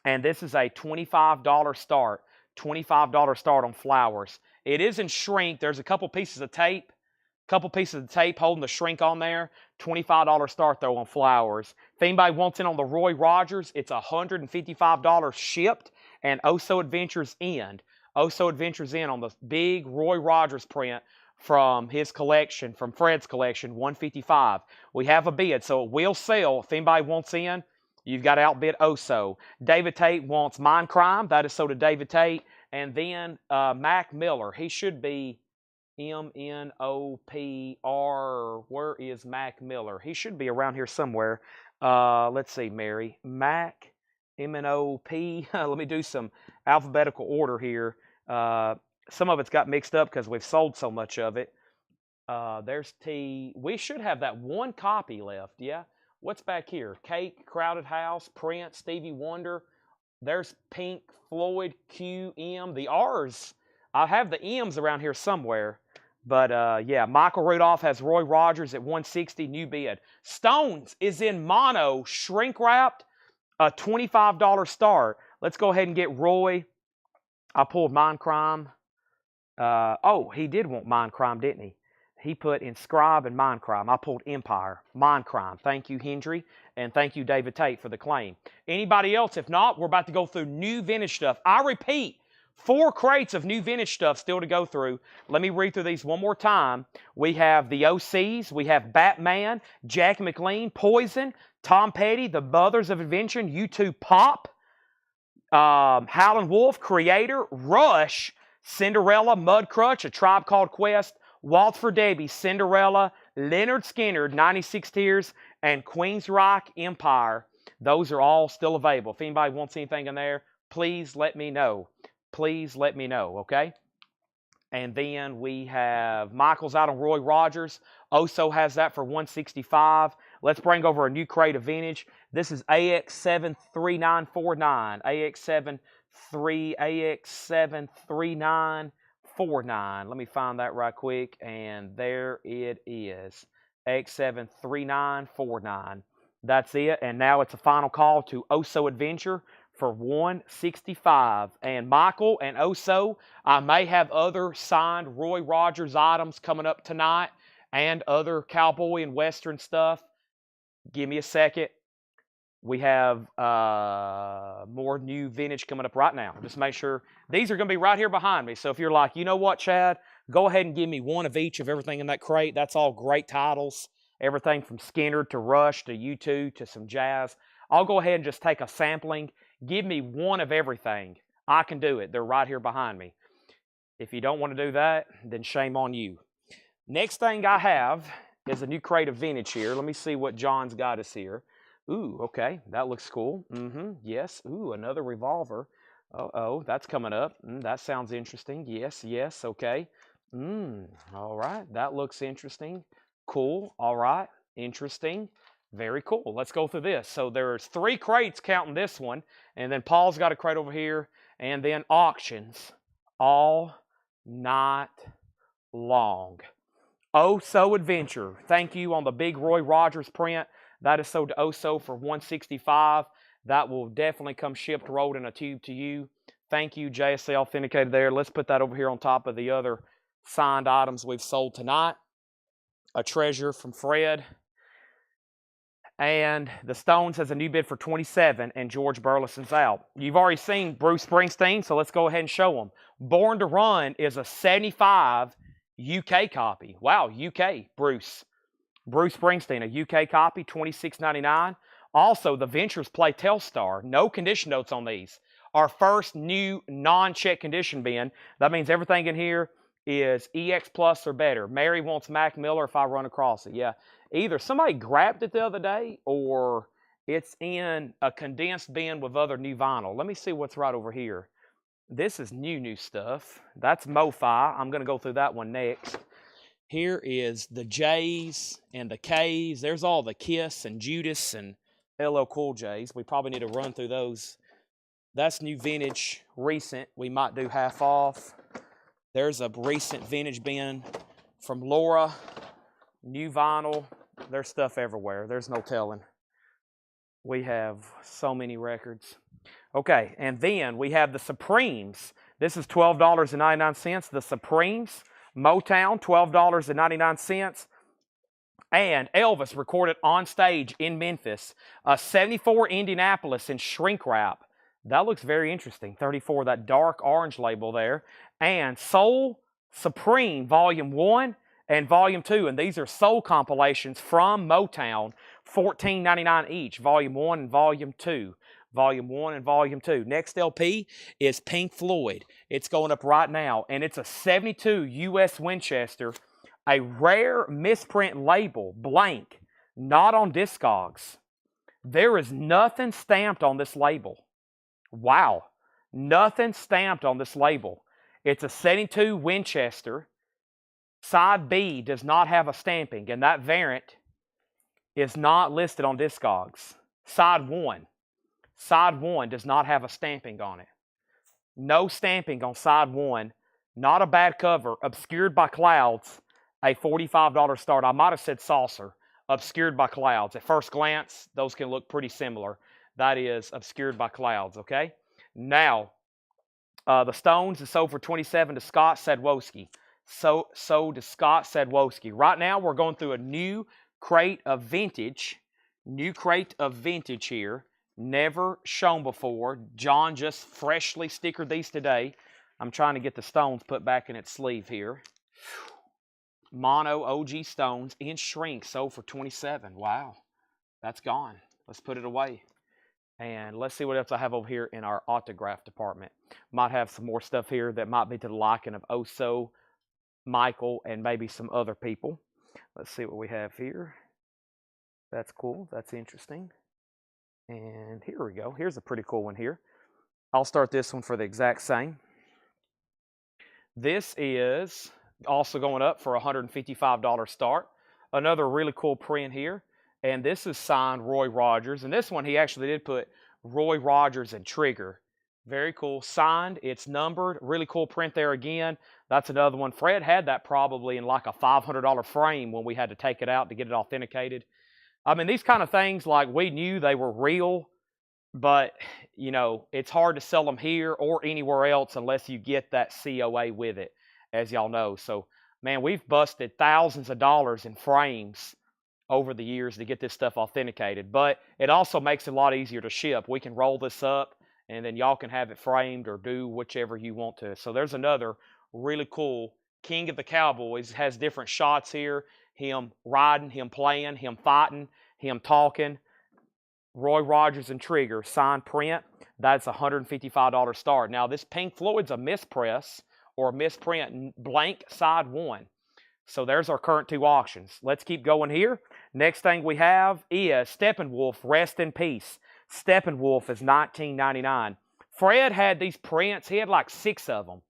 and this is a $25 start. $25 start on Flowers. It is in shrink. There's a couple pieces of tape holding the shrink on there. $25 start, though, on Flowers. If anybody wants in on the Roy Rogers, it's $155 shipped, and Oso Adventures End. Oso Adventures End on the big Roy Rogers print from his collection, from Fred's collection, $155. We have a bid, so it will sell. If anybody wants in, you've got to outbid Oso. David Tate wants Mindcrime. That is so to David Tate. And then Mac Miller. He should be M-N-O-P-R. Where is Mac Miller? He should be around here somewhere. Let's see, Mary. Mac, M-N-O-P. Let me do some alphabetical order here. Some of it's got mixed up because we've sold so much of it. There's T. We should have that one copy left, yeah? What's back here? Cake, Crowded House, Prince, Stevie Wonder. There's Pink, Floyd, Q, M. The R's, I have the M's around here somewhere, But yeah, Michael Rudolph has Roy Rogers at 160, new bid. Stones is in mono, shrink wrapped, a $25 start. Let's go ahead and get Roy. I pulled Mind Crime. Oh, he did want Mind Crime, didn't he? He put Inscribe and Mind Crime. I pulled Empire, Mind Crime. Thank you, Hendry, and thank you, David Tate, for the claim. Anybody else? If not, we're about to go through new vintage stuff. I repeat, 4 crates of new vintage stuff still to go through. Let me read through these one more time. We have the OCs. We have Batman, Jack McLean, Poison, Tom Petty, The Mothers of Invention, U2 Pop, Howlin' Wolf, Creator, Rush, Cinderella, Mudcrutch, A Tribe Called Quest, Waltz for Debbie, Cinderella, Leonard Skinner, 96 Tears, and Queensryche Empire. Those are all still available. If anybody wants anything in there, please let me know. Please let me know, okay? And then we have Michael's out on Roy Rogers. Oso has that for 165. Let's bring over a new crate of vintage. This is AX73949. AX73949. Let me find that right quick. And there it is. AX73949. That's it. And now it's a final call to Oso Adventure for 165. And Michael and Oso, I may have other signed Roy Rogers items coming up tonight and other cowboy and western stuff. Give me a second. We have more new vintage coming up right now. Just make sure these are going to be right here behind me. So if you're like, you know what, Chad, go ahead and give me one of each of everything in that crate. That's all great titles. Everything from Skinner to Rush to U2 to some jazz. I'll go ahead and just take a sampling. Give me one of everything. I can do it. They're right here behind me. If you don't want to do that, then shame on you. Next thing I have is a new crate of vintage here. Let me see what John's got us here. Ooh, okay, that looks cool. Yes. Ooh, another revolver. Oh, that's coming up. That sounds interesting. Yes, okay. All right, that looks interesting. Cool, all right, interesting. Very cool. Let's go through this. So there's 3 crates counting this one, and then Paul's got a crate over here, and then auctions all night long. Oso Adventure. Thank you on the big Roy Rogers print. That is sold to Oso for 165. That will definitely come shipped, rolled in a tube to you. Thank you, JSA Authenticated there. Let's put that over here on top of the other signed items we've sold tonight. A treasure from Fred. And the Stones has a new bid for 27, and George Burleson's out. You've already seen Bruce Springsteen, so let's go ahead and show them. Born to Run is a 75 UK copy. Wow, UK, Bruce Springsteen, a UK copy, $26.99. Also, the Ventures Play Telstar. No condition notes on these. Our first new non-check condition bin. That means everything in here is EX Plus or better. Mary wants Mac Miller if I run across it. Yeah, either somebody grabbed it the other day or it's in a condensed bin with other new vinyl. Let me see what's right over here. This is new stuff. That's MoFi. I'm going to go through that one next. Here is the J's and the K's. There's all the Kiss and Judas and LL Cool J's. We probably need to run through those. That's new vintage, recent. We might do half off. There's a recent vintage bin from Laura. New vinyl. There's stuff everywhere. There's no telling. We have so many records. Okay, and then we have the Supremes. This is $12.99. The Supremes. Motown, $12.99. And Elvis recorded on stage in Memphis. 74 Indianapolis in shrink wrap. That looks very interesting. 34, that dark orange label there. And Soul Supreme Volume 1 and Volume 2. And these are soul compilations from Motown. $14.99 each. Volume 1 and Volume 2. Volume 1 and Volume 2. Next LP is Pink Floyd. It's going up right now. And it's a 72 U.S. Winchester. A rare misprint label. Blank. Not on Discogs. There is nothing stamped on this label. Wow. Nothing stamped on this label. It's a 72 Winchester. Side B does not have a stamping. And that variant is not listed on Discogs. Side 1. Side 1 does not have a stamping on it. No stamping on side 1. Not a bad cover. Obscured by Clouds, a $45 start. I might have said Saucer. Obscured by Clouds. At first glance, those can look pretty similar. That is Obscured by Clouds, okay? Now, the Stones is sold for $27 to Scott Sadwowski. So to Scott Sadwowski. Right now, we're going through a new crate of vintage. New crate of vintage here. Never shown before. John just freshly stickered these today. I'm trying to get the Stones put back in its sleeve here. Mono OG Stones in shrink, sold for $27. Wow, that's gone. Let's put it away. And let's see what else I have over here in our autograph department. Might have some more stuff here that might be to the liking of Oso, Michael, and maybe some other people. Let's see what we have here. That's cool. That's interesting. And here we go. Here's a pretty cool one here. I'll start this one for the exact same. This is also going up for a $155 start. Another really cool print here. And this is signed Roy Rogers. And this one, he actually did put Roy Rogers and Trigger. Very cool. Signed. It's numbered. Really cool print there again. That's another one. Fred had that probably in like a $500 frame when we had to take it out to get it authenticated. I mean, these kind of things, like, we knew they were real, but, you know, it's hard to sell them here or anywhere else unless you get that COA with it, as y'all know. So, man, we've busted thousands of dollars in frames over the years to get this stuff authenticated. But it also makes it a lot easier to ship. We can roll this up, and then y'all can have it framed or do whichever you want to. So there's another really cool King of the Cowboys. Has different shots here. Him riding, him playing, him fighting, him talking. Roy Rogers and Trigger, signed print. That's a $155 start. Now, this Pink Floyd's a mispress or a misprint, blank side 1. So there's our current 2 auctions. Let's keep going here. Next thing we have is Steppenwolf, Rest in Peace. Steppenwolf is $19.99. Fred had these prints. He had like 6 of them.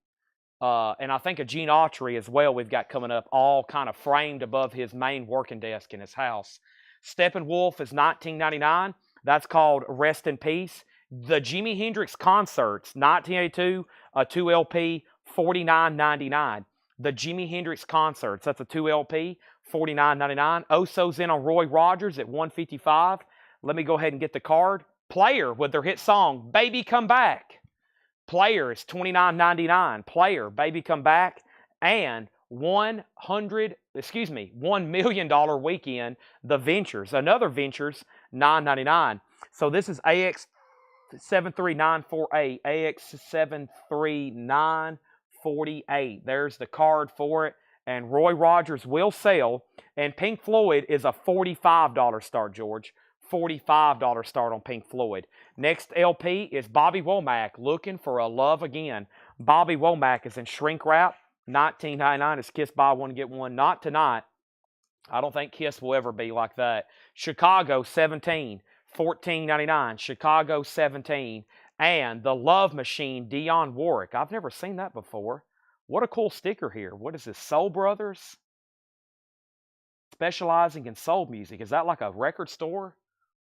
And I think a Gene Autry as well we've got coming up, all kind of framed above his main working desk in his house. Steppenwolf is $19.99. That's called Rest in Peace. The Jimi Hendrix Concerts, 1982, a 2 LP, $49.99. The Jimi Hendrix Concerts, that's a 2 LP, $49.99. Oso's in on Roy Rogers at $155. Let me go ahead and get the card. Player with their hit song, Baby Come Back. Player is $29.99. Player, Baby Come Back. And $1 million weekend, The Ventures. Another Ventures, $9.99. So this is AX73948. AX73948. There's the card for it. And Roy Rogers will sell. And Pink Floyd is a $45 start, George. $45 start on Pink Floyd. Next LP is Bobby Womack, Looking for a Love Again. Bobby Womack is in shrink wrap. $19.99 is Kiss Buy One Get One. Not tonight. I don't think Kiss will ever be like that. Chicago 17, $14.99. Chicago 17. And the Love Machine, Dionne Warwick. I've never seen that before. What a cool sticker here. What is this? Soul Brothers? Specializing in soul music. Is that like a record store?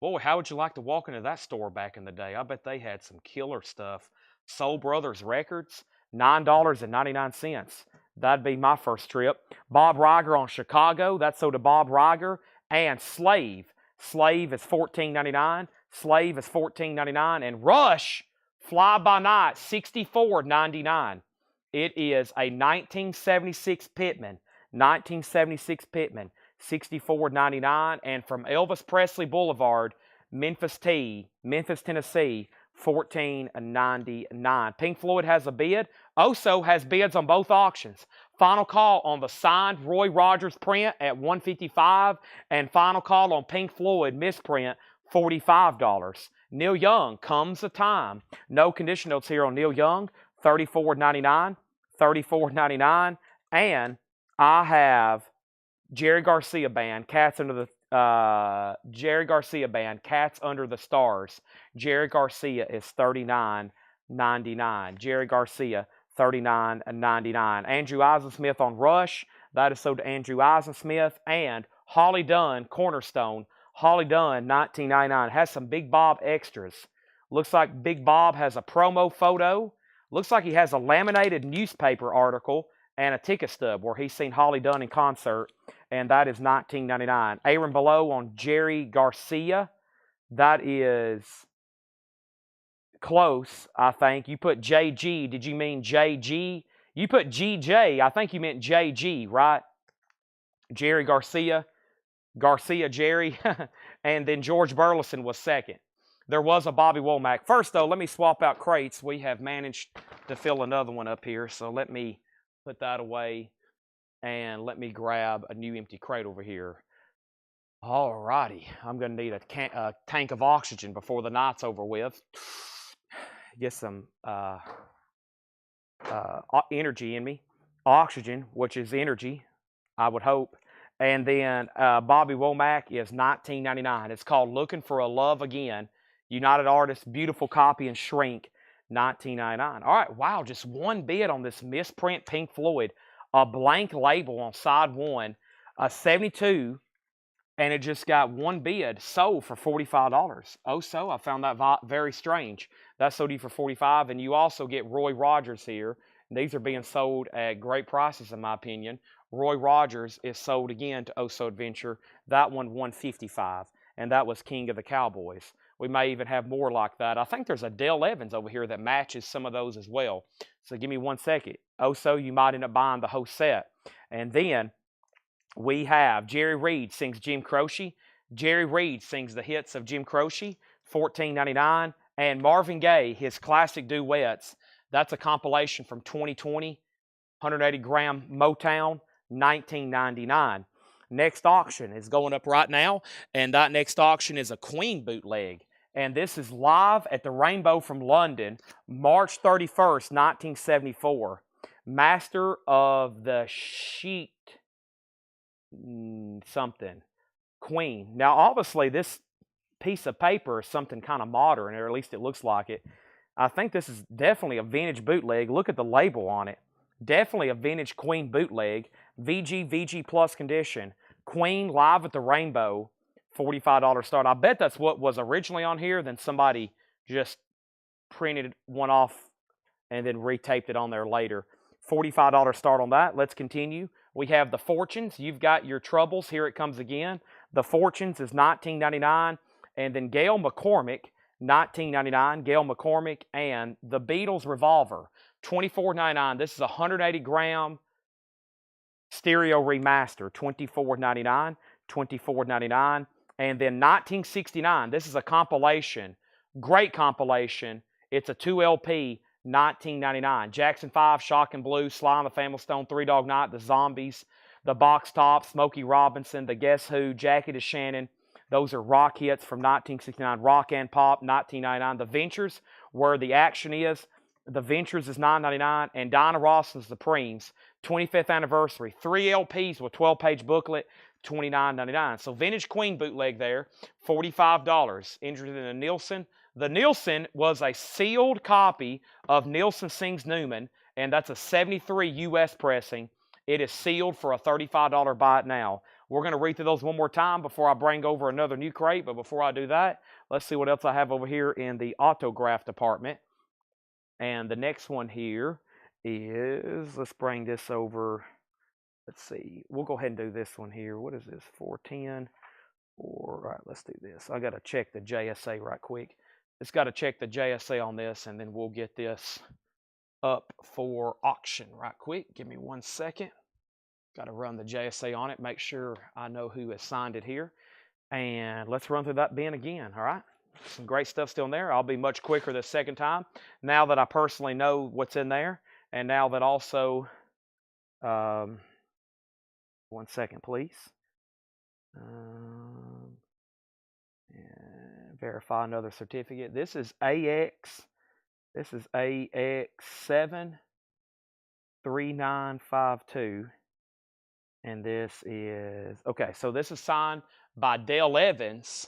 Boy, how would you like to walk into that store back in the day? I bet they had some killer stuff. Soul Brothers Records, $9.99. That'd be my first trip. Bob Riger on Chicago. That's so to Bob Riger. And Slave. Slave is $14.99. Slave is $14.99. And Rush, Fly By Night, $64.99. It is a 1976 Pittman. 1976 Pittman. $64.99. And from Elvis Presley Boulevard, Memphis, Tennessee, $14.99. Pink Floyd has a bid. Oso has bids on both auctions. Final call on the signed Roy Rogers print at $155, and final call on Pink Floyd misprint, $45. Neil Young, Comes a Time. No condition notes here on Neil Young, $34.99. $34.99. And I have Jerry Garcia Band, Cats Under the Stars. Jerry Garcia is $39.99. Jerry Garcia, $39.99. Andrew Eisensmith on Rush. That is sold to Andrew Eisensmith. And Holly Dunn, Cornerstone. Holly Dunn, $19.99. Has some Big Bob extras. Looks like Big Bob has a promo photo Looks like he has a laminated newspaper article and a ticket stub where he's seen Holly Dunn in concert, and that is $19.99. Aaron below on Jerry Garcia. That is close, I think. You put JG. Did you mean JG? You put GJ. I think you meant JG, right? Jerry Garcia. Garcia Jerry. And then George Burleson was second. There was a Bobby Womack. First, though, let me swap out crates. We have managed to fill another one up here, so let me put that away, and let me grab a new empty crate over here. All righty. I'm going to need a tank of oxygen before the night's over with. Get some energy in me. Oxygen, which is energy, I would hope. And then Bobby Womack is $19.99. It's called Looking for a Love Again. United Artists, beautiful copy and shrink, $19.99. All right, wow, just one bid on this misprint Pink Floyd. A blank label on side one, a 72, and it just got one bid, sold for $45. Oh, so I found that very strange. That sold you for $45, and you also get Roy Rogers here. These are being sold at great prices, in my opinion. Roy Rogers is sold again to Oh So Adventure. That one, $155, and that was King of the Cowboys. We may even have more like that. I think there's a Dale Evans over here that matches some of those as well. So give me 1 second. Oh, so you might end up buying the whole set. And then we have Jerry Reed sings Jim Croce. Jerry Reed sings the hits of Jim Croce, $14.99. And Marvin Gaye, his classic duets. That's a compilation from 2020, 180-gram Motown, $19.99. Next auction is going up right now, and that next auction is a Queen bootleg. And this is live at the Rainbow from London, March 31st, 1974. Master of the Sheet something. Queen. Now, obviously, this piece of paper is something kind of modern, or at least it looks like it. I think this is definitely a vintage bootleg. Look at the label on it. Definitely a vintage Queen bootleg. VG plus condition. Queen live at the Rainbow, $45 start. I bet that's what was originally on here. Then somebody just printed one off and then retaped it on there later. $45 start on that. Let's continue. We have the Fortunes. You've got your troubles. Here it comes again. The Fortunes is $19.99. And then Gail McCormick, $19.99. Gail McCormick and the Beatles Revolver, $24.99. This is a 180-gram stereo remaster, $24.99. $24.99. And then 1969. This is a compilation. Great compilation. It's a 2 LP. $19.99. Jackson 5, Shock and Blue, Sly and the Family Stone, Three Dog Night, The Zombies, The Box Tops, Smokey Robinson, The Guess Who, Jackie DeShannon. Those are rock hits from 1969. Rock and Pop, $19.99. The Ventures, where the action is. The Ventures is $9.99. And Diana Ross and the Supremes, 25th anniversary. 3 LPs with 12-page booklet, $29.99. So vintage Queen bootleg there, $45. Interested in a Nielsen? The Nielsen was a sealed copy of Nielsen Sings Newman, and that's a 73 U.S. pressing. It is sealed for a $35 buy it now. We're going to read through those one more time before I bring over another new crate, but before I do that, let's see what else I have over here in the autograph department. And the next one here is, let's bring this over. Let's see. We'll go ahead and do this one here. What is this? 410. All right, let's do this. I got to check the JSA right quick. Just got to check the JSA on this, and then we'll get this up for auction right quick. Give me 1 second. Got to run the JSA on it, make sure I know who has signed it here. And let's run through that bin again, all right? Some great stuff still in there. I'll be much quicker the second time now that I personally know what's in there, and now that also, 1 second, please. And verify another certificate. This is AX. This is AX73952. And this is, okay, so this is signed by Dale Evans.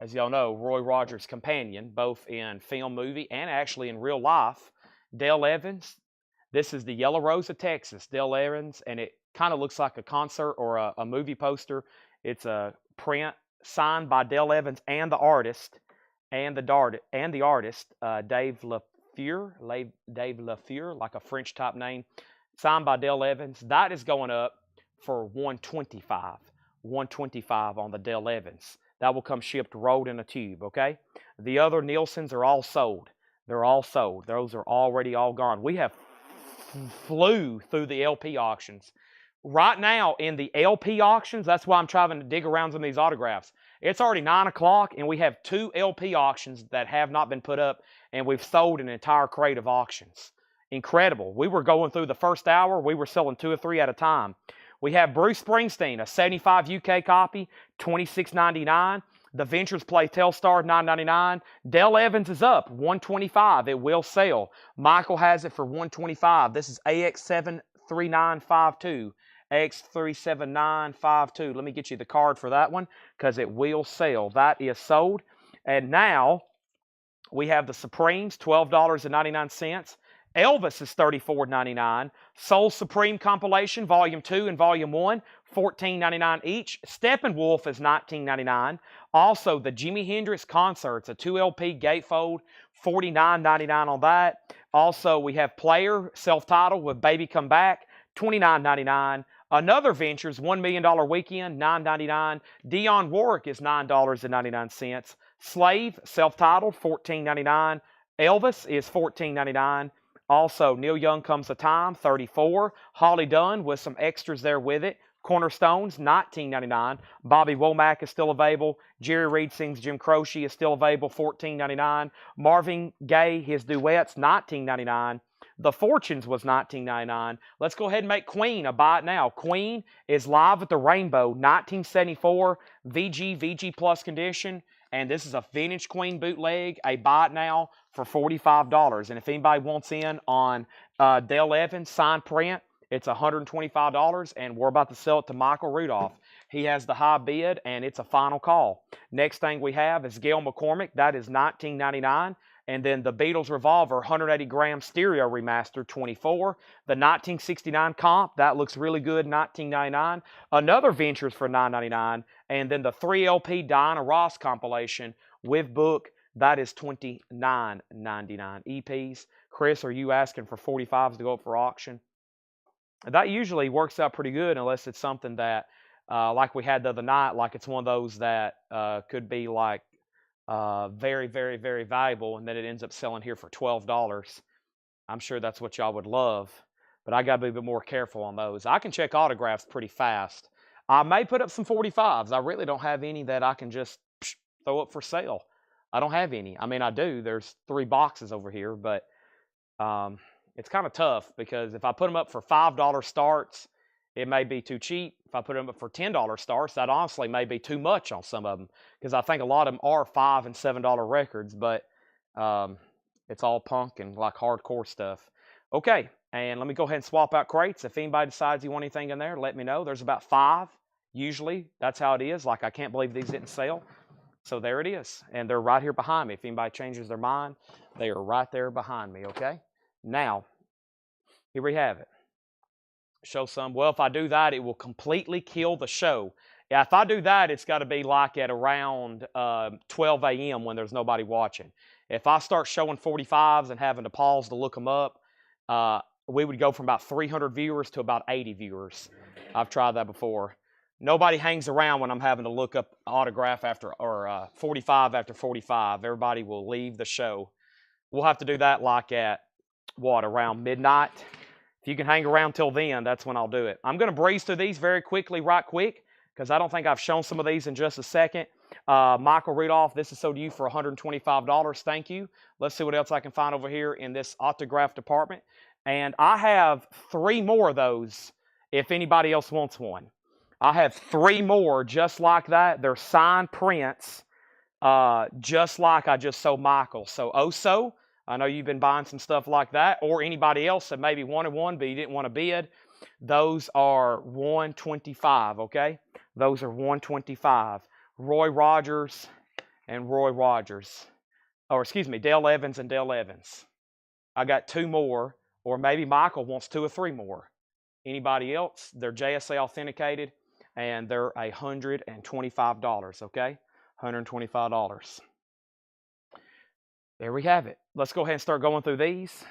As y'all know, Roy Rogers' companion, both in film, movie, and actually in real life. Dale Evans. This is the Yellow Rose of Texas. Dale Evans, and it kind of looks like a concert or a movie poster. It's a print signed by Dale Evans and the artist, Dave Dave LaFleur, like a French type name, signed by Dale Evans. That is going up for $125. $125 on the Dale Evans. That will come shipped rolled in a tube, okay? The other Nielsen's are all sold. They're all sold. Those are already all gone. We have flew through the LP auctions. Right now in the LP auctions, that's why I'm trying to dig around some of these autographs. It's already 9 o'clock and we have 2 LP auctions that have not been put up, and we've sold an entire crate of auctions. Incredible. We were going through the first hour, we were selling 2 or 3 at a time. We have Bruce Springsteen, a 75 UK copy, $26.99. The Ventures Play Telstar, $9.99. Dale Evans is up, $125. It will sell. Michael has it for $125. This is AX73952. AX37952. Let me get you the card for that one because it will sell. That is sold. And now we have the Supremes, $12.99. Elvis is $34.99. Soul Supreme Compilation, Volume 2 and Volume 1, $14.99 each. Steppenwolf is $19.99. Also, the Jimi Hendrix Concerts, a 2LP gatefold, $49.99 on that. Also, we have Player, self-titled with Baby Come Back, $29.99. Another Ventures, $1 Million Weekend, $9.99. Dionne Warwick is $9.99. Slave, self-titled, $14.99. Elvis is $14.99. Also, Neil Young Comes a Time, $34. Holly Dunn with some extras there with it. Cornerstones, $19.99. Bobby Womack is still available. Jerry Reed Sings Jim Croce is still available, $14.99. Marvin Gaye, his duets, $19.99. The Fortunes was $19.99. Let's go ahead and make Queen a buy it now. Queen is Live at the Rainbow, 1974, VG Plus condition. And this is a vintage Queen bootleg, a buy it now for $45. And if anybody wants in on Dale Evans signed print, it's $125, and we're about to sell it to Michael Rudolph. He has the high bid, and it's a final call. Next thing we have is Gail McCormick. That is $19.99. And then the Beatles Revolver 180-gram stereo remaster, $24. The 1969 comp, that looks really good, $19.99. Another Ventures for $9.99. And then the 3LP Diana Ross compilation with book, that is $29.99. EPs. Chris, are you asking for 45s to go up for auction? That usually works out pretty good unless it's something that, like we had the other night, like it's one of those that could be like very, very, very valuable, and then it ends up selling here for $12. I'm sure that's what y'all would love, but I got to be a bit more careful on those. I can check autographs pretty fast. I may put up some 45s. I really don't have any that I can just throw up for sale. I don't have any. I mean, I do. There's 3 boxes over here, but it's kind of tough because if I put them up for $5 starts, it may be too cheap. If I put them up for $10 starts, that honestly may be too much on some of them because I think a lot of them are $5 and $7 records, but it's all punk and like hardcore stuff. Okay, and let me go ahead and swap out crates. If anybody decides you want anything in there, let me know. There's about 5 usually. That's how it is. Like, I can't believe these didn't sell. So there it is, and they're right here behind me. If anybody changes their mind, they are right there behind me, okay? Now, here we have it. Show some. Well, if I do that, it will completely kill the show. Yeah, if I do that, it's got to be like at around 12 a.m. when there's nobody watching. If I start showing 45s and having to pause to look them up, we would go from about 300 viewers to about 80 viewers. I've tried that before. Nobody hangs around when I'm having to look up autograph after or 45 after 45. Everybody will leave the show. We'll have to do that like at, what, around midnight? If you can hang around till then, that's when I'll do it. I'm going to breeze through these very quickly, right quick, because I don't think I've shown some of these in just a second. Michael Rudolph, this is sold to you for $125. Thank you. Let's see what else I can find over here in this autograph department. And I have 3 more of those if anybody else wants one. I have 3 more just like that. They're signed prints, just like I just sold Michael. So, Oso, I know you've been buying some stuff like that, or anybody else that maybe wanted one, but you didn't want to bid. Those are $125, okay? Those are $125. Roy Rogers and Roy Rogers. Or excuse me, Dale Evans and Dale Evans. I got 2 more, or maybe Michael wants 2 or 3 more. Anybody else? They're JSA authenticated, and they're $125, okay? $125. there we have it. Let's go ahead and start going through these.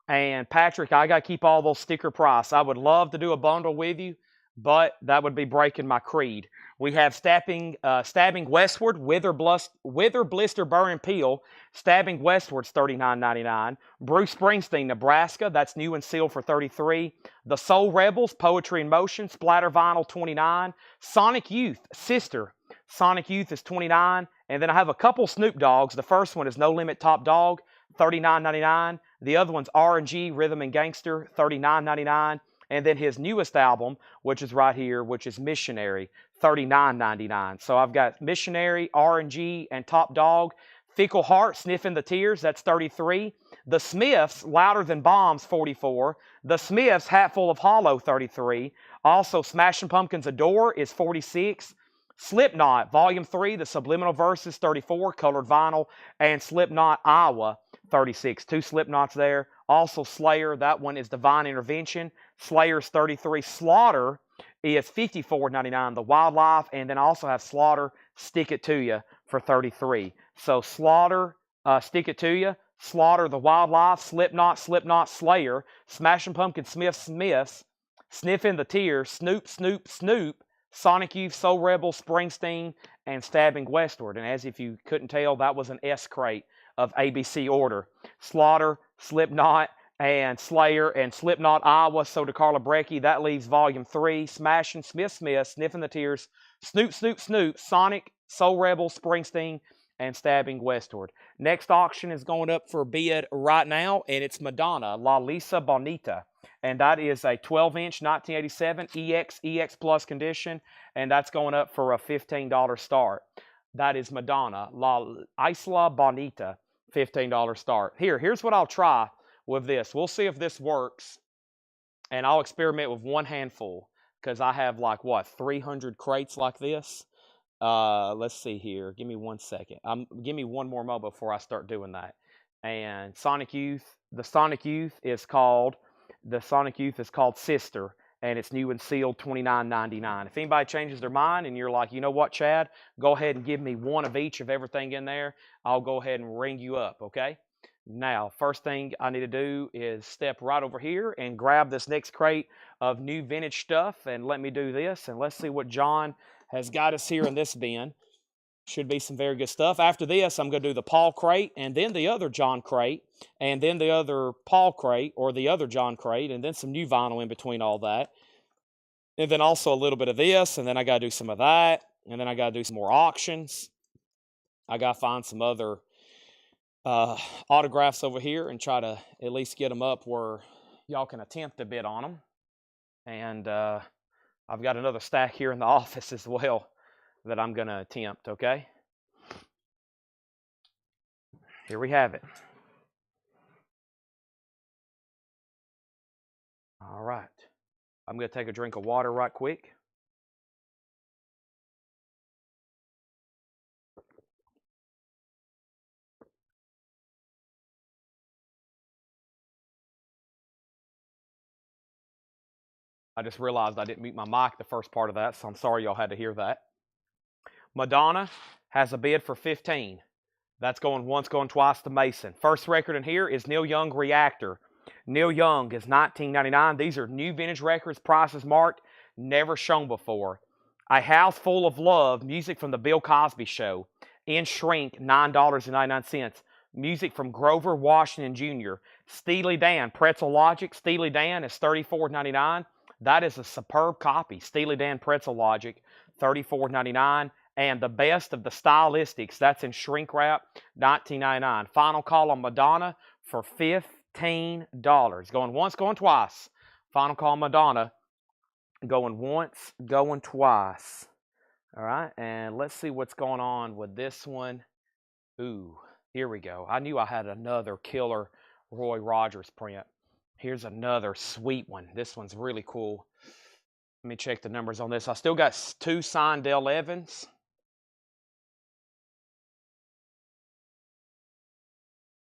And Patrick, I got to keep all those sticker price. I would love to do a bundle with you, but that would be breaking my creed. We have Stabbing Westward, Wither Blister Burn and Peel. Stabbing Westward's $39.99. Bruce Springsteen, Nebraska, that's new and sealed for $33. The Soul Rebels, Poetry in Motion, Splatter Vinyl, $29. Sonic Youth, Sister. Sonic Youth is $29. And then I have a couple Snoop Dogs. The first one is No Limit Top Dog, $39.99. The other one's R&G, Rhythm and Gangster, $39.99. And then his newest album, which is right here, which is Missionary, $39.99. So I've got Missionary, R&G, and Top Dog. Fickle Heart, Sniffing the Tears, that's $33. The Smiths, Louder Than Bombs, $44. The Smiths, Hatful of Hollow, $33. Also, Smashing Pumpkins Adore is $46. Slipknot, Volume 3, The Subliminal Verses, $34, colored vinyl, and Slipknot Iowa, $36. Two Slipknots there. Also Slayer, that one is Divine Intervention. Slayer's $33. Slaughter is $54.99, The Wildlife, and then also have Slaughter, Stick It To You for $33. So Slaughter, Stick It To You, Slaughter, The Wildlife, Slipknot, Slayer, Smashing Pumpkins, Smiths, Sniffing the Tears, Snoop, Sonic Youth, Soul Rebel, Springsteen, and Stabbing Westward. And as if you couldn't tell, that was an S crate of ABC order. Slaughter, Slipknot, and Slayer, and Slipknot Iowa, so to Carla Brecky. That leaves Volume 3, Smashing, Smith, Sniffing the Tears, Snoop, Sonic, Soul Rebel, Springsteen, and Stabbing Westward. Next auction is going up for bid right now, and it's Madonna, La Lisa Bonita. And that is a 12-inch 1987 EX Plus condition, and that's going up for a $15 start. That is Madonna, La Isla Bonita, $15 start. Here's what I'll try with this. We'll see if this works, and I'll experiment with one handful because I have 300 crates like this. Let's see here. Give me 1 second. Give me one more moment before I start doing that. And Sonic Youth, the Sonic Youth is called Sister, and it's new and sealed, $29.99. If anybody changes their mind and you're like, you know what, Chad, go ahead and give me one of each of everything in there, I'll go ahead and ring you up, okay? Now, first thing I need to do is step right over here and grab this next crate of new vintage stuff, and let me do this, and let's see what John has got us here in this bin. Should be some very good stuff. After this, I'm going to do the Paul crate, and then the other John crate, and then the other Paul crate, or the other John crate, and then some new vinyl in between all that. And then also a little bit of this, and then I got to do some of that, and then I got to do some more auctions. I got to find some other autographs over here and try to at least get them up where y'all can attempt a bid on them. And I've got another stack here in the office as well that I'm going to attempt, okay? Here we have it. All right. I'm going to take a drink of water right quick. I just realized I didn't mute my mic the first part of that, so I'm sorry y'all had to hear that. Madonna has a bid for $15. That's going once, going twice to Mason. First record in here is Neil Young, Reactor. Neil Young is $19.99. These are new vintage records, prices marked, never shown before. A House Full of Love, music from The Bill Cosby Show. In Shrink, $9.99. Music from Grover Washington Jr. Steely Dan, Pretzel Logic. Steely Dan is $34.99. That is a superb copy. Steely Dan Pretzel Logic, $34.99. And the best of the stylistics, that's in shrink wrap, $19.99. Final call on Madonna for $15. Going once, going twice. Final call on Madonna, going once, going twice. All right, and let's see what's going on with this one. Ooh, here we go. I knew I had another killer Roy Rogers print. Here's another sweet one. This one's really cool. Let me check the numbers on this. I still got two signed Dale Evans.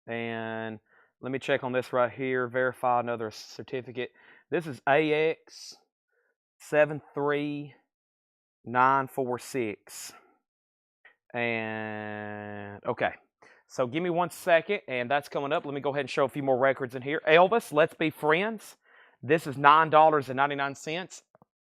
And let me check on this right here. Verify another certificate. This is AX 73946. And okay. So give me 1 second, and that's coming up. Let me go ahead and show a few more records in here. Elvis, Let's Be Friends. This is $9.99.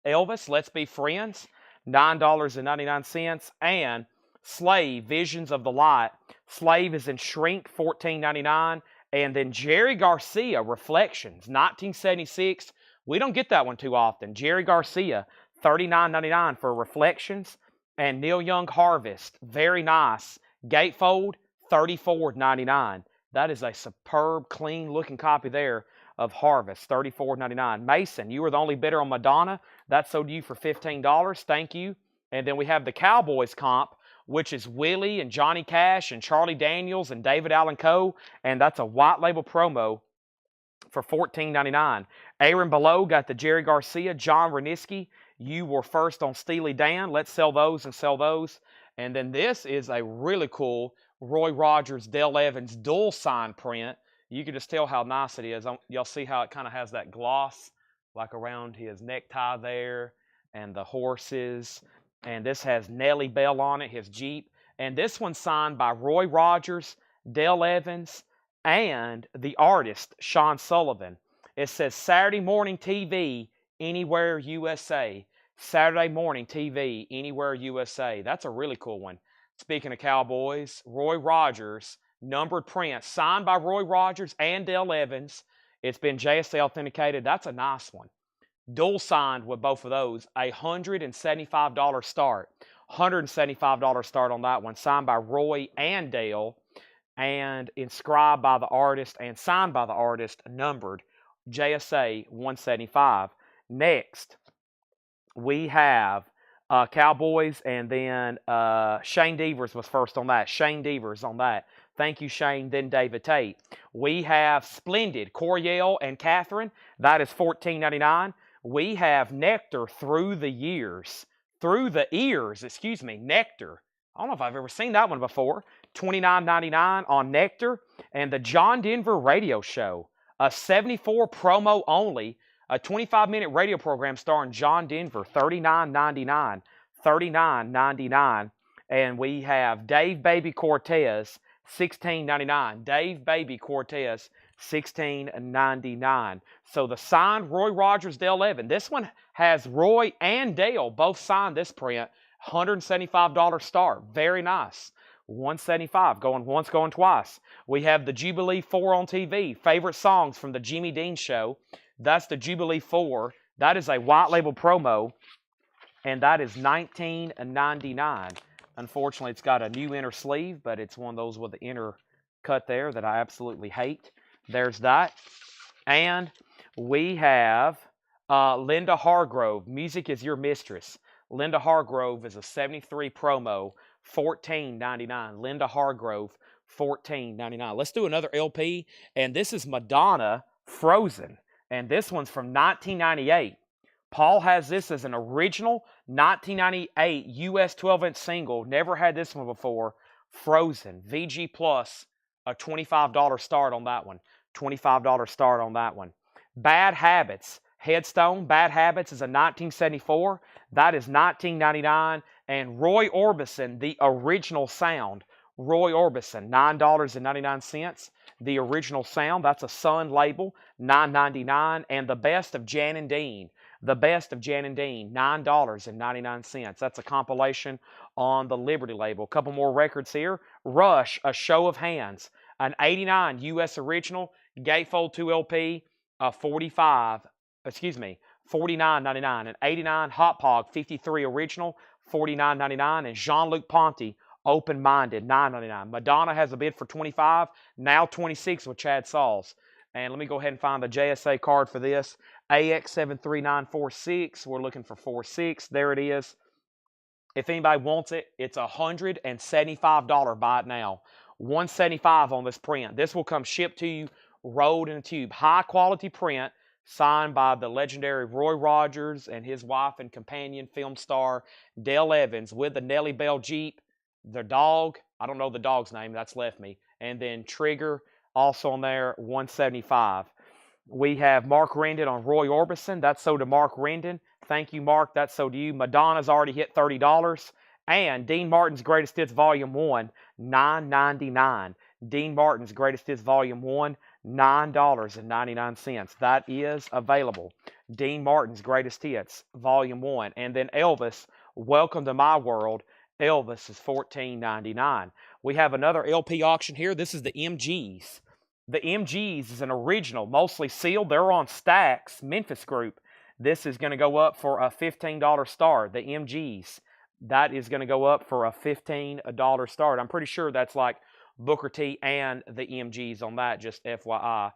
Elvis, Let's Be Friends, $9.99. And Slave, Visions of the Light. Slave is in shrink, $14.99. And then Jerry Garcia, Reflections, 1976. We don't get that one too often. Jerry Garcia, $39.99 for Reflections. And Neil Young, Harvest, very nice. Gatefold, $34.99. That is a superb, clean-looking copy there of Harvest, $34.99. Mason, you were the only bidder on Madonna. That sold you for $15. Thank you. And then we have the Cowboys comp, which is Willie and Johnny Cash and Charlie Daniels and David Allen Coe. And that's a white label promo for $14.99. Aaron Below got the Jerry Garcia, John Reniski. You were first on Steely Dan. Let's sell those and sell those. And then this is a really cool Roy Rogers, Dale Evans dual sign print. You can just tell how nice it is. Y'all see how it kind of has that gloss like around his necktie there and the horses. And this has Nellie Bell on it, his Jeep. And this one's signed by Roy Rogers, Dale Evans, and the artist, Sean Sullivan. It says Saturday Morning TV, Anywhere USA. Saturday Morning TV, Anywhere USA. That's a really cool one. Speaking of Cowboys, Roy Rogers, numbered print, signed by Roy Rogers and Dale Evans. It's been JSA authenticated. That's a nice one. Dual signed with both of those, $175 start. $175 start on that one, signed by Roy and Dale, and inscribed by the artist and signed by the artist, numbered JSA 175. Next, we have Cowboys, and then Shane Devers was first on that. Shane Devers on that. Thank you, Shane. Then David Tate. We have Splendid, Coriel and Catherine. That is $14.99. We have Nectar, Through the Ears, Nectar. I don't know if I've ever seen that one before. $29.99 on Nectar. And the John Denver Radio Show, a 74 promo only, a 25-minute radio program starring John Denver, $39.99. $39.99. And we have Dave Baby Cortez, $16.99. Dave Baby Cortez, $16.99. So the signed Roy Rogers, Dale Evans. This one has Roy and Dale both signed this print. $175 start. Very nice. $175. Going once, going twice. We have the Jubilee 4 on TV. Favorite songs from the Jimmy Dean Show. That's the Jubilee 4. That is a white label promo. And that is $19.99. Unfortunately, it's got a new inner sleeve, but it's one of those with the inner cut there that I absolutely hate. There's that. And we have Linda Hargrove, Music is Your Mistress. Linda Hargrove is a 73 promo, $14.99. Linda Hargrove, $14.99. Let's do another LP, and this is Madonna, Frozen. And this one's from 1998. Paul has this as an original 1998 US 12-inch single. Never had this one before. Frozen, VG Plus, a $25 start on that one. $25 start on that one. Bad Habits, Headstone, Bad Habits is a 1974. That is $19.99. And Roy Orbison, The Original Sound. Roy Orbison, $9.99. The Original Sound, that's a Sun label, $9.99. And The Best of Jan and Dean. The Best of Jan and Dean, $9.99. That's a compilation on the Liberty label. A couple more records here. Rush, A Show of Hands, an 89 US original, Gatefold 2 LP, $49.99. An 89 Hot Pog 53 original, $49.99. And Jean-Luc Ponty, Open Minded, $9.99. Madonna has a bid for $25, now $26 with Chad Sauls. And let me go ahead and find the JSA card for this. AX73946. We're looking for 46. There it is. If anybody wants it, it's $175. Buy it now. $175 on this print. This will come shipped to you, rolled in a tube. High quality print, signed by the legendary Roy Rogers and his wife and companion film star Dale Evans, with the Nellie Bell Jeep, the dog. I don't know the dog's name. That's left me. And then Trigger. Also on there, $175. We have Mark Rendon on Roy Orbison. That's sold to Mark Rendon. Thank you, Mark. That's sold to you. Madonna's already hit $30. And Dean Martin's Greatest Hits Volume 1, $9.99. Dean Martin's Greatest Hits Volume 1, $9.99. That is available. Dean Martin's Greatest Hits Volume 1. And then Elvis, Welcome to My World. Elvis is $14.99. We have another LP auction here. This is the MGs. The MGs is an original, mostly sealed. They're on Stax, Memphis Group. This is going to go up for a $15 start. The MGs, that is going to go up for a $15 start. I'm pretty sure that's like Booker T and the MGs on that, just FYI.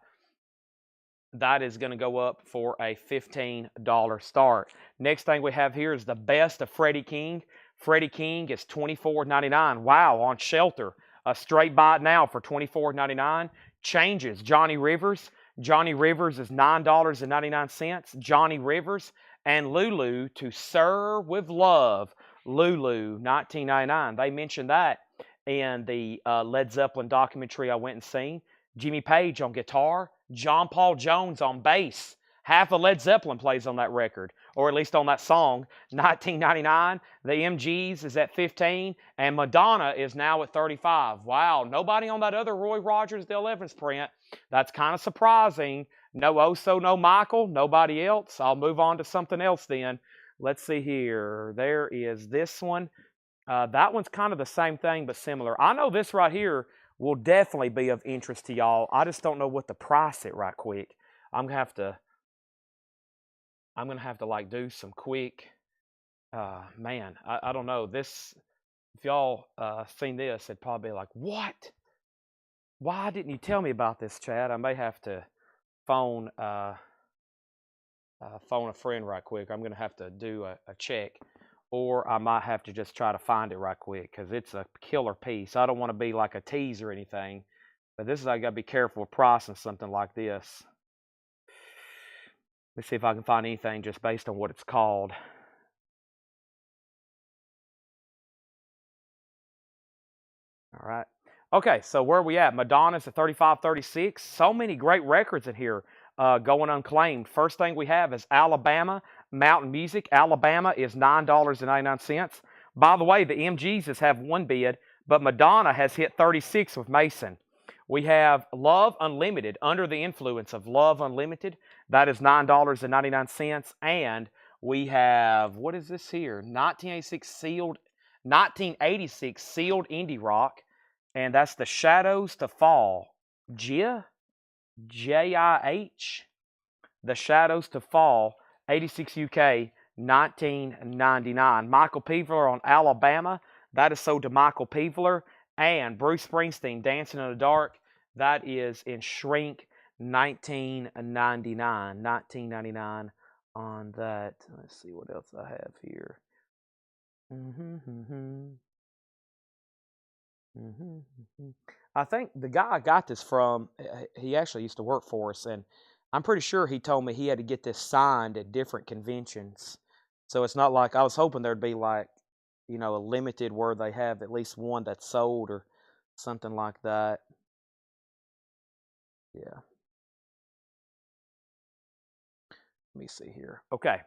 That is going to go up for a $15 start. Next thing we have here is the best of Freddie King. Freddie King is $24.99. Wow, on Shelter. A straight buy it now for $24.99. Changes. Johnny Rivers. Johnny Rivers is $9.99. Johnny Rivers and Lulu to Serve with Love. Lulu, $19.99. They mentioned that in the Led Zeppelin documentary I went and seen. Jimmy Page on guitar. John Paul Jones on bass. Half of Led Zeppelin plays on that record, or at least on that song. $19.99. The MGs is at $15, and Madonna is now at $35. Wow, nobody on that other Roy Rogers Dale Evans print. That's kind of surprising. No Oso, no Michael, nobody else. I'll move on to something else then. Let's see here. There is this one. That one's kind of the same thing, but similar. I know this right here will definitely be of interest to y'all. I just don't know what to price it right quick. I'm gonna have to like do some quick. Man, I don't know this. If y'all seen this, it'd probably be like, what? Why didn't you tell me about this, Chad? I may have to phone a friend right quick. I'm gonna have to do a check. Or I might have to just try to find it right quick because it's a killer piece. I don't want to be like a tease or anything, but this is, I got to be careful with pricing something like this. Let's see if I can find anything just based on what it's called. All right. Okay, so where are we at? Madonna's at 35.36. So many great records in here going unclaimed. First thing we have is Alabama. Mountain Music. Alabama is $9.99. By the way, the MGs have one bid, but Madonna has hit 36 with Mason. We have Love Unlimited, Under the Influence of Love Unlimited. That is $9.99. And we have, what is this here? 1986 sealed indie rock. And that's The Shadows to Fall. Jih? J-I-H? The Shadows to Fall. 86 UK, $19.99. Michael Peavler on Alabama. That is sold to Michael Peavler. And Bruce Springsteen, Dancing in the Dark. That is in shrink, $19.99. $19.99 on that. Let's see what else I have here. I think the guy I got this from, he actually used to work for us, and I'm pretty sure he told me he had to get this signed at different conventions. So it's not like, I was hoping there'd be like, you know, a limited where they have at least one that's sold or something like that. Yeah. Let me see here. Okay.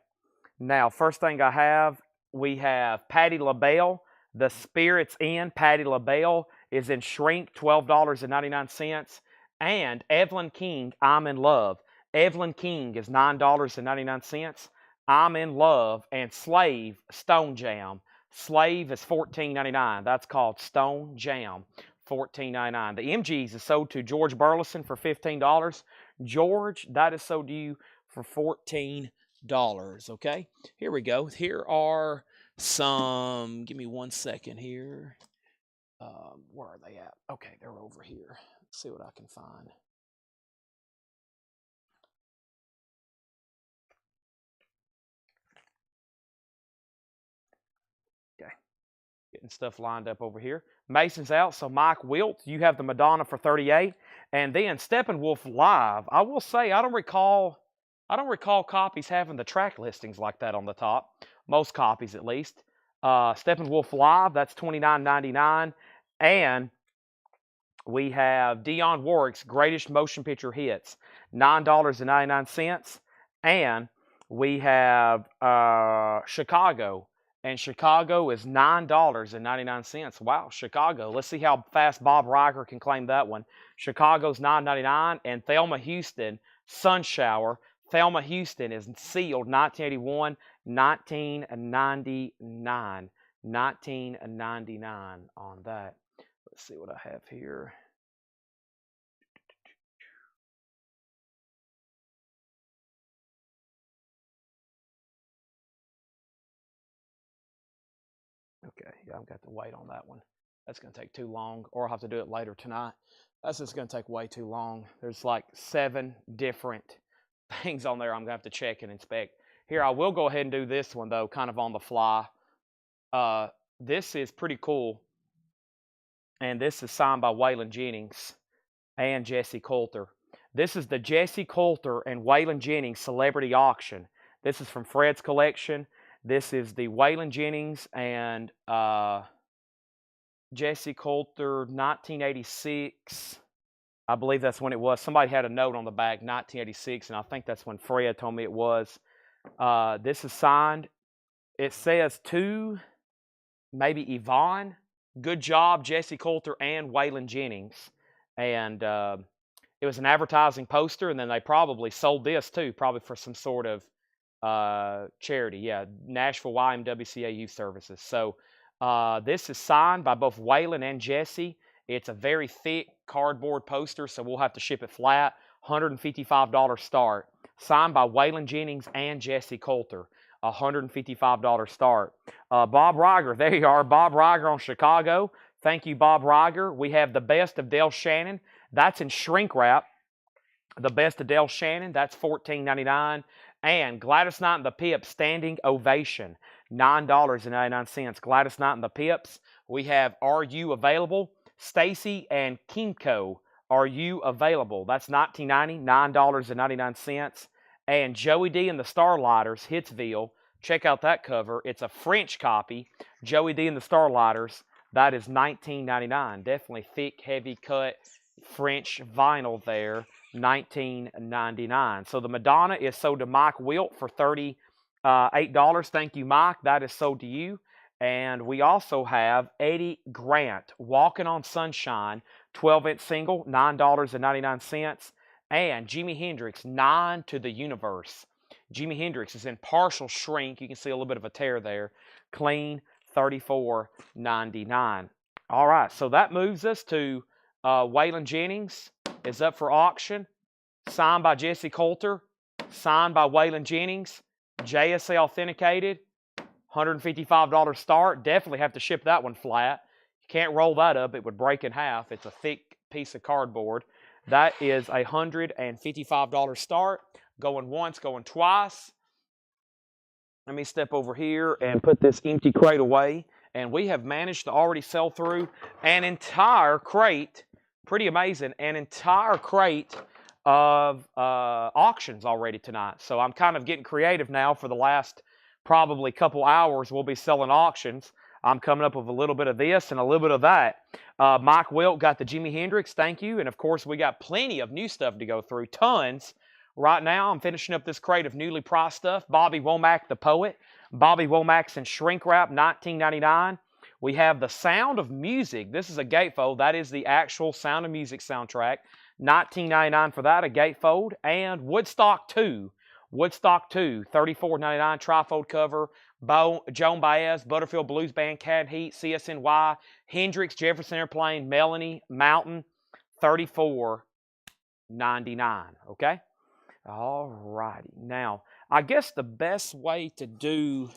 Now, first thing I have, we have Patti LaBelle. The Spirit's In. Patti LaBelle is in shrink, $12.99. And Evelyn King, I'm in Love. Evelyn King is $9.99. I'm in Love. And Slave, Stone Jam. Slave is $14.99. That's called Stone Jam, $14.99. The MGs is sold to George Burleson for $15. George, that is sold to you for $14. Okay, here we go. Here are some. Give me 1 second here. Where are they at? Okay, they're over here. Let's see what I can find. Okay, getting stuff lined up over here. Mason's out, so Mike Wilt, you have the Madonna for $38, and then Steppenwolf Live. I will say I don't recall copies having the track listings like that on the top. Most copies, at least. Steppenwolf Live, that's $29.99, and we have Dionne Warwick's Greatest Motion Picture Hits, $9.99, and we have Chicago, and Chicago is $9.99. Wow, Chicago. Let's see how fast Bob Riker can claim that one. Chicago's $9.99, and Thelma Houston, Sun Shower. Thelma Houston is sealed 1981, $19.99. $19.99 on that. Let's see what I have here. Okay, yeah, I've got to wait on that one. That's going to take too long, or I'll have to do it later tonight. That's just going to take way too long. There's like 7 different things on there I'm going to have to check and inspect. Here, I will go ahead and do this one, though, kind of on the fly. This is pretty cool, and this is signed by Waylon Jennings and Jesse Coulter. This is the Jesse Coulter and Waylon Jennings Celebrity Auction. This is from Fred's collection. This is the Waylon Jennings and Jesse Coulter 1986. I believe that's when it was. Somebody had a note on the back, 1986, and I think that's when Fred told me it was. This is signed. It says to maybe Yvonne. Good job, Jesse Coulter and Waylon Jennings. And it was an advertising poster, and then they probably sold this too, probably for some sort of charity. Yeah, Nashville YMWCA Youth Services. So this is signed by both Waylon and Jesse. It's a very thick cardboard poster, so we'll have to ship it flat. $155 start. Signed by Waylon Jennings and Jesse Coulter. $155 start. Bob Riger, there you are. Bob Riger on Chicago. Thank you, Bob Riger. We have the best of Del Shannon. That's in shrink wrap. The best of Del Shannon. That's $14.99. And Gladys Knight and the Pips Standing Ovation. $9.99. Gladys Knight and the Pips. We have Are You Available? Stacy and Kimco. Are You Available? That's $19.90. $9.99. And Joey D and the Starlighters, Hitsville. Check out that cover. It's a French copy. Joey D and the Starlighters. That is $19.99. Definitely thick, heavy cut French vinyl there. $19.99. So the Madonna is sold to Mike Wilt for $38. Thank you, Mike. That is sold to you. And we also have Eddie Grant, Walking on Sunshine, 12-inch single, $9.99. And Jimi Hendrix, 9 to the Universe. Jimi Hendrix is in partial shrink. You can see a little bit of a tear there. Clean, $34.99. All right, so that moves us to Waylon Jennings is up for auction. Signed by Jesse Coulter. Signed by Waylon Jennings. JSA authenticated. $155 start. Definitely have to ship that one flat. You can't roll that up. It would break in half. It's a thick piece of cardboard. That is a $155 start. Going once, going twice. Let me step over here and put this empty crate away. And we have managed to already sell through an entire crate. Pretty amazing. An entire crate of auctions already tonight. So I'm kind of getting creative now. For the last probably couple hours, we'll be selling auctions. I'm coming up with a little bit of this and a little bit of that. Mike Wilt got the Jimi Hendrix, thank you. And of course, we got plenty of new stuff to go through, tons. Right now, I'm finishing up this crate of newly priced stuff. Bobby Womack, the poet. Bobby Womack's in shrink wrap, $19.99. We have The Sound of Music. This is a gatefold. That is the actual Sound of Music soundtrack. $19.99 for that, a gatefold. And Woodstock 2. Woodstock 2, $34.99, trifold cover. Joan Baez, Butterfield Blues Band, Cad Heat, CSNY, Hendrix, Jefferson Airplane, Melanie, Mountain, $34.99. Okay? All righty. Now, I guess the best way to do,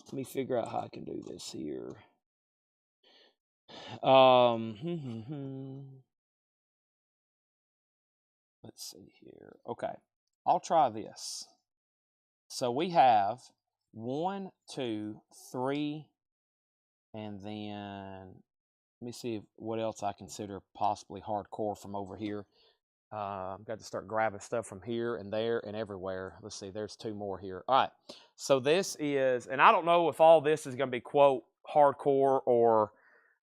let me figure out how I can do this here. Let's see here. Okay. I'll try this. So we have 1, 2, 3, and then let me see what else I consider possibly hardcore from over here. I've got to start grabbing stuff from here and there and everywhere. Let's see, there's 2 more here. All right, so this is, and I don't know if all this is going to be, quote, hardcore or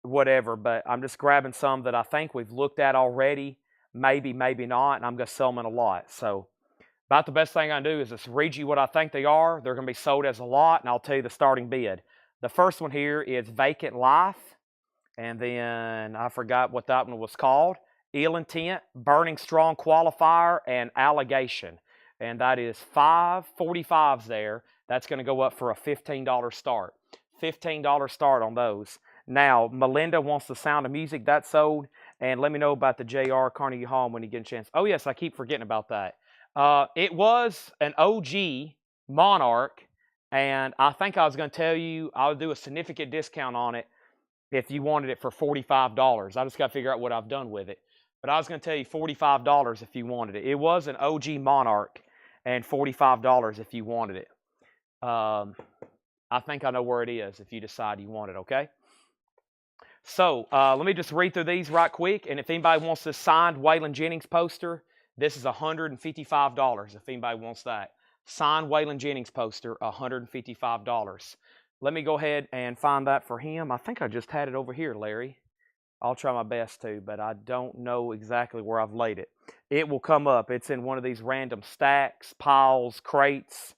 whatever, but I'm just grabbing some that I think we've looked at already, maybe, maybe not, and I'm going to sell them in a lot. So about the best thing I can do is just read you what I think they are. They're going to be sold as a lot, and I'll tell you the starting bid. The first one here is Vacant Life. And then I forgot what that one was called. Ill Intent, Burning Strong Qualifier, and Allegation. And that is 545s there. That's going to go up for a $15 start. $15 start on those. Now, Melinda wants the Sound of Music. That's sold. And let me know about the JR Carnegie Hall when you get a chance. Oh, yes, I keep forgetting about that. It was an OG Monarch. And I think I was going to tell you I'll do a significant discount on it if you wanted it for $45. I just got to figure out what I've done with it. But I was going to tell you $45 if you wanted it. It was an OG Monarch and $45 if you wanted it. I think I know where it is if you decide you want it, okay? So let me just read through these right quick. And if anybody wants this signed Waylon Jennings poster, this is $155 if anybody wants that. Signed Waylon Jennings poster, $155. Let me go ahead and find that for him. I think I just had it over here, Larry. I'll try my best to, but I don't know exactly where I've laid it. It will come up. It's in one of these random stacks, piles, crates.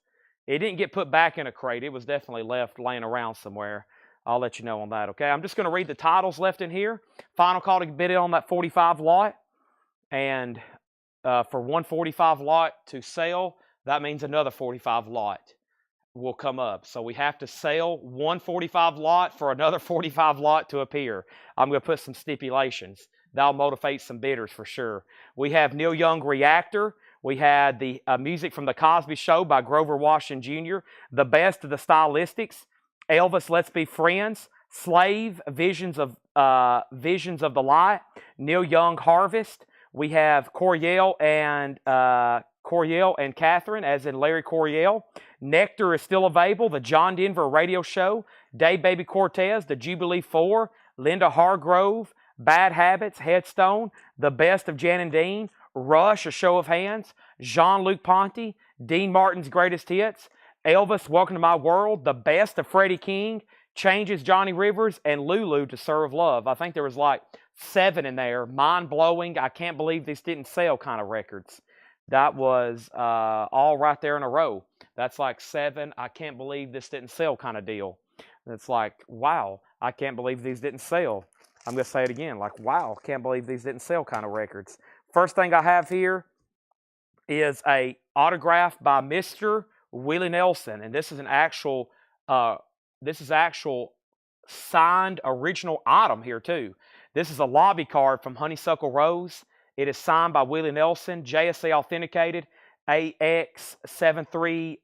It didn't get put back in a crate. It was definitely left laying around somewhere. I'll let you know on that, okay? I'm just going to read the titles left in here. Final call to bid it on that 45 lot. And for 145 lot to sell, that means another 45 lot will come up. So we have to sell 145 lot for another 45 lot to appear. I'm going to put some stipulations. That'll motivate some bidders for sure. We have Neil Young Reactor. We had the music from The Cosby Show by Grover Washington Jr., The Best of the Stylistics, Elvis, Let's Be Friends, Slave, Visions of the Light, Neil Young Harvest. We have Coryell and Catherine, as in Larry Coryell. Nectar is still available. The John Denver Radio Show, Dave Baby Cortez, The Jubilee 4, Linda Hargrove, Bad Habits, Headstone, The Best of Jan and Dean, Rush, A Show of Hands, Jean-Luc Ponty, Dean Martin's Greatest Hits, Elvis, Welcome to My World, The Best of Freddie King, Changes, Johnny Rivers, and Lulu, To Serve Love. I think there was like 7 in there. Mind-blowing. I can't believe this didn't sell kind of records. That was all right there in a row. That's like 7, I can't believe this didn't sell kind of deal. It's like, wow, I can't believe these didn't sell. I'm going to say it again, like, wow, can't believe these didn't sell kind of records. First thing I have here is a autograph by Mr. Willie Nelson, and this is an actual, signed original item here too. This is a lobby card from Honeysuckle Rose. It is signed by Willie Nelson, JSA authenticated, AX737,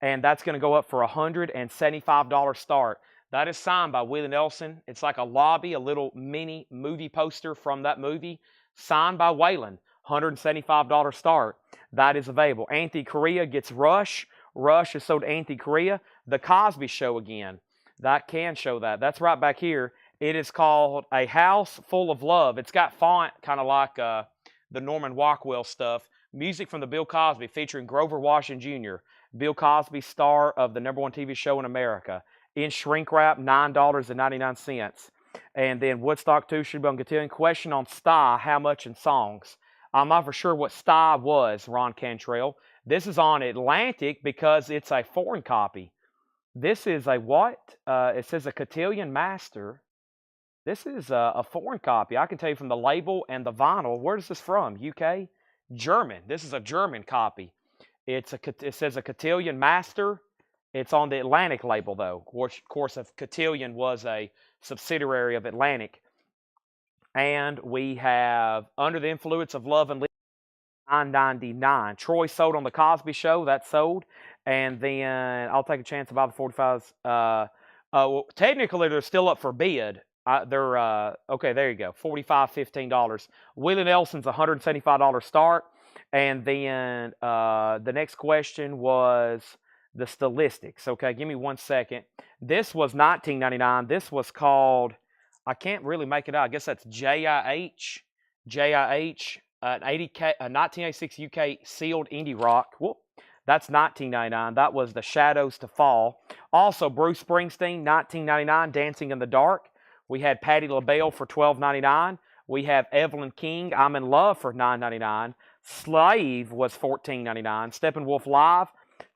and that's going to go up for $175 start. That is signed by Willie Nelson. It's like a lobby, a little mini movie poster from that movie, signed by Waylon, $175 start. That is available. Anthony Correa gets Rush. Rush is sold to Anthony Correa. The Cosby Show again. That can show that. That's right back here. It is called A House Full of Love. It's got font kind of like the Norman Rockwell stuff. Music from the Bill Cosby featuring Grover Washington Jr., Bill Cosby, star of the #1 TV show in America. In shrink wrap, $9.99. And then Woodstock 2 should be on Cotillion. Question on Sty, how much in songs? I'm not for sure what Sty was, Ron Cantrell. This is on Atlantic because it's a foreign copy. This is a what? It says a Cotillion Master. This is a foreign copy. I can tell you from the label and the vinyl. Where is this from? UK? German. This is a German copy. It says a Cotillion Master. It's on the Atlantic label, though. Of course, Cotillion was a subsidiary of Atlantic. And we have Under the Influence of Love and $9.99. Troy sold on The Cosby Show. That's sold. And then I'll take a chance about the 45s. Well, technically, they're still up for bid. Okay, there you go. $45, $15. Willie Nelson's $175 start. And then the next question was the Stylistics. Okay, give me 1 second. This was $19.99. This was called, I can't really make it out. I guess that's JIH, an 1986 UK sealed indie rock. Whoop. That's $19.99. That was The Shadows to Fall. Also, Bruce Springsteen, $19.99, Dancing in the Dark. We had Patti LaBelle for $12.99. We have Evelyn King, I'm in Love for $9.99. Slave was $14.99. Steppenwolf Live,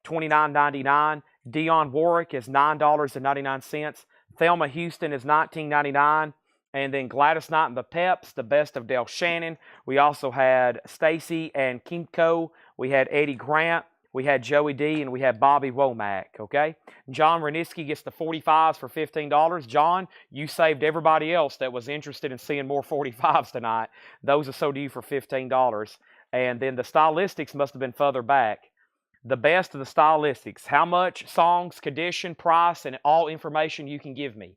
$29.99. Dionne Warwick is $9.99. Thelma Houston is $19.99. And then Gladys Knight and the Peps, the best of Del Shannon. We also had Stacy and Kimco. We had Eddie Grant. We had Joey D. And we had Bobby Womack, okay? John Reniski gets the 45s for $15. John, you saved everybody else that was interested in seeing more 45s tonight. Those are sold to you for $15. And then the Stylistics must have been further back. The best of the Stylistics. How much, songs, condition, price, and all information you can give me.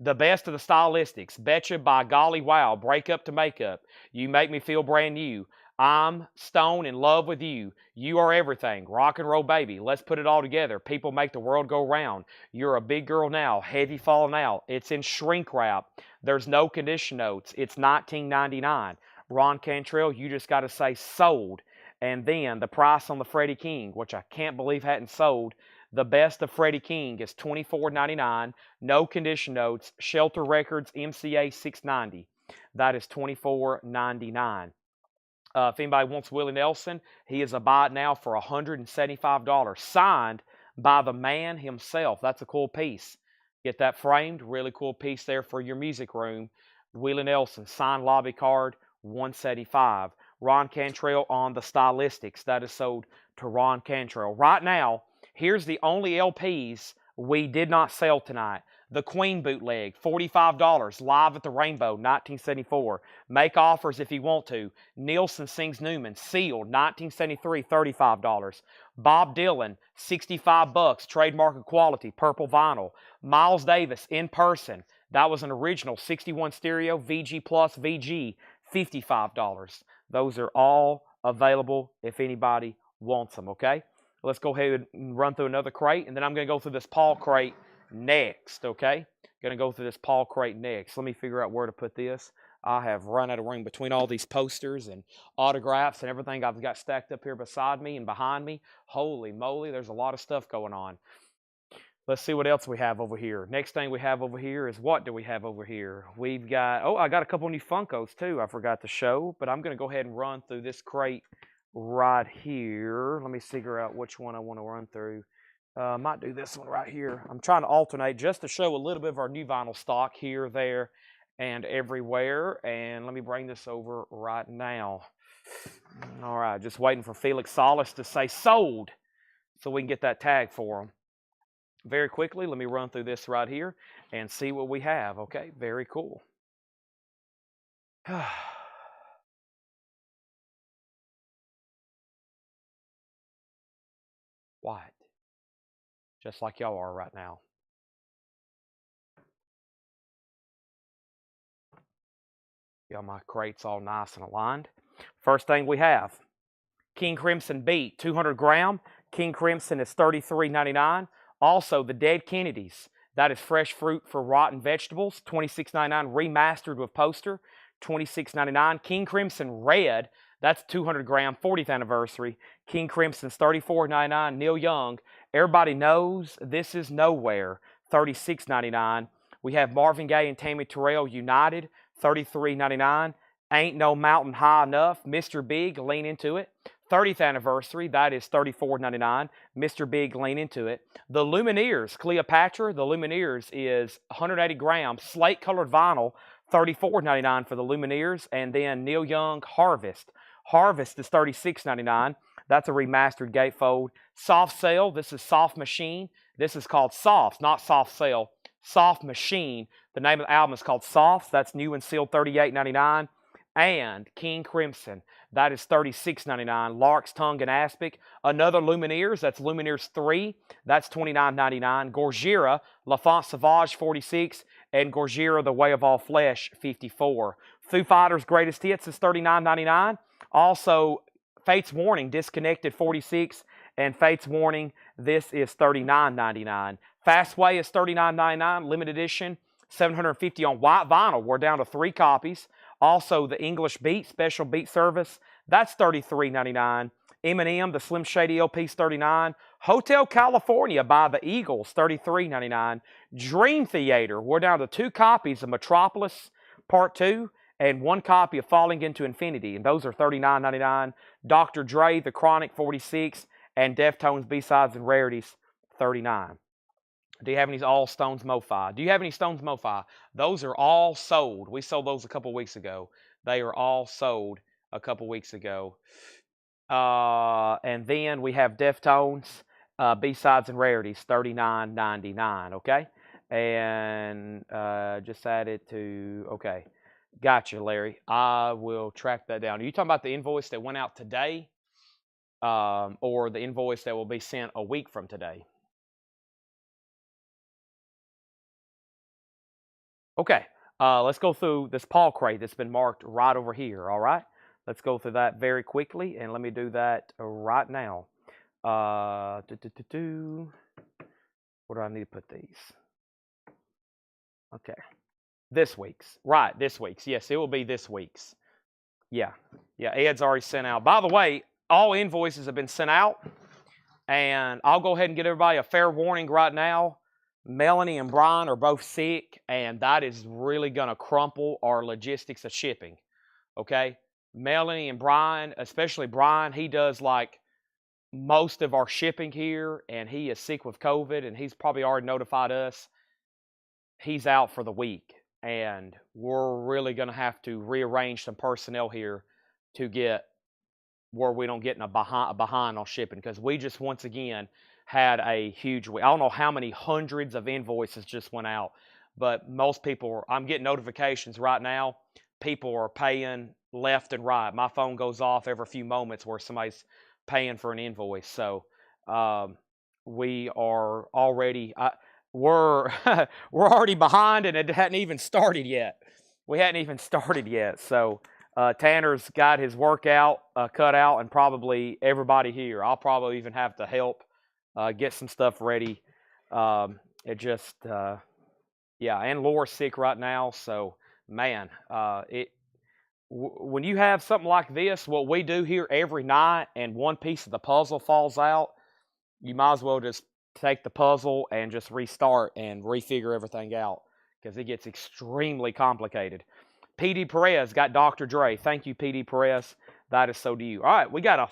The best of the Stylistics. Betcha by golly wow. Breakup to makeup. You make me feel brand new. I'm stone in love with you. You are everything. Rock and roll baby. Let's put it all together. People make the world go round. You're a big girl now. Heavy falling out. It's in shrink wrap. There's no condition notes. It's $19.99. Ron Cantrell, you just got to say sold. And then the price on the Freddie King, which I can't believe hadn't sold. The best of Freddie King is $24.99. No condition notes. Shelter Records MCA 690. That is $24.99. If anybody wants Willie Nelson, he is a buy it now for $175. Signed by the man himself. That's a cool piece. Get that framed. Really cool piece there for your music room. Willie Nelson, signed lobby card, $175. Ron Cantrell on the Stylistics. That is sold to Ron Cantrell. Right now, here's the only LPs we did not sell tonight. The Queen bootleg, $45, live at the Rainbow, 1974. Make offers if you want to. Nielsen Sings Newman, sealed, 1973, $35. Bob Dylan, $65, trademark of quality, purple vinyl. Miles Davis, in person, that was an original 61 stereo, VG Plus VG, $55. Those are all available if anybody wants them, okay? Let's go ahead and run through another crate, and then I'm going to go through this Paul crate next, okay? Going to go through this Paul crate next. Let me figure out where to put this. I have run out of room between all these posters and autographs and everything I've got stacked up here beside me and behind me. Holy moly, there's a lot of stuff going on. Let's see what else we have over here. Next thing we have over here is, what do we have over here? We've got, I got a couple new Funkos too I forgot to show, but I'm going to go ahead and run through this crate right here. Let me figure out which one I want to run through. Might do this one right here. I'm trying to alternate just to show a little bit of our new vinyl stock here, there, and everywhere. And let me bring this over right now. All right, just waiting for Felix Salas to say sold so we can get that tag for him. Very quickly, let me run through this right here and see what we have. Okay, very cool. White. Just like y'all are right now. Got my crates all nice and aligned. First thing we have, King Crimson Beat, 200 gram. King Crimson is $33.99. Also, the Dead Kennedys, that is fresh fruit for rotten vegetables, $26.99, remastered with poster, $26.99. King Crimson Red, that's 200 gram, 40th anniversary. King Crimson's $34.99. Neil Young, Everybody Knows This Is Nowhere, $36.99. We have Marvin Gaye and Tammy Terrell United, $33.99. Ain't No Mountain High Enough. Mr. Big, Lean Into It, 30th anniversary, that is $34.99. Mr. Big, Lean Into It. The Lumineers, Cleopatra, the Lumineers is 180 grams, slate-colored vinyl, $34.99 for the Lumineers. And then Neil Young, Harvest. Harvest is $36.99. That's a remastered gatefold. Soft Sale, this is Soft Machine. This is called Soft, not Soft Sale. Soft Machine. The name of the album is called Soft. That's new and sealed, $38.99. And King Crimson, that is $36.99. Lark's Tongue and Aspic. Another Lumineers, that's Lumineers 3. That's $29.99. Gorgira, L'Enfant Sauvage, 46. And Gorgira, The Way of All Flesh, 54. Foo Fighters' Greatest Hits is $39.99. Also, Fate's Warning, Disconnected, 46. And Fate's Warning, this is $39.99. Fastway is $39.99. Limited edition, $750 on white vinyl. We're down to 3 copies. Also, the English Beat, Special Beat Service, that's $33.99. Eminem, the Slim Shady LP, $39. Hotel California by the Eagles, $33.99. Dream Theater, we're down to 2 copies of Metropolis Part 2 and 1 copy of Falling Into Infinity, and those are $39.99. Dr. Dre, The Chronic, 46, and Deftones B-Sides and Rarities, $39. Do you have any all Stones MoFi? Do you have any Stones MoFi? Those are all sold. We sold those a couple weeks ago. They are all sold a couple weeks ago. And then we have Deftones, B-Sides and Rarities, $39.99, okay? And just added to, okay. Gotcha, Larry. I will track that down. Are you talking about the invoice that went out today or the invoice that will be sent a week from today? Okay, let's go through this Paul crate that's been marked right over here, all right? Let's go through that very quickly, and let me do that right now. Where do I need to put these? Okay. This week's. Right, this week's. Yes, it will be this week's. Yeah. Yeah, Ed's already sent out. By the way, all invoices have been sent out, and I'll go ahead and get everybody a fair warning right now. Melanie and Brian are both sick, and that is really going to crumple our logistics of shipping, okay? Melanie and Brian, especially Brian, he does like most of our shipping here, and he is sick with COVID, and he's probably already notified us he's out for the week, and we're really going to have to rearrange some personnel here to get where we don't get in a behind on shipping, because we just once again had a huge week. I don't know how many hundreds of invoices just went out, but most people I'm getting notifications right now. People are paying left and right. My phone goes off every few moments where somebody's paying for an invoice. So we are already we're already behind, and it hadn't even started yet. We hadn't even started yet. So Tanner's got his workout cut out, and probably everybody here. I'll probably even have to help get some stuff ready. It just, yeah, and Laura's sick right now. So, man, when you have something like this, what we do here every night, and one piece of the puzzle falls out, you might as well just take the puzzle and just restart and refigure everything out, because it gets extremely complicated. PD Perez got Dr. Dre. Thank you, PD Perez. That is so to you. All right, we got a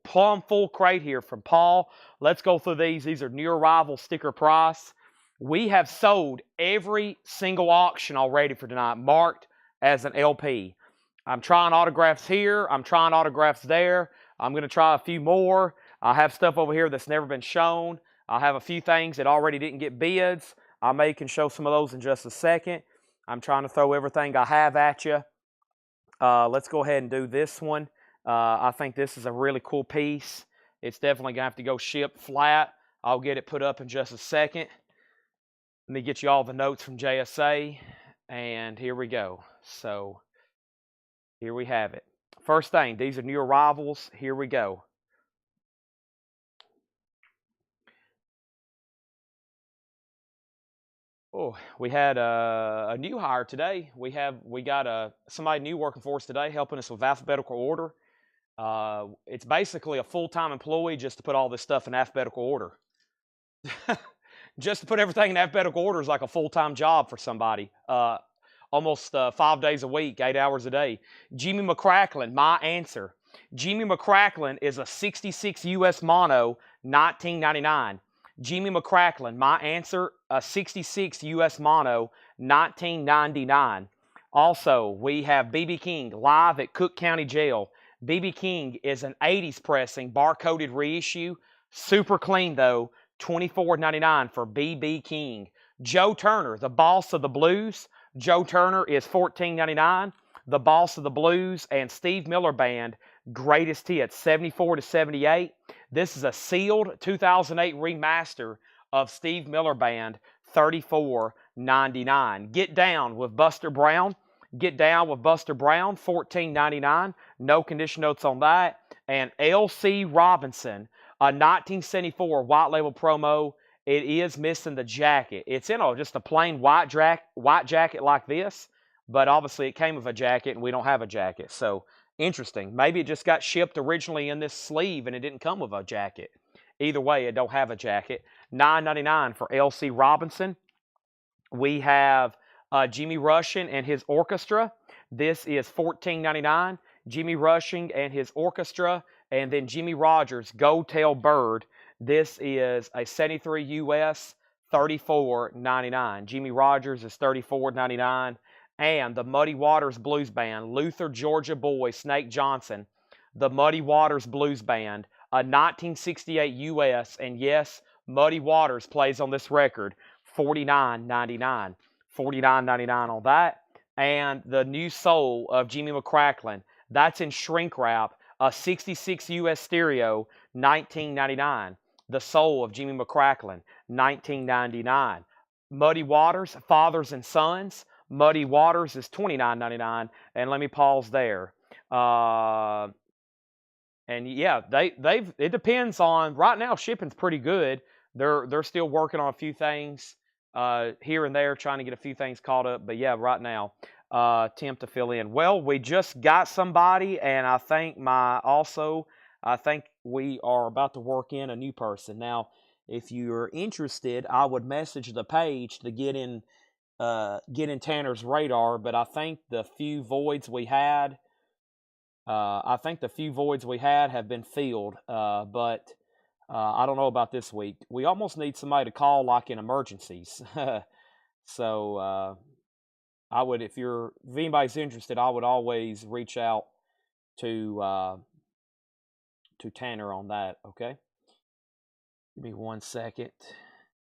plumb full crate here from Paul. Let's go through these. These are new arrival sticker price. We have sold every single auction already for tonight, marked as an LP. I'm trying autographs here. I'm trying autographs there. I'm going to try a few more. I have stuff over here that's never been shown. I have a few things that already didn't get bids. I may can show some of those in just a second. I'm trying to throw everything I have at you. Let's go ahead and do this one. I think this is a really cool piece. It's definitely going to have to go ship flat. I'll get it put up in just a second. Let me get you all the notes from JSA. And here we go. So here we have it. First thing, these are new arrivals. Here we go. Oh, we had a new hire today. We got somebody new working for us today, helping us with alphabetical order. It's basically a full-time employee just to put all this stuff in alphabetical order. Just to put everything in alphabetical order is like a full-time job for somebody. Almost 5 days a week, 8 hours a day. Jimmy McCracklin, my answer. Jimmy McCracklin is a 66 US mono, 1999. Jimmy McCracklin, my answer, a 66 US mono, 1999. Also, we have BB King live at Cook County Jail. BB King is an 80s pressing, bar-coded reissue. Super clean, though. $24.99 for BB King. Joe Turner, the boss of the blues. Joe Turner is $14.99. The boss of the blues and Steve Miller Band, greatest hits, 74 to 78. This is a sealed 2008 remaster of Steve Miller Band, $34.99. Get Down with Buster Brown. Get Down with Buster Brown, $14.99. No condition notes on that. And L.C. Robinson, a 1974 white label promo. It is missing the jacket. It's in just a plain white jacket like this, but obviously it came with a jacket, and we don't have a jacket. So interesting. Maybe it just got shipped originally in this sleeve and it didn't come with a jacket. Either way, it don't have a jacket. $9.99 for L.C. Robinson. We have Jimmy Rushing and his orchestra. This is $14.99. Jimmy Rushing and his orchestra. And then Jimmy Rogers, Go Tell Bird. This is a 73 US, $34.99. Jimmy Rogers is $34.99. And the Muddy Waters Blues Band, Luther, Georgia boy, Snake Johnson, the Muddy Waters Blues Band, a 1968 US, and yes, Muddy Waters plays on this record, $49.99. $49.99 on that. And the New Soul of Jimmy McCracklin, that's in shrink wrap, a 66 US stereo, $19.99. The Soul of Jimmy McCracklin, $19.99. Muddy Waters, Fathers and Sons, Muddy Waters is $29.99. And let me pause there. And yeah, it depends on, right now shipping's pretty good. They're still working on a few things here and there, trying to get a few things caught up. But yeah, right now, attempt to fill in. Well, we just got somebody, and I think we are about to work in a new person. Now, if you're interested, I would message the page to get in Tanner's radar. But I think the few voids we had, have been filled. But I don't know about this week. We almost need somebody to call like in emergencies. So I would, if anybody's interested, I would always reach out to Tanner on that. Okay. Give me 1 second,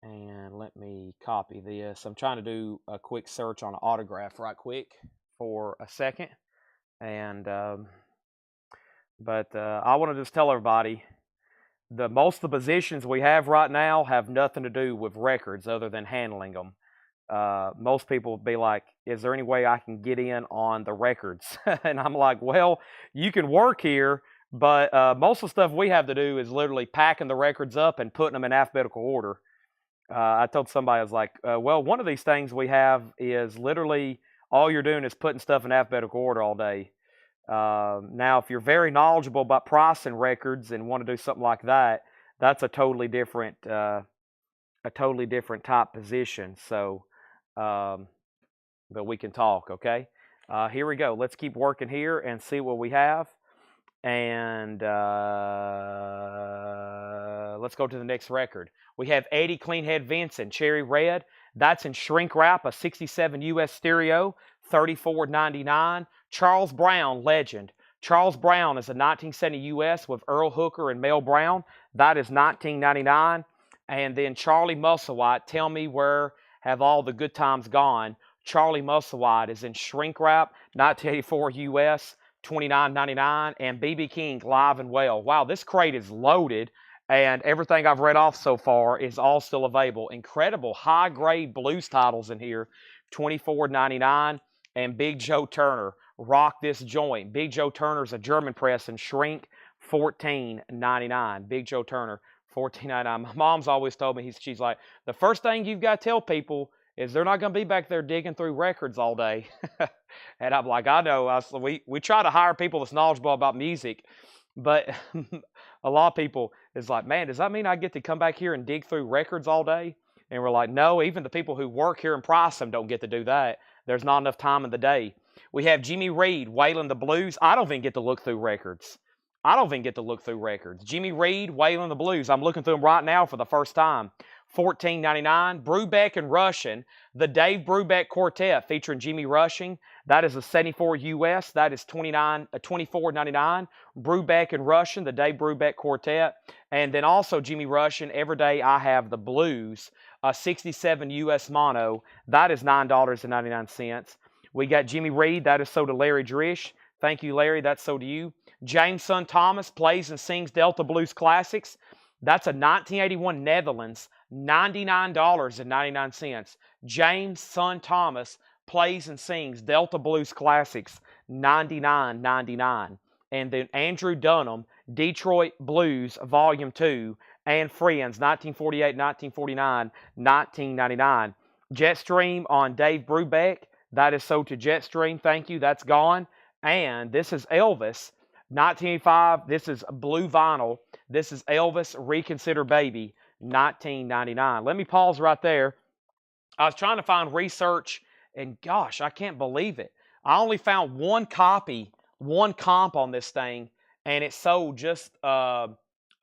and let me copy this. I'm trying to do a quick search on an autograph right quick for a second, and but I want to just tell everybody, most of the positions we have right now have nothing to do with records other than handling them. Most people would be like, is there any way I can get in on the records? And I'm like, well, you can work here, but most of the stuff we have to do is literally packing the records up and putting them in alphabetical order. I told somebody, I was like, well, one of these things we have is literally all you're doing is putting stuff in alphabetical order all day. Now, if you're very knowledgeable about pricing records and want to do something like that, that's a totally different type position. So, but we can talk, okay? Here we go. Let's keep working here and see what we have. And let's go to the next record. We have Eddie Cleanhead Vincent, Cherry Red. That's in shrink wrap, a 67 US stereo, $34.99. Charles Brown, Legend. Charles Brown is a 1970 US with Earl Hooker and Mel Brown. That is $19.99. And then Charlie Musselwhite, Tell Me Where Have All the Good Times Gone. Charlie Musselwhite is in shrink wrap, 1984 US, $29.99. And B.B. King, Live and Well. Wow, this crate is loaded, and everything I've read off so far is all still available. Incredible high-grade blues titles in here, $24.99. And Big Joe Turner, Rock This Joint. Big Joe Turner's a German press and shrink, $14.99. Big Joe Turner, $14.99. My mom's always told me, she's like, the first thing you've got to tell people is they're not going to be back there digging through records all day. And I'm like, I know. We try to hire people that's knowledgeable about music, but a lot of people is like, man, does that mean I get to come back here and dig through records all day? And we're like, no, even the people who work here and price them don't get to do that. There's not enough time in the day. We have Jimmy Reed, Waylon the Blues. I don't even get to look through records. Jimmy Reed, Waylon the Blues. I'm looking through them right now for the first time. $14.99. Brubeck and Rushing, the Dave Brubeck Quartet featuring Jimmy Rushing. That is a 74 US. That is $24.99. Brubeck and Rushing, the Dave Brubeck Quartet. And then also Jimmy Rushing, Every Day I Have the Blues, a 67 US mono. That is $9.99. We got Jimmy Reed. That is sold to Larry Drish. Thank you, Larry. That's sold to you. James Son Thomas plays and sings Delta Blues Classics. That's a 1981 Netherlands, $99.99. James Son Thomas plays and sings Delta Blues Classics, $99.99. And then Andrew Dunham, Detroit Blues Volume 2, and Friends, 1948-1949, $19.99. Jetstream on Dave Brubeck. That is sold to Jetstream. Thank you. That's gone. And this is Elvis, 1985. This is blue vinyl. This is Elvis, Reconsider Baby, $19.99. Let me pause right there. I was trying to find research, and gosh, I can't believe it. I only found one comp on this thing, and it sold just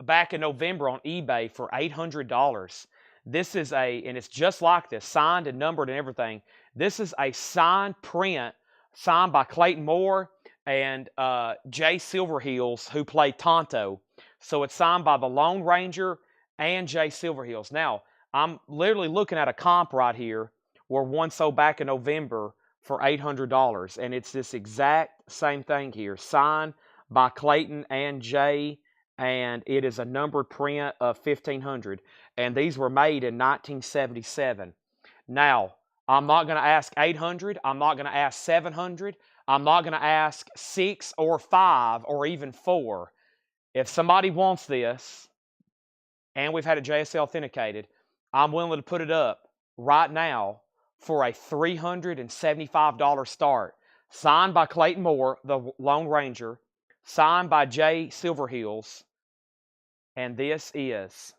back in November on eBay for $800. This is and it's just like this, signed and numbered and everything. This is a signed print, signed by Clayton Moore and Jay Silverheels, who played Tonto. So it's signed by the Lone Ranger and Jay Silverheels. Now, I'm literally looking at a comp right here where one sold back in November for $800. And it's this exact same thing here, signed by Clayton and Jay, and it is a numbered print of 1500. And these were made in 1977. Now, I'm not going to ask 800. I'm not going to ask 700. I'm not going to ask 6 or 5 or even 4. If somebody wants this, and we've had it JSL authenticated, I'm willing to put it up right now for a $375 start. Signed by Clayton Moore, the Lone Ranger. Signed by Jay Silverheels. And this is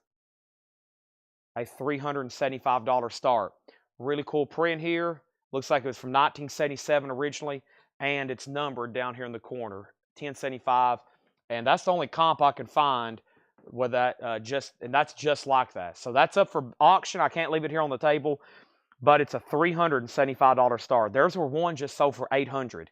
a $375 start. Really cool print here. Looks like it was from 1977 originally. And it's numbered down here in the corner. 1075. And that's the only comp I can find with that. And that's just like that. So that's up for auction. I can't leave it here on the table. But it's a $375 start. There's where one just sold for $800.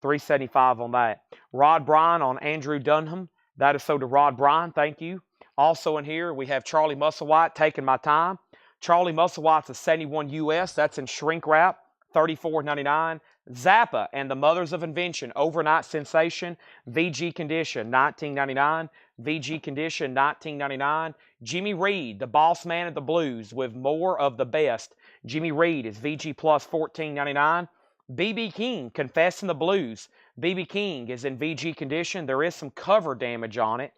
$375 on that. Rod Bryan on Andrew Dunham. That is sold to Rod Bryan. Thank you. Also in here, we have Charlie Musselwhite, Taking My Time. Charlie Musselwhite's a 71 US. That's in shrink wrap, $34.99. Zappa and the Mothers of Invention, Overnight Sensation, VG Condition, $19.99. VG Condition, $19.99. Jimmy Reed, the Boss Man of the Blues, with More of the Best. Jimmy Reed is VG Plus, $14.99. B.B. King, Confessing the Blues. B.B. King is in VG Condition. There is some cover damage on it.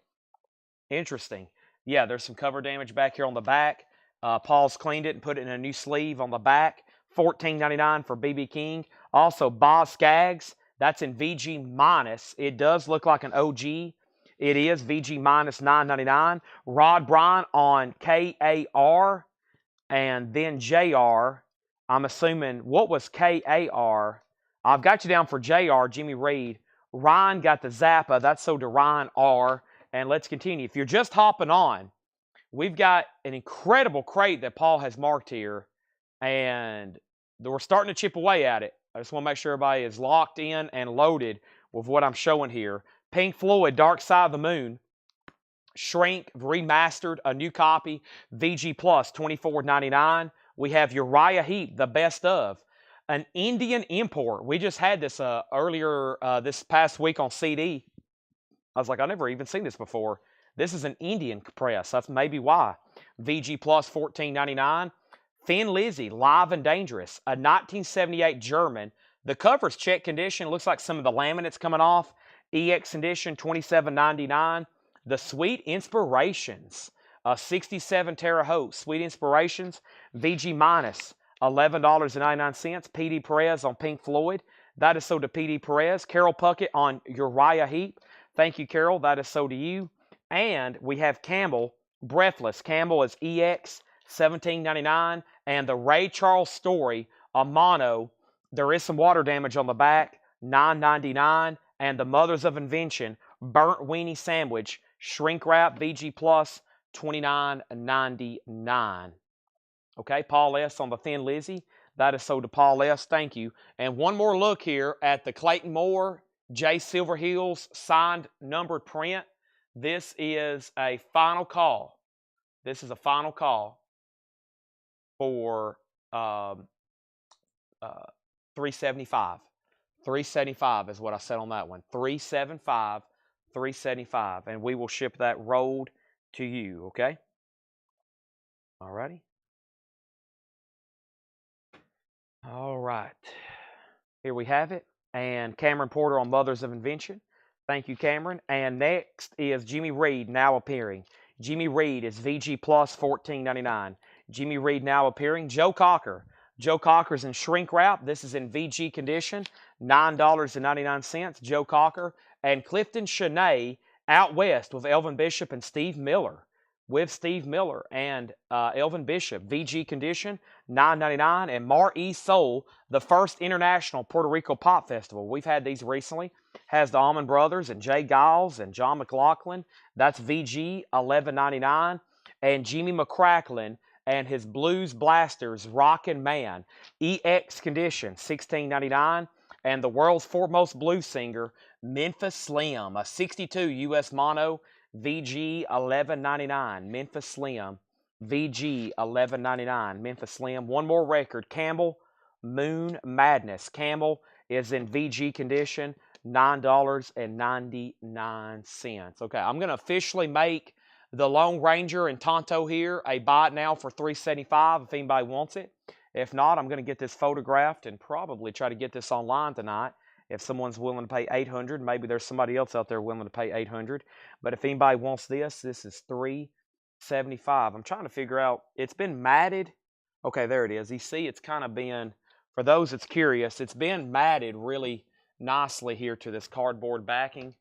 Interesting. Yeah, there's some cover damage back here on the back. Paul's cleaned it and put it in a new sleeve on the back. $14.99 for B.B. King. Also, Boz Scaggs. That's in VG minus. It does look like an OG. It is VG minus $9.99. Rod Bryan on KAR. And then JR. I'm assuming, what was KAR? I've got you down for JR, Jimmy Reed. Ryan got the Zappa. That's sold to Ryan R. And let's continue. If you're just hopping on, we've got an incredible crate that Paul has marked here. And we're starting to chip away at it. I just want to make sure everybody is locked in and loaded with what I'm showing here. Pink Floyd, Dark Side of the Moon. Shrink, remastered, a new copy. VG Plus, $24.99. We have Uriah Heep, the best of. An Indian import. We just had this earlier this past week on CD. I was like, I've never even seen this before. This is an Indian press. That's maybe why. VG Plus, $14.99. Thin Lizzy, Live and Dangerous. A 1978 German. The cover's check condition. Looks like some of the laminate's coming off. EX condition, $27.99. The Sweet Inspirations. 67 Terre Haute. Sweet Inspirations. VG minus $11.99. PD Perez on Pink Floyd. That is sold to PD Perez. Carol Puckett on Uriah Heep. Thank you, Carol. That is sold to you. And we have Campbell, Breathless. Campbell is EX, $17.99. And the Ray Charles Story, a mono. There is some water damage on the back, $9.99. And the Mothers of Invention, Burnt Weenie Sandwich, shrink wrap, VG Plus, $29.99. Okay, Paul S. on the Thin Lizzy. That is sold to Paul S. Thank you. And one more look here at the Clayton Moore, Jay Silverheels signed numbered print. This is a final call. This is a final call for $375. $375 is what I said on that one. $375, $375, and we will ship that rolled to you. Okay. All righty. All right. Here we have it. And Cameron Porter on Mothers of Invention. Thank you, Cameron. And next is Jimmy Reed, now appearing. Jimmy Reed is VG Plus, $14.99. Jimmy Reed now appearing. Joe Cocker. Joe Cocker's in shrink wrap. This is in VG condition, $9.99. Joe Cocker. And Clifton Chene out west with Elvin Bishop and Steve Miller. with Steve Miller and Elvin Bishop. VG Condition, $9.99. And Mar E Soul, the first international Puerto Rico pop festival. We've had these recently. Has the Allman Brothers and Jay Giles and John McLaughlin. That's VG, $11.99. And Jimmy McCracklin and his Blues Blasters Rockin' Man, EX Condition, $16.99. And the world's foremost blues singer, Memphis Slim, a 62 US mono, VG, $11.99. Memphis Slim, VG, $11.99. Memphis Slim. One more record, Campbell, Moon Madness. Campbell is in VG condition, $9.99. Okay, I'm going to officially make the Lone Ranger and Tonto here a buy it now for $3.75 if anybody wants it. If not, I'm going to get this photographed and probably try to get this online tonight. If someone's willing to pay $800, maybe there's somebody else out there willing to pay $800. But if anybody wants this is $3.75. I'm trying to figure out, it's been matted. Okay, there it is. You see, it's kind of been, for those that's curious, it's been matted really nicely here to this cardboard backing.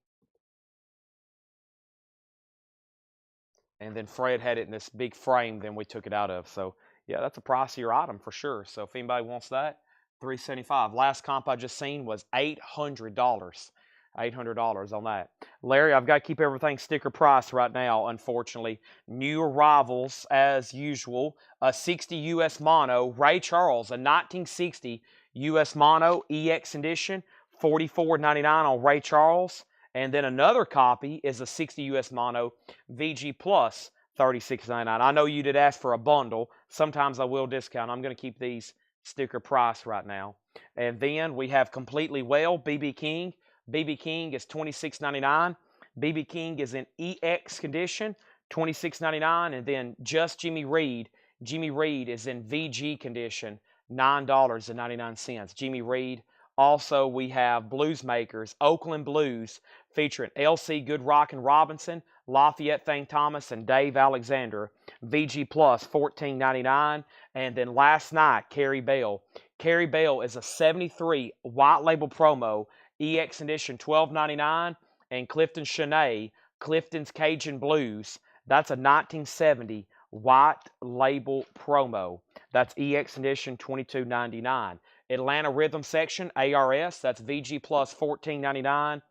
And then Fred had it in this big frame, then we took it out of. So, yeah, that's a pricier item for sure. So if anybody wants that, $3.75. Last comp I just seen was $800. $800 on that. Larry, I've got to keep everything sticker price right now, unfortunately. New arrivals, as usual. A 60 US mono, Ray Charles, a 1960 US mono, EX edition, $44.99 on Ray Charles. And then another copy is a 60 US mono, VG Plus, $36.99. I know you did ask for a bundle. Sometimes I will discount. I'm going to keep these sticker price right now. And then we have Completely Well, BB King. BB King is $26.99. BB King is in EX condition, $26.99. And then Just Jimmy Reed. Jimmy Reed is in VG condition, $9.99. Jimmy Reed. Also, we have Blues Makers, Oakland Blues, featuring LC Good Rockin' Robinson, Lafayette Thane Thomas, and Dave Alexander. VG Plus, $14.99. And then last night, Carrie Bell. Carrie Bell is a 73 white label promo, EX edition, $12.99. And Clifton Shanae, Clifton's Cajun Blues. That's a 1970 white label promo. That's EX edition, $22.99. Atlanta Rhythm Section, ARS, that's VG Plus, $14.99.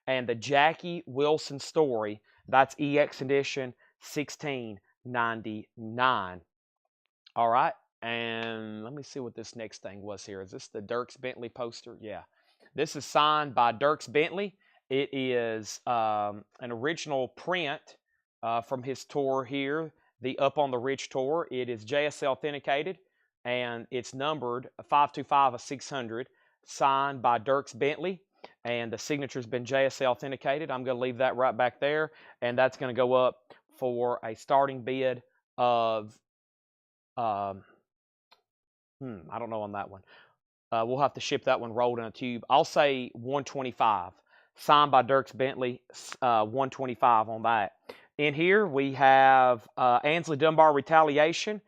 And the Jackie Wilson Story, that's EX edition, $16.99. All right, and let me see what this next thing was here. Is this the Dierks Bentley poster? Yeah. This is signed by Dierks Bentley. It is an original print from his tour here, the Up on the Ridge tour. It is JSL authenticated, and it's numbered 525 of 600, signed by Dierks Bentley, and the signature's been JSL authenticated. I'm going to leave that right back there, and that's going to go up for a starting bid of, I don't know on that one. We'll have to ship that one rolled in a tube. I'll say 125, signed by Dierks Bentley, 125 on that. In here we have Ansley Dunbar Retaliation,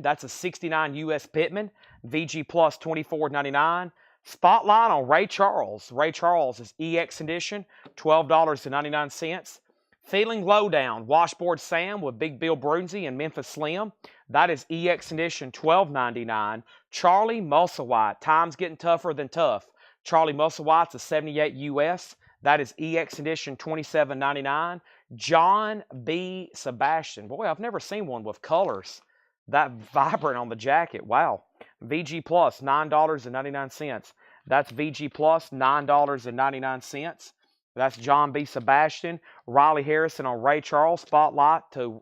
that's a 69 US Pittman, VG Plus, $24.99. Spotlight on Ray Charles. Ray Charles is EX edition, $12.99. Feeling Lowdown, Washboard Sam with Big Bill Brunsey and Memphis Slim. That is EX edition, $12.99. Charlie Musselwhite, Time's Getting Tougher Than Tough. Charlie Musselwhite's a 78 US. That is EX edition, $27.99. John B. Sebastian. Boy, I've never seen one with colors that vibrant on the jacket. Wow. VG Plus, $9.99. That's VG Plus, $9.99. That's John B. Sebastian. Riley Harrison on Ray Charles. Spotlight to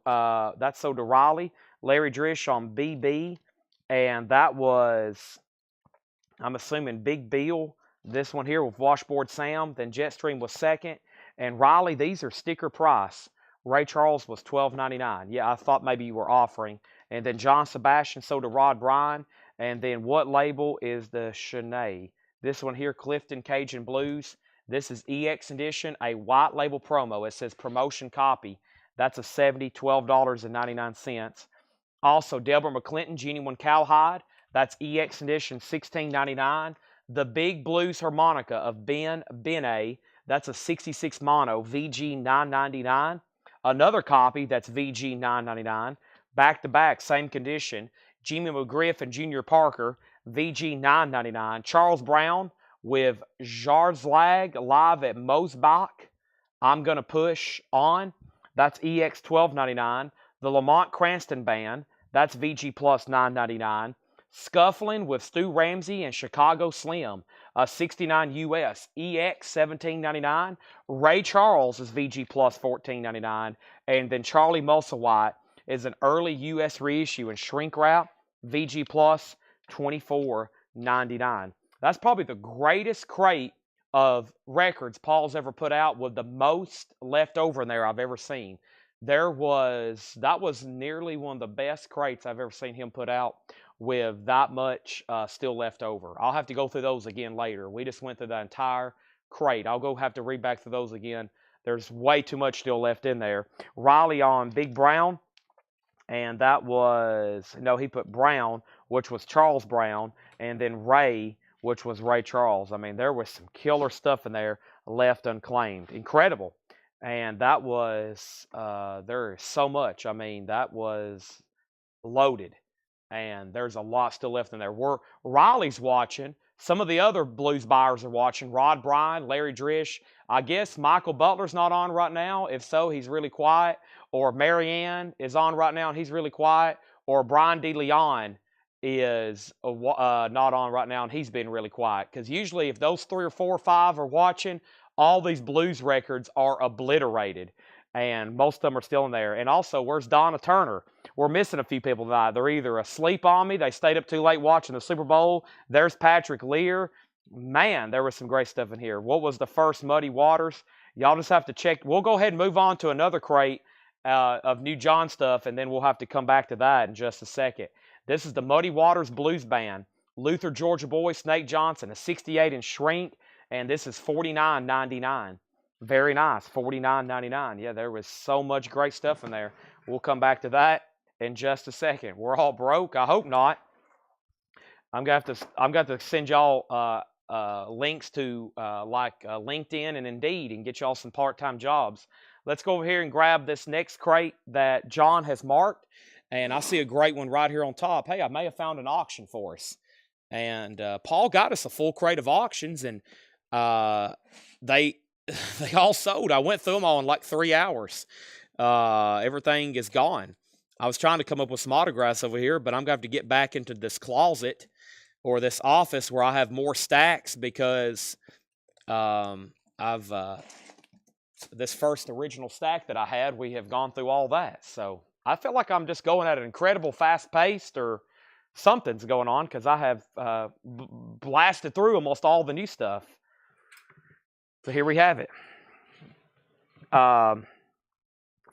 that's so to Riley. Larry Drish on BB. And that was, I'm assuming, Big Bill. This one here with Washboard Sam. Then Jetstream was second. And Riley, these are sticker price. Ray Charles was $12.99. Yeah, I thought maybe you were offering. And then John Sebastian, so to Rod Bryan. And then what label is the Shanae? This one here, Clifton Cajun Blues. This is EX edition, a white label promo. It says promotion copy. That's a 70, $12.99. Also, Deborah McClinton, Genuine Cowhide. That's EX edition, $16.99. The Big Blues Harmonica of Ben Benet. That's a 66 mono, VG $9.99. Another copy that's VG $9.99. Back to back, same condition. Jimmy McGriff and Junior Parker, VG $9.99. Charles Brown with Jarzlag live at Mosbach. I'm Gonna Push On. That's EX $12.99. The Lamont Cranston Band. That's VG Plus $9.99. Scuffling with Stu Ramsey and Chicago Slim. 69 US, EX $17.99. Ray Charles is VG Plus $14.99. And then Charlie Musselwhite is an early US reissue and shrink wrap, VG Plus $24.99. That's probably the greatest crate of records Paul's ever put out with the most left over in there I've ever seen. That was nearly one of the best crates I've ever seen him put out with that much still left over. I'll have to go through those again later. We just went through the entire crate. I'll go have to read back through those again. There's way too much still left in there. Riley on Big Brown, and that was, no, he put Brown, which was Charles Brown, and then Ray, which was Ray Charles. I mean, there was some killer stuff in there left unclaimed. Incredible. And that was, there is so much. I mean, that was loaded. And there's a lot still left in there. Riley's watching. Some of the other blues buyers are watching. Rod Bryan, Larry Drish. I guess Michael Butler's not on right now. If so, he's really quiet. Or Marianne is on right now and he's really quiet. Or Brian DeLeon is not on right now and he's been really quiet. Because usually if those 3 or 4 or 5 are watching, all these blues records are obliterated. And most of them are still in there. And also, where's Donna Turner? We're missing a few people tonight. They're either asleep on me, they stayed up too late watching the Super Bowl. There's Patrick Lear. Man, there was some great stuff in here. What was the first Muddy Waters? Y'all just have to check. We'll go ahead and move on to another crate of New John stuff, and then we'll have to come back to that in just a second. This is the Muddy Waters Blues Band. Luther, Georgia Boy, Snake Johnson, a 68 in shrink, and this is $49.99. Very nice, $49.99. Yeah, there was so much great stuff in there. We'll come back to that in just a second. We're all broke. I hope not. I'm gonna have to send y'all links to LinkedIn and Indeed and get y'all some part-time jobs. Let's go over here and grab this next crate that John has marked. And I see a great one right here on top. Hey, I may have found an auction for us. And Paul got us a full crate of auctions, and they all sold. I went through them all in like 3 hours. Everything is gone. I was trying to come up with some autographs over here, but I'm going to have to get back into this closet or this office where I have more stacks because this first original stack that I had, we have gone through all that. So I feel like I'm just going at an incredible fast pace, or something's going on because I have blasted through almost all the new stuff. So here we have it.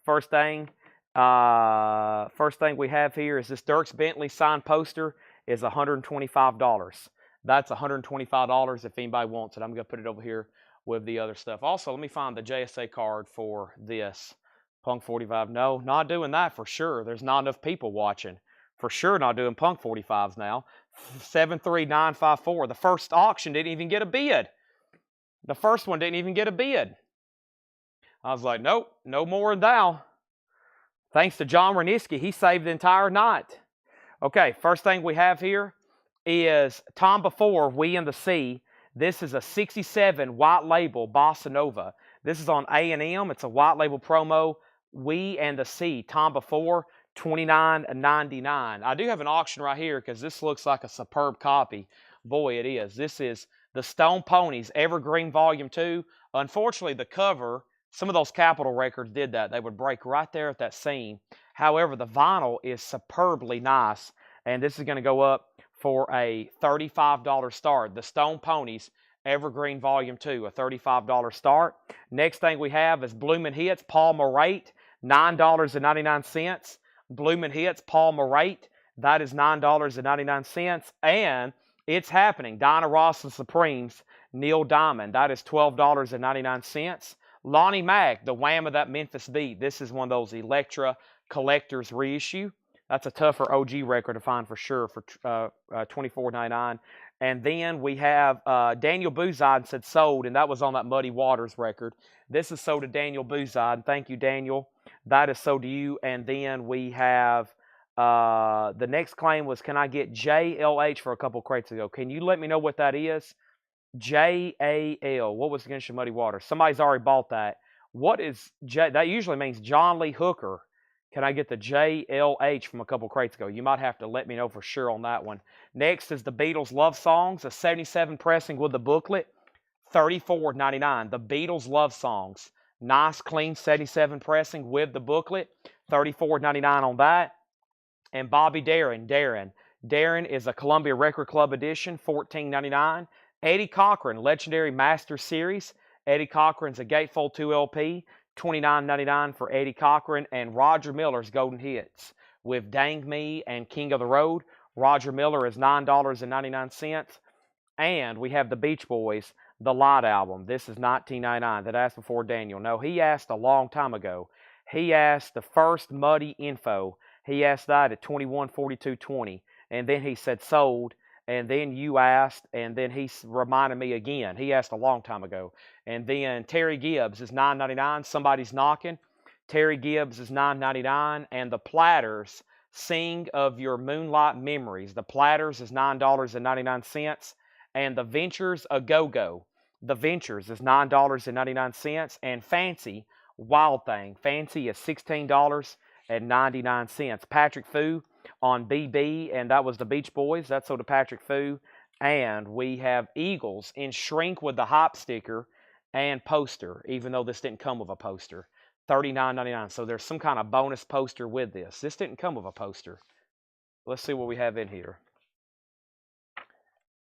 First thing we have here is this Dierks Bentley signed poster is $125. That's $125 if anybody wants it. I'm going to put it over here with the other stuff. Also, let me find the JSA card for this. Punk 45. No, not doing that for sure. There's not enough people watching. For sure not doing Punk 45s now. 73954. The first auction didn't even get a bid. The first one didn't even get a bid. I was like, nope, no more thou. Thanks to John Reniski, he saved the entire night. Okay, first thing we have here is Tom Before, We and the Sea. This is a 67 white label Bossa Nova. This is on A&M. It's a white label promo. We and the Sea, Tom Before, $29.99. I do have an auction right here because this looks like a superb copy. Boy, it is. This is the Stone Ponies Evergreen Volume 2. Unfortunately, the cover, some of those Capitol records did that. They would break right there at that seam. However, the vinyl is superbly nice, and this is going to go up for a $35 start. The Stone Ponies Evergreen Volume 2, a $35 start. Next thing we have is Bloomin' Hits, Paul Morate, $9.99. Bloomin' Hits, Paul Morate, that is $9.99. And it's happening. Dinah Ross and Supremes, Neil Diamond, that is $12.99. Lonnie Mack, the Wham of that Memphis Beat. This is one of those Elektra collector's reissue. That's a tougher OG record to find for sure for $24.99. And then we have Daniel Bouzide said sold, and that was on that Muddy Waters record. This is sold to Daniel Bouzide. Thank you, Daniel. That is so to you. And then we have the next claim was, can I get JLH for a couple crates ago? Can you let me know what that is? JAL. What was against your muddy water? Somebody's already bought that. What is J? That usually means John Lee Hooker. Can I get the JLH from a couple crates ago? You might have to let me know for sure on that one. Next is the Beatles Love Songs, a 77 pressing with the booklet, $34.99. The Beatles Love Songs, nice clean 77 pressing with the booklet, $34.99 on that. And Bobby Darin is a Columbia Record Club edition, $14.99. Eddie Cochran, Legendary Master Series. Eddie Cochran's a Gatefold 2 LP, $29.99 for Eddie Cochran. And Roger Miller's Golden Hits with Dang Me and King of the Road. Roger Miller is $9.99. And we have the Beach Boys, the Light album. This is $19.99. That asked before Daniel. No, he asked a long time ago. He asked the first Muddy info. He asked that at 21:42:20, and then he said sold, and then you asked, and then he reminded me again. He asked a long time ago. And then Terry Gibbs is $9.99. Somebody's knocking. Terry Gibbs is $9.99, and the Platters, Sing of Your Moonlight Memories. The Platters is $9.99, and the Ventures a Go-Go. The Ventures is $9.99, and Fancy Wild Thing. Fancy is $16.99. Patrick Fu on BB, and that was the Beach Boys. That's sold to Patrick Fu. And we have Eagles in shrink with the hype sticker and poster, even though this didn't come with a poster. $39.99. So there's some kind of bonus poster with this. This didn't come with a poster. Let's see what we have in here.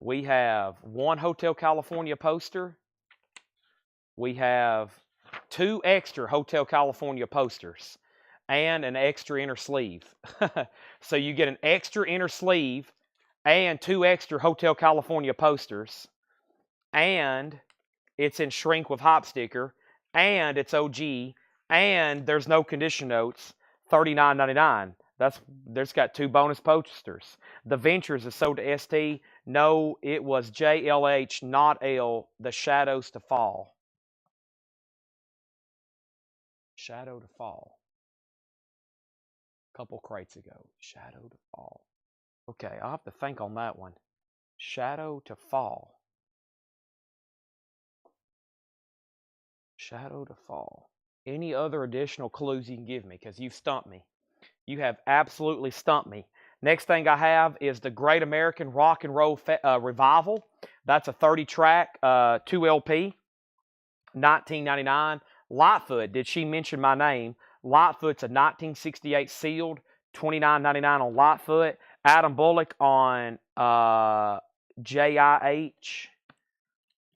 We have one Hotel California poster. We have 2 extra Hotel California posters and an extra inner sleeve. So you get an extra inner sleeve and 2 extra Hotel California posters, and it's in shrink with hop sticker, and it's OG, and there's no condition notes, $39.99. There's got 2 bonus posters. The Ventures is sold to ST. No, it was JLH, not L, the Shadows to Fall. Shadow to Fall. Couple crates ago. Shadow to Fall. Okay, I'll have to think on that one. Shadow to Fall. Shadow to Fall. Any other additional clues you can give me? Because you've stumped me. You have absolutely stumped me. Next thing I have is the Great American Rock and Roll Revival. That's a 30-track, 2 LP, $19.99. Lightfoot, did she mention my name? Lightfoot's a 1968 sealed, $29.99 on Lightfoot. Adam Bullock on JIH.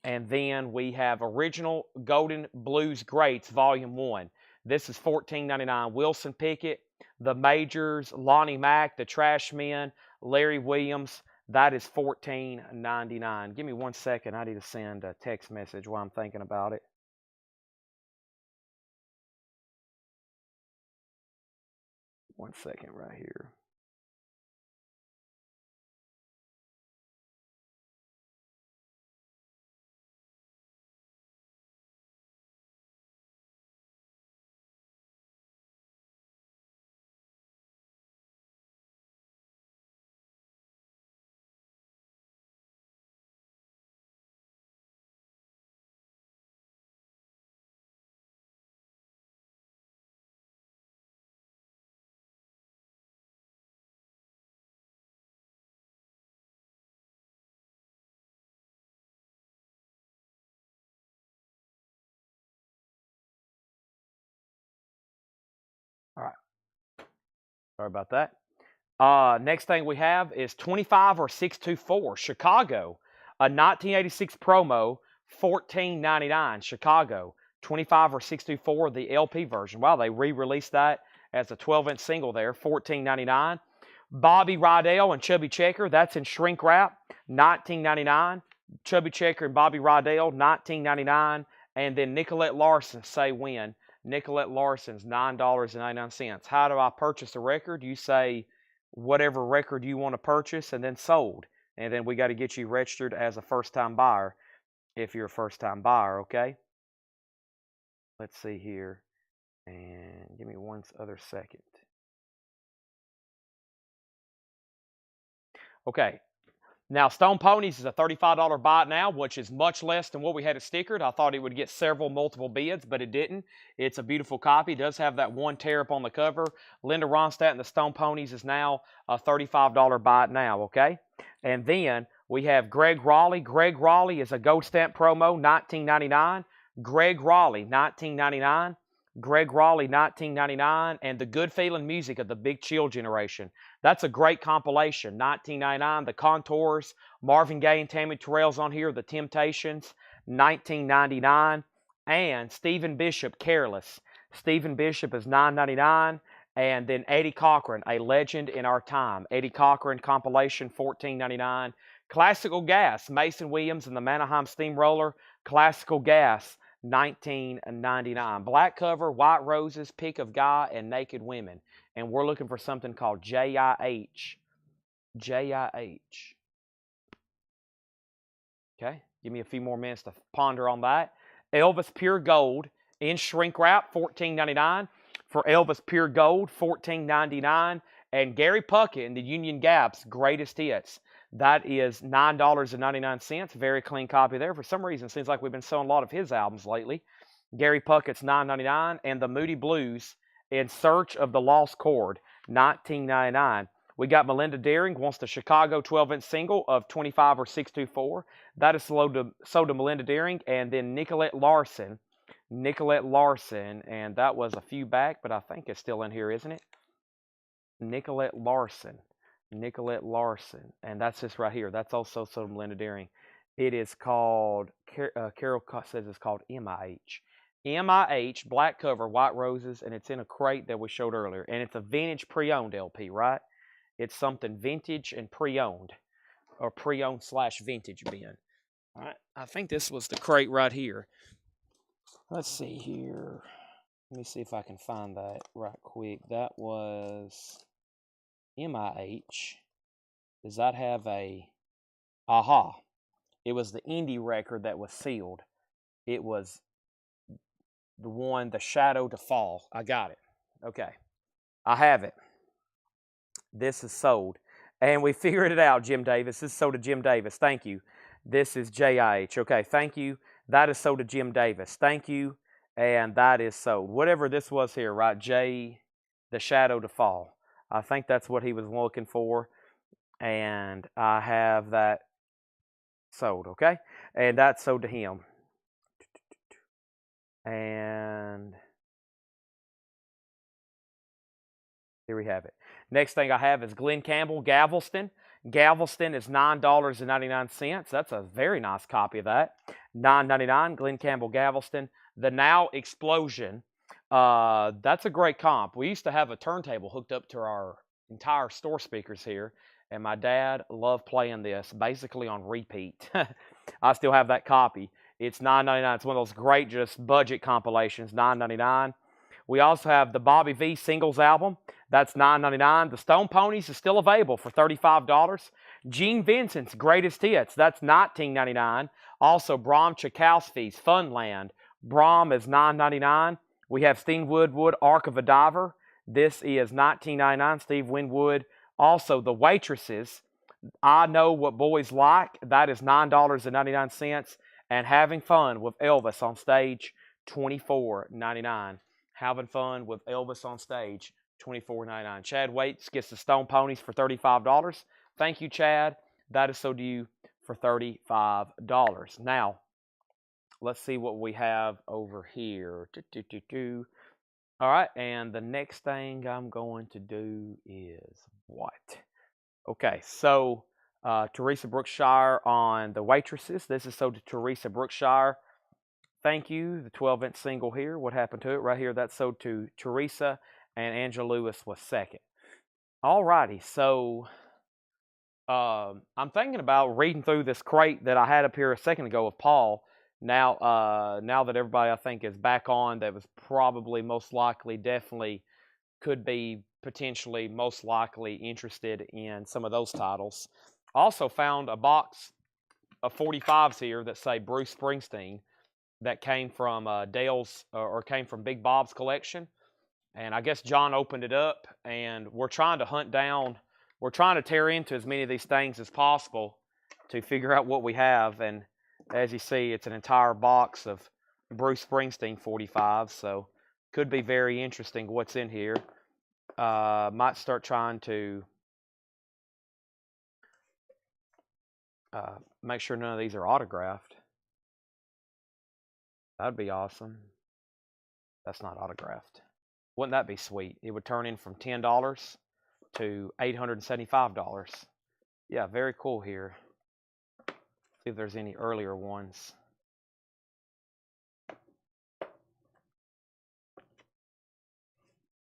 And then we have Original Golden Blues Greats, Volume 1. This is $14.99. Wilson Pickett, The Majors, Lonnie Mack, The Trashmen, Larry Williams. That is $14.99. Give me 1 second. I need to send a text message while I'm thinking about it. One second right here. All right. Sorry about that. Next thing we have is 25 or 624 Chicago, a 1986 promo, $14.99 Chicago, 25 or 624 the LP version. Wow, they re-released that as a 12-inch single there, $14.99. Bobby Rydell and Chubby Checker, that's in shrink wrap, $19.99. Chubby Checker and Bobby Rydell, $19.99. And then Nicolette Larson, Say When. Nicolette Larson's $9.99. How do I purchase a record? You say whatever record you want to purchase and then sold. And then we got to get you registered as a first-time buyer if you're a first-time buyer, okay? Let's see here. And give me one other second. Okay. Now, Stone Ponies is a $35 buy it now, which is much less than what we had it stickered. I thought it would get several multiple bids, but it didn't. It's a beautiful copy. It does have that one tear up on the cover. Linda Ronstadt and the Stone Ponies is now a $35 buy it now, okay? And then we have Greg Raleigh. Greg Raleigh is a gold stamp promo, $19.99. Greg Raleigh, $19.99. Greg Raleigh, $19.99. And the good feeling music of the Big Chill generation. That's a great compilation. $19.99. The Contours, Marvin Gaye and Tammy Terrell's on here. The Temptations, $19.99. And Stephen Bishop, Careless. Stephen Bishop is $9.99. And then Eddie Cochran, a legend in our time. Eddie Cochran compilation, $14.99. Classical Gas, Mason Williams and the Mannheim Steamroller. Classical Gas, $19.99. Black cover, White Roses, Pick of Guy, and Naked Women. And we're looking for something called JIH. JIH. Okay, give me a few more minutes to ponder on that. Elvis Pure Gold in shrink wrap, $14.99. For Elvis Pure Gold, $14.99. And Gary Puckett in the Union Gap's Greatest Hits. That is $9.99. Very clean copy there. For some reason, it seems like we've been selling a lot of his albums lately. Gary Puckett's $9.99. And the Moody Blues in Search of the Lost Chord, $19.99. We got Melinda Daring wants the Chicago 12-inch single of 25 or 624. That is sold to Melinda Daring. And then Nicolette Larson, and that was a few back, but I think it's still in here, isn't it? Nicolette Larson, and that's this right here. That's also sold to Melinda Daring. It is called, Carol says it's called MIH. MIH, black cover, White Roses, and it's in a crate that we showed earlier. And it's a vintage pre-owned LP, right? It's something vintage and pre-owned, or pre-owned / vintage bin. All right, I think this was the crate right here. Let's see here. Let me see if I can find that right quick. That was MIH. Does that have a... Aha. It was the indie record that was sealed. It was the one, The Shadow to Fall. I got it. Okay. I have it. This is sold. And we figured it out, Jim Davis. This is sold to Jim Davis. Thank you. This is JIH. Okay, thank you. That is sold to Jim Davis. Thank you. And that is sold. Whatever this was here, right? The Shadow to Fall. I think that's what he was looking for. And I have that sold, okay? And that's sold to him. And here we have it. Next thing I have is Glenn Campbell, Galveston. Galveston is $9.99. That's a very nice copy of that. $9.99, Glenn Campbell, Galveston. The Now Explosion. That's a great comp. We used to have a turntable hooked up to our entire store speakers here, and my dad loved playing this basically on repeat. I still have that copy. It's $9.99. It's one of those great just budget compilations, $9.99. We also have the Bobby V singles album. That's $9.99. The Stone Ponies is still available for $35. Gene Vincent's Greatest Hits. That's $19.99. Also, Bram Tchaikovsky's Funland. Bram is $9.99. We have Steve Winwood, Ark of a Diver. This is $19.99. Steve Winwood. Also, The Waitresses, I Know What Boys Like. That is $9.99. And Having Fun with Elvis on Stage, $24.99. Having Fun with Elvis on Stage, $24.99. Chad Waits gets the Stone Ponies for $35. Thank you, Chad. That is sold to you for $35. Now, let's see what we have over here. All right, and the next thing I'm going to do is what? Okay, so Teresa Brookshire on The Waitresses. This is sold to Teresa Brookshire. Thank you. The 12-inch single here. What happened to it? Right here, that's sold to Teresa, and Angela Lewis was second. All righty, so I'm thinking about reading through this crate that I had up here a second ago of Paul. Now that everybody, I think, is back on, that was probably most likely, definitely could be potentially most likely interested in some of those titles. Also found a box of 45s here that say Bruce Springsteen that came from Dale's or came from Big Bob's collection. And I guess John opened it up, and we're trying to hunt down, we're trying to tear into as many of these things as possible to figure out what we have. And as you see, it's an entire box of Bruce Springsteen 45, so could be very interesting what's in here. Might start trying to make sure none of these are autographed. That'd be awesome. That's not autographed. Wouldn't that be sweet? It would turn in from $10 to $875. Yeah, very cool here. See if there's any earlier ones.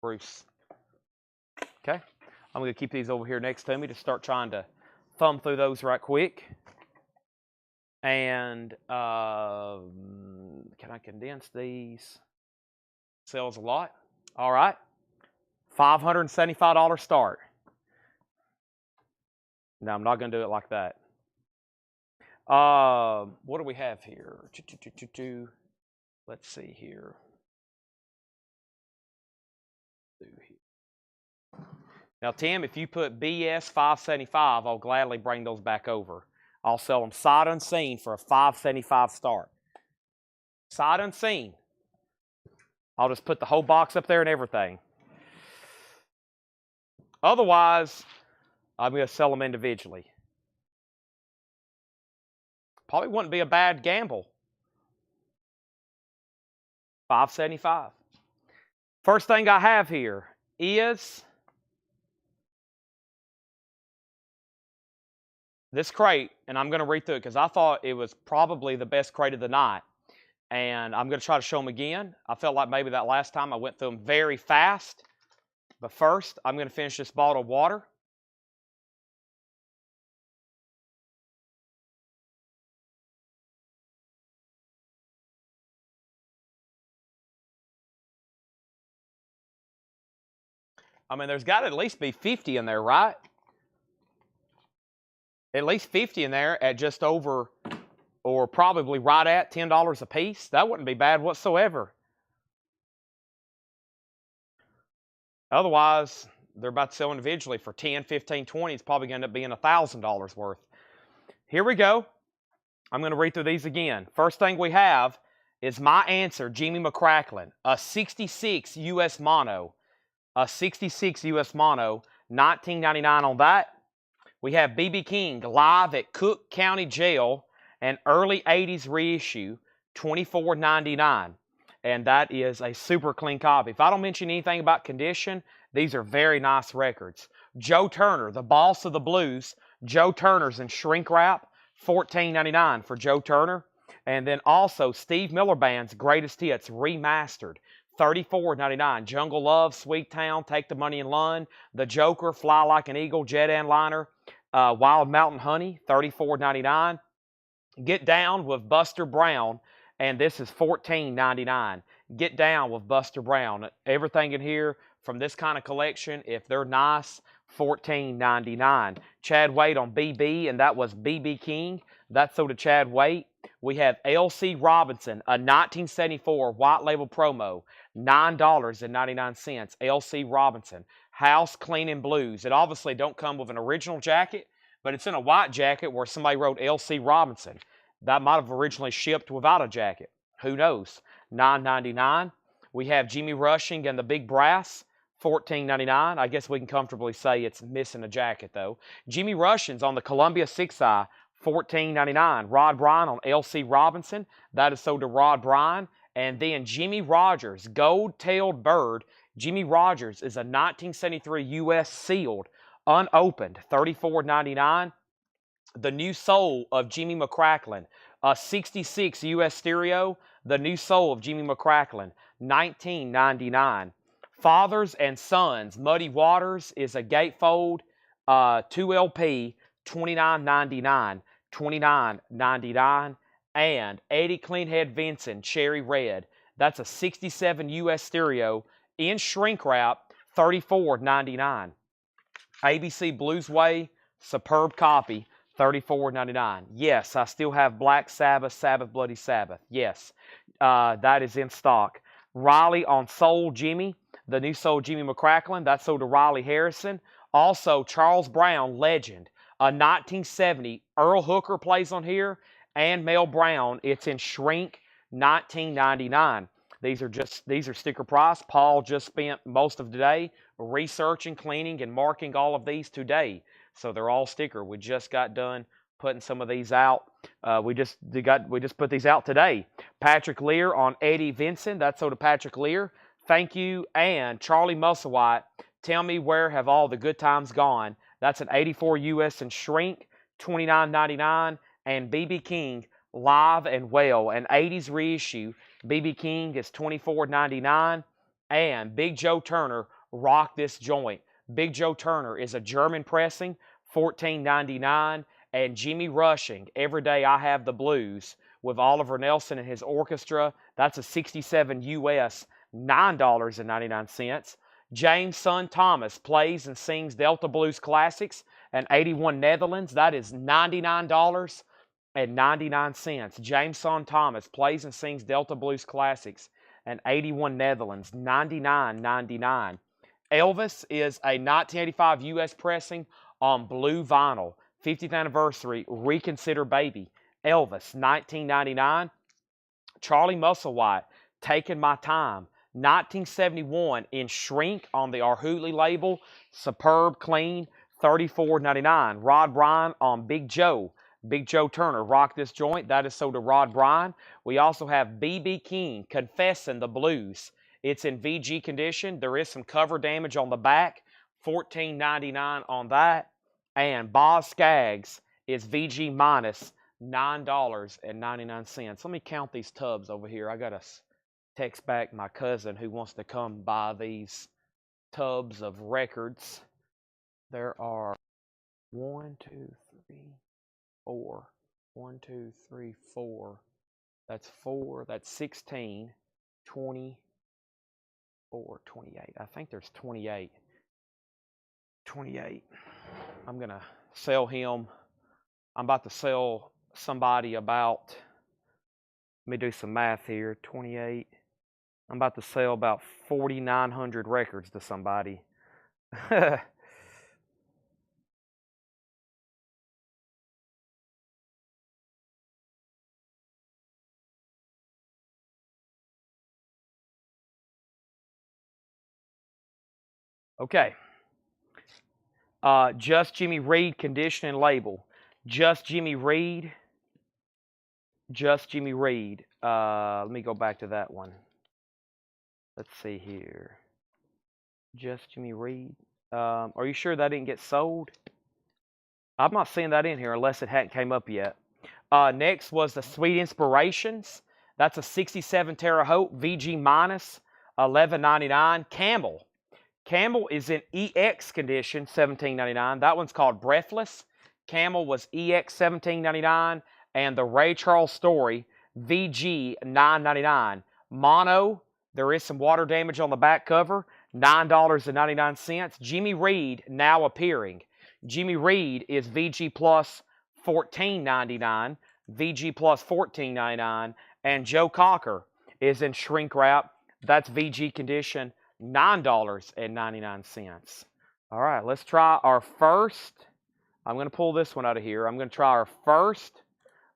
Bruce. Okay, I'm going to keep these over here next to me to start trying to thumb through those right quick. And can I condense these? Sells a lot. All right, $575 start. No, I'm not going to do it like that. What do we have here? Let's see here. Now, Tim, if you put BS 575, I'll gladly bring those back over. I'll sell them sight unseen for a $575 start. Sight unseen. I'll just put the whole box up there and everything. Otherwise, I'm going to sell them individually. Probably wouldn't be a bad gamble. $575. First thing I have here is this crate, and I'm going to read through it because I thought it was probably the best crate of the night. And I'm going to try to show them again. I felt like maybe that last time I went through them very fast. But first, I'm going to finish this bottle of water. I mean, there's got to at least be 50 in there, right? At least 50 in there at just over, or probably right at $10 a piece. That wouldn't be bad whatsoever. Otherwise, they're about to sell individually for $10, $15, $20. It's probably going to end up being $1,000 worth. Here we go. I'm going to read through these again. First thing we have is my answer, Jimmy McCracklin, a 66 U.S. mono. A 66 U.S. mono, $19.99 on that. We have B.B. King live at Cook County Jail, an early 80s reissue, $24.99. And that is a super clean copy. If I don't mention anything about condition, these are very nice records. Joe Turner, the boss of the blues. Joe Turner's in shrink wrap, $14.99 for Joe Turner. And then also Steve Miller Band's Greatest Hits remastered, $34.99. Jungle Love, Sweet Town, Take the Money and Run, The Joker, Fly Like an Eagle, Jet Airliner, Wild Mountain Honey, $34.99. Get Down with Buster Brown, and this is $14.99. Get Down with Buster Brown. Everything in here from this kind of collection, if they're nice, $14.99. Chad Wade on BB, and that was BB King. That's sold to Chad Wade. We have L.C. Robinson, a 1974 white label promo, $9.99. L.C. Robinson, House Cleaning Blues. It obviously don't come with an original jacket, but it's in a white jacket where somebody wrote L.C. Robinson. That might have originally shipped without a jacket. Who knows? $9.99. We have Jimmy Rushing and the Big Brass, $14.99. I guess we can comfortably say it's missing a jacket, though. Jimmy Rushing's on the Columbia 6i, $14.99. Rod Bryan on L.C. Robinson. That is sold to Rod Bryan. And then Jimmy Rogers, Gold-Tailed Bird. Jimmy Rogers is a 1973 U.S. sealed, unopened, $34.99. The New Soul of Jimmy McCracklin, a 66 U.S. stereo. The New Soul of Jimmy McCracklin, $19.99. Fathers and Sons, Muddy Waters is a gatefold, 2LP, $29.99. $29.99. And Eddie Cleanhead Vinson, Cherry Red. That's a 67 U.S. stereo in shrink wrap, $34.99. ABC Bluesway, superb copy, $34.99. Yes, I still have Black Sabbath, Sabbath Bloody Sabbath. Yes, that is in stock. Riley on Soul Jimmy, The new sold Jimmy McCracklin, that's sold to Riley Harrison. Also, Charles Brown, legend. A 1970 Earl Hooker plays on here, and Mel Brown. It's in shrink, $19.99. These are sticker price. Paul just spent most of the day researching, cleaning, and marking all of these today. So they're all sticker. We just got done putting some of these out. We just put these out today. Patrick Lear on Eddie Vincent. That's sold to Patrick Lear. Thank you. And Charlie Musselwhite. Tell me where have all the good times gone. That's an 84 US and shrink, $29.99. And BB King, live and well, an 80s reissue. BB King is $24.99. And Big Joe Turner, rock this joint. Big Joe Turner is a German pressing, $14.99. And Jimmy Rushing, Every Day I Have the Blues, with Oliver Nelson and his orchestra. That's a 67 US, $9.99. James Son Thomas plays and sings Delta Blues Classics, and 81 Netherlands. That is $99.99. James Son Thomas plays and sings Delta Blues Classics, and 81 Netherlands, $99.99. Elvis is a 1985 US pressing on blue vinyl. 50th anniversary, Reconsider Baby. Elvis, $19.99. Charlie Musselwhite, Taking My Time. 1971 in shrink on the Arhootley label. Superb, clean, $34.99. Rod Bryan on Big Joe. Big Joe Turner, rock this joint. That is sold to Rod Bryan. We also have B.B. King, Confessing the Blues. It's in VG condition. There is some cover damage on the back. $14.99 on that. And Boz Scaggs is VG minus $9.99. Let me count these tubs over here. I got to text back my cousin who wants to come buy these tubs of records. There are 1, 2, 3, 4. 1, 2, 3, 4. That's 4. That's 16, 24, 28. I think there's 28. 28. I'm going to sell him. I'm about to sell somebody about, let me do some math here, 28. I'm about to sell about 4,900 records to somebody. Okay. Just Jimmy Reed condition and label. Just Jimmy Reed. Just Jimmy Reed. Let me go back to that one. Let's see here. Just Jimmy Reed. Are you sure that didn't get sold? I'm not seeing that in here unless it hadn't came up yet. Next was the Sweet Inspirations. That's a 67 Terre Haute VG minus, $11.99. Camel. Camel is in EX condition, $17.99. That one's called Breathless. Camel was EX $17.99. And the Ray Charles Story, VG $9.99. Mono, there is some water damage on the back cover, $9.99. Jimmy Reed now appearing. Jimmy Reed is VG plus $14.99. VG plus $14.99. And Joe Cocker is in shrink wrap. That's VG condition, $9.99. All right, let's try our first. I'm going to pull this one out of here. I'm going to try our first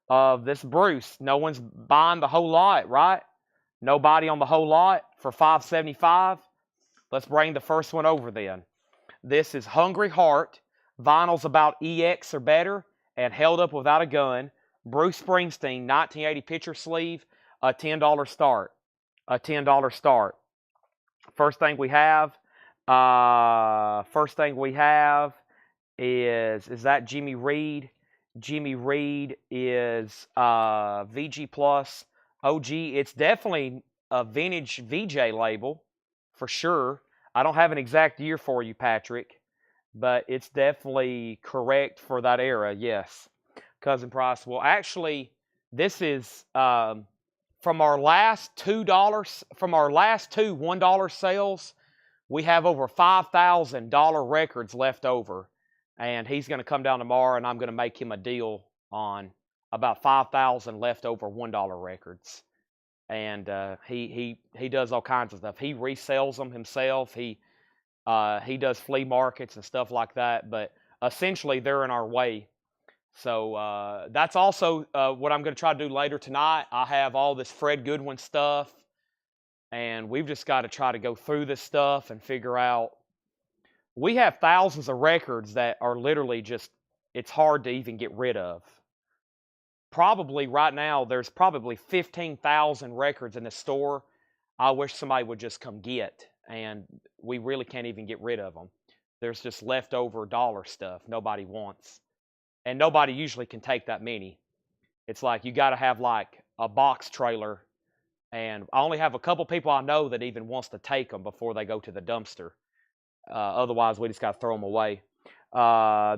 of this Bruce. No one's buying the whole lot, right? Nobody on the whole lot for $5.75. Let's bring the first one over then. This is Hungry Heart. Vinyl's about EX or better and held up without a gun. Bruce Springsteen, 1980 picture sleeve, a $10 start. A $10 start. First thing we have is that Jimmy Reed. Jimmy Reed is VG Plus OG. It's definitely a vintage VJ label for sure. I don't have an exact year for you, Patrick, but it's definitely correct for that era. Yes, Cousin Price. Well, actually, this is from our last $2 from our last two $1 sales. We have over $5,000 records left over. And he's going to come down tomorrow, and I'm going to make him a deal on about 5,000 leftover $1 records. and he does all kinds of stuff. He resells them himself. He does flea markets and stuff like that. But essentially, they're in our way. So that's also what I'm going to try to do later tonight. I have all this Fred Goodwin stuff, and we've just got to try to go through this stuff and figure out. We have thousands of records that are literally just, it's hard to even get rid of. Probably right now, there's probably 15,000 records in the store I wish somebody would just come get, and we really can't even get rid of them. There's just leftover dollar stuff nobody wants, and nobody usually can take that many. It's like you got to have like a box trailer, and I only have a couple people I know that even wants to take them before they go to the dumpster. Otherwise, we just got to throw them away.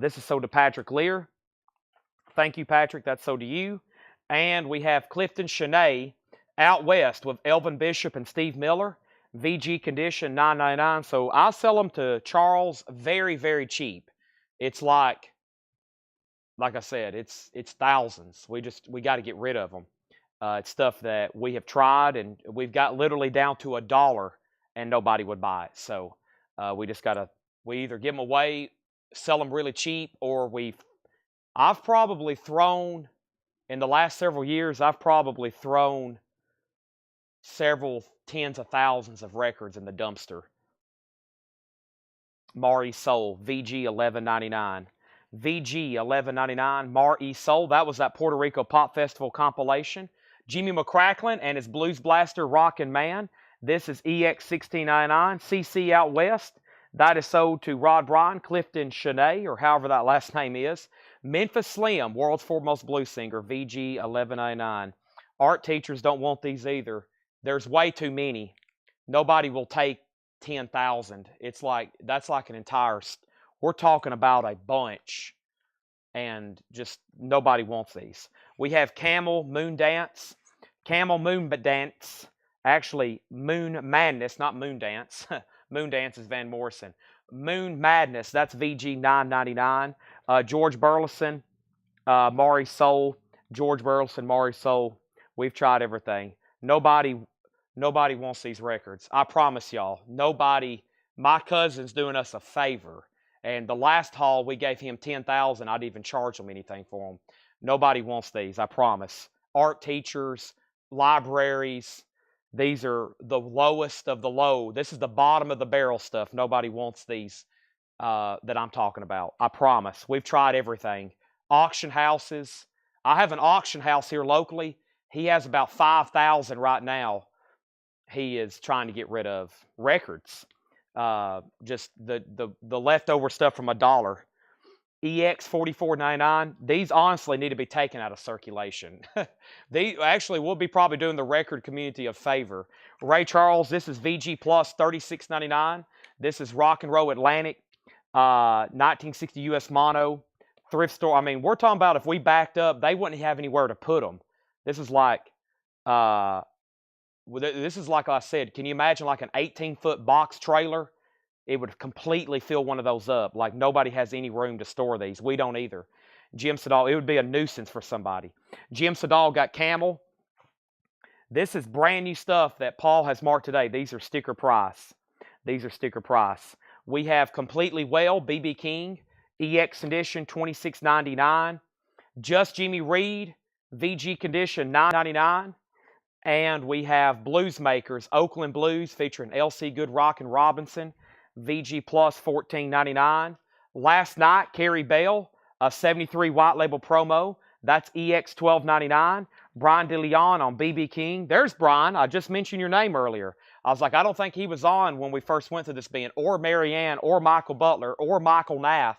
This is so to Patrick Lear. Thank you, Patrick. That's so to you. And we have Clifton Shanae out west with Elvin Bishop and Steve Miller. VG condition $9.99. So I sell them to Charles very, very cheap. It's like I said, it's thousands. We got to get rid of them. It's stuff that we have tried, and we've got literally down to $1, and nobody would buy it. So we just got to, we either give them away, sell them really cheap, or I've probably thrown, in the last several years, I've probably thrown several tens of thousands of records in the dumpster. Mar E Soul, VG $11.99. VG $11.99. Mar E Soul, that was that Puerto Rico Pop Festival compilation. Jimmy McCracklin and his Blues Blaster Rockin' Man. This is EX $16.99. CC out west. That is sold to Rod Bryan, Clifton Shanae, or however that last name is. Memphis Slim, world's foremost blues singer, VG $11.99. Art teachers don't want these either. There's way too many. Nobody will take 10,000. It's like, that's like an entire, we're talking about a bunch, and just nobody wants these. We have Camel Moon Dance. Camel Moon Dance. Actually, Moon Madness, not Moon Dance. Moon Dance is Van Morrison. Moon Madness, that's VG $9.99. George Burleson, Maury Soul. George Burleson, Maury Soul. We've tried everything. Nobody wants these records. I promise y'all. Nobody. My cousin's doing us a favor. And the last haul, we gave him $10,000. I'd even charge him anything for them. Nobody wants these, I promise. Art teachers, libraries, these are the lowest of the low. This is the bottom of the barrel stuff. Nobody wants these that I'm talking about. I promise. We've tried everything. Auction houses. I have an auction house here locally. He has about 5,000 right now. He is trying to get rid of records. Just the leftover stuff from $1. EX $44.99. These honestly need to be taken out of circulation. These actually, we'll be probably doing the record community a favor. Ray Charles, this is VG Plus $36.99. This is Rock and Roll Atlantic, 1960 US mono, thrift store. I mean, we're talking about if we backed up, they wouldn't have anywhere to put them. This is like I said, can you imagine like an 18-foot box trailer? It would completely fill one of those up. Like nobody has any room to store these. We don't either. Jim Sedal, it would be a nuisance for somebody. Jim Sedal got Camel. This is brand new stuff that Paul has marked today. These are sticker price. These are sticker price. We have Completely Well, BB King, EX edition $26.99. Just Jimmy Reed, VG condition $9.99. And we have Blues Makers, Oakland Blues featuring LC Good Rock and Robinson, VG Plus $14.99. Last night, Carrie Bell, a 73 white label promo. That's EX $12.99. Brian DeLeon on BB King. There's Brian. I just mentioned your name earlier. I was like, I don't think he was on when we first went to this band, or Marianne, or Michael Butler, or Michael Nath.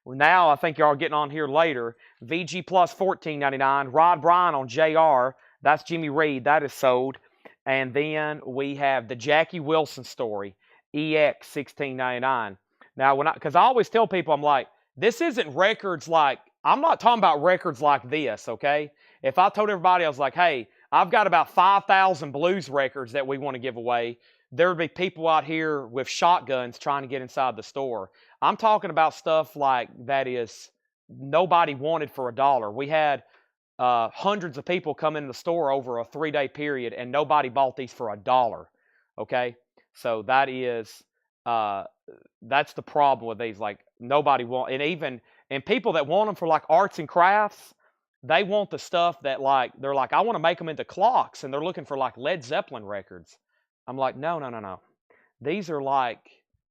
Well, now I think y'all are getting on here later. VG Plus $14.99. Rod Bryan on JR. That's Jimmy Reed. That is sold. And then we have the Jackie Wilson story. EX $16.99. Now, because I always tell people, I'm like, this isn't records like, I'm not talking about records like this, okay? If I told everybody, I was like, hey, I've got about 5,000 blues records that we want to give away, there would be people out here with shotguns trying to get inside the store. I'm talking about stuff like that is nobody wanted for $1. We had hundreds of people come in the store over a 3-day period, and nobody bought these for $1. Okay, so that's the problem with these. Like nobody want, and people that want them for like arts and crafts, they want the stuff that like they're like, I want to make them into clocks, and they're looking for like Led Zeppelin records. I'm like, no, no, no, no. These are like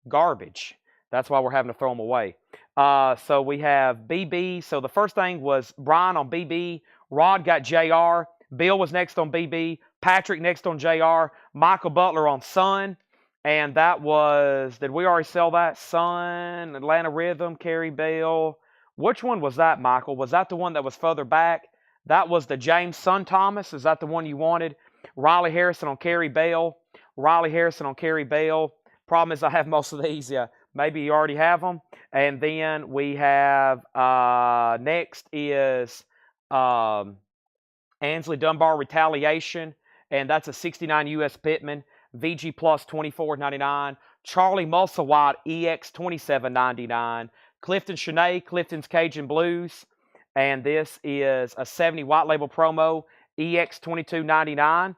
garbage. That's why we're having to throw them away. So we have BB. So the first thing was Brian on BB. Rod got JR. Bill was next on BB. Patrick next on JR. Michael Butler on Sun. And that was, did we already sell that? Sun, Atlanta Rhythm, Carrie Bell. Which one was that, Michael? Was that the one that was further back? That was the James Sun Thomas. Is that the one you wanted? Riley Harrison on Carrie Bell. Riley Harrison on Carrie Bell. Problem is I have most of these. Maybe you already have them. And then we have, next is Ansley Dunbar Retaliation. And that's a 69 US Pittman. VG Plus $24.99. Charlie Musselwhite EX $27.99. Clifton Shanae, Clifton's Cajun Blues. And this is a 70 white label promo, EX $22.99.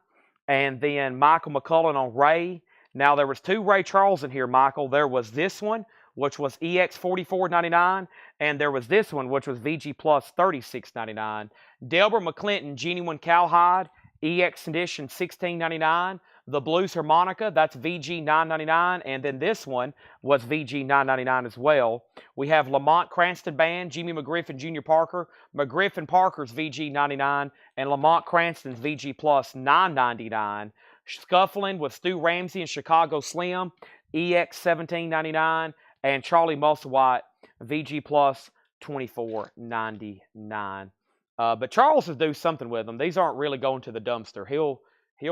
And then Michael McCullen on Ray. Now there was 2 Ray Charles in here, Michael. There was this one, which was EX $44.99, and there was this one, which was VG Plus $36.99. Delbert McClinton Genuine Cowhide, EX Edition $16.99. The Blues Harmonica, that's VG $9.99, and then this one was VG $9.99 as well. We have Lamont Cranston Band, Jimmy McGriff and Junior Parker. McGriff and Parker's VG $9.99, and Lamont Cranston's VG Plus $9.99. Scuffling with Stu Ramsey and Chicago Slim, EX $17.99, and Charlie Musselwhite, VG Plus $24.99. But Charles will do something with them. These aren't really going to the dumpster. He'll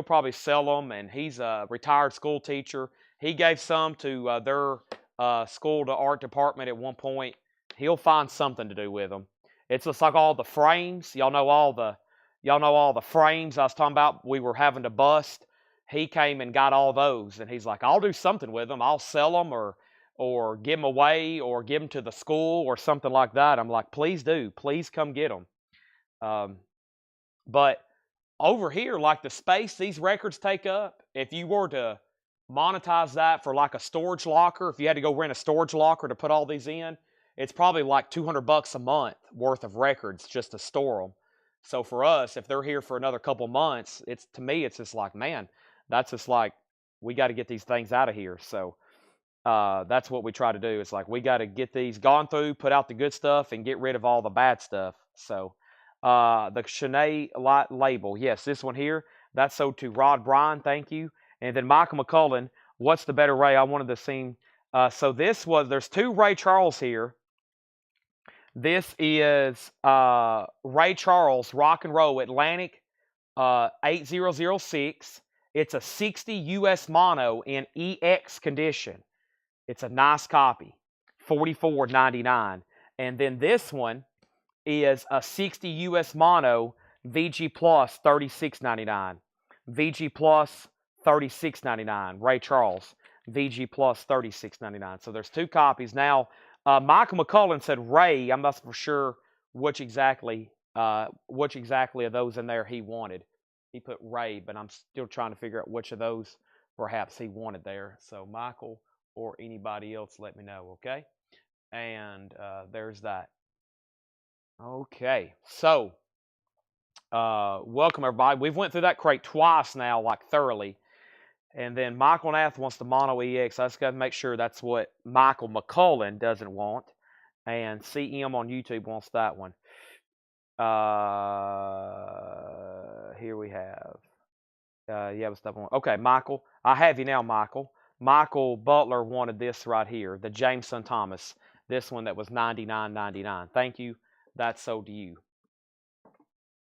probably sell them, and he's a retired school teacher. He gave some to their school to art department at one point. He'll find something to do with them. It's just like all the frames. Y'all know all the frames I was talking about we were having to bust. He came and got all those, and he's like, I'll do something with them. I'll sell them or give them away or give them to the school or something like that. I'm like, please do. Please come get them. But over here, like the space these records take up, if you were to monetize that for like a storage locker, if you had to go rent a storage locker to put all these in, it's probably like $200 a month worth of records just to store them. So for us, if they're here for another couple months, to me, it's just like, man, that's just like, we got to get these things out of here. So that's what we try to do. It's like, we got to get these gone through, put out the good stuff, and get rid of all the bad stuff. So the Shanae label, yes, this one here, that's sold to Rod Bryan, thank you. And then Michael McCullen, what's the better Ray? I wanted to see. So there's 2 Ray Charles here. This is Ray Charles Rock and Roll Atlantic 8006. It's a 60 US mono in EX condition. It's a nice copy, $44.99. And then this one is a 60 US mono VG Plus $36.99. VG Plus $36.99. Ray Charles VG Plus $36.99. So there's 2 copies. Now, Michael McCullen said Ray. I'm not for sure which exactly of those in there he wanted. He put Ray, but I'm still trying to figure out which of those perhaps he wanted there. So Michael or anybody else, let me know, okay? And there's that. Okay, so welcome everybody. We've went through that crate twice now, like thoroughly. And then Michael Nath wants the Mono EX. I just got to make sure that's what Michael McCullen doesn't want. And CM on YouTube wants that one. Here we have. Yeah, what's that one? Okay, Michael. I have you now, Michael. Michael Butler wanted this right here, the Jameson Thomas. This one that was $99.99. Thank you. That's sold to you.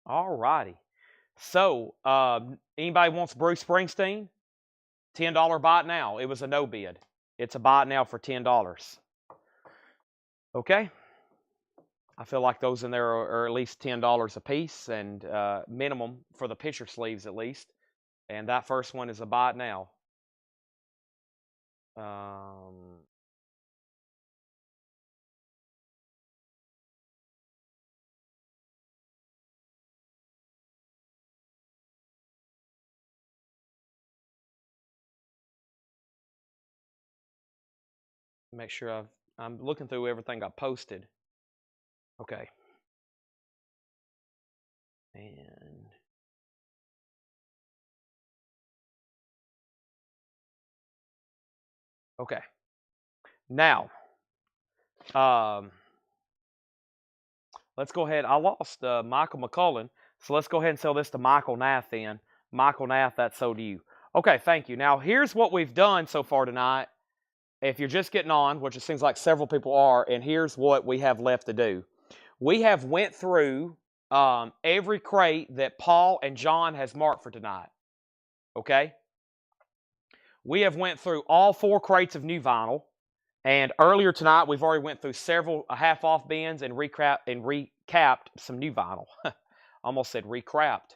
All righty. So, anybody wants Bruce Springsteen? $10 buy it now. It was a no bid. It's a buy it now for $10. Okay. I feel like those in there are at least $10 a piece, and minimum for the picture sleeves at least. And that first one is a buy it now. make sure I'm looking through everything I posted. Okay. And okay. Now, um, let's go ahead. I lost Michael McCullen, so let's go ahead and sell this to Michael Nath then. Michael Nath, that's sold to you. Okay, thank you. Now, here's what we've done so far tonight. If you're just getting on, which it seems like several people are, and here's what we have left to do. We have went through every crate that Paul and John has marked for tonight. Okay? We have went through all 4 crates of new vinyl. And earlier tonight, we've already went through several half-off bins and recapped some new vinyl. Almost said recapped.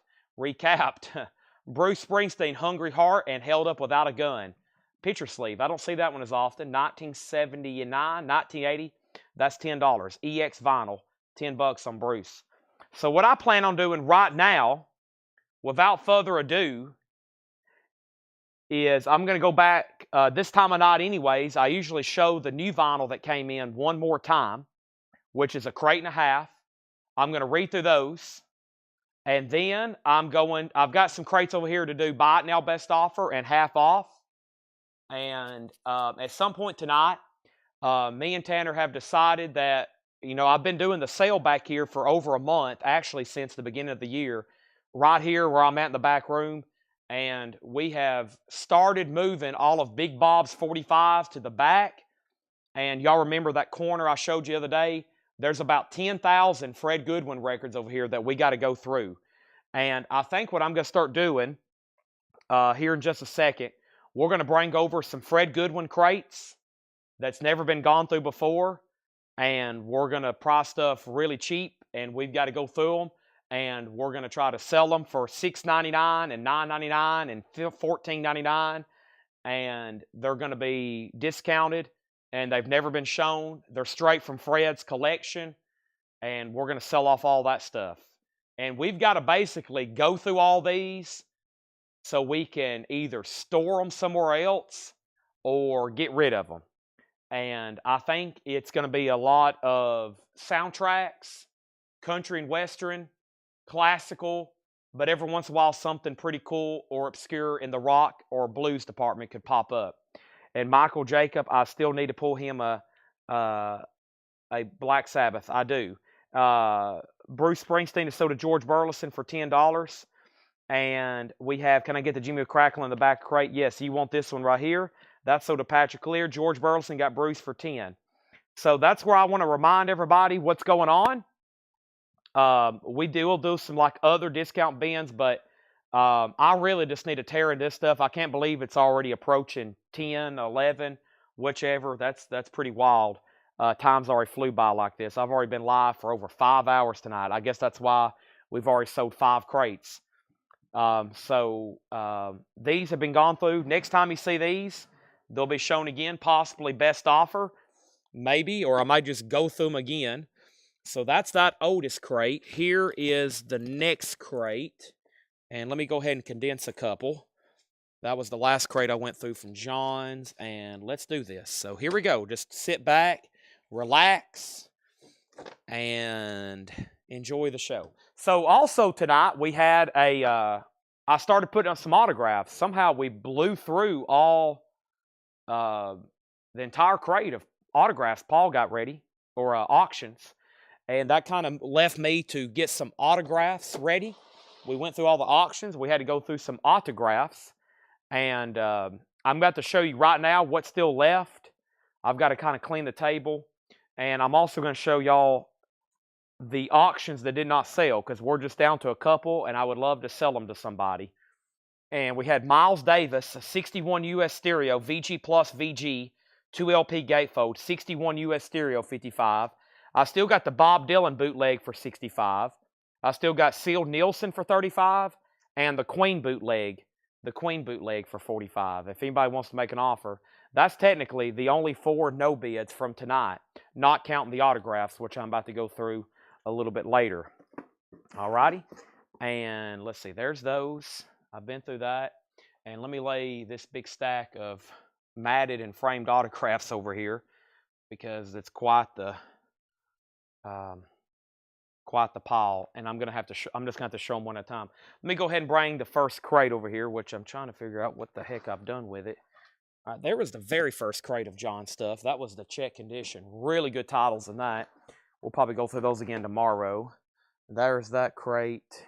Bruce Springsteen, Hungry Heart, and Held Up Without a Gun. Picture sleeve. I don't see that one as often. 1979, 1980. That's $10. EX vinyl, $10 on Bruce. So what I plan on doing right now, without further ado, is I'm going to go back this time of night anyways. I usually show the new vinyl that came in one more time, which is a crate and a half. I'm going to read through those. And then I've got some crates over here to do buy it now best offer and half off. And at some point tonight, me and Tanner have decided that, I've been doing the sale back here for over a month, actually since the beginning of the year, right here where I'm at in the back room. And we have started moving all of Big Bob's 45s to the back. And y'all remember that corner I showed you the other day? There's about 10,000 Fred Goodwin records over here that we got to go through. And I think what I'm going to start doing here in just a second, we're going to bring over some Fred Goodwin crates that's never been gone through before. And we're going to price stuff really cheap. And we've got to go through them. And we're going to try to sell them for $6.99 and $9.99 and $14.99. And they're going to be discounted. And they've never been shown. They're straight from Fred's collection. And we're going to sell off all that stuff. And we've got to basically go through all these so we can either store them somewhere else or get rid of them. And I think it's going to be a lot of soundtracks, country and western, classical, but every once in a while something pretty cool or obscure in the rock or blues department could pop up. And Michael Jacob, I still need to pull him a Black Sabbath. I do. Bruce Springsteen is sold to George Burleson for $10. And we have, can I get the Jimmy Crackle in the back crate? Yes, you want this one right here. That's sold to Patrick Lear. George Burleson got Bruce for 10. So that's where I want to remind everybody what's going on. We'll do some like other discount bins, but I really just need to tear in this stuff. I can't believe it's already approaching 10, 11, whichever. That's pretty wild. Time's already flew by like this. I've already been live for over 5 hours tonight. I guess that's why we've already sold 5 crates. These have been gone through. Next time you see these, they'll be shown again, possibly best offer, maybe, or I might just go through them again. So that's that Otis crate. Here is the next crate. And let me go ahead and condense a couple. That was the last crate I went through from John's. And let's do this. So here we go. Just sit back, relax, and enjoy the show. So also tonight we had I started putting on some autographs. Somehow we blew through all the entire crate of autographs Paul got ready, or auctions. And that kind of left me to get some autographs ready. We went through all the auctions. We had to go through some autographs. And I'm about to show you right now what's still left. I've got to kind of clean the table. And I'm also going to show y'all the auctions that did not sell, because we're just down to a couple, and I would love to sell them to somebody. And we had Miles Davis, a 61 US stereo, VG plus VG, 2 LP gatefold, 61 US stereo, 55. I still got the Bob Dylan bootleg for 65. I still got Sealed Nielsen for 35, and the Queen bootleg for 45. If anybody wants to make an offer, that's technically the only 4 no bids from tonight, not counting the autographs, which I'm about to go through a little bit later. Alrighty, and let's see, there's those. I've been through that, and let me lay this big stack of matted and framed autographs over here. because it's quite the pile, and I'm gonna have to. I'm just gonna have to show them one at a time. Let me go ahead and bring the first crate over here, which I'm trying to figure out what the heck I've done with it. There was the very first crate of John stuff. That was the check condition. Really good titles in that. We'll probably go through those again tomorrow. There's that crate.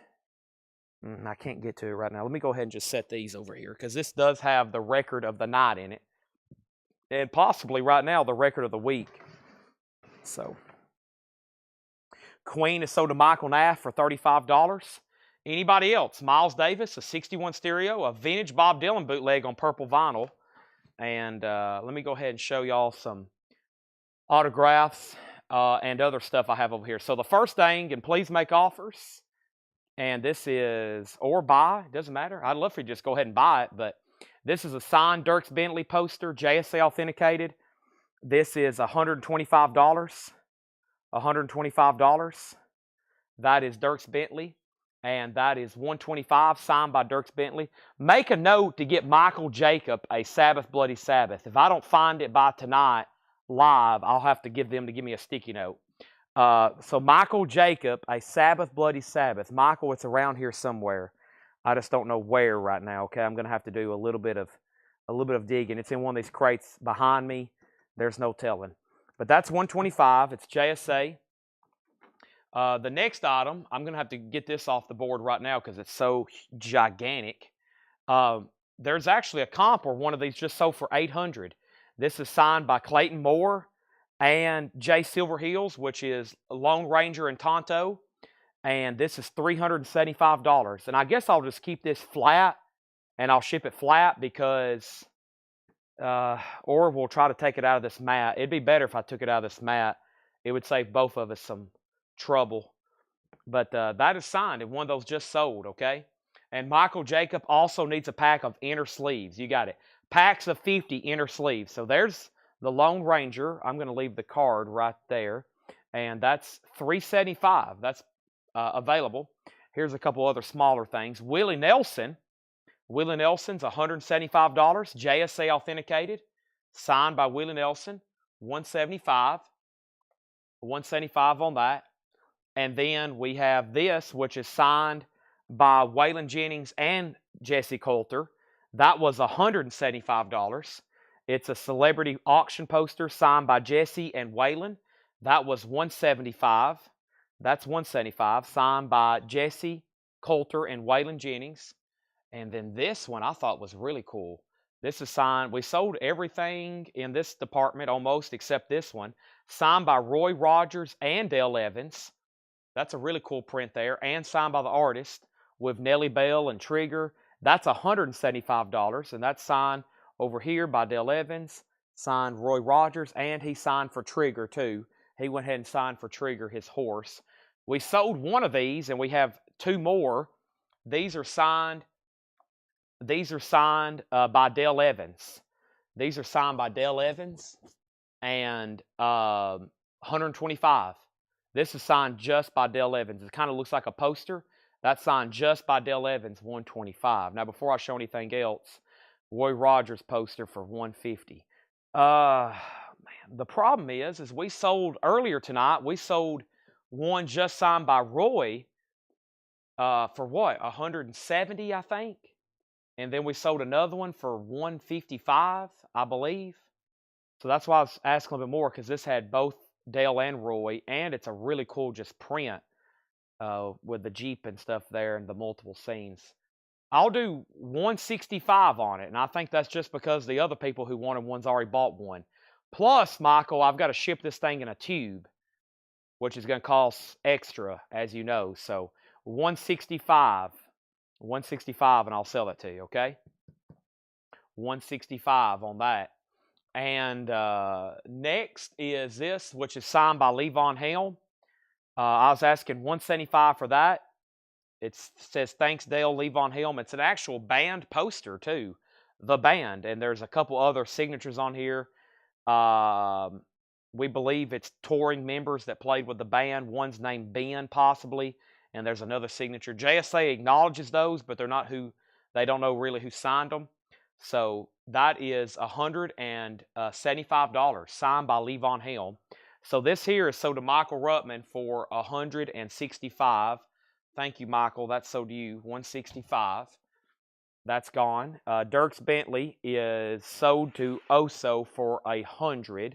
I can't get to it right now. Let me go ahead and just set these over here because this does have the record of the night in it. And possibly right now the record of the week. So, Queen is sold to Michael Naff for $35. Anybody else? Miles Davis, a 61 stereo, a vintage Bob Dylan bootleg on purple vinyl. And let me go ahead and show y'all some autographs and other stuff I have over here. So the first thing, and please make offers. And this is, or buy, it doesn't matter. I'd love for you to just go ahead and buy it. But this is a signed Dierks Bentley poster, JSA authenticated. This is $125. $125. That is Dierks Bentley. And that is $125, signed by Dierks Bentley. Make a note to get Michael Jacob a Sabbath Bloody Sabbath. If I don't find it by tonight live, I'll have to give them to give me a sticky note. So Michael Jacob, a Sabbath Bloody Sabbath. Michael, it's around here somewhere. I just don't know where right now. Okay, I'm gonna have to do a little bit of digging. It's in one of these crates behind me. There's no telling. But that's $125. It's JSA. The next item, I'm going to have to get this off the board right now because it's so gigantic. There's actually a comp where one of these just sold for $800. This is signed by Clayton Moore and Jay Silverheels, which is Lone Ranger and Tonto. And this is $375. And I guess I'll just keep this flat and I'll ship it flat because, or we'll try to take it out of this mat. It'd be better if I took it out of this mat. It would save both of us some trouble. But that is signed, and one of those just sold, okay? And Michael Jacob also needs a pack of inner sleeves. You got it. Packs of 50 inner sleeves. So there's the Lone Ranger. I'm going to leave the card right there. And that's $375. That's available. Here's a couple other smaller things. Willie Nelson's $175. JSA authenticated. Signed by Willie Nelson. $175. $175 on that. And then we have this, which is signed by Waylon Jennings and Jesse Coulter. That was $175. It's a celebrity auction poster signed by Jesse and Waylon. That was $175. That's $175, signed by Jesse Coulter and Waylon Jennings. And then this one I thought was really cool. This is signed. We sold everything in this department almost except this one. Signed by Roy Rogers and Dale Evans. That's a really cool print there. And signed by the artist with Nellie Bell and Trigger. That's $175. And that's signed over here by Dale Evans. Signed Roy Rogers. And he signed for Trigger too. He went ahead and signed for Trigger, his horse. We sold one of these and we have two more. These are signed by Dale Evans. These are signed by Dale Evans. And $125. This is signed just by Dale Evans. It kind of looks like a poster. That's signed just by Dale Evans, $125. Now, before I show anything else, Roy Rogers poster for $150. Man, the problem is we sold earlier tonight. We sold one just signed by Roy for what? $170, I think. And then we sold another one for $155, I believe. So that's why I was asking a little bit more, because this had both Dale and Roy, and it's a really cool just print with the Jeep and stuff there and the multiple scenes. I'll do $165 on it, and I think that's just because the other people who wanted one's already bought one. Plus, Michael, I've got to ship this thing in a tube, which is going to cost extra, as you know. So $165, and I'll sell it to you, okay? $165 on that. And next is this, which is signed by Levon Helm. I was asking $175 for that. It says, "Thanks, Dale, Levon Helm." It's an actual band poster, too. The band. And there's a couple other signatures on here. We believe it's touring members that played with the band. One's named Ben, possibly. And there's another signature. JSA acknowledges those, but they're not who, they don't know really who signed them. So that is $175, signed by Levon Helm. So this here is sold to Michael Ruttman for $165. Thank you, Michael. That's sold to you, $165. That's gone. Dirks Bentley is sold to Oso for $100,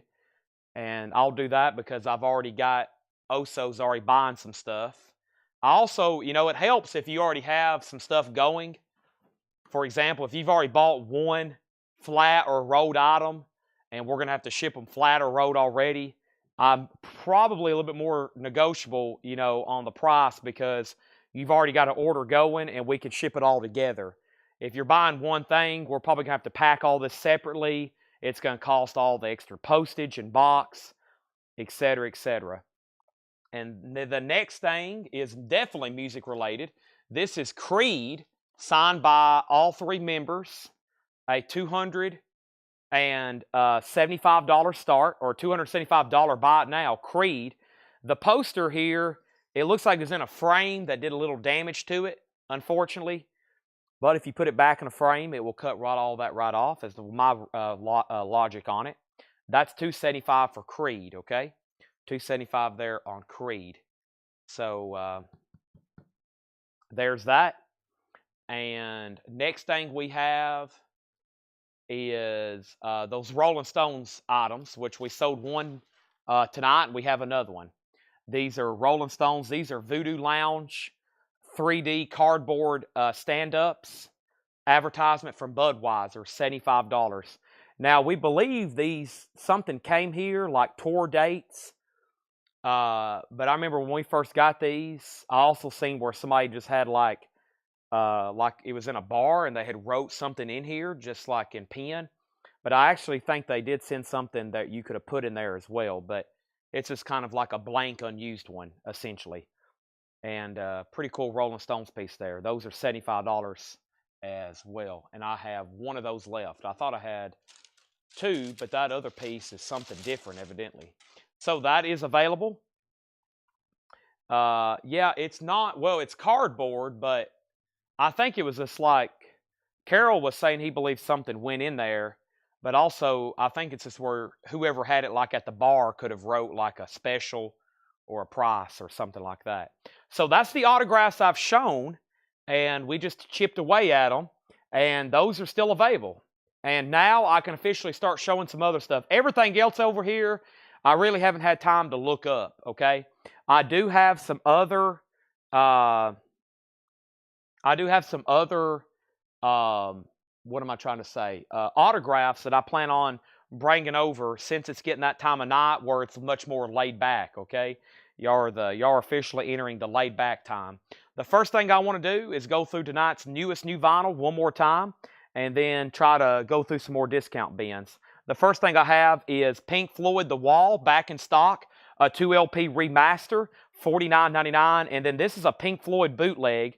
and I'll do that because I've already got Oso's already buying some stuff. Also, it helps if you already have some stuff going. For example, if you've already bought one flat or rolled item, and we're gonna have to ship them flat or rolled already, I'm probably a little bit more negotiable, on the price because you've already got an order going, and we can ship it all together. If you're buying one thing, we're probably gonna have to pack all this separately. It's gonna cost all the extra postage and box, etc., etc. And the next thing is definitely music related. This is Creed, signed by all three members, a $275 start or $275 buy it now. Creed. The poster here, it looks like it's in a frame that did a little damage to it, unfortunately. But if you put it back in a frame, it will cut all that right off, as my logic on it. That's $275 for Creed, okay? $275 there on Creed. So there's that. And next thing we have is those Rolling Stones items, which we sold one tonight, and we have another one. These are Rolling Stones. These are Voodoo Lounge 3D cardboard stand-ups. Advertisement from Budweiser, $75. Now, we believe something came here, like tour dates. But I remember when we first got these, I also seen where somebody just had like it was in a bar and they had wrote something in here, just like in pen. But I actually think they did send something that you could have put in there as well. But it's just kind of like a blank, unused one, essentially. And pretty cool Rolling Stones piece there. Those are $75 as well. And I have one of those left. I thought I had two, but that other piece is something different, evidently. So that is available. Yeah, it's not, well, it's cardboard, but I think it was just like, Carol was saying he believes something went in there, but also I think it's just where whoever had it like at the bar could have wrote like a special or a price or something like that. So that's the autographs I've shown, and we just chipped away at them, and those are still available. And now I can officially start showing some other stuff. Everything else over here, I really haven't had time to look up, okay? I do have some other what am I trying to say? Autographs that I plan on bringing over, since it's getting that time of night where it's much more laid back, okay? Y'all are officially entering the laid back time. The first thing I want to do is go through tonight's new vinyl one more time, and then try to go through some more discount bins. The first thing I have is Pink Floyd The Wall, back in stock, a 2LP remaster, $49.99. And then this is a Pink Floyd bootleg,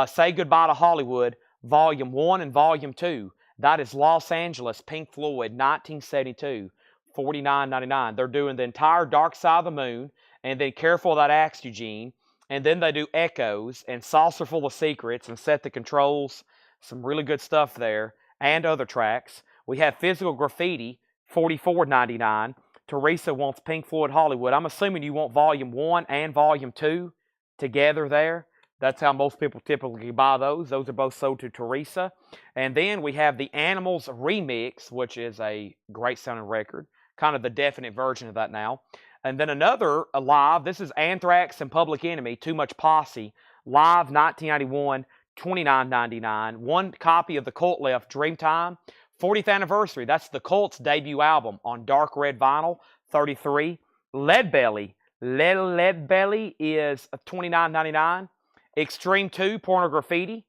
Say Goodbye to Hollywood, Volume 1 and Volume 2. That is Los Angeles, Pink Floyd, 1972, $49.99. They're doing the entire Dark Side of the Moon, and then Careful That Axe, Eugene. And then they do Echoes and Saucer Full of Secrets and Set the Controls. Some really good stuff there, and other tracks. We have Physical Graffiti, $44.99. Teresa wants Pink Floyd Hollywood. I'm assuming you want Volume 1 and Volume 2 together there. That's how most people typically buy those. Those are both sold to Teresa. And then we have the Animals Remix, which is a great sounding record. Kind of the definite version of that now. And then another live. This is Anthrax and Public Enemy, Too Much Posse. Live 1991, $29.99. One copy of the Cult left, Dreamtime. 40th anniversary. That's the Cult's debut album on dark red vinyl, $33. Leadbelly. Leadbelly is $29.99. Extreme 2, Porno Graffiti,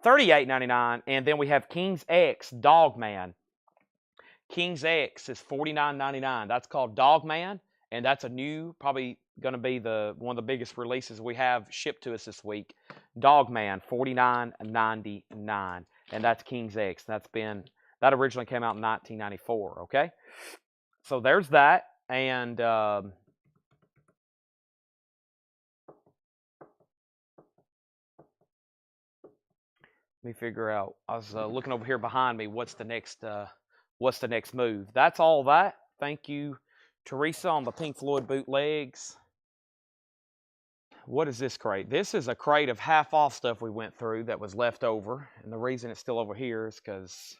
$38.99. And then we have King's X, Dogman. King's X is $49.99. That's called Dogman, and that's a new, probably going to be one of the biggest releases we have shipped to us this week. Dogman, $49.99. And that's King's X. That originally came out in 1994, okay? So there's that. And Let me figure out. I was looking over here behind me. What's the next move? That's all that. Thank you, Teresa, on the Pink Floyd bootlegs. What is this crate? This is a crate of half off stuff we went through that was left over. And the reason it's still over here is because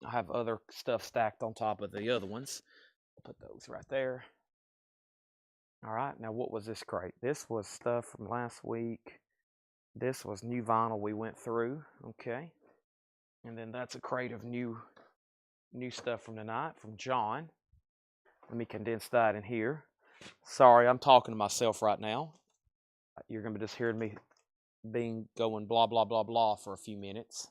I have other stuff stacked on top of the other ones. I'll put those right there. All right, now what was this crate? This was stuff from last week. This was new vinyl we went through. Okay. And then that's a crate of new stuff from tonight from John. Let me condense that in here. Sorry, I'm talking to myself right now. You're going to be just hearing me going blah, blah, blah, blah for a few minutes.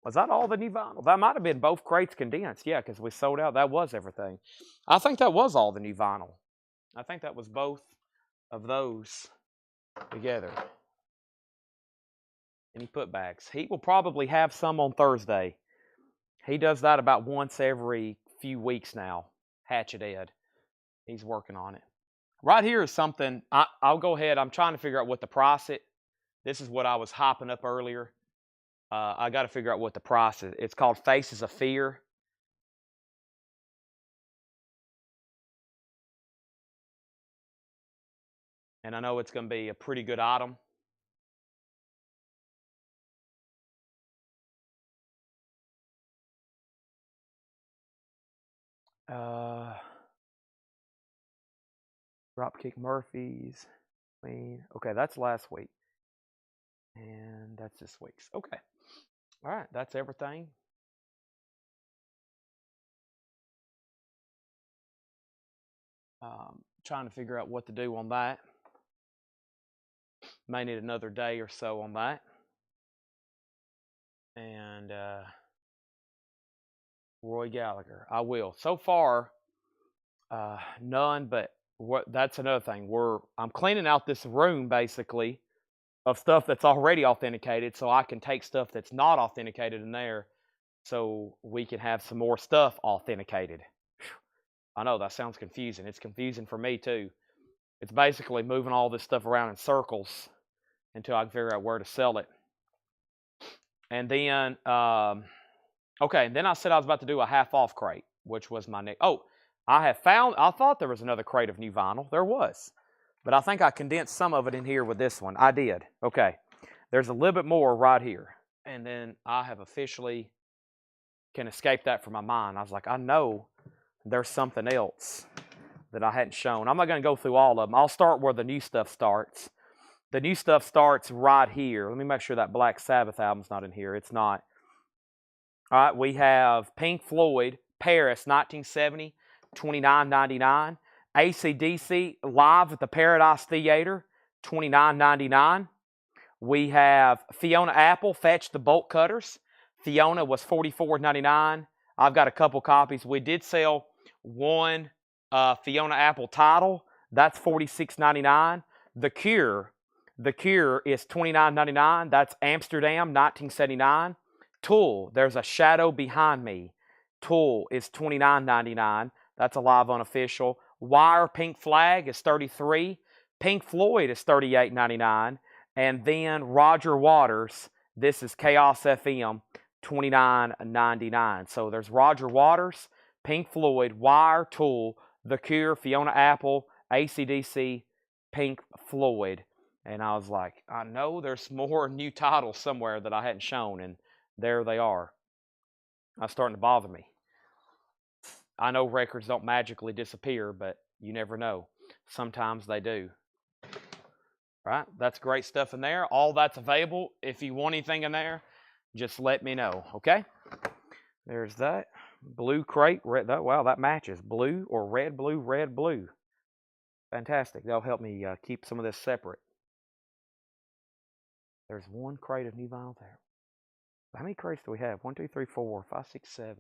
Was that all the new vinyl? That might have been both crates condensed. Yeah, because we sold out. That was everything. I think that was all the new vinyl. I think that was both of those together. Any putbacks? He will probably have some on Thursday. He does that about once every few weeks now. Hatchet Ed. He's working on it. Right here is something. I'll go ahead. I'm trying to figure out what the price is. This is what I was hopping up earlier. I got to figure out what the price is. It's called Faces of Fear. And I know it's going to be a pretty good item. Dropkick Murphys. Okay, that's last week. And that's this week's. Okay. All right, that's everything. Trying to figure out what to do on that. May need another day or so on that. And Roy Gallagher. I will. So far, none, but that's another thing. I'm cleaning out this room, basically, of stuff that's already authenticated, so I can take stuff that's not authenticated in there so we can have some more stuff authenticated. I know that sounds confusing. It's confusing for me too. It's basically moving all this stuff around in circles until I can figure out where to sell it. And then, okay, then I said I was about to do a half-off crate, which was my next. Oh, I thought there was another crate of new vinyl. There was. But I think I condensed some of it in here with this one. I did. Okay. There's a little bit more right here. And then I have officially can escape that from my mind. I was like, I know there's something else that I hadn't shown. I'm not going to go through all of them. I'll start where the new stuff starts. The new stuff starts right here. Let me make sure that Black Sabbath album's not in here. It's not. All right, we have Pink Floyd, Paris, 1970, $29.99. AC/DC, Live at the Paradise Theater, $29.99. We have Fiona Apple, Fetch the Bolt Cutters. Fiona was $44.99. I've got a couple copies. We did sell one Fiona Apple title. That's $46.99. The Cure is $29.99. That's Amsterdam, 1979. Tool, There's a Shadow Behind Me. Tool is $29.99. That's a live unofficial. Wire Pink Flag is $33. Pink Floyd is $38.99. And then Roger Waters, this is Chaos FM, $29.99. So there's Roger Waters, Pink Floyd, Wire, Tool, The Cure, Fiona Apple, AC/DC, Pink Floyd. And I was like, I know there's more new titles somewhere that I hadn't shown, and there they are. That's starting to bother me. I know records don't magically disappear, but you never know. Sometimes they do. Right? That's great stuff in there. All that's available. If you want anything in there, just let me know. Okay? There's that. Blue crate. Red. Wow, that matches. Blue or red, blue, red, blue. Fantastic. That'll help me keep some of this separate. There's one crate of new vinyl there. How many crates do we have? 1, 2, 3, 4, 5, 6, 7.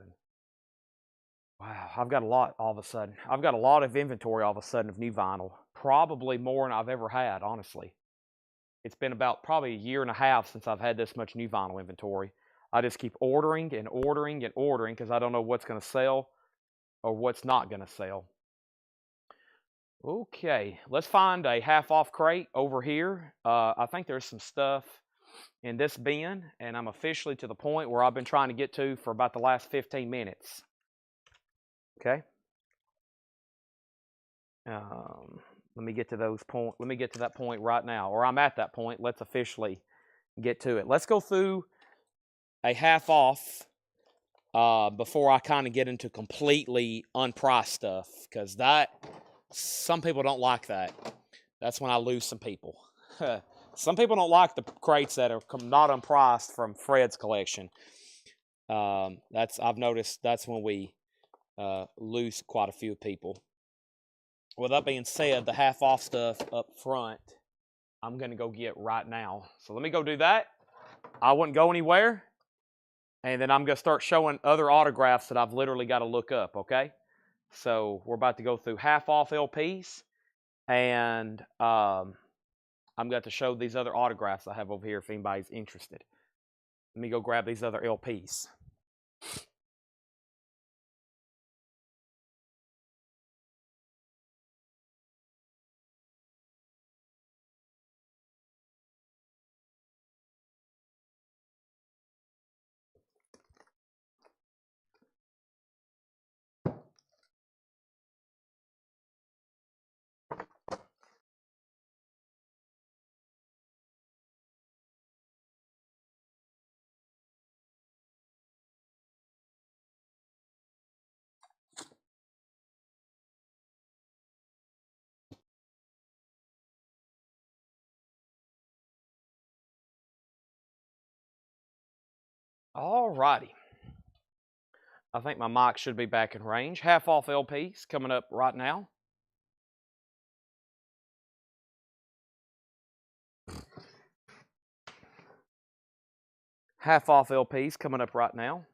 Wow, I've got a lot all of a sudden. I've got a lot of inventory all of a sudden of new vinyl. Probably more than I've ever had, honestly. It's been about probably a year and a half since I've had this much new vinyl inventory. I just keep ordering and ordering and ordering because I don't know what's going to sell or what's not going to sell. Okay, let's find a half-off crate over here. I think there's some stuff. in this bin, and I'm officially to the point where I've been trying to get to for about the last 15 minutes. Okay. Let me get to those point. Let me get to that point right now, or I'm at that point. Let's officially get to it. Let's go through a half off before I kind of get into completely unpriced stuff, because some people don't like that. That's when I lose some people. Some people don't like the crates that are not unpriced from Fred's collection. I've noticed that's when we lose quite a few people. With that being said, the half off stuff up front, I'm going to go get right now. So let me go do that. I wouldn't go anywhere. And then I'm going to start showing other autographs that I've literally got to look up, okay? So we're about to go through half off LPs. And I'm going to show these other autographs I have over here if anybody's interested. Let me go grab these other LPs. All righty. I think my mic should be back in range. Half off LPs coming up right now. Half off LPs coming up right now.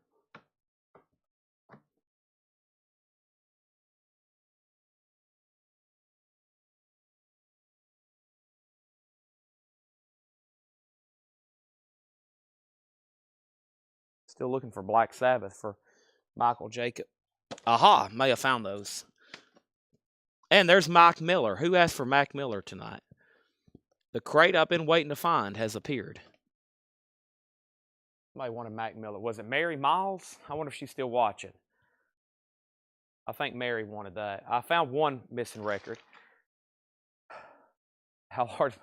Still looking for Black Sabbath for Michael Jacob. Aha, may have found those. And there's Mac Miller. Who asked for Mac Miller tonight? The crate I've been waiting to find has appeared. Somebody wanted Mac Miller. Was it Mary Miles? I wonder if she's still watching. I think Mary wanted that. I found one missing record. How hard?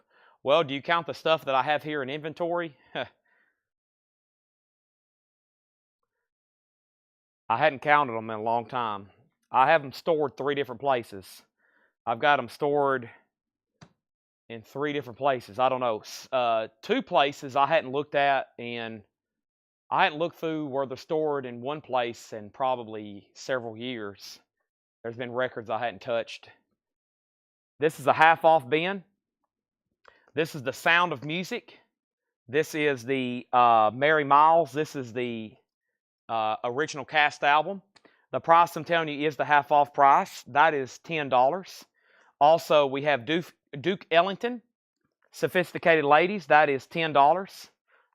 Well, do you count the stuff that I have here in inventory? I hadn't counted them in a long time. I have them stored 3 different places. I've got them stored in 3 different places. I don't know. 2 places I hadn't looked at, and I hadn't looked through where they're stored in one place in probably several years. There's been records I hadn't touched. This is a half off bin. This is the Sound of Music. This is the Mary Miles. This is the original cast album. The price I'm telling you is the half off price. That is $10. Also, we have Duke Ellington, Sophisticated Ladies. That is $10.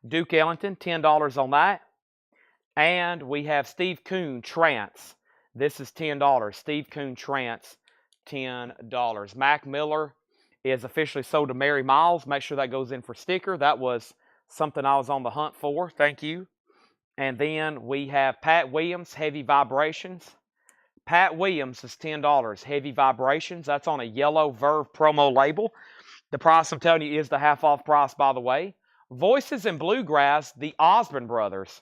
Duke Ellington, $10 on that. And we have Steve Coon, Trance. This is $10. Steve Coon, Trance, $10. Mac Miller is officially sold to Mary Miles. Make sure that goes in for sticker. That was something I was on the hunt for. Thank you. And then we have Pat Williams, Heavy Vibrations. Pat Williams is $10. Heavy Vibrations. That's on a yellow Verve promo label. The price I'm telling you is the half off price, by the way. Voices and Bluegrass, the Osborne Brothers.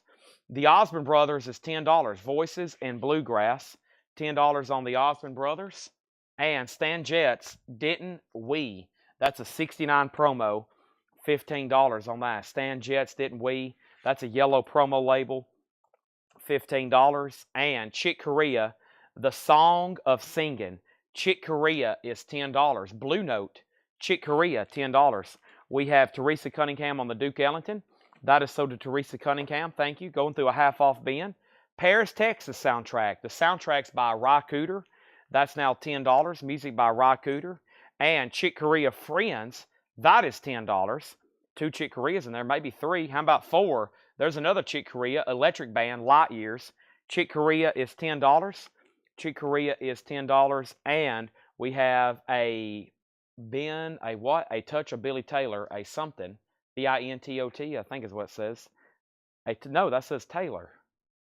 The Osborne Brothers is $10. Voices and Bluegrass, $10 on the Osborne Brothers. And Stan Getz, Didn't We? That's a 69 promo, $15 on that. Stan Getz, Didn't We? That's a yellow promo label, $15. And Chick Corea, The Song of Singing. Chick Corea is $10. Blue Note, Chick Corea, $10. We have Teresa Cunningham on the Duke Ellington. That is sold to Teresa Cunningham. Thank you. Going through a half off bin. Paris, Texas soundtrack. The soundtrack's by Ry Cooder. That's now $10. Music by Ry Cooder. And Chick Corea Friends. That is $10. 2 Chick Coreas in there, maybe 3. How about 4? There's another Chick Corea, Electric Band, Light Years. Chick Corea is $10. Chick Corea is $10. And we have a bin, a what? A touch of Billy Taylor, a something. Dintot, I think is what it says. No, that says Taylor.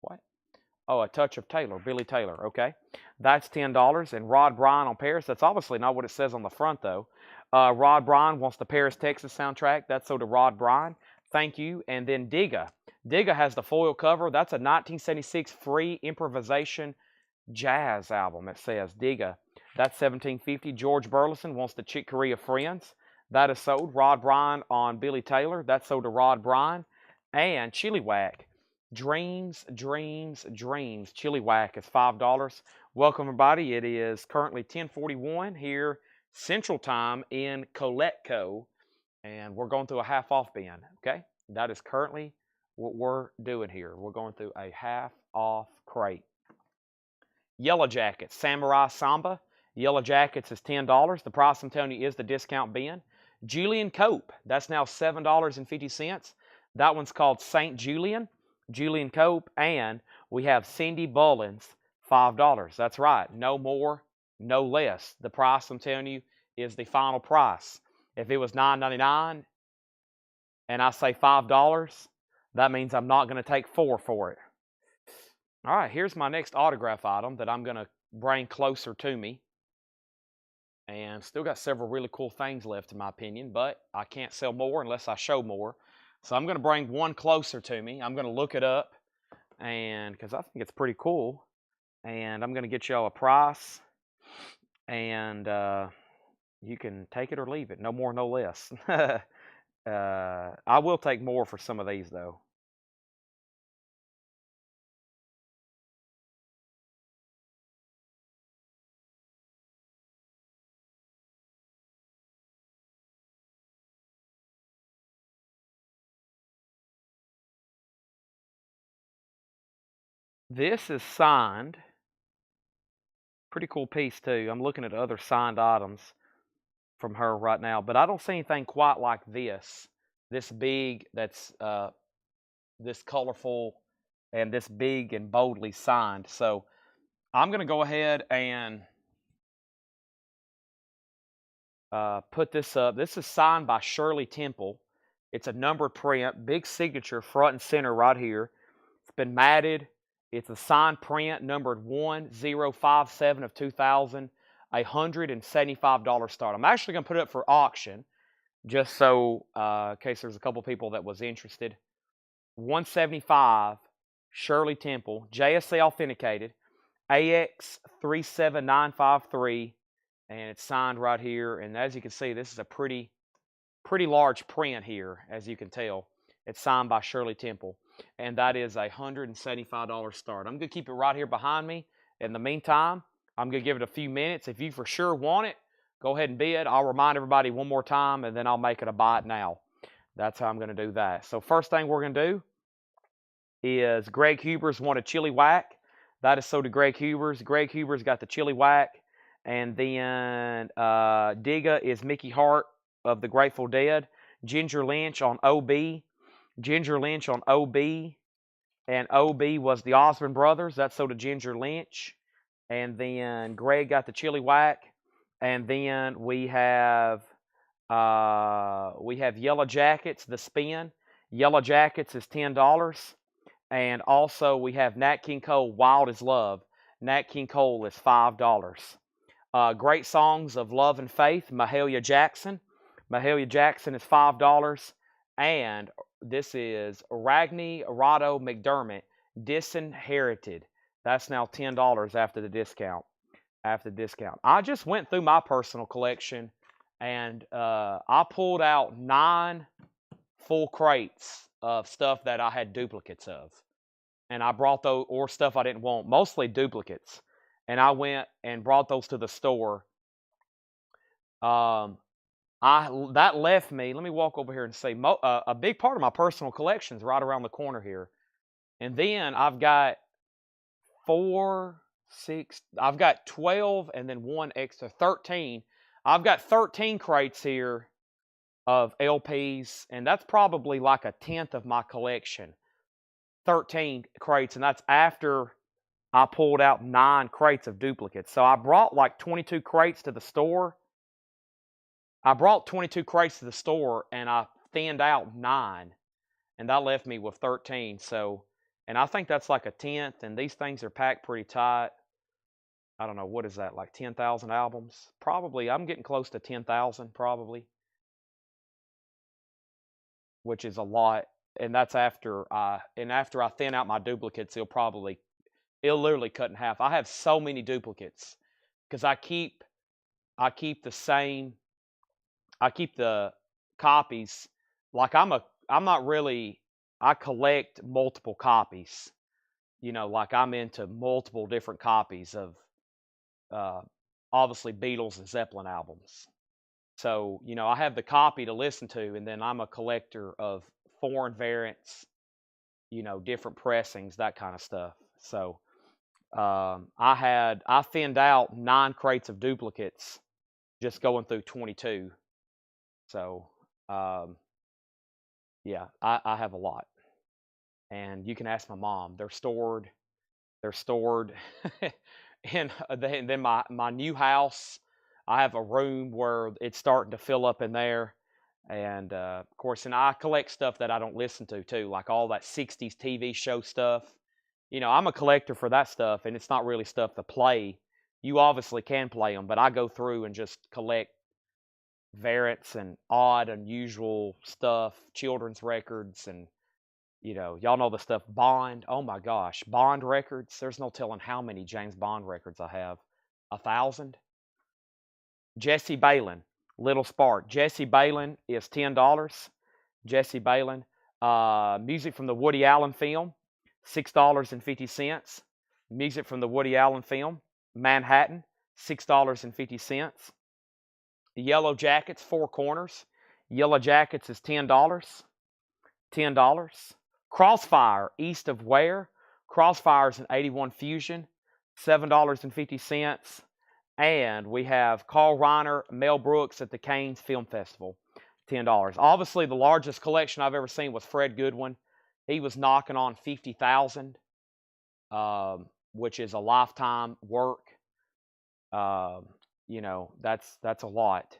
What? Oh, A Touch of Taylor, Billy Taylor. Okay, that's $10. And Rod Bryan on Paris. That's obviously not what it says on the front though. Rod Bryan wants the Paris, Texas soundtrack. That's so to Rod Bryan. Thank you. And then Digga. Digga has the foil cover. That's a 1976 free improvisation jazz album. It says Digga. That's $17.50. George Burleson wants the Chick Corea Friends. That is sold. Rod Bryan on Billy Taylor. That's sold to Rod Bryan. And Chili Whack. Dreams, Dreams, Dreams. Chili Whack is $5. Welcome, everybody. It is currently 10:41 here Central Time in Coletco, and we're going through a half-off bin, okay? That is currently what we're doing here. We're going through a half-off crate. Yellow Jackets, Samurai Samba. Yellow Jackets is $10. The price I'm telling you is the discount bin. Julian Cope, that's now $7.50. That one's called St. Julian. Julian Cope, and we have Cindy Bullins, $5. That's right, no more, no less. The price I'm telling you is the final price. If it was $9.99 and I say $5, that means I'm not going to take $4 for it. All right, here's my next autograph item that I'm going to bring closer to me. And still got several really cool things left in my opinion, but I can't sell more unless I show more. So I'm going to bring one closer to me. I'm going to look it up, and because I think it's pretty cool. And I'm going to get y'all a price, and you can take it or leave it. No more, no less. I will take more for some of these, though. This is signed. Pretty cool piece, too. I'm looking at other signed items from her right now, but I don't see anything quite like this. This big, that's this colorful, and this big and boldly signed. So I'm going to go ahead and put this up. This is signed by Shirley Temple. It's a numbered print, big signature front and center right here. It's been matted. It's a signed print, numbered 1057 of 2000, $175 start. I'm actually going to put it up for auction, just so in case there's a couple people that was interested. 175, Shirley Temple, JSA authenticated, AX 37953, and it's signed right here. And as you can see, this is a pretty large print here, as you can tell. It's signed by Shirley Temple, and that is a $175 start. I'm going to keep it right here behind me. In the meantime, I'm going to give it a few minutes. If you for sure want it, go ahead and bid. I'll remind everybody one more time, and then I'll make it a buy it now. That's how I'm going to do that. So first thing we're going to do is Greg Huber's wanted Chili Whack. That is so to Greg Huber's. Greg Huber's got the Chili Whack. And then Digga is Mickey Hart of the Grateful Dead. Ginger Lynch on OB. Ginger Lynch on OB. And OB was the Osmond Brothers. That's so to Ginger Lynch. And then Greg got the Chili Whack. And then we have Yellow Jackets, the Spin. Yellow Jackets is $10. And also we have Nat King Cole, Wild as Love. Nat King Cole is $5. Great Songs of Love and Faith, Mahalia Jackson. Mahalia Jackson is $5. And this is Ragni Rado McDermott, Disinherited. That's now $10 after the discount. I just went through my personal collection, and I pulled out 9 full crates of stuff that I had duplicates of. And I brought those, or stuff I didn't want, mostly duplicates. And I went and brought those to the store. That left me, let me walk over here and say, a big part of my personal collection is right around the corner here. And then I've got 12 and then 1 extra, 13. I've got 13 crates here of LPs, and that's probably like a tenth of my collection. 13 crates, and that's after I pulled out 9 crates of duplicates. So I brought like 22 crates to the store. And I thinned out 9, and that left me with 13. So, and I think that's like a tenth, and these things are packed pretty tight. I don't know, what is that, like 10,000 albums? Probably, I'm getting close to 10,000 probably, which is a lot. And that's after I thin out my duplicates, it'll literally cut in half. I have so many duplicates because I keep the same I keep the copies. Like I'm not really I collect multiple copies. Like I'm into multiple different copies of uh obviously Beatles and Zeppelin albums. So, I have the copy to listen to, and then I'm a collector of foreign variants, different pressings, that kind of stuff. So, I thinned out 9 crates of duplicates just going through 22. So, um, yeah, I have a lot, and you can ask my mom. They're stored. They're stored and then my new house. I have a room where it's starting to fill up in there, and of course, and I collect stuff that I don't listen to too, like all that '60s TV show stuff. I'm a collector for that stuff, and it's not really stuff to play. You obviously can play them, but I go through and just collect variants and odd, unusual stuff, children's records, and y'all know the stuff. Bond, oh my gosh, Bond records. There's no telling how many James Bond records I have. 1,000. Jesse Balin, Little Spark. Jesse Balin is $10. Jesse Balin. Music from the Woody Allen film, $6.50. Music from the Woody Allen film, Manhattan, $6.50. The Yellow Jackets, Four Corners. Yellow Jackets is $10. $10. Crossfire, East of Where. Crossfire is an 81 Fusion, $7.50. And we have Carl Reiner, Mel Brooks at the Cannes Film Festival, $10. Obviously, the largest collection I've ever seen was Fred Goodwin. He was knocking on 50,000, which is a lifetime work. That's a lot.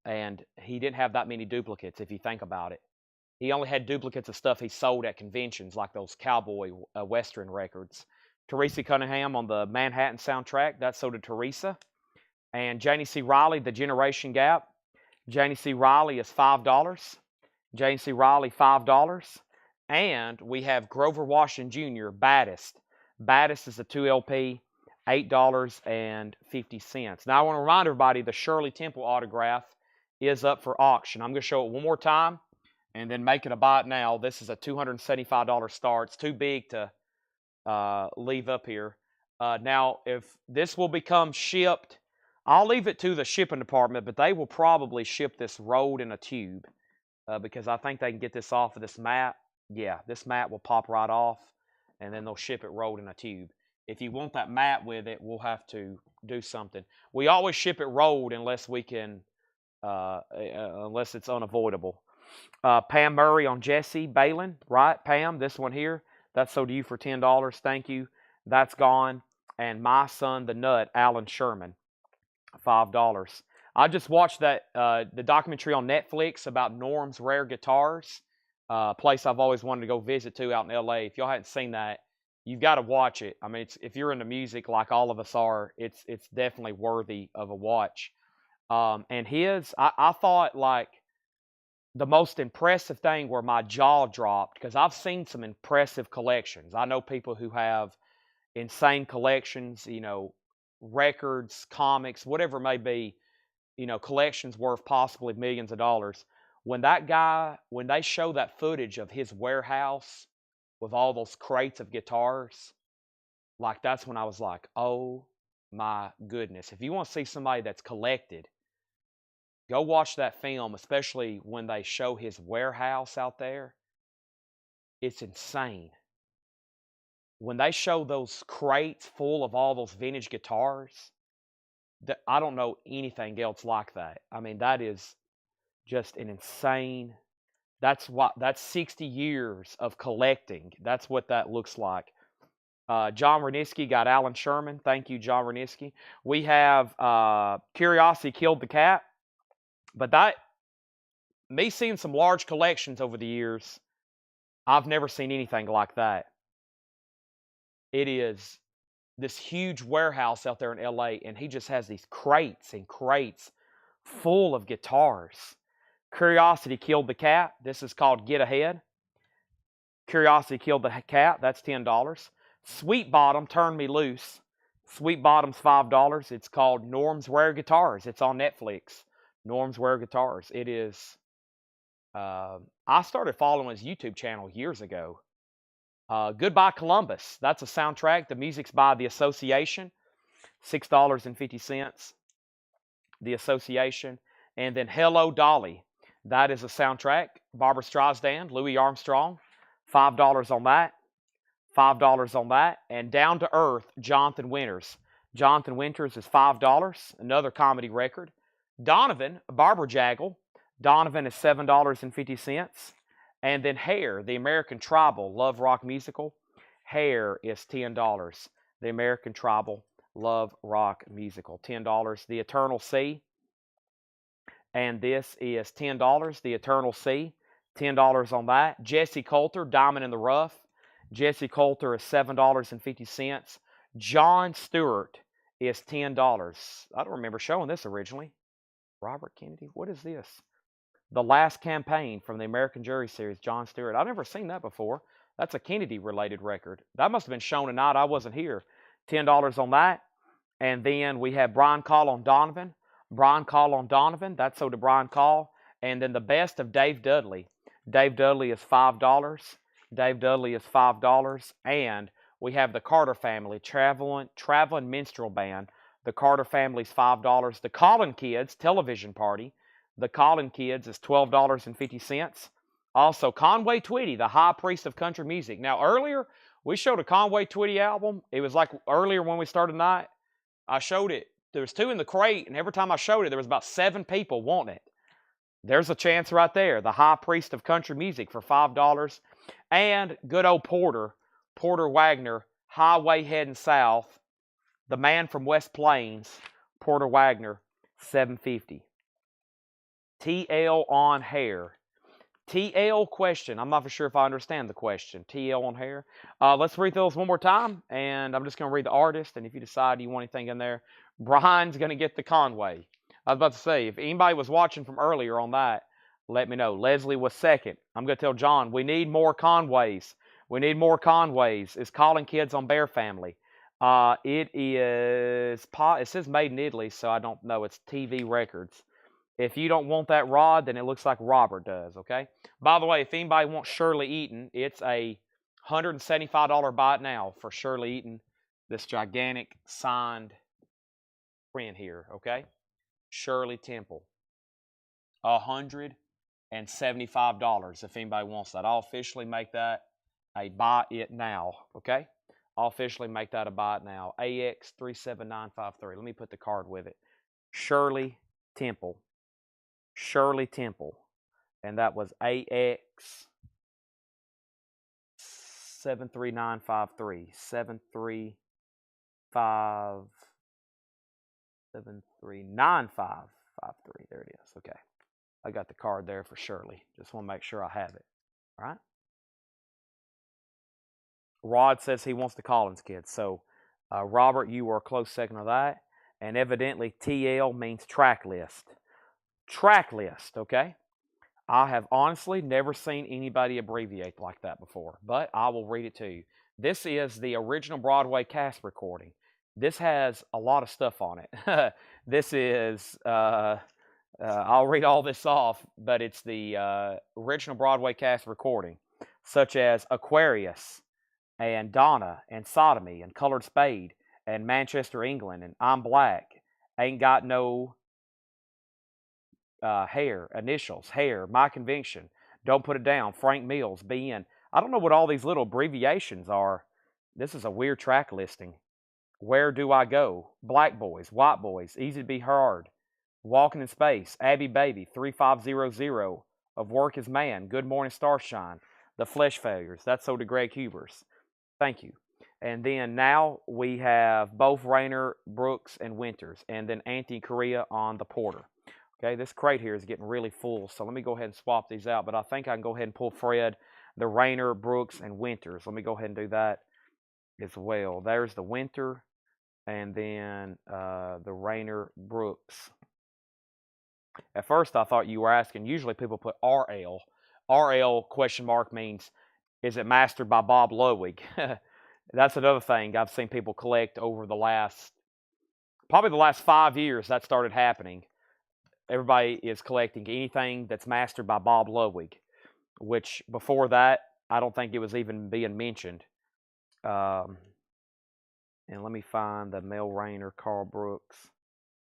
And he didn't have that many duplicates, if you think about it. He only had duplicates of stuff he sold at conventions, like those cowboy western records. Teresa Cunningham on the Manhattan soundtrack, that's sold to Teresa. And Janie C. Riley, The Generation Gap. Janie C. Riley is $5. Janie C. Riley, $5. And we have Grover Washington Jr., Baddest. Baddest is a 2 LP, $8.50. Now, I want to remind everybody the Shirley Temple autograph is up for auction. I'm going to show it one more time and then make it a buy it now. This is a $275 start. It's too big to leave up here. Now, if this will become shipped, I'll leave it to the shipping department, but they will probably ship this rolled in a tube because I think they can get this off of this mat. Yeah, this mat will pop right off, and then they'll ship it rolled in a tube. If you want that mat with it, we'll have to do something. We always ship it rolled unless we can, unless it's unavoidable. Pam Murray on Jesse Balin, right? Pam, this one here, that's sold to you for $10. Thank you. That's gone. And My Son the Nut, Alan Sherman, $5. I just watched the documentary on Netflix about Norm's Rare Guitars, a place I've always wanted to go visit to out in LA. If y'all hadn't seen that, you've got to watch it. I mean, if you're into music like all of us are, it's definitely worthy of a watch. And I thought like the most impressive thing where my jaw dropped, because I've seen some impressive collections. I know people who have insane collections, records, comics, whatever it may be, collections worth possibly millions of dollars. When they show that footage of his warehouse with all those crates of guitars, like that's when I was like, oh my goodness. If you want to see somebody that's collected, go watch that film, especially when they show his warehouse out there. It's insane. When they show those crates full of all those vintage guitars, I don't know anything else like that. I mean, that is just an insane. That's 60 years of collecting. That's what that looks like. John Reniski got Alan Sherman. Thank you, John Reniski. We have Curiosity Killed the Cat. But me seeing some large collections over the years, I've never seen anything like that. It is this huge warehouse out there in LA, and he just has these crates and crates full of guitars. Curiosity killed the cat. This is called Get Ahead. Curiosity killed the cat. That's $10. Sweet Bottom turned me loose. Sweet Bottom's $5. It's called Norm's Rare Guitars. It's on Netflix. Norm's Rare Guitars. It is. I started following his YouTube channel years ago. Goodbye Columbus. That's a soundtrack. The music's by The Association. $6.50. The Association. And then Hello Dolly. That is a soundtrack. Barbra Streisand, Louis Armstrong. $5 on that. $5 on that. And Down to Earth, Jonathan Winters. Jonathan Winters is $5. Another comedy record. Donovan, Barbara Jaggle. Donovan is $7.50. And then Hair, the American Tribal Love Rock Musical. Hair is $10. The American Tribal Love Rock Musical. $10. The Eternal Sea. And this is $10. The Eternal Sea. $10 on that. Jesse Coulter, Diamond in the Rough. Jesse Coulter is $7.50. Jon Stewart is $10. I don't remember showing this originally. Robert Kennedy, what is this? The Last Campaign from the American Jury Series, Jon Stewart. I've never seen that before. That's a Kennedy-related record. That must have been shown tonight. I wasn't here. $10 on that. And then we have Brian Call on Donovan. Brian Call on Donovan. That's so to Brian Call. And then the best of Dave Dudley. Dave Dudley is $5. Dave Dudley is $5. And we have the Carter Family, Traveling Minstrel Band. The Carter Family's $5. The Collin Kids, Television Party. The Collin Kids is $12.50. Also, Conway Twitty, the High Priest of Country Music. Now, earlier, we showed a Conway Twitty album. It was like earlier when we started tonight. I showed it. There was 2 in the crate, and every time I showed it, there was about 7 people wanting it. There's a chance right there. The High Priest of Country Music for $5. And good old Porter Wagner, Highway Heading South. The Man from West Plains, Porter Wagner, $7.50. TL on Hair. TL question. I'm not for sure if I understand the question. TL on Hair. Let's read those one more time, and I'm just going to read the artist, and if you decide you want anything in there, Brian's going to get the Conway. I was about to say, if anybody was watching from earlier on that, let me know. Leslie was second. I'm going to tell John, we need more Conways. We need more Conways. It's Calling Kids on Bear Family. It says made in Italy, so I don't know. It's TV Records. If you don't want that rod, then it looks like Robert does, okay? By the way, if anybody wants Shirley Eaton, it's a $175 buy it now for Shirley Eaton, this gigantic signed print here, okay? Shirley Temple. $175 if anybody wants that. I'll officially make that a buy it now, okay? I'll officially make that a buy it now. AX37953. Let me put the card with it. Shirley Temple. Shirley Temple. And that was AX 73953. 73953. There it is. Okay. I got the card there for Shirley. Just want to make sure I have it. All right. Rod says he wants the Collins Kids. So, Robert, you were a close second of that. And evidently, TL means track list. Track list, okay? I have honestly never seen anybody abbreviate like that before, but I will read it to you. This is the original Broadway cast recording. This has a lot of stuff on it. This is, I'll read all this off, but it's the original Broadway cast recording, such as Aquarius, and Donna, and Sodomy, and Colored Spade, and Manchester, England, and I'm Black, Ain't Got No Hair, Initials, Hair, My Conviction, Don't Put It Down, Frank Mills, BN. I don't know what all these little abbreviations are. This is a weird track listing. Where Do I Go? Black Boys, White Boys, Easy to Be Heard, Walking in Space, Abby Baby, 3500, Of Work is Man, Good Morning Starshine, The Flesh Failures. That's so to Greg Hubers. Thank you. And then now we have both Rayner, Brooks, and Winters, and then Anthony Correa on the Porter. Okay, this crate here is getting really full, so let me go ahead and swap these out. But I think I can go ahead and pull Fred, the Rainer, Brooks, and Winters. Let me go ahead and do that as well. There's the Winter, and then the Rainer, Brooks. At first, I thought you were asking. Usually, people put RL. RL question mark means, is it mastered by Bob Ludwig? That's another thing I've seen people collect over probably the last 5 years that started happening. Everybody is collecting anything that's mastered by Bob Ludwig, which before that, I don't think it was even being mentioned. And let me find the Mel Rainer, Carl Brooks.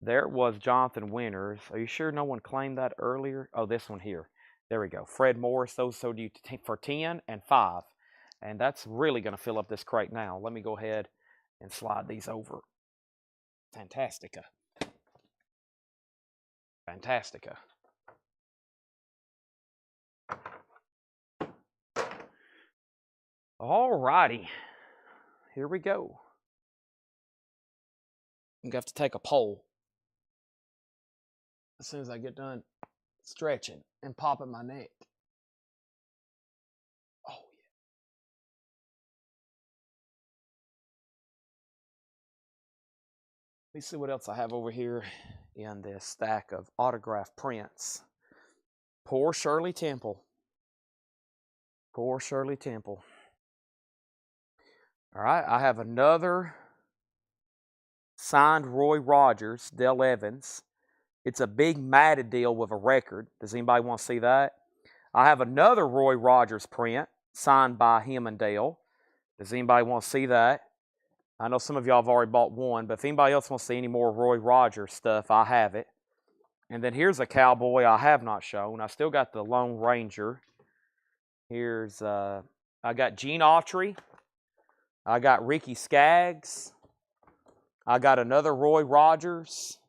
There was Jonathan Winters. Are you sure no one claimed that earlier? Oh, this one here. There we go. Fred Morris, those sold you for 10 and 5. And that's really going to fill up this crate now. Let me go ahead and slide these over. Fantastica. Fantastica. All righty. Here we go. I'm going to have to take a poll as soon as I get done stretching and popping my neck. Oh, yeah. Let me see what else I have over here in this stack of autograph prints. Poor Shirley Temple. Poor Shirley Temple. All right, I have another signed Roy Rogers, Dale Evans. It's a big matted deal with a record. Does anybody want to see that? I have another Roy Rogers print signed by him and Dale. Does anybody want to see that? I know some of y'all have already bought one, but if anybody else wants to see any more Roy Rogers stuff, I have it. And then here's a cowboy I have not shown. I still got the Lone Ranger. Here's, I got Gene Autry. I got Ricky Skaggs. I got another Roy Rogers.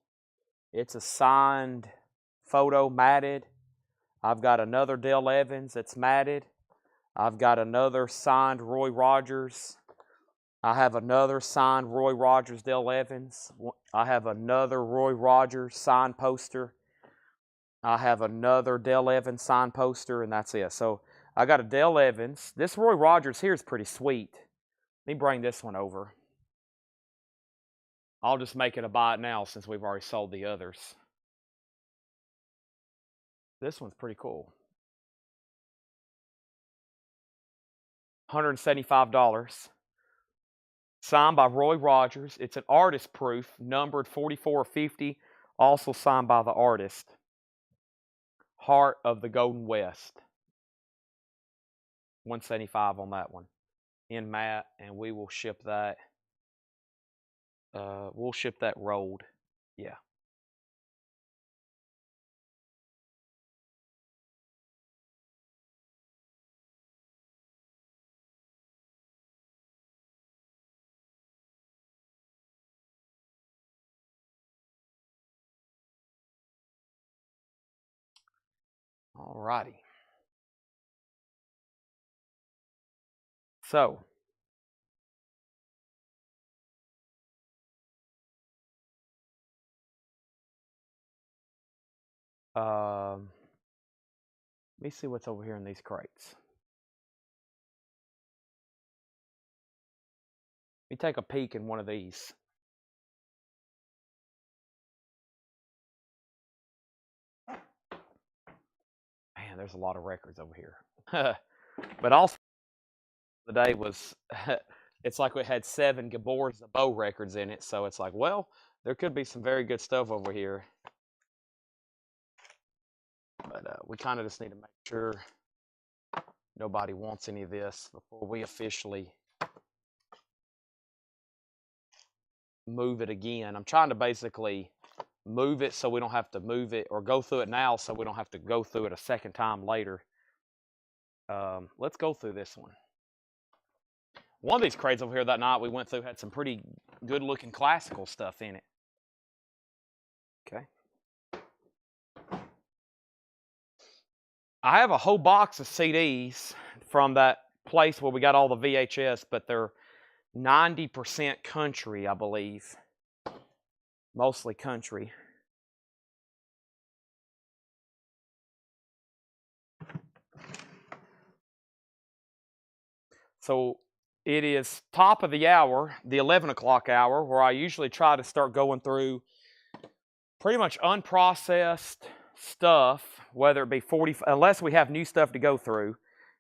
It's a signed photo, matted. I've got another Dale Evans that's matted. I've got another signed Roy Rogers. I have another signed Roy Rogers, Dale Evans. I have another Roy Rogers signed poster. I have another Dale Evans signed poster, and that's it. So I got a Dale Evans. This Roy Rogers here is pretty sweet. Let me bring this one over. I'll just make it a buy it now since we've already sold the others. This one's pretty cool. $175. Signed by Roy Rogers. It's an artist proof, numbered 4450, also signed by the artist. Heart of the Golden West. $175 on that one. In matte, and we will ship that. We'll ship that rolled. Yeah. All righty. So, let me see what's over here in these crates. Let me take a peek in one of these. Man, there's a lot of records over here. But also, the day was, it's like we had 7 Gabor Szabo records in it, so it's like, well, there could be some very good stuff over here. But we kind of just need to make sure nobody wants any of this before we officially move it again. I'm trying to basically move it so we don't have to move it, or go through it now so we don't have to go through it a second time later. Let's go through this one. One of these crates over here that night we went through had some pretty good looking classical stuff in it. Okay. I have a whole box of CDs from that place where we got all the VHS, but they're 90% country, I believe. Mostly country. So it is top of the hour, the 11 o'clock hour, where I usually try to start going through pretty much unprocessed stuff, whether it be 40, unless we have new stuff to go through,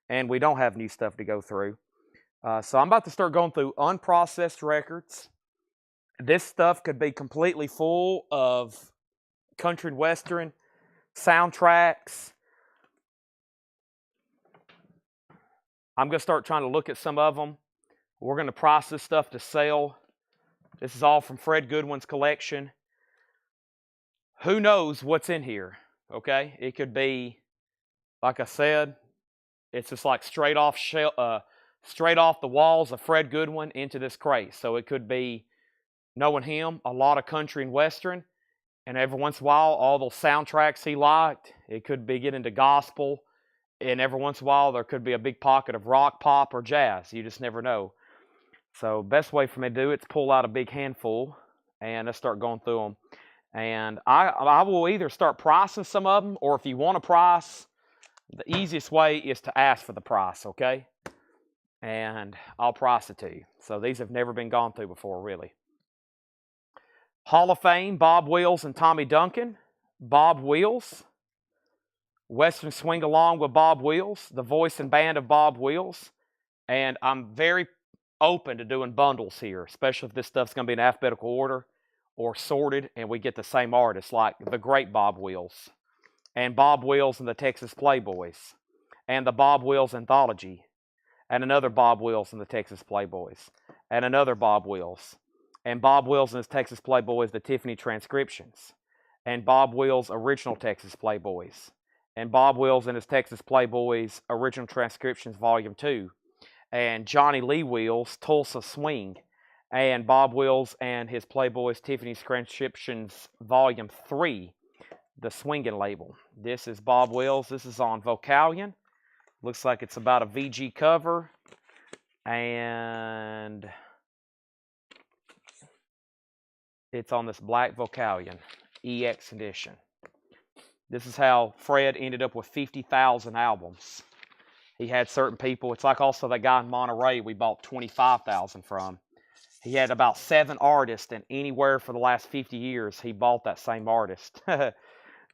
and we don't have new stuff to go through. So I'm about to start going through unprocessed records. This stuff could be completely full of country and western soundtracks. I'm going to start trying to look at some of them. We're going to process stuff to sell. This is all from Fred Goodwin's collection. Who knows what's in here, okay? It could be, like I said, it's just like straight off the walls of Fred Goodwin into this crate. So it could be, knowing him, a lot of country and western, and every once in a while, all those soundtracks he liked. It could be getting into gospel, and every once in a while, there could be a big pocket of rock, pop, or jazz. You just never know. So best way for me to do it is pull out a big handful, and let's start going through them. And I will either start pricing some of them, or if you want a price, the easiest way is to ask for the price, okay? And I'll price it to you. So these have never been gone through before, really. Hall of Fame, Bob Wills and Tommy Duncan. Bob Wills. Western Swing Along with Bob Wills. The voice and band of Bob Wills. And I'm very open to doing bundles here, especially if this stuff's going to be in alphabetical order or sorted, and we get the same artist, like the great Bob Wills, and Bob Wills and the Texas Playboys, and the Bob Wills Anthology, and another Bob Wills and the Texas Playboys, and another Bob Wills, and Bob Wills and his Texas Playboys, the Tiffany Transcriptions, and Bob Wills' Original Texas Playboys, and Bob Wills and his Texas Playboys, Original Transcriptions, Volume 2, and Johnny Lee Wills, Tulsa Swing, and Bob Wills and his Playboys, Tiffany's Transcriptions, Volume 3, the Swingin' label. This is Bob Wills. This is on Vocalion. Looks like it's about a VG cover. And it's on this black Vocalion EX edition. This is how Fred ended up with 50,000 albums. He had certain people. It's like also that guy in Monterey we bought 25,000 from. He had about 7 artists, and anywhere for the last 50 years, he bought that same artist.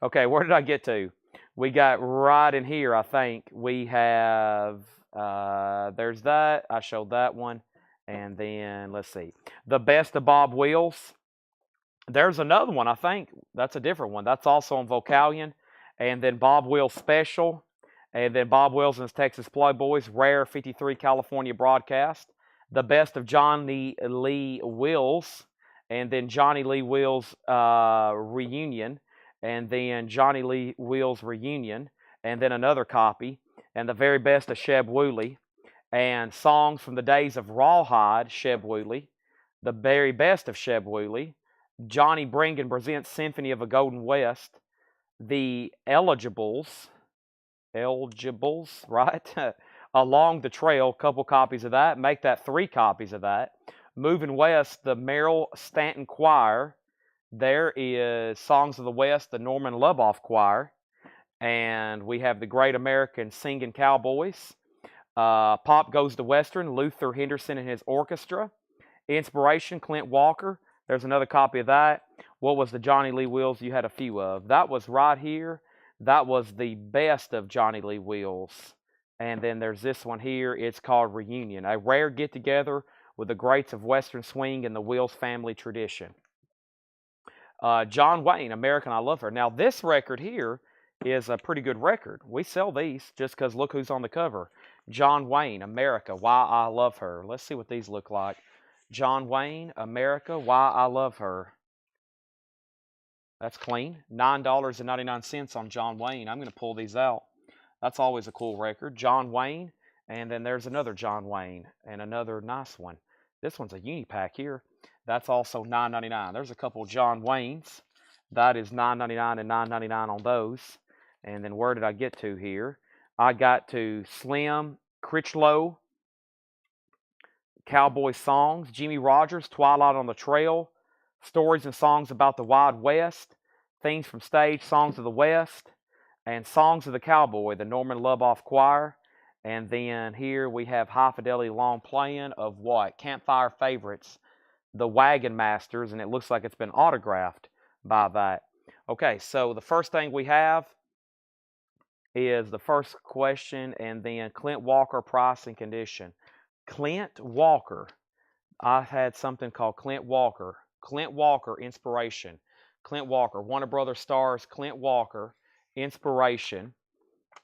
Okay, where did I get to? We got right in here, I think. We have, there's that. I showed that one. And then, let's see. The Best of Bob Wills. There's another one, I think. That's a different one. That's also on Vocalion. And then Bob Wills Special. And then Bob Wills and his Texas Playboys, Rare 53 California Broadcast. The Best of Johnny Lee Wills. And then Johnny Lee Wills Reunion. And then Johnny Lee Wills Reunion. And then another copy. And the Very Best of Sheb Wooley. And Songs from the Days of Rawhide, Sheb Wooley. The Very Best of Sheb Wooley. Johnny Bringen presents Symphony of a Golden West. The Eligibles, right? Along the Trail, couple copies of that. Make that 3 copies of that. Moving West, the Merrill Stanton Choir. There is Songs of the West, the Norman Luboff Choir. And we have the Great American Singing Cowboys. Pop Goes to Western, Luther Henderson and his orchestra. Inspiration, Clint Walker. There's another copy of that. What was the Johnny Lee Wills you had a few of? That was right here. That was the best of Johnny Lee Wills. And then there's this one here. It's called Reunion, a rare get-together with the greats of Western swing and the Wills family tradition. John Wayne, American I Love Her. Now, this record here is a pretty good record. We sell these just because look who's on the cover. John Wayne, America, Why I Love Her. Let's see what these look like. John Wayne, America, Why I Love Her. That's clean. $9.99 on John Wayne. I'm going to pull these out. That's always a cool record. John Wayne, and then there's another John Wayne, and another nice one. This one's a Unipack here. That's also $9.99. There's a couple John Waynes. That is $9.99 and $9.99 on those. And then where did I get to here? I got to Slim Critchlow, Cowboy Songs, Jimmy Rogers, Twilight on the Trail, Stories and Songs About the Wild West, Things from Stage, Songs of the West, and Songs of the Cowboy, the Norman Luboff Choir, And then here we have high fidelity long playing of what? Campfire Favorites, the Wagon Masters, and it looks like it's been autographed by that. Okay, so the first thing we have is the first question, and then Clint Walker price and condition. Clint Walker. I had something called Clint Walker. Clint Walker Inspiration. Clint Walker. Warner Brothers stars Clint Walker Inspiration.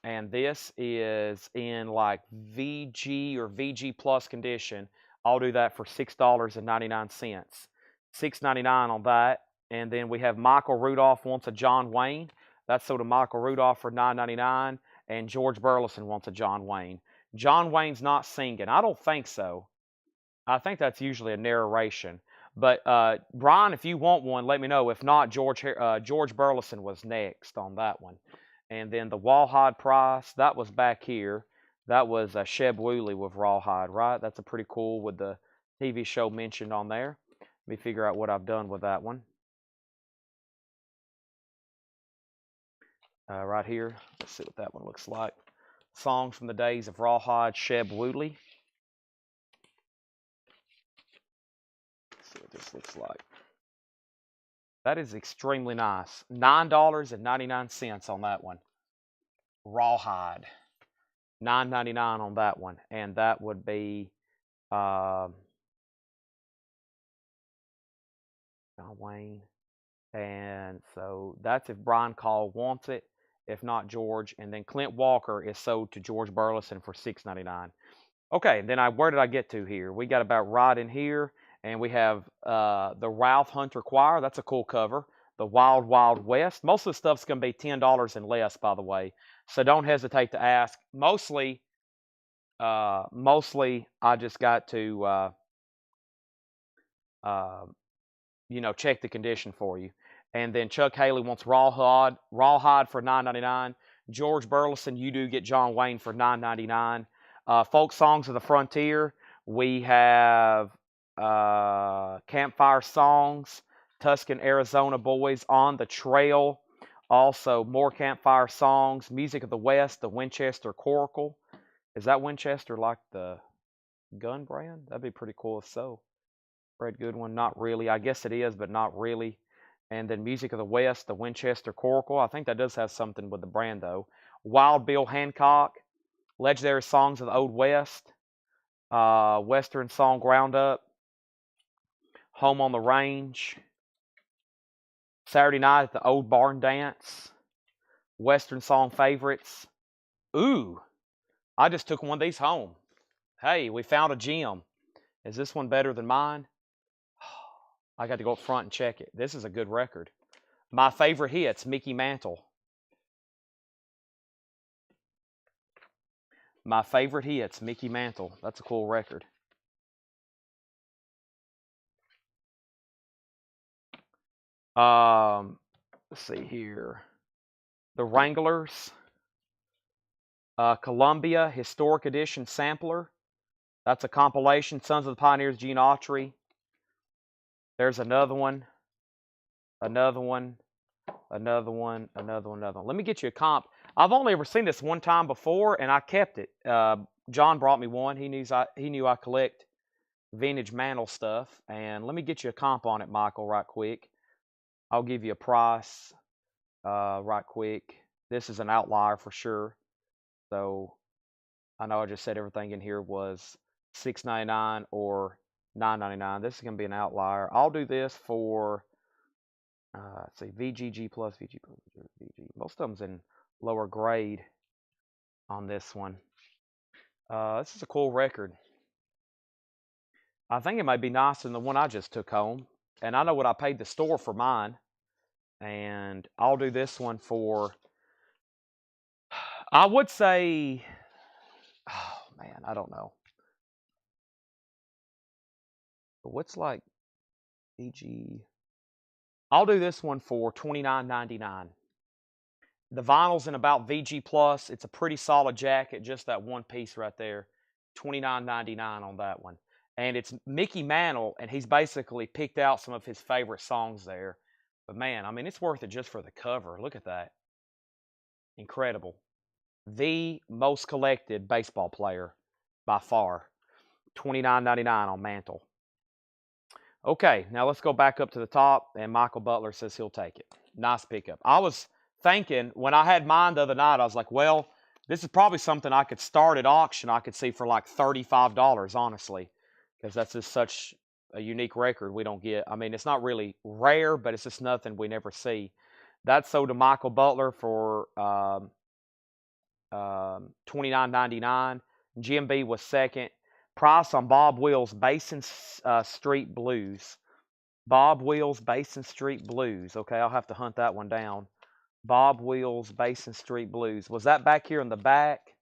And this is in like VG or VG plus condition. I'll do that for $6.99. $6.99 on that. And then we have Michael Rudolph wants a John Wayne. That's sold to Michael Rudolph for $9.99. And George Burleson wants a John Wayne. John Wayne's not singing. I don't think so. I think that's usually a narration. But Brian, if you want one, let me know. If not, George Burleson was next on that one. And then the Rawhide price, that was back here. That was Sheb Woolley with Rawhide, right? That's a pretty cool with the TV show mentioned on there. Let me figure out what I've done with that one. Right here, let's see what that one looks like. Songs from the days of Rawhide, Sheb Woolley. Let's see what this looks like. That is extremely nice. $9.99 on that one. Rawhide. $9.99 on that one. And that would be John Wayne. And so that's if Brian Call wants it. If not, George. And then Clint Walker is sold to George Burleson for $6.99. Okay, then where did I get to here? We got about right in here. And we have the Ralph Hunter Choir. That's a cool cover. The Wild Wild West. Most of the stuff's going to be $10 and less, by the way. So don't hesitate to ask. Mostly I just got to, check the condition for you. And then Chuck Haley wants Rawhide for $9.99. George Burleson, you do get John Wayne for $9.99. Folk Songs of the Frontier. We have Campfire Songs, Tuscan Arizona Boys, On the Trail. Also, more Campfire Songs, Music of the West, the Winchester Coracle. Is that Winchester like the gun brand? That'd be pretty cool if so. Fred Goodwin, not really. I guess it is, but not really. And then Music of the West, the Winchester Coracle. I think that does have something with the brand, though. Wild Bill Hancock, Legendary Songs of the Old West, Western Song Roundup, Home on the Range, Saturday Night at the Old Barn Dance, Western Song Favorites. Ooh, I just took one of these home. Hey, we found a gem. Is this one better than mine? I got to go up front and check it. This is a good record. My favorite hits, Mickey Mantle. My favorite hits, Mickey Mantle. That's a cool record. Let's see here. The Wranglers. Columbia Historic Edition Sampler. That's a compilation. Sons of the Pioneers, Gene Autry. There's another one. Another one. Another one. Another one. Another one. Let me get you a comp. I've only ever seen this one time before, and I kept it. John brought me one. He knew I collect vintage mantle stuff. And let me get you a comp on it, Michael, right quick. I'll give you a price right quick. This is an outlier for sure. So I know I just said everything in here was $6.99 or $9.99. This is going to be an outlier. I'll do this for, let's see, VGG plus, VG plus, VG. Most of them's in lower grade on this one. This is a cool record. I think it might be nicer than the one I just took home. And I know what I paid the store for mine. And I'll do this one for, I would say, oh man, I don't know. But what's like VG? I'll do this one for $29.99. The vinyl's in about VG plus. It's a pretty solid jacket, just that one piece right there. $29.99 on that one. And it's Mickey Mantle, and he's basically picked out some of his favorite songs there. But man, I mean, it's worth it just for the cover. Look at that. Incredible. the most collected baseball player by far. $29.99 on Mantle. Okay, now let's go back up to the top, and Michael Butler says he'll take it. Nice pickup. I was thinking when I had mine the other night, I was like, well, this is probably something I could start at auction. I could see for like $35, honestly, because that's just such a unique record we don't get. I mean, it's not really rare, but it's just nothing we never see. That sold to Michael Butler for $29.99. GMB was second. Price on Bob Wills Basin Street Blues. Bob Wills Basin Street Blues. Okay, I'll have to hunt that one down. Bob Wills Basin Street Blues. Was that back here in the back?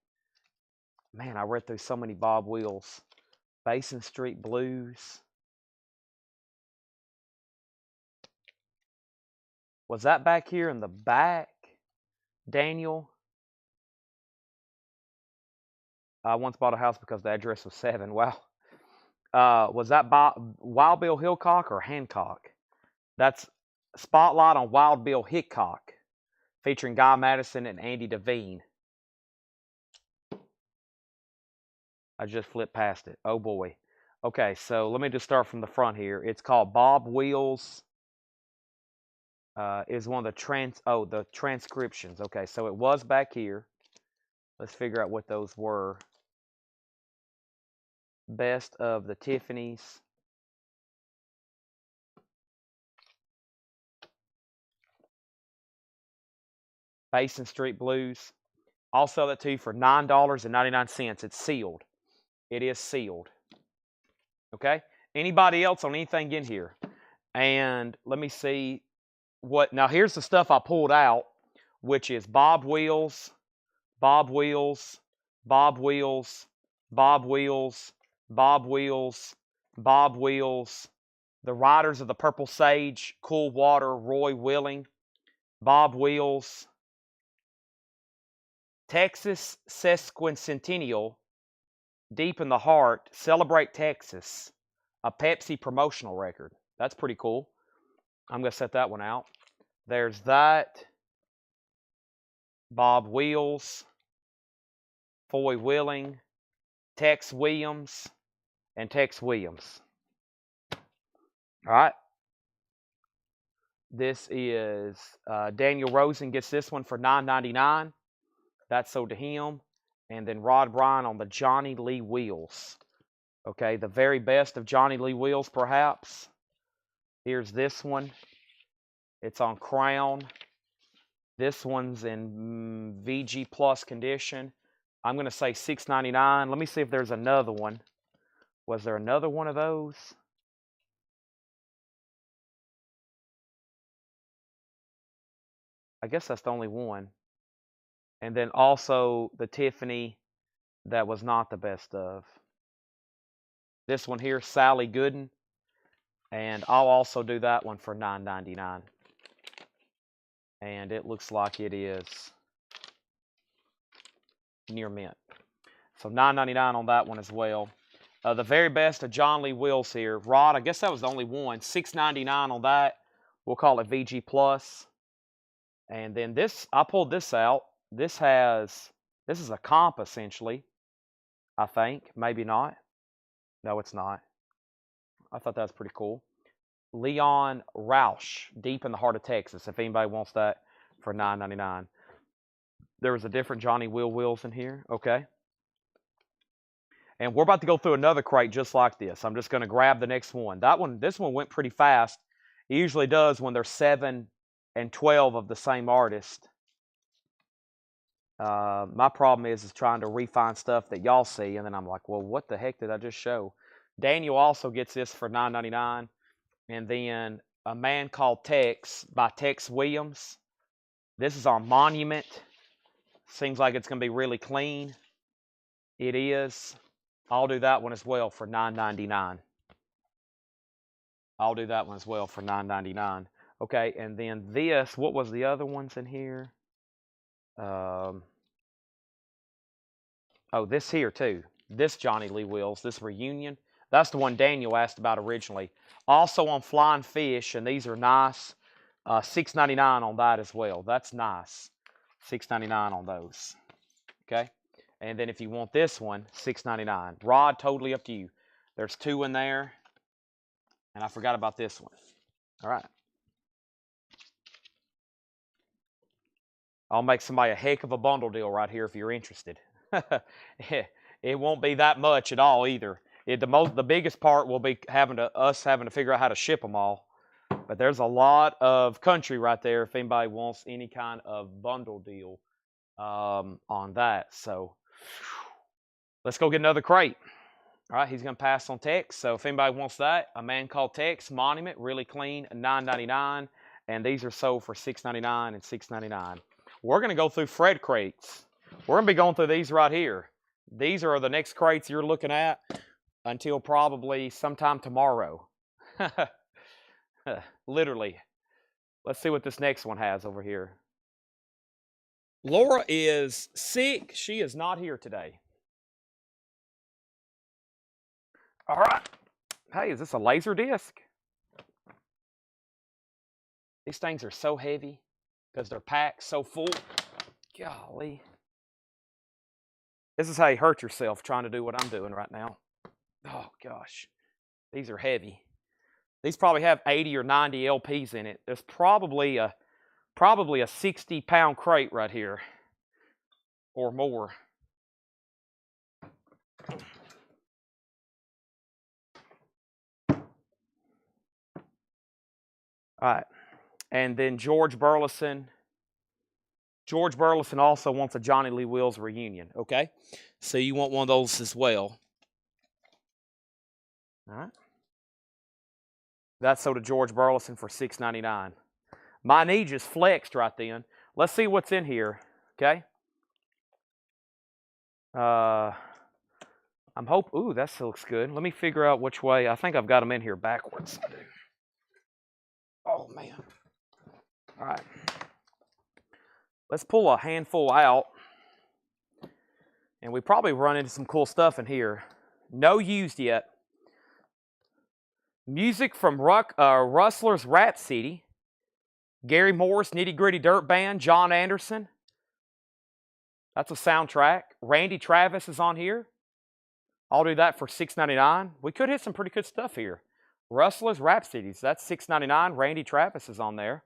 Man, I read through so many Bob Wills. Basin Street Blues. Was that back here in the back, Daniel? I once bought a house because the address was 7. Wow. Was that Wild Bill Hickok or Hancock? That's Spotlight on Wild Bill Hickok, featuring Guy Madison and Andy Devine. I just flipped past it. Oh boy. Okay, so let me just start from the front here. It's called Bob Wills. Is one of the transcriptions. Okay, so it was back here. Let's figure out what those were. Best of the Tiffany's. Basin Street Blues. I'll sell that to you for $9.99. It's sealed. It is sealed. Okay? Anybody else on anything in here? And let me see what. Now, here's the stuff I pulled out, which is Bob Wills, Bob Wills, Bob Wills, Bob Wills, Bob Wills, Bob Wills, the Riders of the Purple Sage, Cool Water, Roy Willing, Bob Wills, Texas Sesquicentennial, Deep in the Heart, Celebrate Texas, a Pepsi promotional record. That's pretty cool. I'm going to set that one out. There's that. Bob Wills, Foy Willing, Tex Williams, and Tex Williams. All right. This is Daniel Rosen gets this one for $9.99. That's sold to him. And then Rod Bryan on the Johnny Lee Wheels. Okay, the very best of Johnny Lee Wheels, perhaps. Here's this one. It's on Crown. This one's in VG Plus condition. I'm going to say $6.99. Let me see if there's another one. Was there another one of those? I guess that's the only one. And then also the Tiffany that was not the best of. This one here, Sally Gooden. And I'll also do that one for $9.99. And it looks like it is near mint. So $9.99 on that one as well. The very best of John Lee Wills here. Rod, I guess that was the only one. $6.99 on that. We'll call it VG Plus. And then this, I pulled this out. This is a comp essentially, I think. Maybe not. No, it's not. I thought that was pretty cool. Leon Roush, Deep in the Heart of Texas, if anybody wants that for $9.99. There was a different Johnny Wills in here. Okay. And we're about to go through another crate just like this. I'm just going to grab the next one. This one went pretty fast. It usually does when there's 7 and 12 of the same artist. My problem is trying to refine stuff that y'all see, and then I'm like, well, what the heck did I just show? Daniel also gets this for $9.99. And then A Man Called Tex by Tex Williams. This is on Monument. Seems like it's going to be really clean. It is. I'll do that one as well for $9.99. I'll do that one as well for $9.99. Okay, and then this, what was the other ones in here? Oh, this here too. This Johnny Lee Wills, this Reunion. That's the one Daniel asked about originally. Also on Flying Fish, and these are nice. $6.99 on that as well. That's nice. $6.99 on those. Okay, and then if you want this one, $6.99. Rod, totally up to you. There's 2 in there, and I forgot about this one. All right. I'll make somebody a heck of a bundle deal right here if you're interested. It won't be that much at all either. The biggest part will be us having to figure out how to ship them all. But there's a lot of country right there if anybody wants any kind of bundle deal on that. So let's go get another crate. All right, he's going to pass on Tex. So if anybody wants that, A Man Called Tex, Monument, really clean, $9.99. And these are sold for $6.99 and $6.99. We're going to go through Fred crates. We're going to be going through these right here. These are the next crates you're looking at until probably sometime tomorrow. Literally. Let's see what this next one has over here. Laura is sick. She is not here today. All right. Hey, is this a laser disc? These things are so heavy because they're packed so full. Golly. This is how you hurt yourself trying to do what I'm doing right now. Oh, gosh. These are heavy. These probably have 80 or 90 LPs in it. There's probably a 60-pound crate right here or more. All right. And then George Burleson. George Burleson also wants a Johnny Lee Wills reunion, okay? So you want one of those as well. All right. That's sold to George Burleson for $6.99. My knee just flexed right then. Let's see what's in here, okay? I'm ooh, that looks good. Let me figure out which way. I think I've got them in here backwards. I do. Oh, man. All right. Let's pull a handful out. And we probably run into some cool stuff in here. No used yet. Music from Rustler's Rhapsody. Gary Moore's Nitty Gritty Dirt Band. John Anderson. That's a soundtrack. Randy Travis is on here. I'll do that for $6.99. We could hit some pretty good stuff here. Rustler's Rhapsodies. That's $6.99. Randy Travis is on there.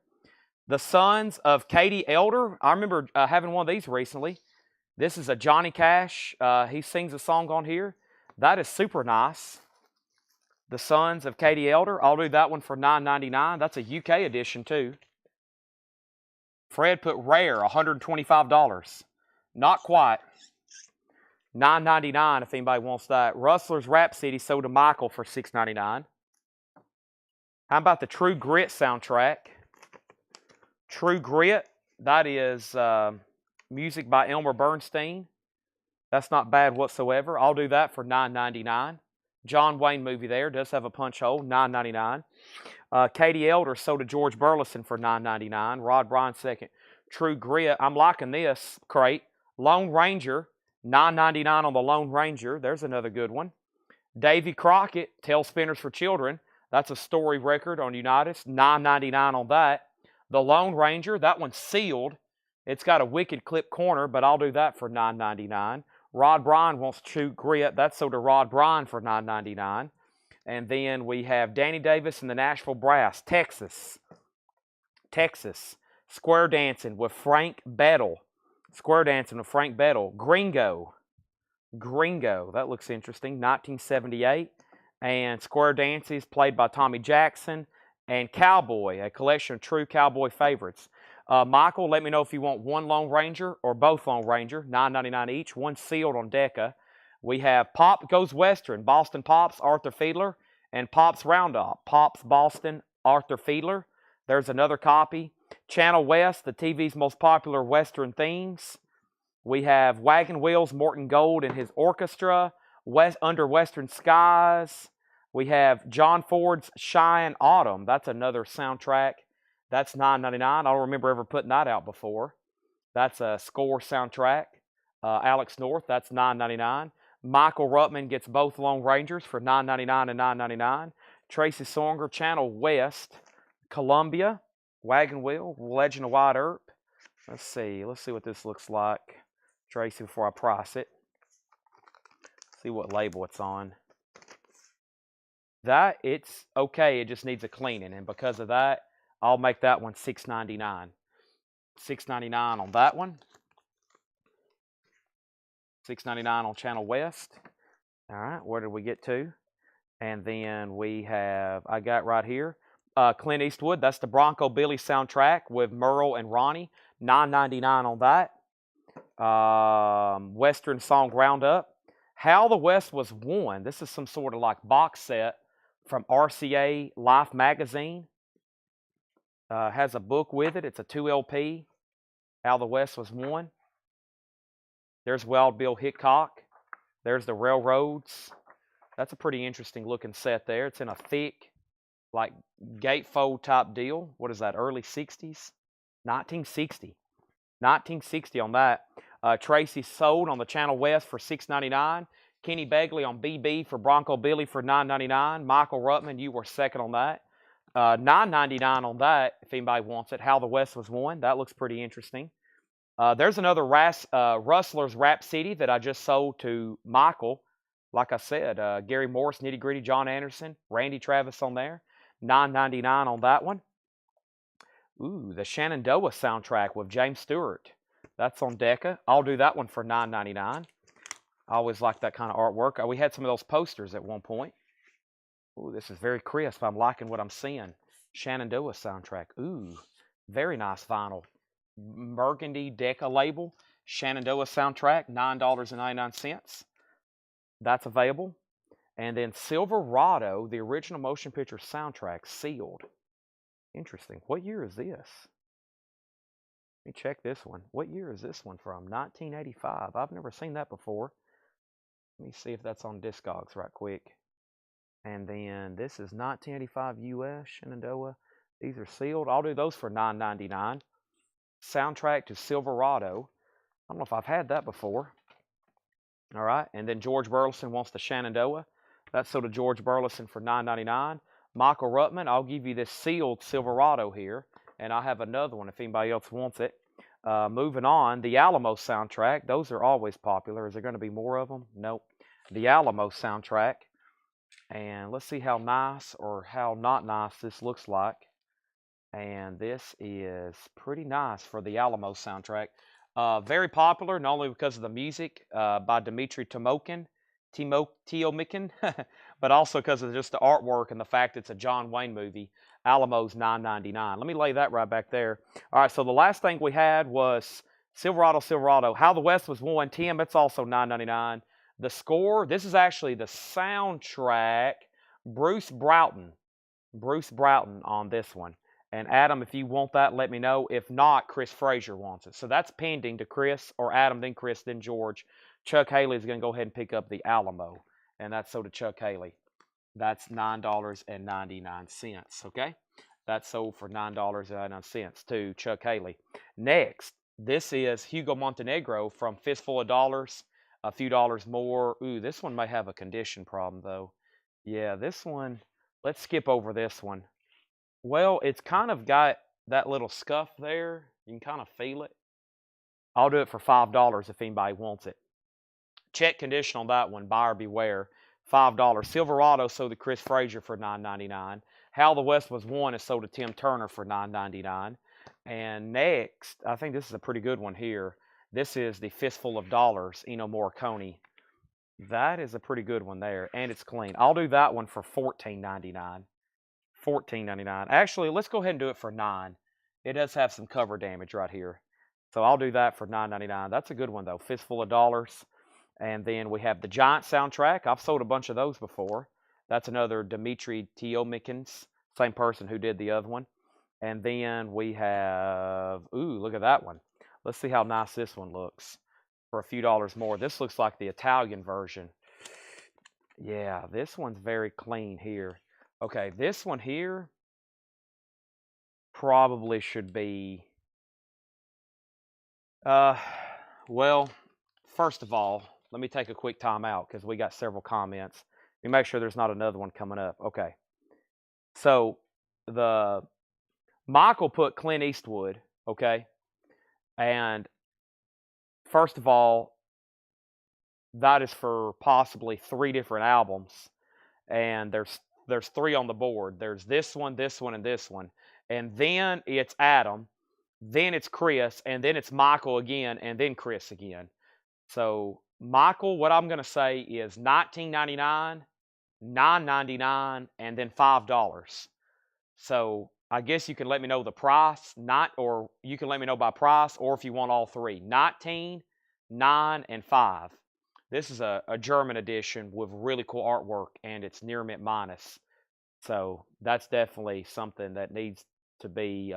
The Sons of Katie Elder. I remember having one of these recently. This is a Johnny Cash. He sings a song on here. That is super nice. The Sons of Katie Elder. I'll do that one for $9.99. That's a UK edition too. Fred put rare, $125. Not quite. $9.99 if anybody wants that. Rustler's Rhapsody sold to Michael for $6.99. How about the True Grit soundtrack? True Grit. That is music by Elmer Bernstein. That's not bad whatsoever. I'll do that for $9.99. John Wayne movie there. Does have a punch hole. $9.99. Katie Elder sold to George Burleson for $9.99. Rod Bryan second. True Grit. I'm liking this crate. Lone Ranger. $9.99 on the Lone Ranger. There's another good one. Davy Crockett. Tail Spinners for Children. That's a story record on Unitas. $9.99 on that. The Lone Ranger. That one's sealed. It's got a wicked clip corner, but I'll do that for $9.99. Rod Bryan wants True Grit. That's sold to Rod Bryan for $9.99. And then we have Danny Davis and the Nashville Brass. Texas. Square Dancing with Frank Bettle. Gringo. That looks interesting. 1978. And Square Dances played by Tommy Jackson. And Cowboy, a collection of true cowboy favorites. Michael, let me know if you want one Lone Ranger or both Lone Ranger. $9.99 each. One sealed on Decca. We have Pop Goes Western. Boston Pops, Arthur Fiedler. And Pops Roundup. Pops Boston, Arthur Fiedler. There's another copy. Channel West, the TV's most popular Western themes. We have Wagon Wheels, Morton Gold and his orchestra. Under Western Skies. We have John Ford's Cheyenne Autumn. That's another soundtrack. That's $9.99. I don't remember ever putting that out before. That's a score soundtrack. Alex North, that's $9.99. Michael Ruttman gets both Lone Rangers for $9.99 and $9.99. Tracy Songer, Channel West. Columbia, Wagon Wheel, Legend of Wyatt Earp. Let's see what this looks like. Tracy, before I price it. See what label it's on. That, it's okay. It just needs a cleaning. And because of that, I'll make that one $6.99. $6.99 on that one. $6.99 on Channel West. All right, where did we get to? And then we have, I got right here, Clint Eastwood. That's the Bronco Billy soundtrack with Merle and Ronnie. $9.99 on that. Western Song Roundup. How the West Was Won. This is some sort of like box set from RCA Life magazine. Has a book with it. It's a 2 LP. How the West Was Won. There's Wild Bill Hickok. There's the Railroads. That's a pretty interesting looking set there. It's in a thick, like gatefold type deal. What is that? Early 60s? 1960. 1960 on that. Tracy sold on the Channel West for $6.99. Kenny Begley on BB for Bronco Billy for $9.99. Michael Ruttman, you were second on that. $9.99 on that, if anybody wants it. How the West Was Won. That looks pretty interesting. There's another Rustler's Rap City that I just sold to Michael. Like I said, Gary Morris, Nitty Gritty, John Anderson, Randy Travis on there. $9.99 on that one. Ooh, the Shenandoah soundtrack with James Stewart. That's on Decca. I'll do that one for $9.99. I always like that kind of artwork. We had some of those posters at one point. Ooh, this is very crisp. I'm liking what I'm seeing. Shenandoah soundtrack. Ooh, very nice vinyl. Burgundy Decca label. Shenandoah soundtrack, $9.99. That's available. And then Silverado, the original motion picture soundtrack, sealed. Interesting. What year is this? Let me check this one. What year is this one from? 1985. I've never seen that before. Let me see if that's on Discogs right quick. And then this is 1985 US, Shenandoah. These are sealed. I'll do those for $9.99. Soundtrack to Silverado. I don't know if I've had that before. All right. And then George Burleson wants the Shenandoah. That's sold to George Burleson for $9.99. Michael Ruttman, I'll give you this sealed Silverado here. And I have another one if anybody else wants it. Moving on, the Alamo soundtrack. Those are always popular. Is there going to be more of them? Nope. The Alamo soundtrack. And let's see how nice or how not nice this looks like. And this is pretty nice for the Alamo soundtrack. Very popular, not only because of the music by Dmitry Tiomkin, but also because of just the artwork and the fact it's a John Wayne movie. Alamo's $9.99. Let me lay that right back there. All right, so the last thing we had was Silverado. How the West Was Won. Tim, it's also $9.99. The score, this is actually the soundtrack. Bruce Broughton on this one. And Adam, if you want that, let me know. If not, Chris Frazier wants it. So that's pending to Chris or Adam, then Chris, then George. Chuck Haley is going to go ahead and pick up the Alamo. And that's sold to Chuck Haley. That's $9.99. Okay? That's sold for $9.99 to Chuck Haley. Next, this is Hugo Montenegro from Fistful of Dollars. A few dollars more. Ooh, this one may have a condition problem, though. Yeah, this one, let's skip over this one. Well, it's kind of got that little scuff there. You can kind of feel it. I'll do it for $5 if anybody wants it. Check condition on that one. Buyer beware. $5. Silverado sold to Chris Frazier for $9.99. How the West Was Won is sold to Tim Turner for $9.99. And next, I think this is a pretty good one here. This is the Fistful of Dollars, Ennio Morricone. That is a pretty good one there, and it's clean. I'll do that one for $14.99. $14.99. Actually, let's go ahead and do it for $9. It does have some cover damage right here. So I'll do that for $9.99. That's a good one, though. Fistful of Dollars. And then we have the Giant soundtrack. I've sold a bunch of those before. That's another Dmitry Tiomkin, same person who did the other one. And then we have, ooh, look at that one. Let's see how nice this one looks for a few dollars more. This looks like the Italian version. Yeah, this one's very clean here. Okay, this one here probably should be, well, first of all, let me take a quick time out because we got several comments. Let me make sure there's not another one coming up. Okay. So the Michael put Clint Eastwood, okay? And first of all, that is for possibly 3 different albums, and there's 3 on the board. There's this one, and this one, and then it's Adam, then it's Chris, and then it's Michael again, and then Chris again. So Michael, what I'm going to say is $19.99, $9.99, and then $5. So I guess you can let me know the price, or you can let me know by price, or if you want all 3, 19, 9, and 5. This is a German edition with really cool artwork, and it's near mint minus. So that's definitely something that needs to be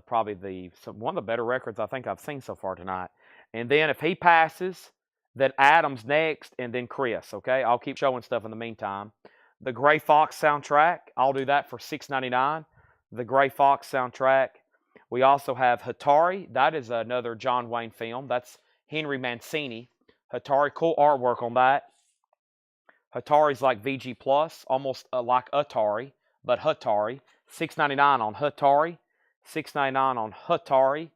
probably one of the better records I think I've seen so far tonight. And then if he passes, then Adam's next, and then Chris. Okay, I'll keep showing stuff in the meantime. The Gray Fox soundtrack, I'll do that for $6.99. The Gray Fox soundtrack. We also have Hatari. That is another John Wayne film. That's Henry Mancini. Hatari, cool artwork on that. Hatari's like VG Plus, almost like Atari, but Hatari. $6.99 on Hatari. $6.99 on Hatari.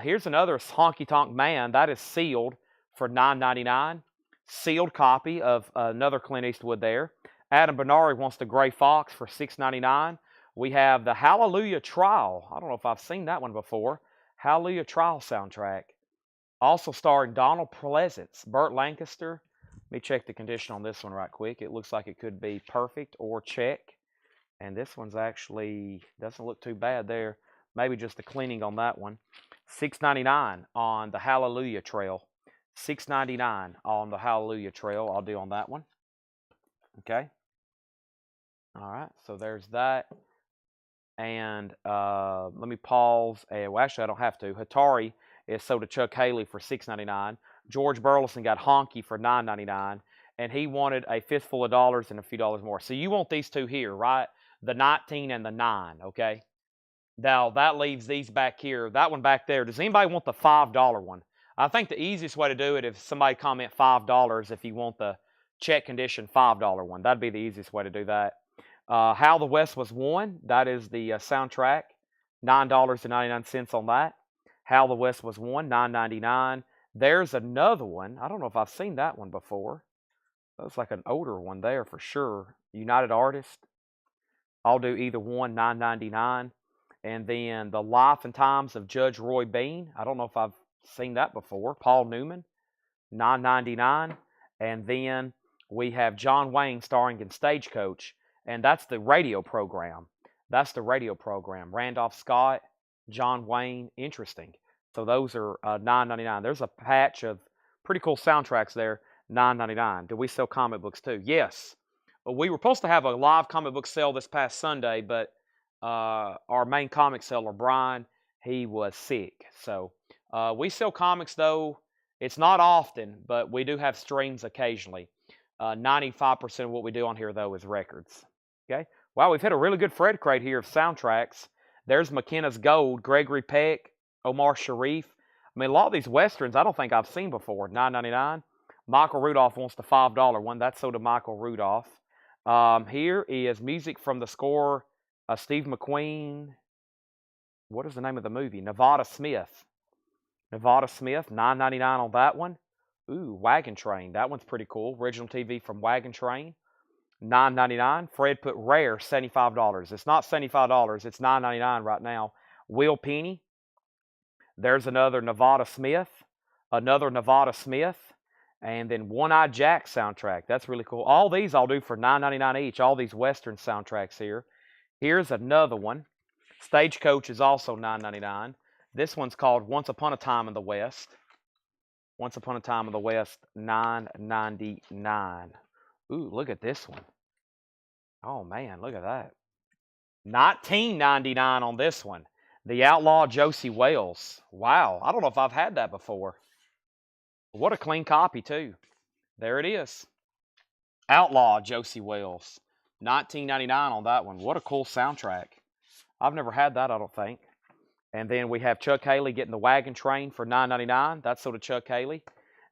Here's another Honky Tonk Man. That is sealed for $9.99. Sealed copy of another Clint Eastwood there. Adam Bernari wants the Gray Fox for $6.99. We have the Hallelujah Trial. I don't know if I've seen that one before. Hallelujah Trial soundtrack. Also starring Donald Pleasance, Burt Lancaster. Let me check the condition on this one right quick. It looks like it could be perfect or check. And this one's actually doesn't look too bad there. Maybe just a cleaning on that one. $6.99 on the Hallelujah Trail. $6.99 on the Hallelujah Trail. I'll do on that one. Okay. All right. So there's that. And let me pause. Well, actually, I don't have to. Hatari is sold to Chuck Haley for $6.99. George Burleson got Honky for $9.99. And he wanted a fistful of dollars and a few dollars more. So you want these 2 here, right? The 19 and the 9, okay? Now, that leaves these back here. That one back there. Does anybody want the $5 one? I think the easiest way to do it is somebody comment $5 if you want the check condition $5 one. That'd be the easiest way to do that. How the West Was Won. That is the soundtrack. $9.99 on that. How the West Was Won. $9.99. There's another one. I don't know if I've seen that one before. That's like an older one there for sure. United Artists. I'll do either one. $9.99. And then The Life and Times of Judge Roy Bean. I don't know if I've seen that before. Paul Newman. $9.99. And then we have John Wayne starring in Stagecoach. And that's the radio program. That's the radio program. Randolph Scott, John Wayne. Interesting. So those are $9.99. There's a patch of pretty cool soundtracks there. $9.99. Do we sell comic books too? Yes. We were supposed to have a live comic book sale this past Sunday, but our main comic seller, Brian, he was sick. So we sell comics, though. It's not often, but we do have streams occasionally. 95% of what we do on here, though, is records. Okay. Wow, we've hit a really good Fred crate here of soundtracks. There's McKenna's Gold, Gregory Peck, Omar Sharif. I mean, a lot of these Westerns I don't think I've seen before. $9.99. Michael Rudolph wants the $5 one. That's sold to Michael Rudolph. Here is music from the score Steve McQueen. What is the name of the movie? Nevada Smith. Nevada Smith, $9.99 on that one. Ooh, Wagon Train. That one's pretty cool. Original TV from Wagon Train. $9.99. Fred put Rare, $75. It's not $75. It's $9.99 right now. Will Penny. There's another Nevada Smith. Another Nevada Smith. And then One Eye Jack soundtrack. That's really cool. All these I'll do for $9.99 each. All these Western soundtracks here. Here's another one. Stagecoach is also $9.99. This one's called Once Upon a Time in the West. Once Upon a Time in the West, $9.99. Ooh, look at this one. Oh, man, look at that. $19.99 on this one. The Outlaw Josie Wales. Wow, I don't know if I've had that before. What a clean copy, too. There it is. Outlaw Josie Wales. $19.99 on that one. What a cool soundtrack. I've never had that, I don't think. And then we have Chuck Haley getting the Wagon Train for $9.99. That's sold to Chuck Haley.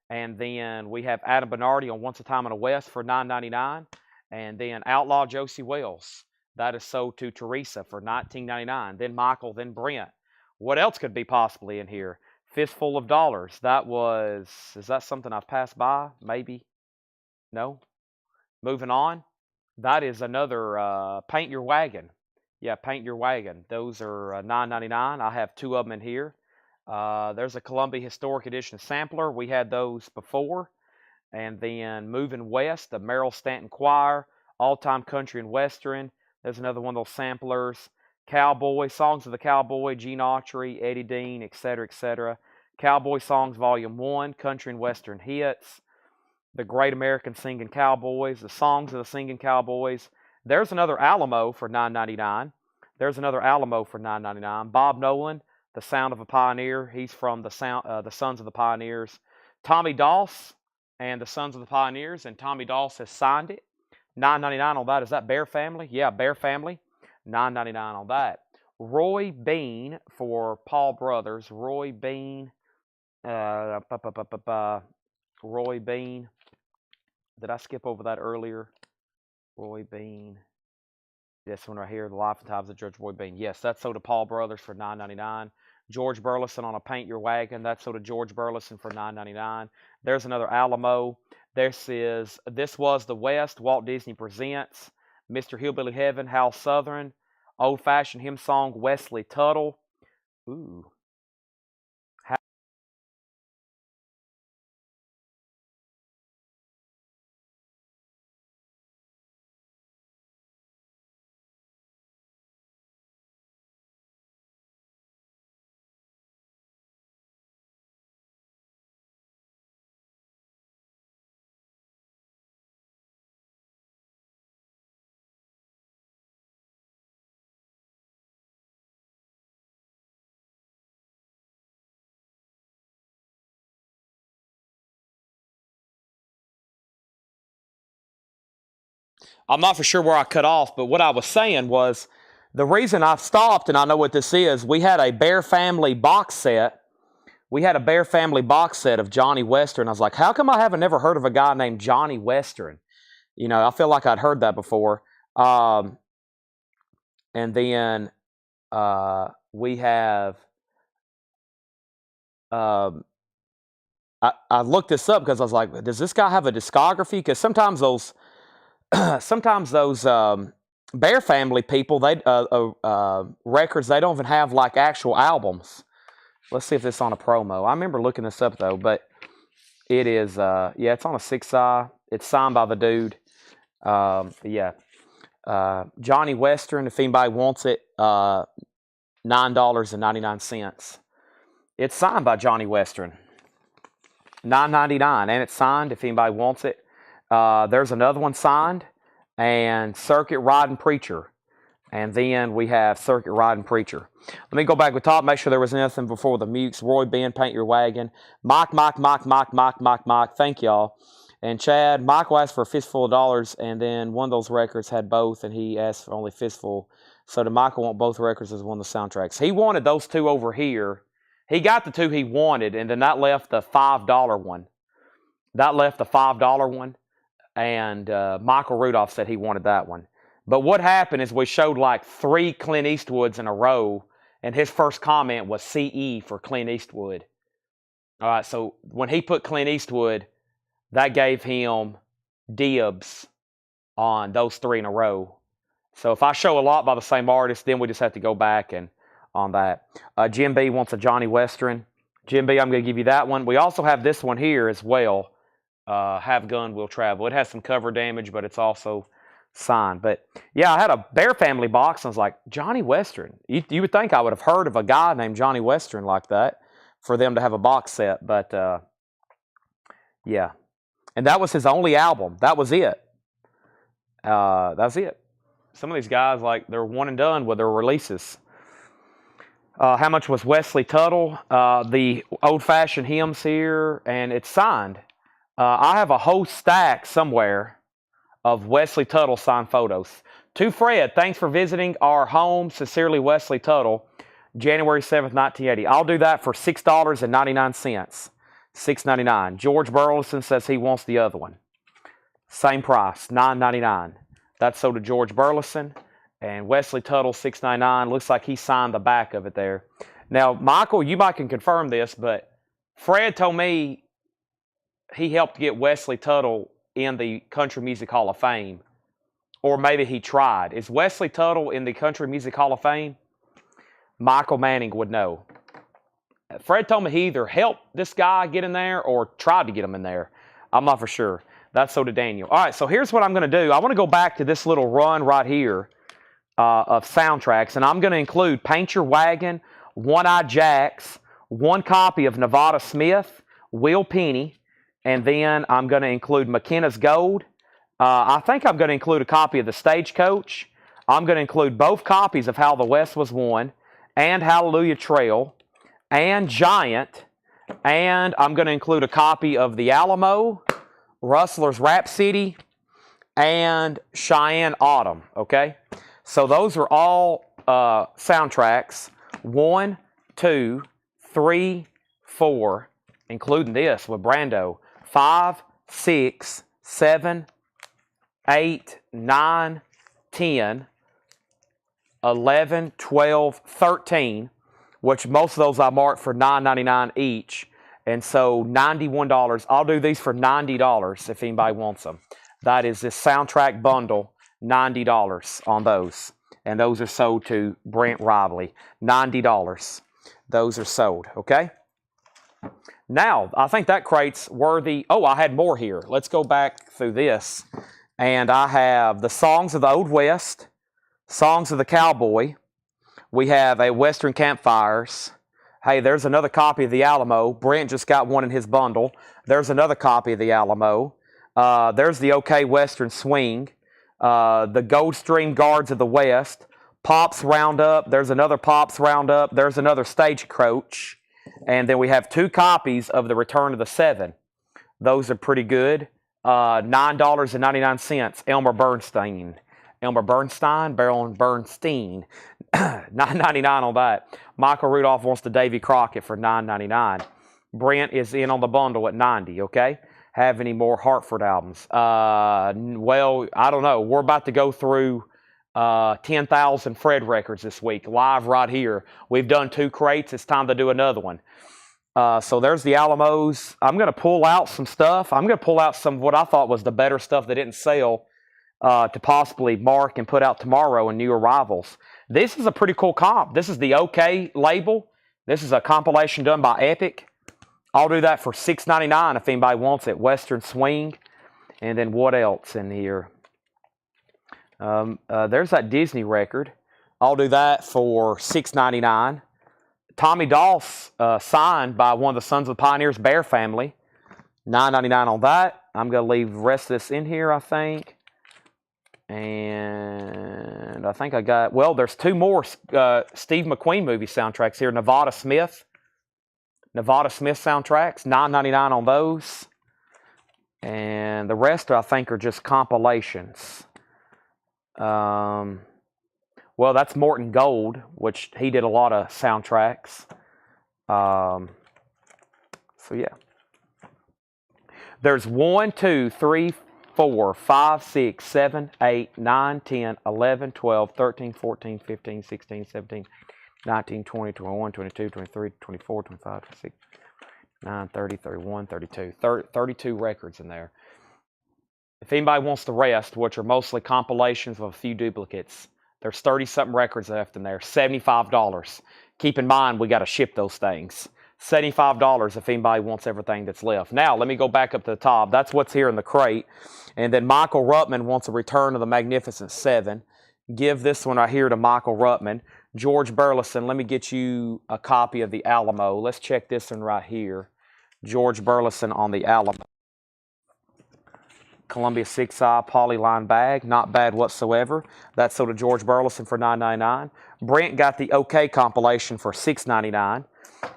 And then we have Adam Bernardi on Once a Time in the West for $9.99. And then Outlaw Josie Wales. That is sold to Teresa for $19.99. Then Michael, then Brent. What else could be possibly in here? Fistful of Dollars. That was, is that something I've passed by? Maybe. No. Moving on. That is another Paint Your Wagon. Yeah, Paint Your Wagon. Those are $9.99. I have two of them in here. There's a Columbia Historic Edition sampler. We had those before. And then Moving West, the Merrill Stanton Choir, All Time Country and Western. There's another one of those samplers. Cowboy, Songs of the Cowboy, Gene Autry, Eddie Dean, etc., etc. Cowboy Songs Volume 1, Country and Western Hits. The Great American Singing Cowboys, the Songs of the Singing Cowboys. There's another Alamo for $9.99. There's another Alamo for $9.99. Bob Nolan, The Sound of a Pioneer. He's from the Sons of the Pioneers. Tommy Doss and the Sons of the Pioneers, and Tommy Doss has signed it. $9.99 on that. Is that Bear Family? Yeah, Bear Family. $9.99 on that. Roy Bean for Paul Brothers. Roy Bean. Roy Bean. Did I skip over that earlier? Roy Bean. This one right here, The Life and Times of Judge Roy Bean. Yes, that's sold to Paul Brothers for $9.99. George Burleson on a Paint Your Wagon. That's sold to George Burleson for $9.99. There's another Alamo. This was the West. Walt Disney Presents. Mr. Hillbilly Heaven. Hal Southern. Old Fashioned Hymn Song. Wesley Tuttle. Ooh. I'm not for sure where I cut off, but what I was saying was the reason I've stopped, and I know what this is, we had a Bear Family box set. We had a Bear Family box set of Johnny Western. I was like, how come I haven't never heard of a guy named Johnny Western? You know, I feel like I'd heard that before. And then we have, I looked this up because I was like, does this guy have a discography? Because sometimes those Bear Family people, they records, they don't even have like actual albums. Let's see if this is on a promo. I remember looking this up though, but it is yeah, it's on a 6i. It's signed by the dude. Yeah, Johnny Western. If anybody wants it, $9.99. It's signed by Johnny Western. $9.99, and it's signed. If anybody wants it. There's another one signed, and Circuit Riding Preacher. And then we have Circuit Riding Preacher. Let me go back to the top, make sure there was nothing before the mutes. Roy Ben, Paint Your Wagon. Mike. Thank y'all. And Chad, Michael asked for a fistful of dollars, and then one of those records had both, and he asked for only fistful. So the Michael want both records as one of the soundtracks. He wanted those two over here. He got the two he wanted, and then that left the $5 one. And Michael Rudolph said he wanted that one. But what happened is we showed like 3 Clint Eastwoods in a row, and his first comment was CE for Clint Eastwood. All right, so when he put Clint Eastwood, that gave him dibs on those 3 in a row. So if I show a lot by the same artist, then we just have to go back and on that. Jim B wants a Johnny Western. Jim B, I'm going to give you that one. We also have this one here as well. Have Gun Will Travel. It has some cover damage, but it's also signed. But yeah, I had a Bear Family box, and I was like, Johnny Western. You would think I would have heard of a guy named Johnny Western like that for them to have a box set, but yeah. And that was his only album. That was it. That's it. Some of these guys, like, they're one and done with their releases. How much was Wesley Tuttle? The old-fashioned hymns here, and it's signed. I have a whole stack somewhere of Wesley Tuttle signed photos. To Fred, thanks for visiting our home. Sincerely, Wesley Tuttle, January 7th, 1980. I'll do that for $6.99. $6.99. George Burleson says he wants the other one. Same price, $9.99. That's sold to George Burleson. And Wesley Tuttle, $6.99. Looks like he signed the back of it there. Now, Michael, you might can confirm this, but Fred told me he helped get Wesley Tuttle in the Country Music Hall of Fame. Or maybe he tried. Is Wesley Tuttle in the Country Music Hall of Fame? Michael Manning would know. Fred told me he either helped this guy get in there or tried to get him in there. I'm not for sure. That's so did Daniel. All right, so here's what I'm going to do. I want to go back to this little run right here of soundtracks, and I'm going to include Paint Your Wagon, One-Eyed Jacks, one copy of Nevada Smith, Will Penny, and then I'm going to include McKenna's Gold. I think I'm going to include a copy of The Stagecoach. I'm going to include both copies of How the West Was Won and Hallelujah Trail and Giant, and I'm going to include a copy of The Alamo, Rustler's Rhapsody, and Cheyenne Autumn, okay? So those are all soundtracks. 1, 2, 3, 4, including this with Brando. 5, 6, 7, 8, 9, 10, 11, 12, 13, which most of those I marked for $9.99 each. And so $91. I'll do these for $90 if anybody wants them. That is this soundtrack bundle, $90 on those. And those are sold to Brent Rively. $90. Those are sold, okay? Now, I think that crate's worthy. Oh, I had more here. Let's go back through this. And I have the Songs of the Old West, Songs of the Cowboy. We have a Western Campfires. Hey, there's another copy of The Alamo. Brent just got one in his bundle. There's another copy of The Alamo. There's the OK Western Swing. The Goldstream Guards of the West. Pops Roundup. There's another Pops Roundup. There's another Stagecoach. And then we have 2 copies of The Return of the Seven. Those are pretty good. $9.99. Elmer Bernstein. Baron Bernstein. $9.99 on that. Michael Rudolph wants the Davy Crockett for $9.99. Brent is in on the bundle at $90, okay? Have any more Hartford albums? Well, I don't know. We're about to go through 10,000 Fred records this week, live right here. We've done 2 crates. It's time to do another one. So there's the Alamos. I'm going to pull out some stuff. I'm going to pull out some of what I thought was the better stuff that didn't sell to possibly mark and put out tomorrow in new arrivals. This is a pretty cool comp. This is the OK label. This is a compilation done by Epic. I'll do that for $6.99 if anybody wants it. Western Swing. And then what else in here? There's that Disney record. I'll do that for $6.99. Tommy Doss signed by one of the Sons of the Pioneers Bear family. $9.99 on that. I'm going to leave the rest of this in here, I think. And I think I got, well, there's 2 more Steve McQueen movie soundtracks here. Nevada Smith soundtracks, $9.99 on those. And the rest, I think, are just compilations. Well, that's Morton Gold, which he did a lot of soundtracks. So, yeah. There's 1, 2, 3, 4, 5, 6, 7, 8, 9, 10, 11, 12, 13, 14, 15, 16, 17, 19, 20, 21, 22, 23, 24, 25, 26, 9, 30, 31, 32. 32 records in there. If anybody wants the rest, which are mostly compilations of a few duplicates, there's 30-something records left in there. $75. Keep in mind, we got to ship those things. $75 if anybody wants everything that's left. Now, let me go back up to the top. That's what's here in the crate. And then Michael Ruttman wants a Return of the Magnificent Seven. Give this one right here to Michael Ruttman. George Burleson, let me get you a copy of the Alamo. Let's check this one right here. George Burleson on the Alamo. Columbia 6i polyline bag, not bad whatsoever. That's sold to George Burleson for $9.99. Brent got the OK compilation for $6.99.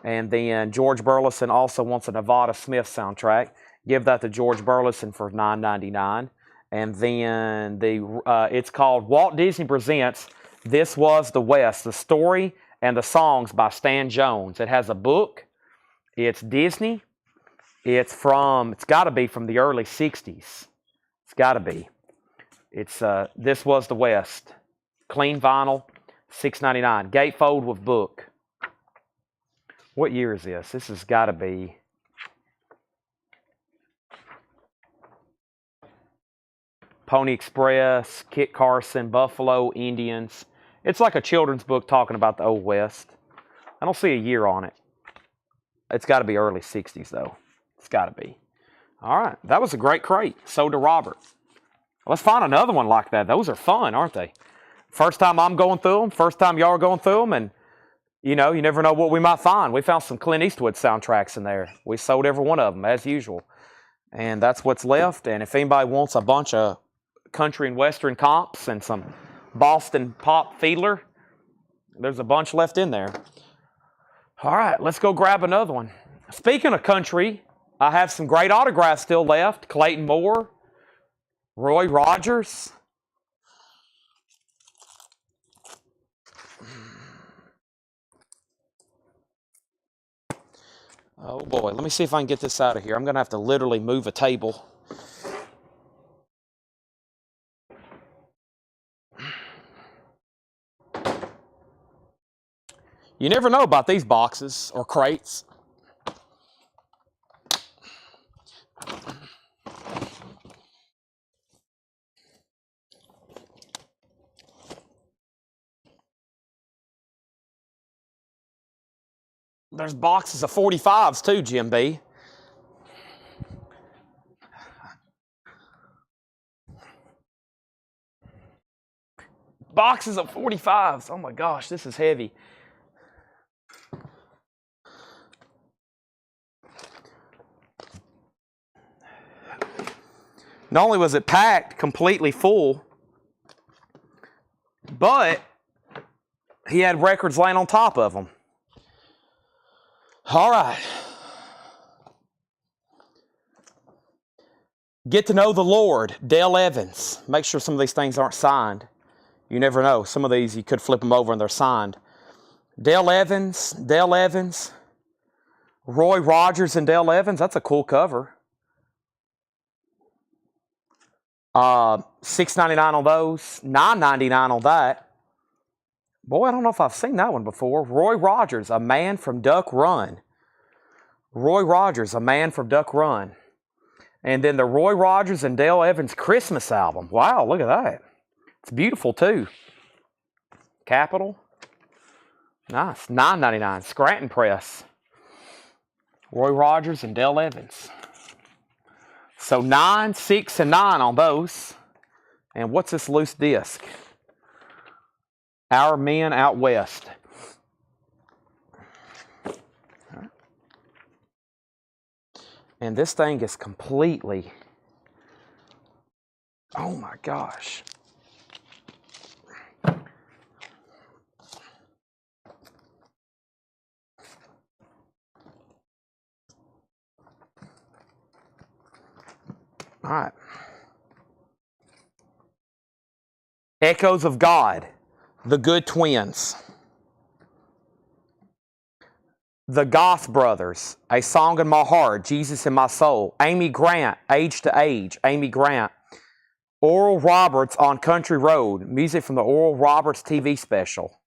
And then George Burleson also wants a Nevada Smith soundtrack. Give that to George Burleson for $9.99. And then it's called Walt Disney Presents This Was the West, the story and the songs by Stan Jones. It has a book. It's Disney. It's got to be from the early 60s. It's got to be. It's This Was the West. Clean vinyl, $6.99. Gatefold with book. What year is this? This has got to be... Pony Express, Kit Carson, Buffalo Indians. It's like a children's book talking about the Old West. I don't see a year on it. It's got to be early 60s, though. It's got to be. All right. That was a great crate. So to Robert. Let's find another one like that. Those are fun, aren't they? First time I'm going through them. First time y'all are going through them. And, you know, you never know what we might find. We found some Clint Eastwood soundtracks in there. We sold every one of them, as usual. And that's what's left. And if anybody wants a bunch of country and western comps and some Boston pop Fiedler, there's a bunch left in there. All right, let's go grab another one. Speaking of country, I have some great autographs still left. Clayton Moore, Roy Rogers. Oh boy, let me see if I can get this out of here. I'm going to have to literally move a table. You never know about these boxes or crates. There's boxes of 45s too, Jim B. Boxes of 45s. Oh my gosh, this is heavy. Not only was it packed completely full, but he had records laying on top of them. All right. Get to know the Lord, Dale Evans. Make sure some of these things aren't signed. You never know. Some of these you could flip them over and they're signed. Dale Evans, Roy Rogers and Dale Evans. That's a cool cover. $6.99 on those, $9.99 on that. Boy, I don't know if I've seen that one before. Roy Rogers, A Man from Duck Run. Roy Rogers, A Man from Duck Run. And then the Roy Rogers and Dale Evans Christmas album. Wow, look at that. It's beautiful too. Capitol. Nice. $9.99. Scranton Press. Roy Rogers and Dale Evans. So 9, 6, and 9 on those. And what's this loose disc? Our Men Out West. And this thing is completely... Oh my gosh. All right. Echoes of God, The Good Twins. The Goth Brothers, A Song in My Heart, Jesus in My Soul. Amy Grant, Age to Age, Amy Grant. Oral Roberts on Country Road, music from the Oral Roberts TV special.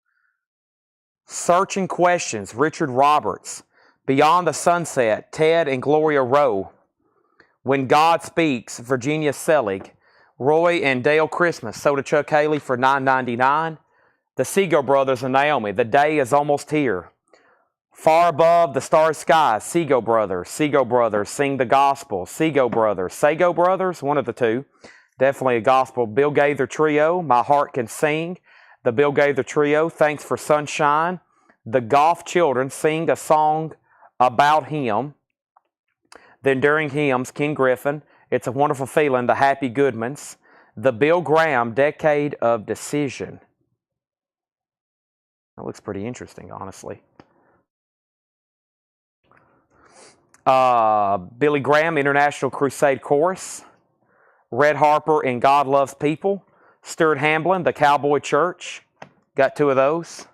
Searching Questions, Richard Roberts. Beyond the Sunset, Ted and Gloria Rowe. When God Speaks, Virginia Selig. Roy and Dale Christmas, sold to Chuck Haley for $9.99. The Seago Brothers and Naomi, The Day Is Almost Here. Far Above the Starry Skies, Seago Brothers, Sing the Gospel, Seago Brothers, Sago Brothers, one of the two, definitely a gospel. Bill Gaither Trio, My Heart Can Sing, the Bill Gaither Trio, Thanks for Sunshine, the Goff Children, Sing a Song About Him, the Enduring Hymns, Ken Griffin, It's a Wonderful Feeling, the Happy Goodmans, the Bill Graham Decade of Decision. That looks pretty interesting, honestly. Billy Graham, International Crusade Chorus. Red Harper and God Loves People. Stuart Hamblin, The Cowboy Church. Got two of those.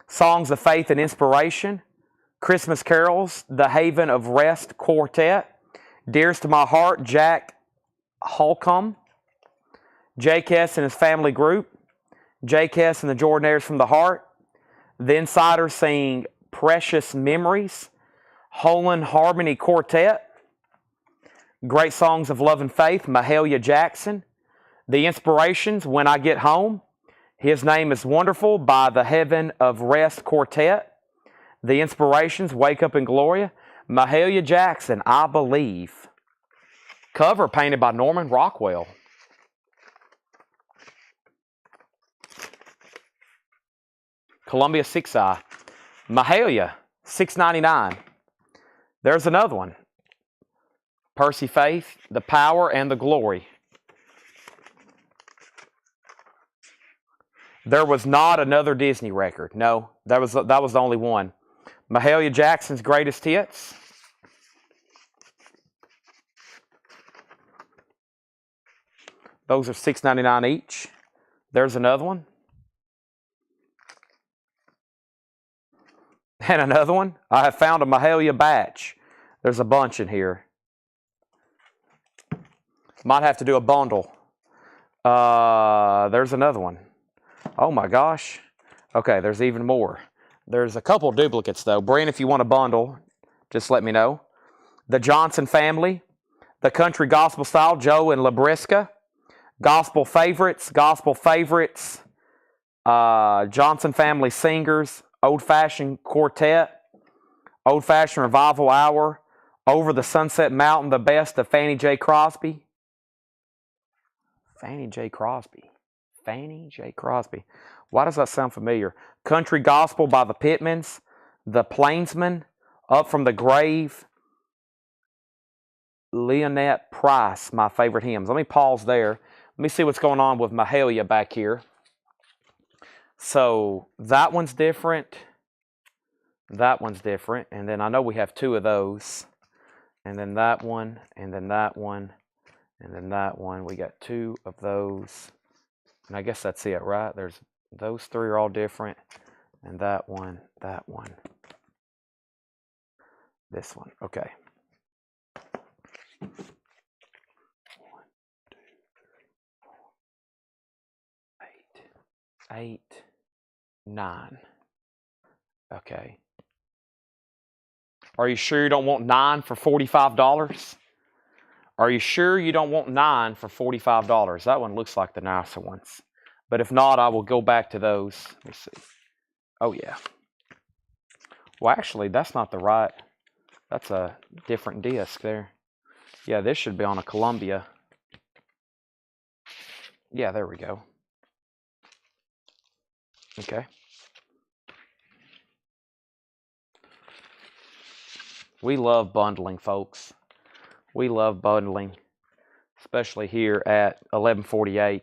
Songs of Faith and Inspiration. Christmas Carols, The Haven of Rest Quartet. Dearest to My Heart, Jack Holcomb. J. Kess and His Family Group. J. Kess and the Jordanaires from the Heart. The Insiders sing Precious Memories, Holland Harmony Quartet, Great Songs of Love and Faith, Mahalia Jackson, The Inspirations, When I Get Home, His Name is Wonderful by the Heaven of Rest Quartet, The Inspirations, Wake Up in Gloria, Mahalia Jackson, I Believe. Cover painted by Norman Rockwell. Columbia 6i. Mahalia, $6.99. There's another one. Percy Faith, The Power and the Glory. There was not another Disney record. No, that was the only one. Mahalia Jackson's Greatest Hits. Those are $6.99 each. There's another one. And another one. I have found a Mahalia batch. There's a bunch in here. Might have to do a bundle. There's another one. Oh my gosh. Okay, there's even more. There's a couple duplicates though. Brent, if you want a bundle, just let me know. The Johnson Family, The Country Gospel Style, Joe and LaBrisca, Gospel Favorites, Johnson Family Singers, Old Fashioned Quartet, Old Fashioned Revival Hour, Over the Sunset Mountain, the best of Fannie J. Crosby. Fannie J. Crosby. Why does that sound familiar? Country Gospel by the Pittmans, The Plainsmen, Up from the Grave, Leonette Price, my favorite hymns. Let me pause there. Let me see what's going on with Mahalia back here. So that one's different. That one's different. And then I know we have two of those. And then that one, and then that one, and then that one. We got two of those. And I guess that's it, right? There's those three are all different. And that one, this one. Okay. 1, 2, 3, 4, 8, 9. Okay. Are you sure you don't want 9 for $45? Are you sure you don't want 9 for $45? That one looks like the nicer ones. But if not, I will go back to those. Let me see. Oh, yeah. Well, actually, that's not the right. That's a different disc there. Yeah, this should be on a Columbia. Yeah, there we go. Okay. We love bundling, folks. We love bundling, especially here at 1148.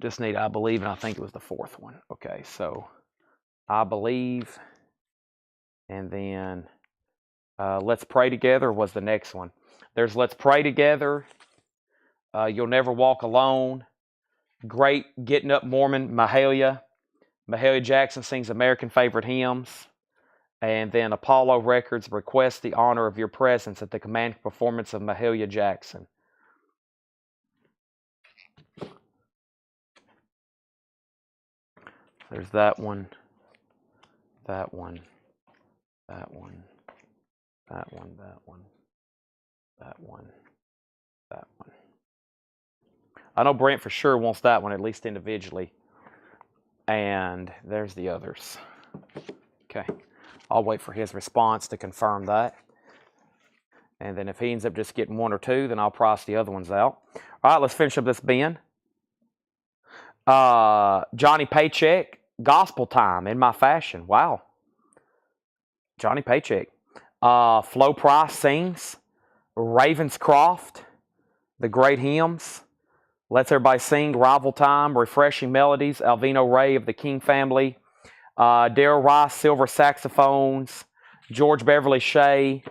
Just need I Believe, and I think it was the fourth one. Okay, so I Believe, and then Let's Pray Together was the next one. There's Let's Pray Together, You'll Never Walk Alone, Great Getting Up Mormon, Mahalia. Mahalia Jackson sings American Favorite Hymns. And then Apollo Records, Request the Honor of Your Presence at the Command Performance of Mahalia Jackson. There's that one, that one, that one, that one, that one, that one, that one. I know Brent for sure wants that one, at least individually. And there's the others. Okay. I'll wait for his response to confirm that. And then if he ends up just getting 1 or 2, then I'll price the other ones out. All right, let's finish up this bin. Johnny Paycheck, Gospel Time, In My Fashion. Wow. Johnny Paycheck. Flo Price sings. Ravenscroft, The Great Hymns. Let's Everybody Sing, Rival Time, Refreshing Melodies, Alvino Ray of the King Family. Darryl Rice, Silver Saxophones, George Beverly Shea,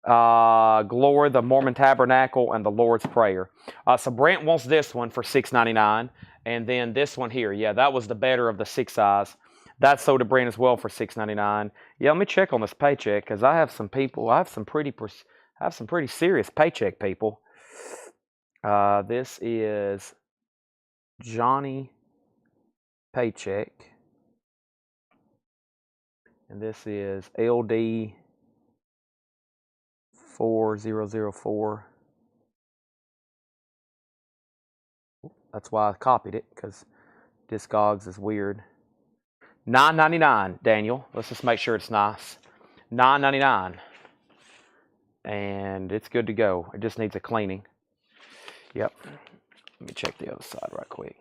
Glory, the Mormon Tabernacle, and the Lord's Prayer. So Brent wants this one for $6.99, and then this one here. Yeah, that was the better of the 6Is. That's sold to Brent as well for $6.99. Yeah, let me check on this Paycheck because I have some people. I have some pretty serious Paycheck people. This is Johnny Paycheck. And this is LD 4004. That's why I copied it, because Discogs is weird. $9.99, Daniel. Let's just make sure it's nice. $9.99. And it's good to go. It just needs a cleaning. Yep. Let me check the other side right quick.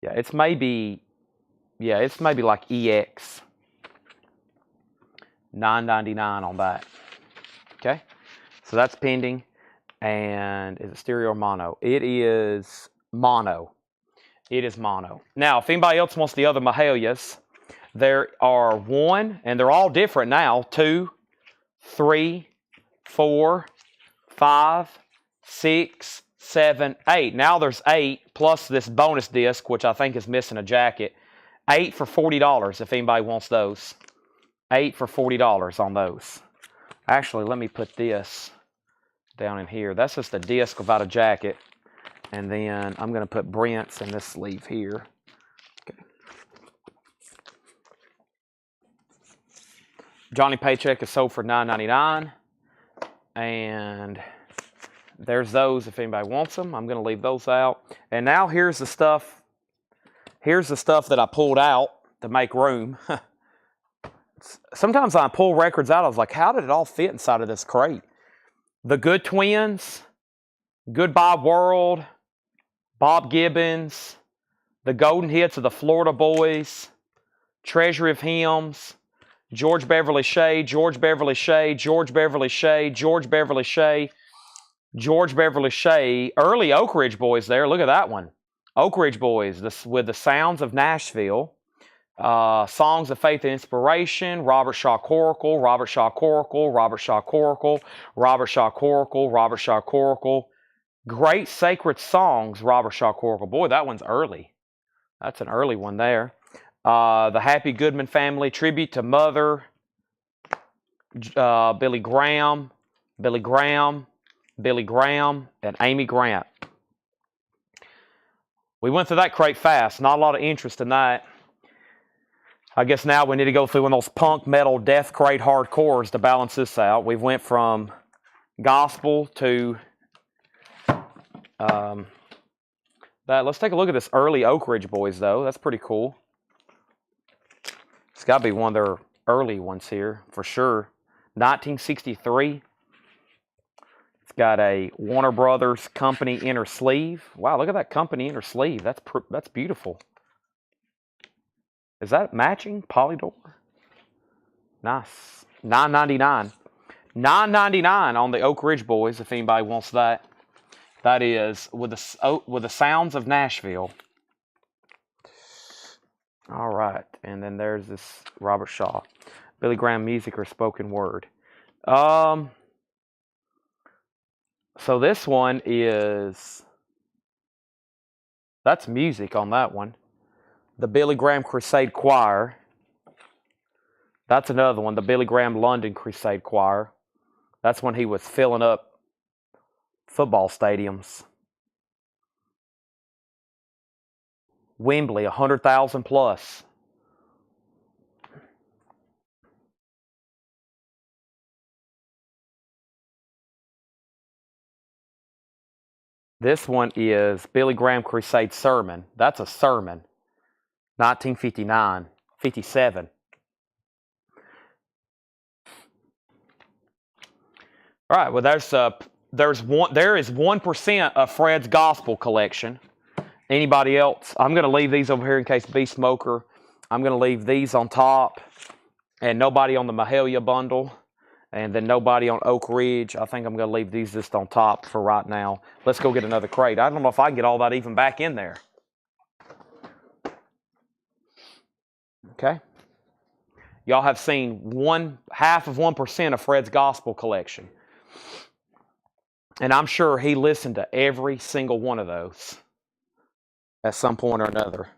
Yeah, it's maybe like EX. $9.99 on that. Okay. So that's pending. And is it stereo or mono? It is mono. It is mono. Now, if anybody else wants the other Mahalias, there are 1, and they're all different now. 2, 3, 4, 5, 6, 7, 8. Now there's 8 plus this bonus disc, which I think is missing a jacket. 8 for $40 if anybody wants those. 8 for $40 on those. Actually, let me put this down in here. That's just a disc without a jacket. And then I'm going to put Brent's in this sleeve here. Okay. Johnny Paycheck is sold for $9.99. And there's those if anybody wants them. I'm going to leave those out. And now here's the stuff. Here's the stuff that I pulled out to make room. Sometimes I pull records out. I was like, how did it all fit inside of this crate? The Good Twins, Goodbye World, Bob Gibbons, the Golden Hits of the Florida Boys, Treasury of Hymns, George Beverly Shea, George Beverly Shea, George Beverly Shea, George Beverly Shea, George Beverly Shea, early Oak Ridge Boys there. Look at that one. Oak Ridge Boys with the Sounds of Nashville, Songs of Faith and Inspiration, Robert Shaw Coracle, Robert Shaw Coracle, Robert Shaw Coracle, Robert Shaw Coracle, Robert Shaw Coracle. Great Sacred Songs, Robert Shaw Coracle. Boy, that one's early. That's an early one there. The Happy Goodman Family, Tribute to Mother, Billy Graham, and Amy Grant. We went through that crate fast. Not a lot of interest in that. I guess now we need to go through one of those punk, metal, death crate hardcores to balance this out. We went from gospel to that. Let's take a look at this early Oak Ridge Boys, though. That's pretty cool. It's got to be one of their early ones here, for sure. 1963. It's got a Warner Brothers Company inner sleeve. Wow, look at that Company inner sleeve. That's beautiful. Is that matching Polydor? Nice. $9.99. $9.99 on the Oak Ridge Boys, if anybody wants that. That is with the Sounds of Nashville. All right, and then there's this Robert Shaw, Billy Graham music or spoken word. So this one that's music on that one. The Billy Graham Crusade Choir. That's another one, the Billy Graham London Crusade Choir. That's when he was filling up football stadiums. Wembley, 100,000 plus. This one is Billy Graham Crusade Sermon. That's a sermon. 1959, 57. All right, well there is 1% of Fred's gospel collection. Anybody else? I'm going to leave these over here in case B Smoker. I'm going to leave these on top, and nobody on the Mahalia bundle, and then nobody on Oak Ridge. I think I'm going to leave these just on top for right now. Let's go get another crate. I don't know if I can get all that even back in there. Okay. Y'all have seen half of 1% of Fred's gospel collection. And I'm sure he listened to every single one of those at some point or another.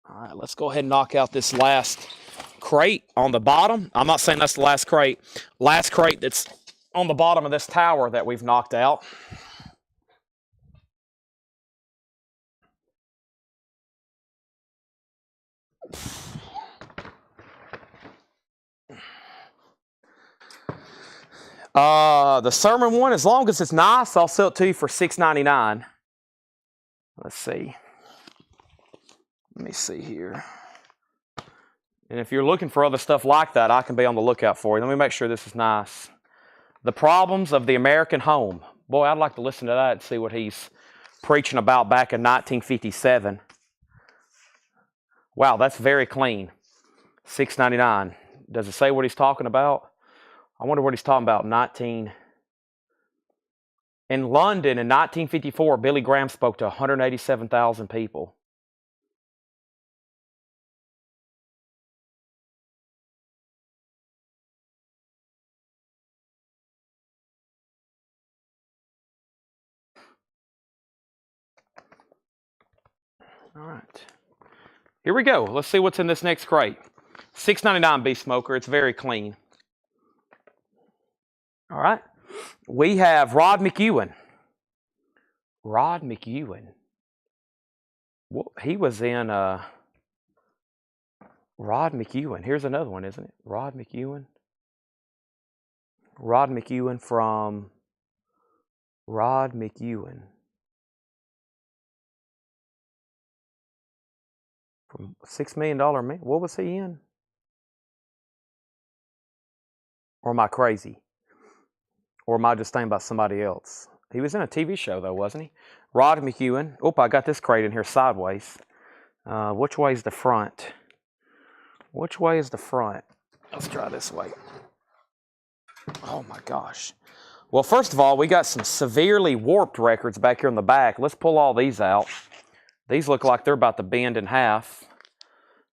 All right, let's go ahead and knock out this last crate on the bottom. I'm not saying that's the last crate. Last crate that's on the bottom of this tower that we've knocked out. The sermon one, as long as it's nice, I'll sell it to you for $6.99. Let's see. Let me see here. And if you're looking for other stuff like that, I can be on the lookout for you. Let me make sure this is nice. The Problems of the American Home. Boy, I'd like to listen to that and see what he's preaching about back in 1957. Wow, that's very clean. $6.99. Does it say what he's talking about? I wonder what he's talking about. In London in 1954, Billy Graham spoke to 187,000 people. All right. Here we go. Let's see what's in this next crate. $6.99 Beast Smoker. It's very clean. All right. We have Rod McEwen. Rod McEwen. Well, he was in Rod McEwen. Here's another one, isn't it? Rod McEwen. Rod McEwen from Rod McEwen. From $6 Million Man. What was he in? Or am I crazy? Or am I just thinking about somebody else? He was in a TV show, though, wasn't he? Rod McEwen. Oh, I got this crate in here sideways. Which way is the front? Which way is the front? Let's try this way. Oh, my gosh. Well, first of all, we got some severely warped records back here in the back. Let's pull all these out. These look like they're about to bend in half.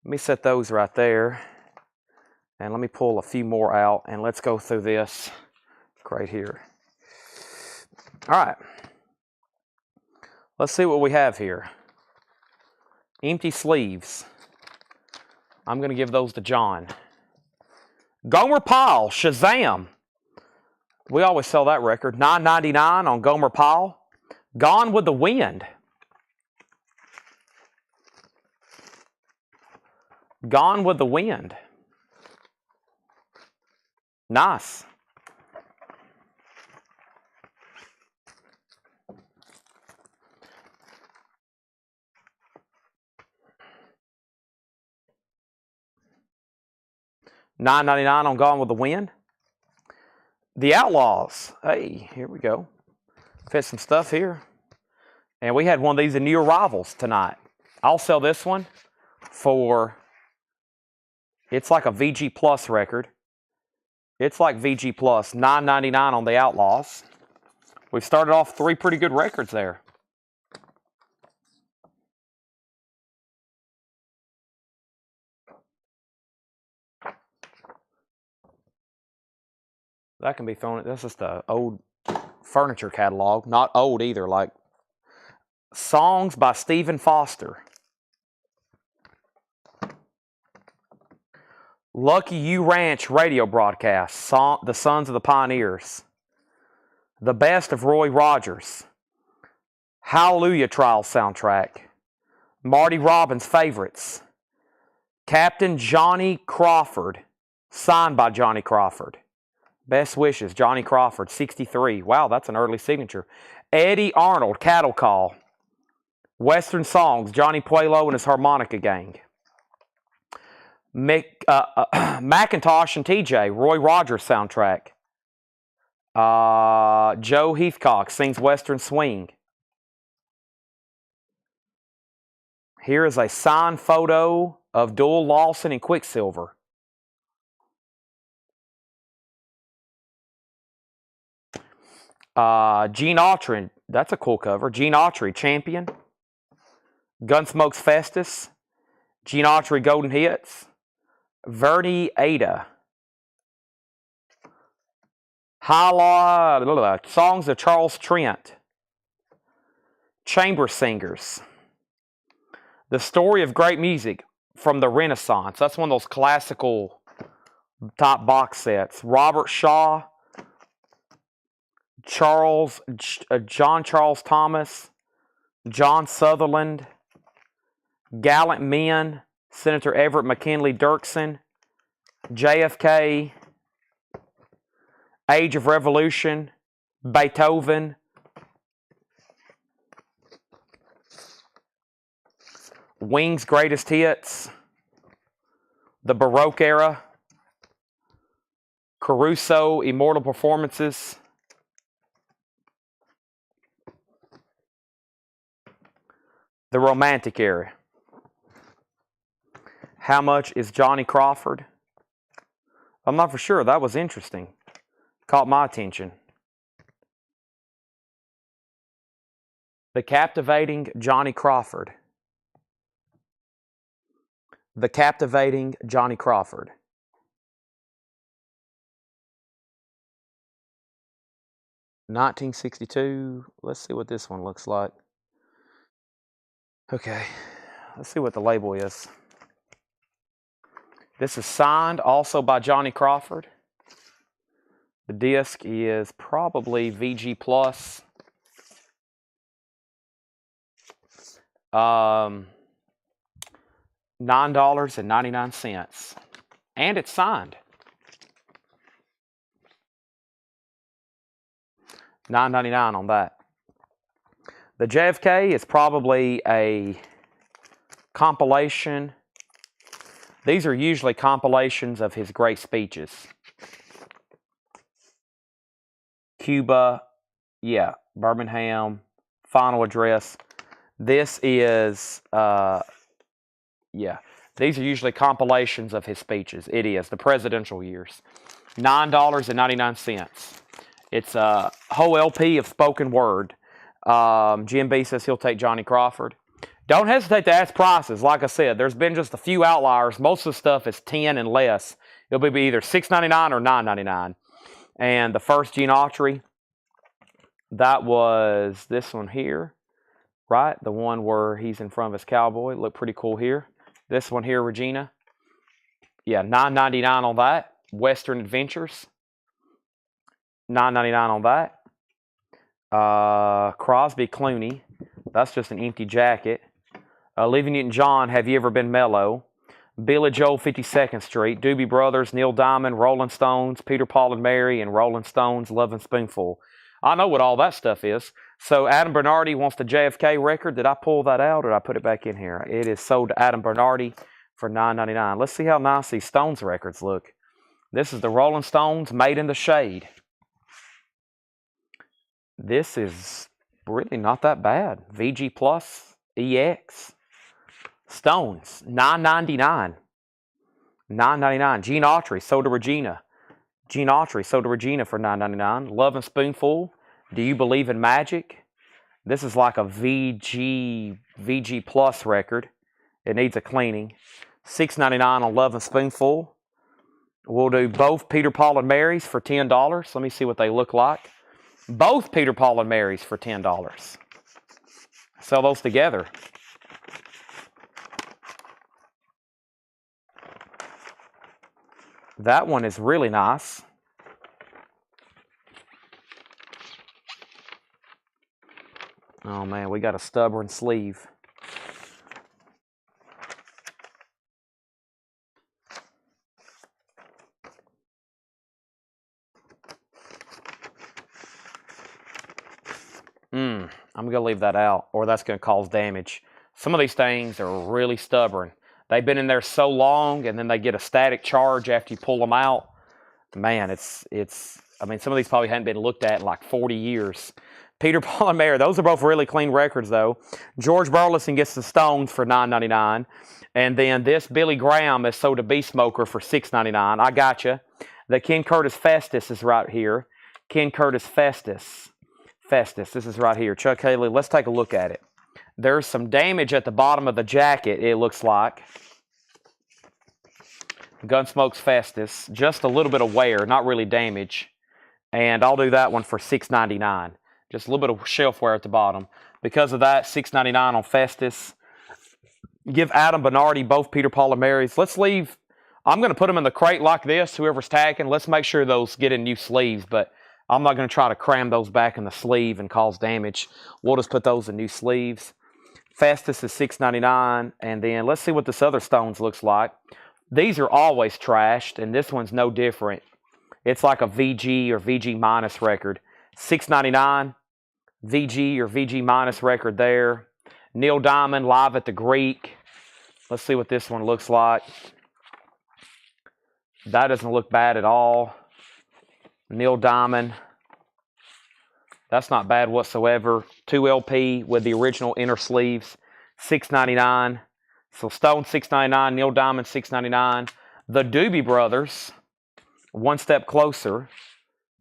Let me set those right there. And let me pull a few more out, and let's go through this right here. All right. Let's see what we have here. Empty sleeves. I'm going to give those to John. Gomer Pyle, Shazam. We always sell that record. $9.99 on Gomer Pyle. Gone with the Wind. Gone with the Wind. Nice. $9.99 on Gone with the Wind. The Outlaws. Hey, here we go. Fit some stuff here. And we had one of these in New Arrivals tonight. I'll sell this one for, it's like a VG Plus record. It's like VG Plus, $9.99 on the Outlaws. We've started off 3 pretty good records there. That can be thrown. That's just an old furniture catalog. Not old either, like songs by Stephen Foster. Lucky You Ranch radio broadcast. The Sons of the Pioneers. The Best of Roy Rogers. Hallelujah Trial soundtrack. Marty Robbins favorites. Captain Johnny Crawford. Signed by Johnny Crawford. Best wishes, Johnny Crawford, 63. Wow, that's an early signature. Eddie Arnold, Cattle Call. Western Songs, Johnny Puelo and his Harmonica Gang. Macintosh and TJ, Roy Rogers soundtrack. Joe Heathcock sings Western Swing. Here is a signed photo of Doyle Lawson and Quicksilver. Gene Autry, that's a cool cover. Gene Autry, Champion. Gunsmoke's Festus. Gene Autry, Golden Hits. Verdi Ada. Songs of Charles Trent. Chamber Singers. The Story of Great Music from the Renaissance. That's one of those classical top box sets. Robert Shaw. John Charles Thomas, John Sutherland, Gallant Men, Senator Everett McKinley Dirksen, JFK, Age of Revolution, Beethoven, Wings Greatest Hits, the Baroque Era, Caruso Immortal Performances, the Romantic Era. How much is Johnny Crawford? I'm not for sure. That was interesting. Caught my attention. The Captivating Johnny Crawford. The Captivating Johnny Crawford. $1962. Let's see what this one looks like. Okay, let's see what the label is. This is signed also by Johnny Crawford. The disc is probably VG Plus. $9.99. And it's signed. $9.99 on that. The JFK is probably a compilation. These are usually compilations of his great speeches. Cuba, yeah, Birmingham, final address. This is, yeah, these are usually compilations of his speeches. It is, the presidential years. $9.99. It's a whole LP of spoken word. Jim B says he'll take Johnny Crawford. Don't hesitate to ask prices. Like I said, there's been just a few outliers. Most of the stuff is 10 and less. It'll be either $6.99 or $9.99. And the first Gene Autry, that was this one here, right? The one where he's in front of his cowboy. Looked pretty cool here. This one here, Regina. Yeah, $9.99 on that. Western Adventures. $9.99 on that. Crosby Clooney. That's just an empty jacket. Olivia Newton-John, Have You Ever Been Mellow? Billy Joel, 52nd Street. Doobie Brothers, Neil Diamond, Rolling Stones, Peter, Paul and Mary, and Rolling Stones, Lovin' Spoonful. I know what all that stuff is. So Adam Bernardi wants the JFK record. Did I pull that out or did I put it back in here? It is sold to Adam Bernardi for $9.99. Let's see how nice these Stones records look. This is the Rolling Stones, Made in the Shade. This is really not that bad. VG Plus, EX. Stones, $9.99. $9.99. Gene Autry, sold to Regina. Gene Autry, sold to Regina for $9.99. Lovin' Spoonful, Do You Believe in Magic? This is like a VG Plus record. It needs a cleaning. $6.99 on Lovin' Spoonful. We'll do both Peter, Paul, and Mary's for $10. Let me see what they look like. Both Peter, Paul, and Mary's for $10. Sell those together. That one is really nice. Oh man, we got a stubborn sleeve. I'm going to leave that out, or that's going to cause damage. Some of these things are really stubborn. They've been in there so long, and then they get a static charge after you pull them out. Man, I mean, some of these probably hadn't been looked at in like 40 years. Peter, Paul, and Mary, those are both really clean records, though. George Burleson gets the Stones for $9.99. And then this Billy Graham is sold to Beast Smoker for $6.99. I gotcha. The Ken Curtis Festus is right here. Ken Curtis Festus. This is right here. Chuck Haley, let's take a look at it. There's some damage at the bottom of the jacket, it looks like. Gunsmoke's Festus. Just a little bit of wear, not really damage. And I'll do that one for $6.99. Just a little bit of shelf wear at the bottom. Because of that, $6.99 on Festus. Give Adam Bernardi both Peter, Paul, and Mary's. Let's leave. I'm going to put them in the crate like this, whoever's tagging. Let's make sure those get in new sleeves, but I'm not going to try to cram those back in the sleeve and cause damage. We'll just put those in new sleeves. Festus is $6.99. And then let's see what this other Stones looks like. These are always trashed, and this one's no different. It's like a VG or VG minus record. $6.99. VG or VG minus record there. Neil Diamond, Live at the Greek. Let's see what this one looks like. That doesn't look bad at all. Neil Diamond. That's not bad whatsoever. 2 LP with the original inner sleeves. $6.99. So Stone $6.99. Neil Diamond $6.99. The Doobie Brothers. One step closer.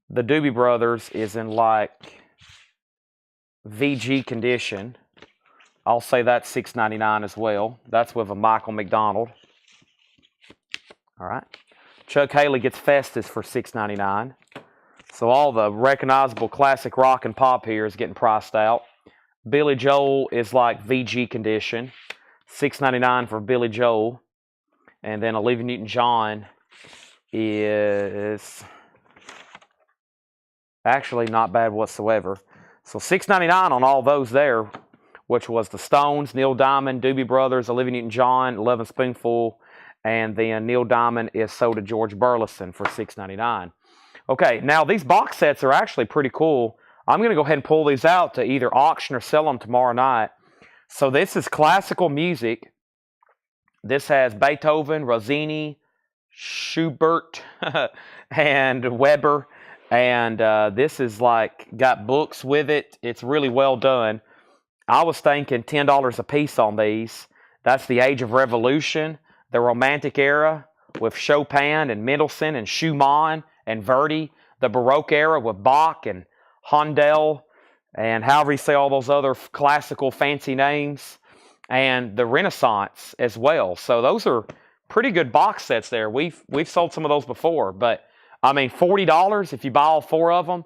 The Doobie Brothers is in like VG condition. I'll say that's $6.99 as well. That's with a Michael McDonald. All right. Chuck Haley Gets Festus for $6.99. So all the recognizable classic rock and pop here is getting priced out. Billy Joel is like VG condition. $6.99 for Billy Joel. And then Olivia Newton-John is actually not bad whatsoever. So $6.99 on all those there, which was the Stones, Neil Diamond, Doobie Brothers, Olivia Newton-John, 11 Spoonful, and then Neil Diamond is sold to George Burleson for $6.99. Okay, now these box sets are actually pretty cool. I'm going to go ahead and pull these out to either auction or sell them tomorrow night. So this is classical music. This has Beethoven, Rossini, Schubert, and Weber. And this is like got books with it. It's really well done. I was thinking $10 a piece on these. That's the Age of Revolution, the Romantic Era with Chopin and Mendelssohn and Schumann and Verdi, the Baroque era with Bach and Handel, and however you say all those other classical fancy names, and the Renaissance as well. So those are pretty good box sets there. We've sold some of those before, but I mean $40 if you buy all 4 of them.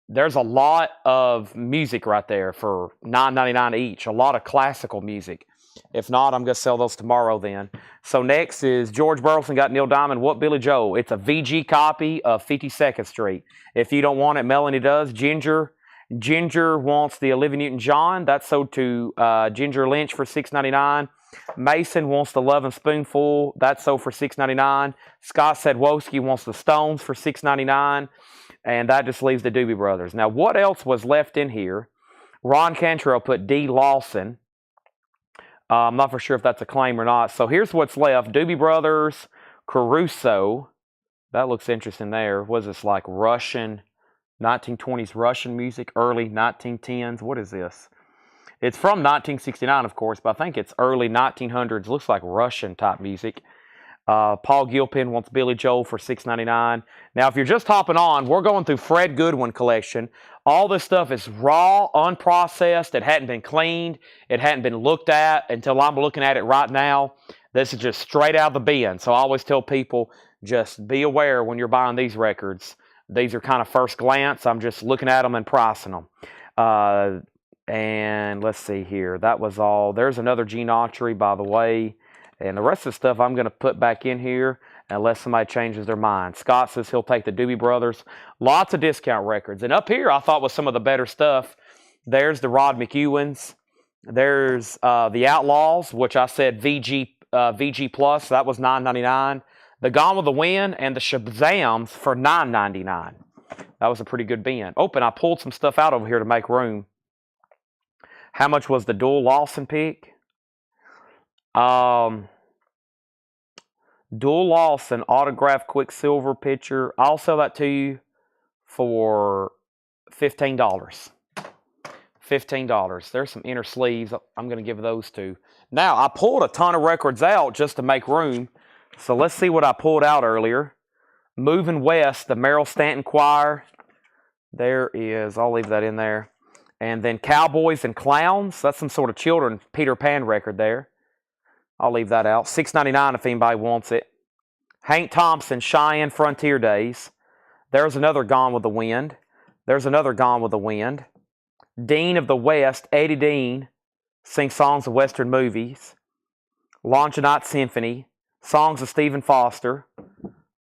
There's a lot of music right there for $9.99 each. A lot of classical music. If not, I'm going to sell those tomorrow then. So next is George Burleson got Neil Diamond. What Billy Joel? It's a VG copy of 52nd Street. If you don't want it, Melanie does. Ginger wants the Olivia Newton-John. That's sold to Ginger Lynch for $6.99. Mason wants the Love and Spoonful. That's sold for $6.99. Scott Sedwowski wants the Stones for $6.99. And that just leaves the Doobie Brothers. Now, what else was left in here? Ron Cantrell put D. Lawson. I'm not for sure if that's a claim or not. So here's what's left. Doobie Brothers, Caruso. That looks interesting there. Was this like Russian, 1920s Russian music, early 1910s? What is this? It's from 1969, of course, but I think it's early 1900s. Looks like Russian type music. Paul Gilpin wants Billy Joel for $6.99. Now, if you're just hopping on, we're going through Fred Goodwin collection. All this stuff is raw, unprocessed. It hadn't been cleaned. It hadn't been looked at until I'm looking at it right now. This is just straight out of the bin. So I always tell people, just be aware when you're buying these records. These are kind of first glance. I'm just looking at them and pricing them. And let's see here. That was all. There's another Gene Autry, by the way. And the rest of the stuff I'm going to put back in here unless somebody changes their mind. Scott says he'll take the Doobie Brothers. Lots of discount records. And up here I thought was some of the better stuff. There's the Rod McEwens. There's the Outlaws, which I said VG Plus. That was $9.99. The Gone with the Wind and the Shazams for $9.99. That was a pretty good bin. Oh, and I pulled some stuff out over here to make room. How much was the Dual Lawson pick? Dual Lawson autographed Quicksilver picture. I'll sell that to you for $15. $15. There's some inner sleeves I'm going to give those to. Now, I pulled a ton of records out just to make room. So let's see what I pulled out earlier. Moving West, the Merrill Stanton Choir. There is, I'll leave that in there. And then Cowboys and Clowns. That's some sort of children Peter Pan record there. I'll leave that out. $6.99 if anybody wants it. Hank Thompson, Cheyenne Frontier Days. There's another Gone with the Wind. There's another Gone with the Wind. Dean of the West, Eddie Dean, sings songs of Western movies. Longinite Symphony, songs of Stephen Foster.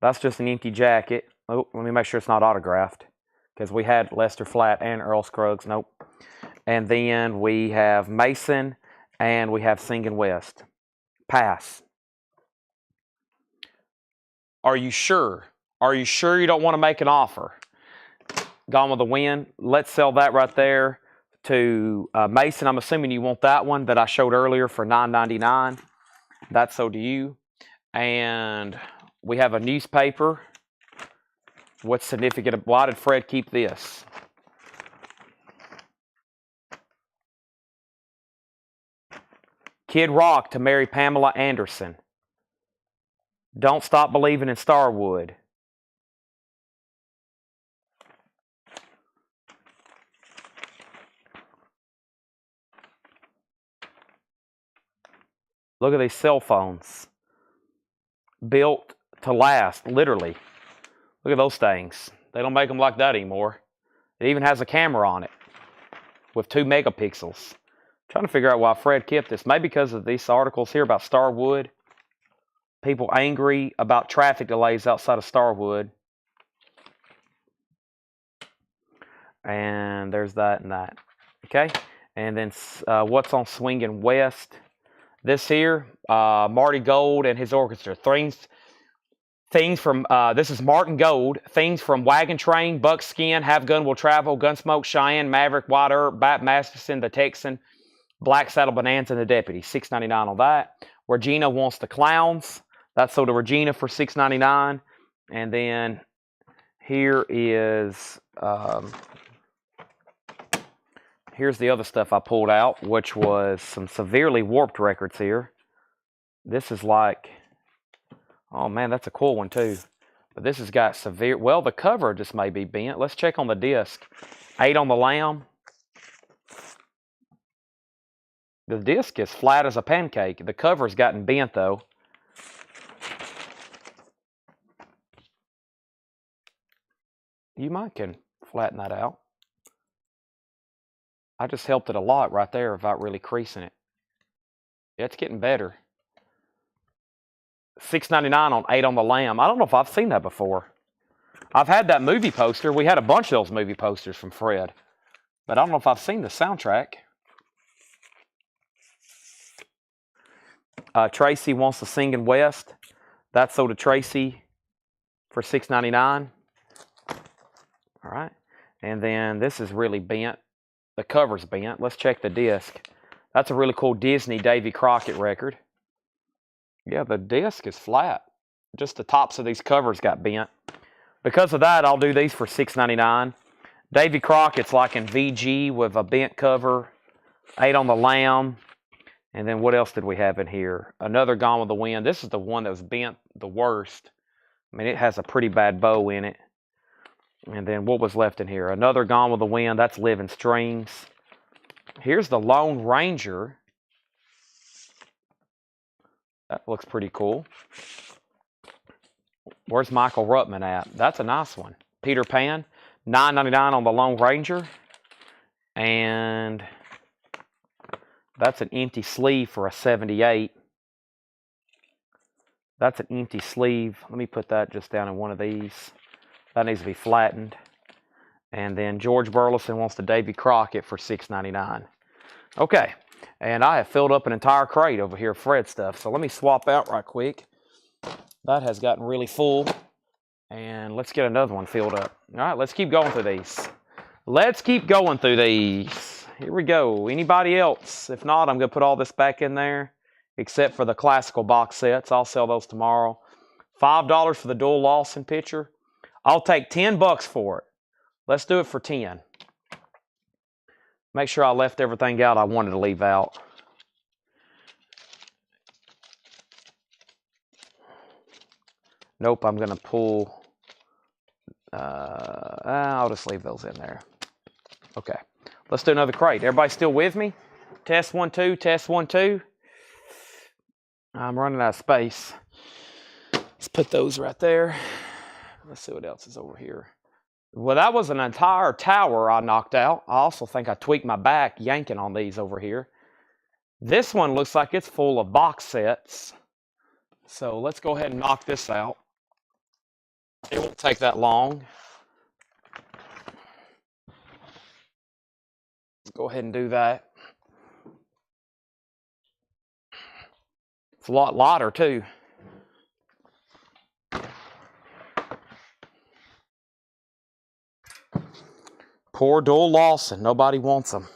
That's just an empty jacket. Oh, let me make sure it's not autographed because we had Lester Flatt and Earl Scruggs. Nope. And then we have Mason and we have Singin' West. Pass. Are you sure? Are you sure you don't want to make an offer? Gone with the Wind. Let's sell that right there to Mason. I'm assuming you want that one that I showed earlier for $9.99. That's sold to you. And we have a newspaper. What's significant? Why did Fred keep this? Kid Rock to marry Pamela Anderson. Don't Stop Believing in Starwood. Look at these cell phones. Built to last, literally. Look at those things. They don't make them like that anymore. It even has a camera on it with 2 megapixels. Trying to figure out why Fred kept this. Maybe because of these articles here about Starwood. People angry about traffic delays outside of Starwood. And there's that and that. Okay. And then what's on Swinging West? This here, Marty Gold and his orchestra. Things from, this is Martin Gold. Things from Wagon Train, Buckskin, Have Gun Will Travel, Gunsmoke, Cheyenne, Maverick, White Earp, Bat Masterson, The Texan, Black Saddle Bonanza, and The Deputy. $6.99 on that. Regina Wants the Clowns. That's sold to Regina for $6.99. And then here is, here's the other stuff I pulled out, which was some severely warped records here. This is like, oh man, that's a cool one too. But this has got severe, well, the cover just may be bent. Let's check on the disc. 8 on the Lamb. The disc is flat as a pancake. The cover's gotten bent though. You might can flatten that out. I just helped it a lot right there without really creasing it. Yeah, it's getting better. $6.99 on 8 on the Lamb. I don't know if I've seen that before. I've had that movie poster. We had a bunch of those movie posters from Fred. But I don't know if I've seen the soundtrack. Tracy Wants to Sing in West. That's sold to Tracy for $6.99. All right. And then this is really bent. The cover's bent. Let's check the disc. That's a really cool Disney Davy Crockett record. Yeah, the disc is flat. Just the tops of these covers got bent. Because of that, I'll do these for $6.99. Davy Crockett's like in VG with a bent cover. 8 on the Lamb. And then what else did we have in here? Another Gone with the Wind. This is the one that was bent the worst. I mean, it has a pretty bad bow in it. And then what was left in here? Another Gone with the Wind. That's Living Strings. Here's the Lone Ranger. That looks pretty cool. Where's Michael Ruttman at? That's a nice one. Peter Pan. $9.99 on the Lone Ranger. And that's an empty sleeve for a 78. That's an empty sleeve. Let me put that just down in one of these. That needs to be flattened. And then George Burleson wants the Davy Crockett for $6.99. Okay. And I have filled up an entire crate over here of Fred stuff. So let me swap out right quick. That has gotten really full. And let's get another one filled up. All right, let's keep going through these. Let's keep going through these. Here we go. Anybody else? If not, I'm going to put all this back in there, except for the classical box sets. I'll sell those tomorrow. $5 for the Dual Lawson picture. I'll take $10 for it. Let's do it for 10. Make sure I left everything out I wanted to leave out. Nope, I'm going to pull. I'll just leave those in there. Okay, let's do another crate. Everybody still with me? Test 1, 2, test 1, 2. I'm running out of space. Let's put those right there. Let's see what else is over here. Well, that was an entire tower I knocked out. I also think I tweaked my back yanking on these over here. This one looks like it's full of box sets. So let's go ahead and knock this out. It won't take that long. Let's go ahead and do that. It's a lot lighter too. Poor Doyle Lawson. Nobody wants them.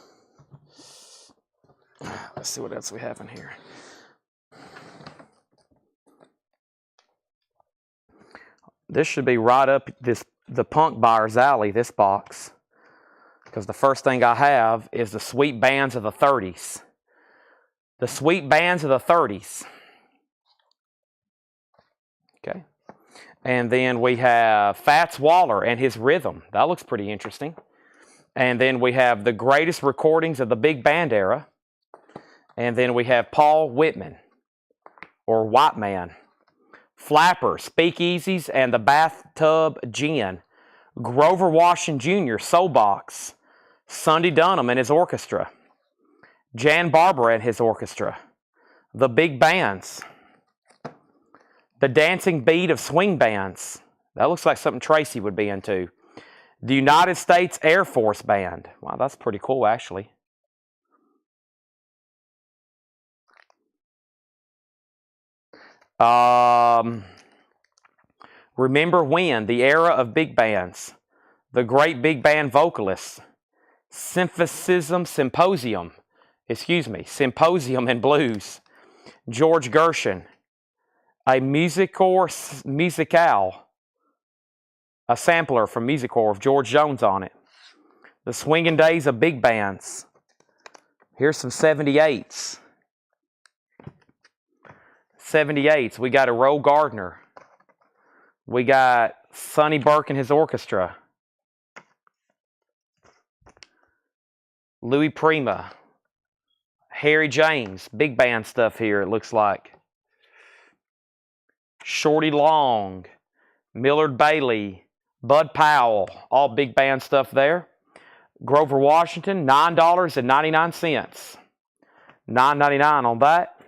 Let's see what else we have in here. This should be right up the punk buyer's alley, this box. Because the first thing I have is the sweet bands of the 30s. The sweet bands of the 30s. Okay. And then we have Fats Waller and his rhythm. That looks pretty interesting. And then we have the greatest recordings of the big band era. And then we have Paul Whitman, or White Man. Flapper, Speakeasies, and the Bathtub Gin. Grover Washington Jr., Soul Box. Sunday Dunham and his orchestra. Jan Barber and his orchestra. The Big Bands. The Dancing Beat of Swing Bands. That looks like something Tracy would be into. The United States Air Force Band. Wow, that's pretty cool, actually. Remember When, the era of big bands. The great big band vocalists. Symphonicism Symposium and Blues. George Gershon. A musicale, a sampler from Musicor of George Jones on it. The Swinging Days of Big Bands. Here's some 78s. 78s. We got Errol Gardner. We got Sonny Burke and his orchestra. Louis Prima. Harry James. Big band stuff here, it looks like. Shorty Long. Millard Bailey. Bud Powell. All big band stuff there. Grover Washington, $9.99. $9.99 on that.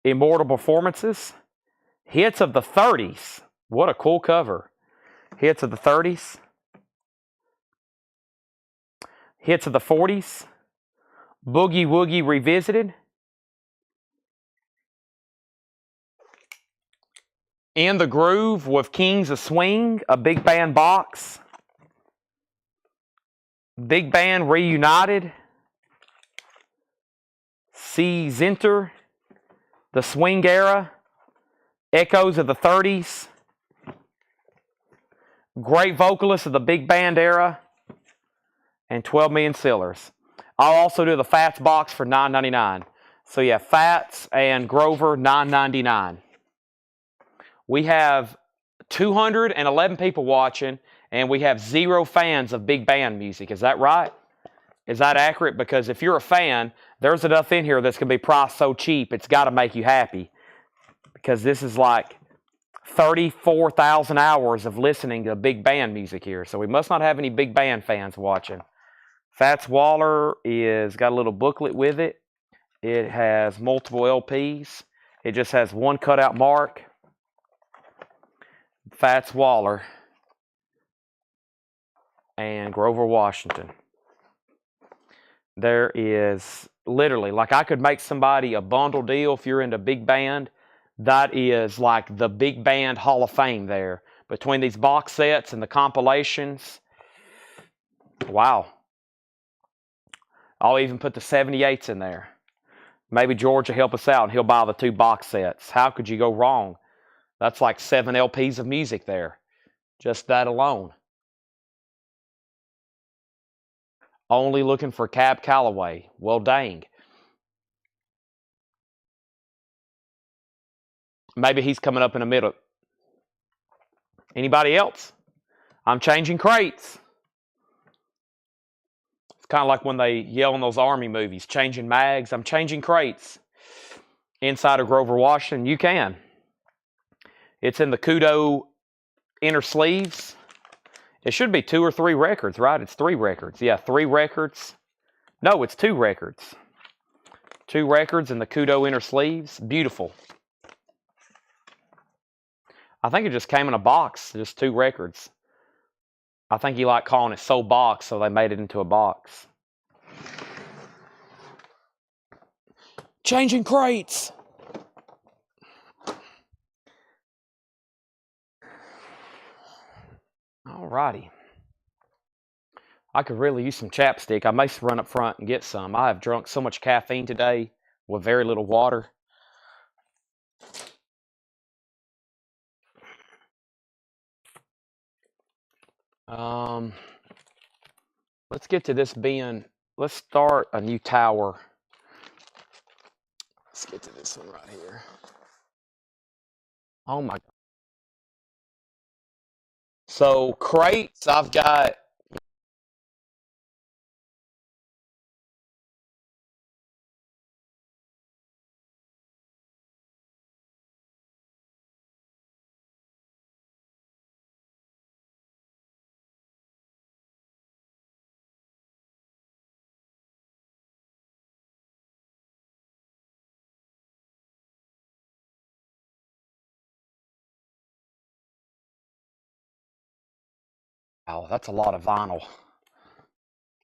Immortal Performances. Hits of the 30s. What a cool cover. Hits of the 30s. Hits of the 40s. Boogie Woogie Revisited. In the Groove with Kings of Swing, a big band box. Big Band Reunited. C. Zinter. The Swing Era. Echoes of the 30s. Great vocalists of the big band era. And 12 million sellers. I'll also do the Fats box for $9.99. So yeah, Fats and Grover, $9.99. We have 211 people watching, and we have 0 fans of big band music. Is that right? Is that accurate? Because if you're a fan, there's enough in here that's going to be priced so cheap, it's got to make you happy. Because this is like 34,000 hours of listening to big band music here. So we must not have any big band fans watching. Fats Waller is got a little booklet with it. It has multiple LPs. It just has one cutout mark. Fats Waller and Grover Washington. There is literally, like I could make somebody a bundle deal if you're into big band. That is like the big band Hall of Fame there. Between these box sets and the compilations. Wow. I'll even put the 78s in there. Maybe George will help us out and he'll buy the 2 box sets. How could you go wrong? That's like 7 LPs of music there. Just that alone. Only looking for Cab Calloway. Well, dang. Maybe he's coming up in the middle. Anybody else? I'm changing crates. It's kind of like when they yell in those Army movies, changing mags. I'm changing crates. Inside of Grover Washington, you can. It's in the Kudo inner sleeves. It should be 2 or 3 records, right? It's 3 records. Yeah, 3 records. No, it's 2 records. 2 records in the Kudo inner sleeves. Beautiful. I think it just came in a box, just 2 records. I think he liked calling it Soul Box, so they made it into a box. Changing crates. Alrighty. I could really use some chapstick. I may run up front and get some. I have drunk so much caffeine today with very little water. Let's get to this bin. Let's start a new tower. Let's get to this one right here. Oh my God. So crates, I've got. Oh, that's a lot of vinyl.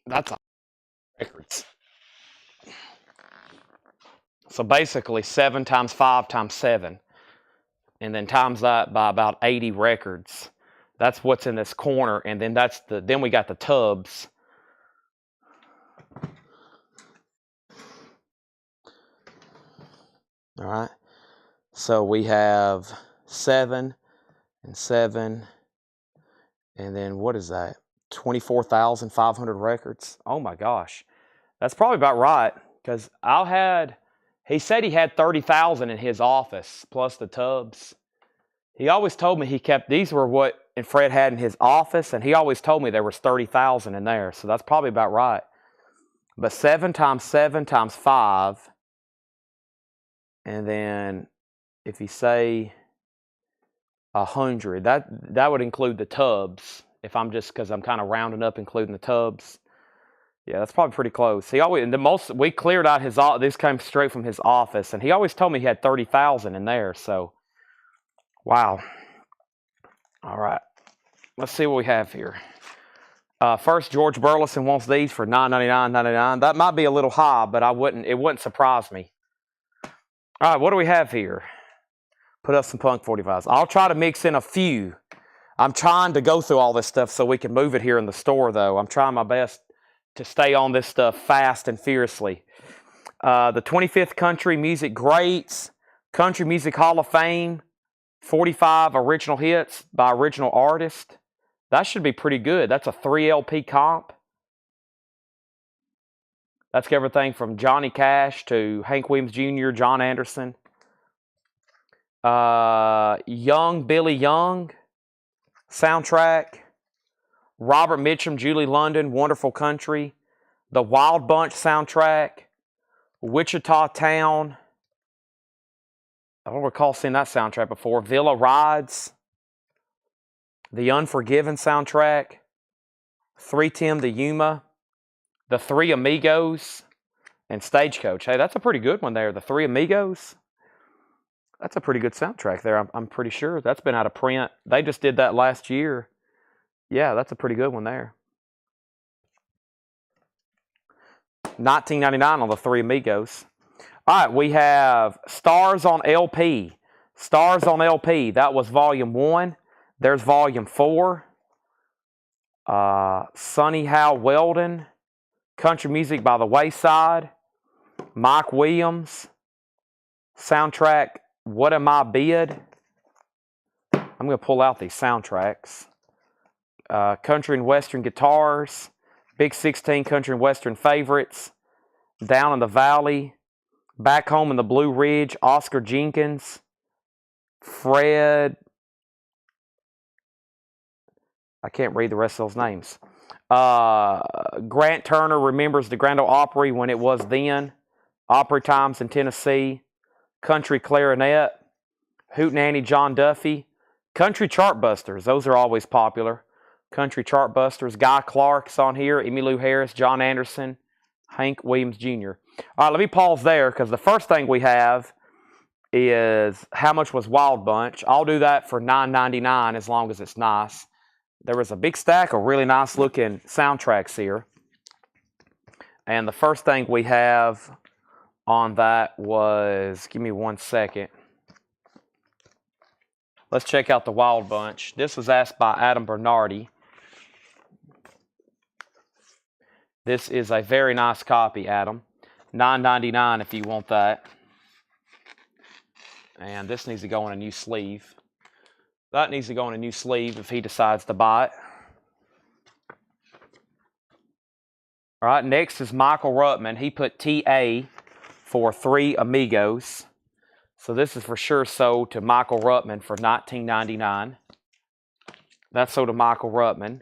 That's a records. So basically 7 times 5 times 7. And then times that by about 80 records. That's what's in this corner. And then then we got the tubs. All right. So we have 7 and 7. And then what is that? 24,500 records. Oh my gosh. That's probably about right. Because he said he had 30,000 in his office plus the tubs. He always told me these were what Fred had in his office, and he always told me there was 30,000 in there. So that's probably about right. But 7 times 7 times 5. And then if you say 100, that would include the tubs. Because I'm kind of rounding up, including the tubs. Yeah, that's probably pretty close. We cleared out this came straight from his office, and he always told me he had 30,000 in there. So, wow. All right, let's see what we have here. First, George Burleson wants these for $9.99.99. That might be a little high, but it wouldn't surprise me. All right, what do we have here? Put up some Punk 45s. I'll try to mix in a few. I'm trying to go through all this stuff so we can move it here in the store, though. I'm trying my best to stay on this stuff fast and fiercely. The 25th Country Music Greats, Country Music Hall of Fame, 45 original hits by original artist. That should be pretty good. That's a 3 LP comp. That's everything from Johnny Cash to Hank Williams Jr., John Anderson. Young Billy Young soundtrack. Robert Mitchum, Julie London, Wonderful Country. The Wild Bunch soundtrack. Wichita Town. I don't recall seeing that soundtrack before. Villa Rides. The Unforgiven soundtrack. 310 to Yuma. The Three Amigos. And Stagecoach. Hey, that's a pretty good one there. The Three Amigos. That's a pretty good soundtrack there. I'm pretty sure. That's been out of print. They just did that last year. Yeah, that's a pretty good one there. $19.99 on the Three Amigos. All right, we have Stars on LP. Stars on LP. That was Volume 1. There's Volume 4. Sonny Hal Weldon. Country Music by the Wayside. Mike Williams. Soundtrack, What Am I Bid? I'm going to pull out these soundtracks. Country and Western Guitars. Big 16 Country and Western Favorites. Down in the Valley. Back Home in the Blue Ridge. Oscar Jenkins. Fred. I can't read the rest of those names. Grant Turner Remembers the Grand Ole Opry When It Was Then. Opry Times in Tennessee. Country Clarinet. Hootenanny John Duffy. Country Chartbusters. Those are always popular. Country Chartbusters. Guy Clark's on here. Emmylou Harris. John Anderson. Hank Williams Jr. All right, let me pause there because the first thing we have is how much was Wild Bunch. I'll do that for $9.99 as long as it's nice. There was a big stack of really nice looking soundtracks here. And the first thing we have on that was, give me 1 second. Let's check out the Wild Bunch. This was asked by Adam Bernardi. This is a very nice copy, Adam. $9.99 if you want that. And this needs to go in a new sleeve. That needs to go in a new sleeve if he decides to buy it. All right, next is Michael Ruttman. He put TA for 3 Amigos. So this is for sure sold to Michael Ruttman for $19.99. That's sold to Michael Ruttman.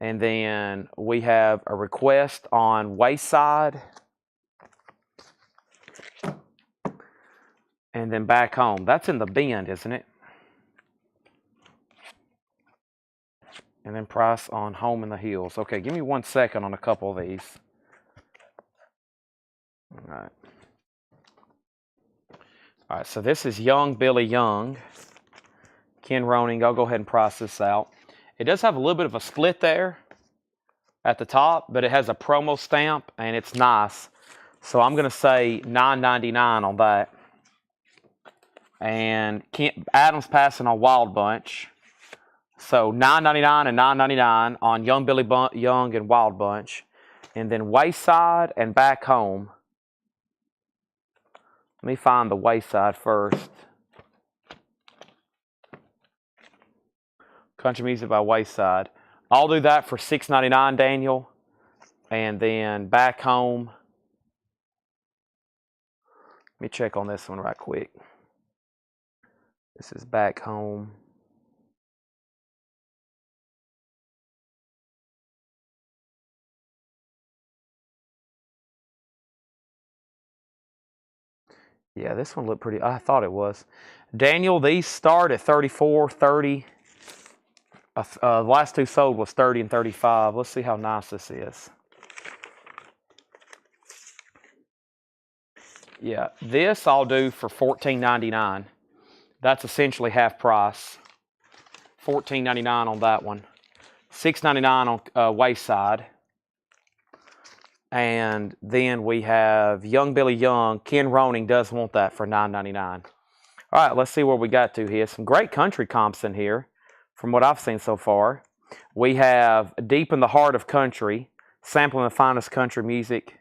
And then we have a request on Wayside. And then Back Home. That's in the Bend, isn't it? And then price on Home in the Hills. Okay, give me 1 second on a couple of these. All right. All right, so this is Young Billy Young. Ken Roning, I'll go ahead and price this out. It does have a little bit of a split there at the top, but it has a promo stamp, and it's nice. So I'm going to say $9.99 on that. And Adam's passing on Wild Bunch. So $9.99 and $9.99 on Young Billy Young and Wild Bunch. And then Wayside and Back Home. Let me find the Wayside first. Country Music by Wayside. I'll do that for $6.99, Daniel. And then Back Home. Let me check on this one right quick. This is Back Home. Yeah, this one looked pretty. I thought it was. Daniel, these start at 34, 30. The last two sold was 30 and 35. Let's see how nice this is. Yeah, this I'll do for $14.99. That's essentially half price. $14.99 on that one. $6.99 on Wayside. And then we have Young Billy Young. Ken Roning does want that for $9.99. All right, let's see where we got to here. Some great country comps in here from what I've seen so far. We have Deep in the Heart of Country, sampling the finest country music.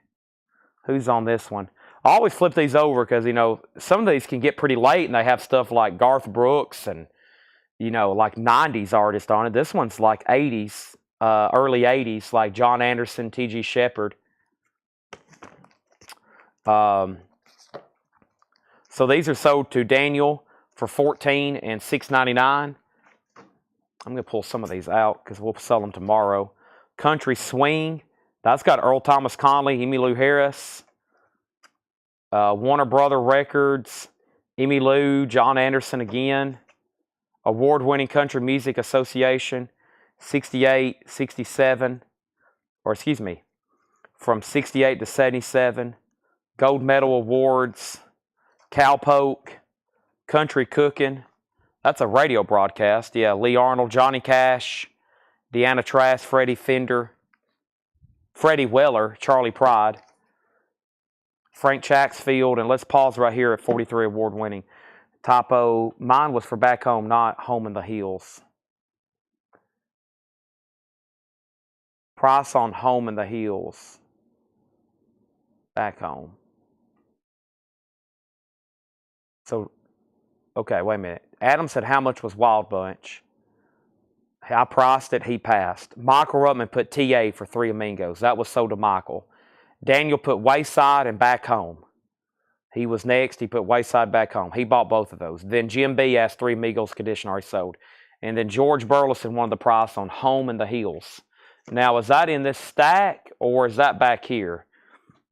Who's on this one? I always flip these over because, you know, some of these can get pretty late and they have stuff like Garth Brooks and, you know, like 90s artists on it. This one's like 80s, early 80s, like John Anderson, T.G. Shepherd. So these are sold to Daniel for $14 and $6.99. I'm going to pull some of these out because we'll sell them tomorrow. Country Swing. That's got Earl Thomas Conley, Emmylou Harris. Warner Brother Records. Emmylou, John Anderson again. Award-winning Country Music Association. 68, 67. Or excuse me. From 68 to 77. Gold Medal Awards. Cowpoke. Country Cooking. That's a radio broadcast. Yeah, Lee Arnold, Johnny Cash, Deanna Trask, Freddie Fender, Freddie Weller, Charlie Pride, Frank Chaxfield, and let's pause right here at 43 award-winning. Typo, mine was for Back Home, not Home in the Hills. Price on Home in the Hills. Back Home. So, okay, wait a minute. Adam said how much was Wild Bunch? I priced it, he passed. Michael Ruttman put TA for 3 Amigos. That was sold to Michael. Daniel put Wayside and Back Home. He was next. He put Wayside, Back Home. He bought both of those. Then Jim B asked 3 Amigos condition already sold. And then George Burleson wanted the price on Home in the Hills. Now, is that in this stack or is that back here?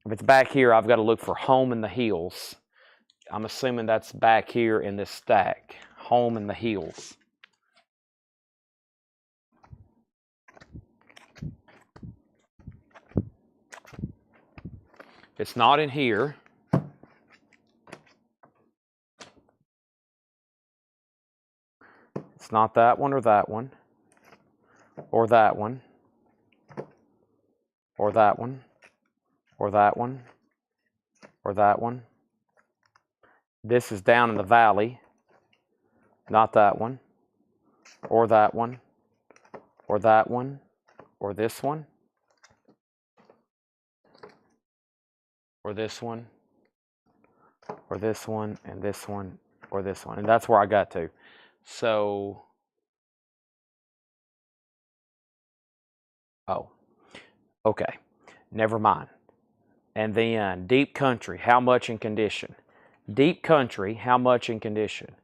If it's back here, I've got to look for Home in the Hills. I'm assuming that's back here in this stack. Home in the Hills. It's not in here. It's not that one or that one. Or that one. Or that one. Or that one. Or that one. This is down in the valley. Not that one. Or that one. Or that one. Or this one. or this one, or this one, and this one, or this one. And that's where I got to. So, oh, okay. Never mind. And then deep country, how much in condition? Deep country, how much in condition?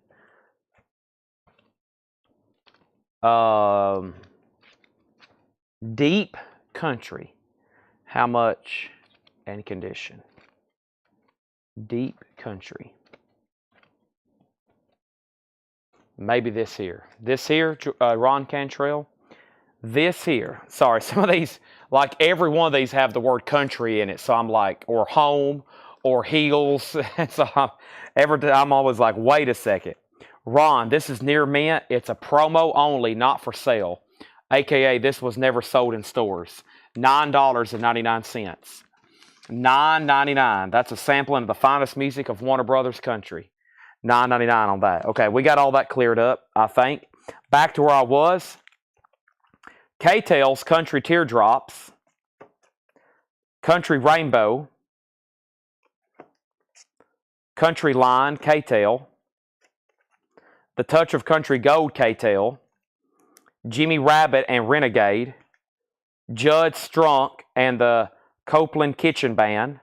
Deep country, how much in condition? Deep country. Maybe this here. This here, Ron Cantrell. This here. Sorry, some of these, like every one of these have the word country in it. So I'm like, or home, or heels. So I'm always like, wait a second. Ron, this is near mint. It's a promo only, not for sale. AKA, this was never sold in stores. $9.99. $9.99. That's a sampling of the finest music of Warner Brothers country. $9.99 on that. Okay, we got all that cleared up, I think. Back to where I was. K-Tail's Country Teardrops. Country Rainbow. Country Line, K-Tail. The Touch of Country Gold, K-Tail. Jimmy Rabbit and Renegade. Judd Strunk and the Copeland Kitchen Band.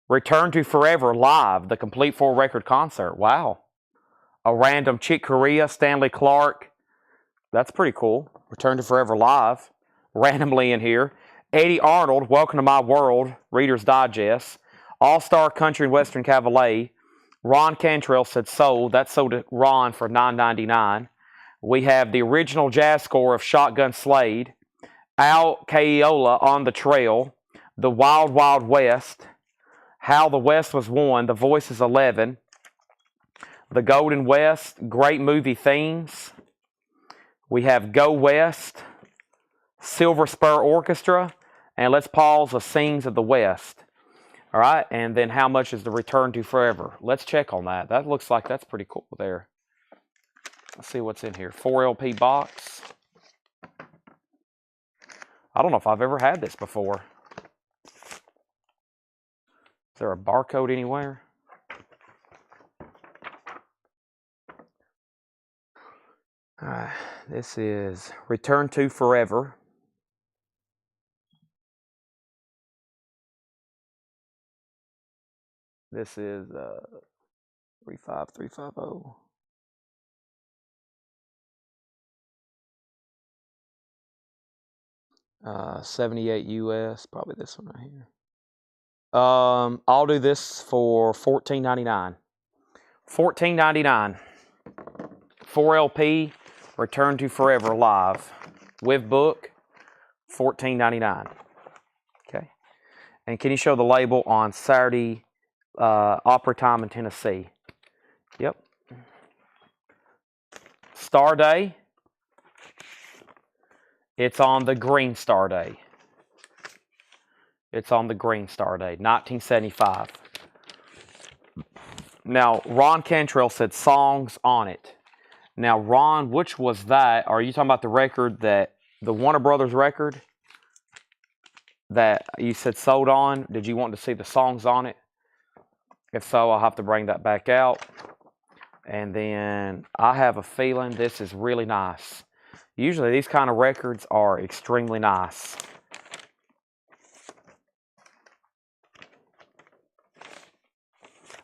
Return to Forever Live, the complete 4-record concert. Wow. A Random Chick Corea, Stanley Clark. That's pretty cool. Return to Forever Live. Randomly in here. Eddie Arnold, Welcome to My World, Reader's Digest. All-Star Country and Western Cavalry. Ron Cantrell said sold. That sold to Ron for $9.99. We have the original jazz score of Shotgun Slade. Al Caiola, On the Trail. The Wild Wild West. How the West Was Won, The Voices 11. The Golden West, Great Movie Themes. We have Go West, Silver Spur Orchestra, and let's pause the Scenes of the West. All right, and then how much is the Return to Forever? Let's check on that. That looks like that's pretty cool there. Let's see what's in here. 4 LP box. I don't know if I've ever had this before. Is there a barcode anywhere? All right, this is Return to Forever. This is 35350. 78 US, probably this one right here. I'll do this for $14.99. $14.99. 4 LP, Return to Forever Live. With book, $14.99. Okay. And can you show the label on Saturday Opera Time in Tennessee? Yep. Star Day. It's on the Green Star Day. It's on the Green Star Day, 1975. Now, Ron Cantrell said songs on it. Now, Ron, which was that? Are you talking about the record that, the Warner Brothers record that you said sold on? Did you want to see the songs on it? If so, I'll have to bring that back out. And then I have a feeling this is really nice. Usually these kind of records are extremely nice.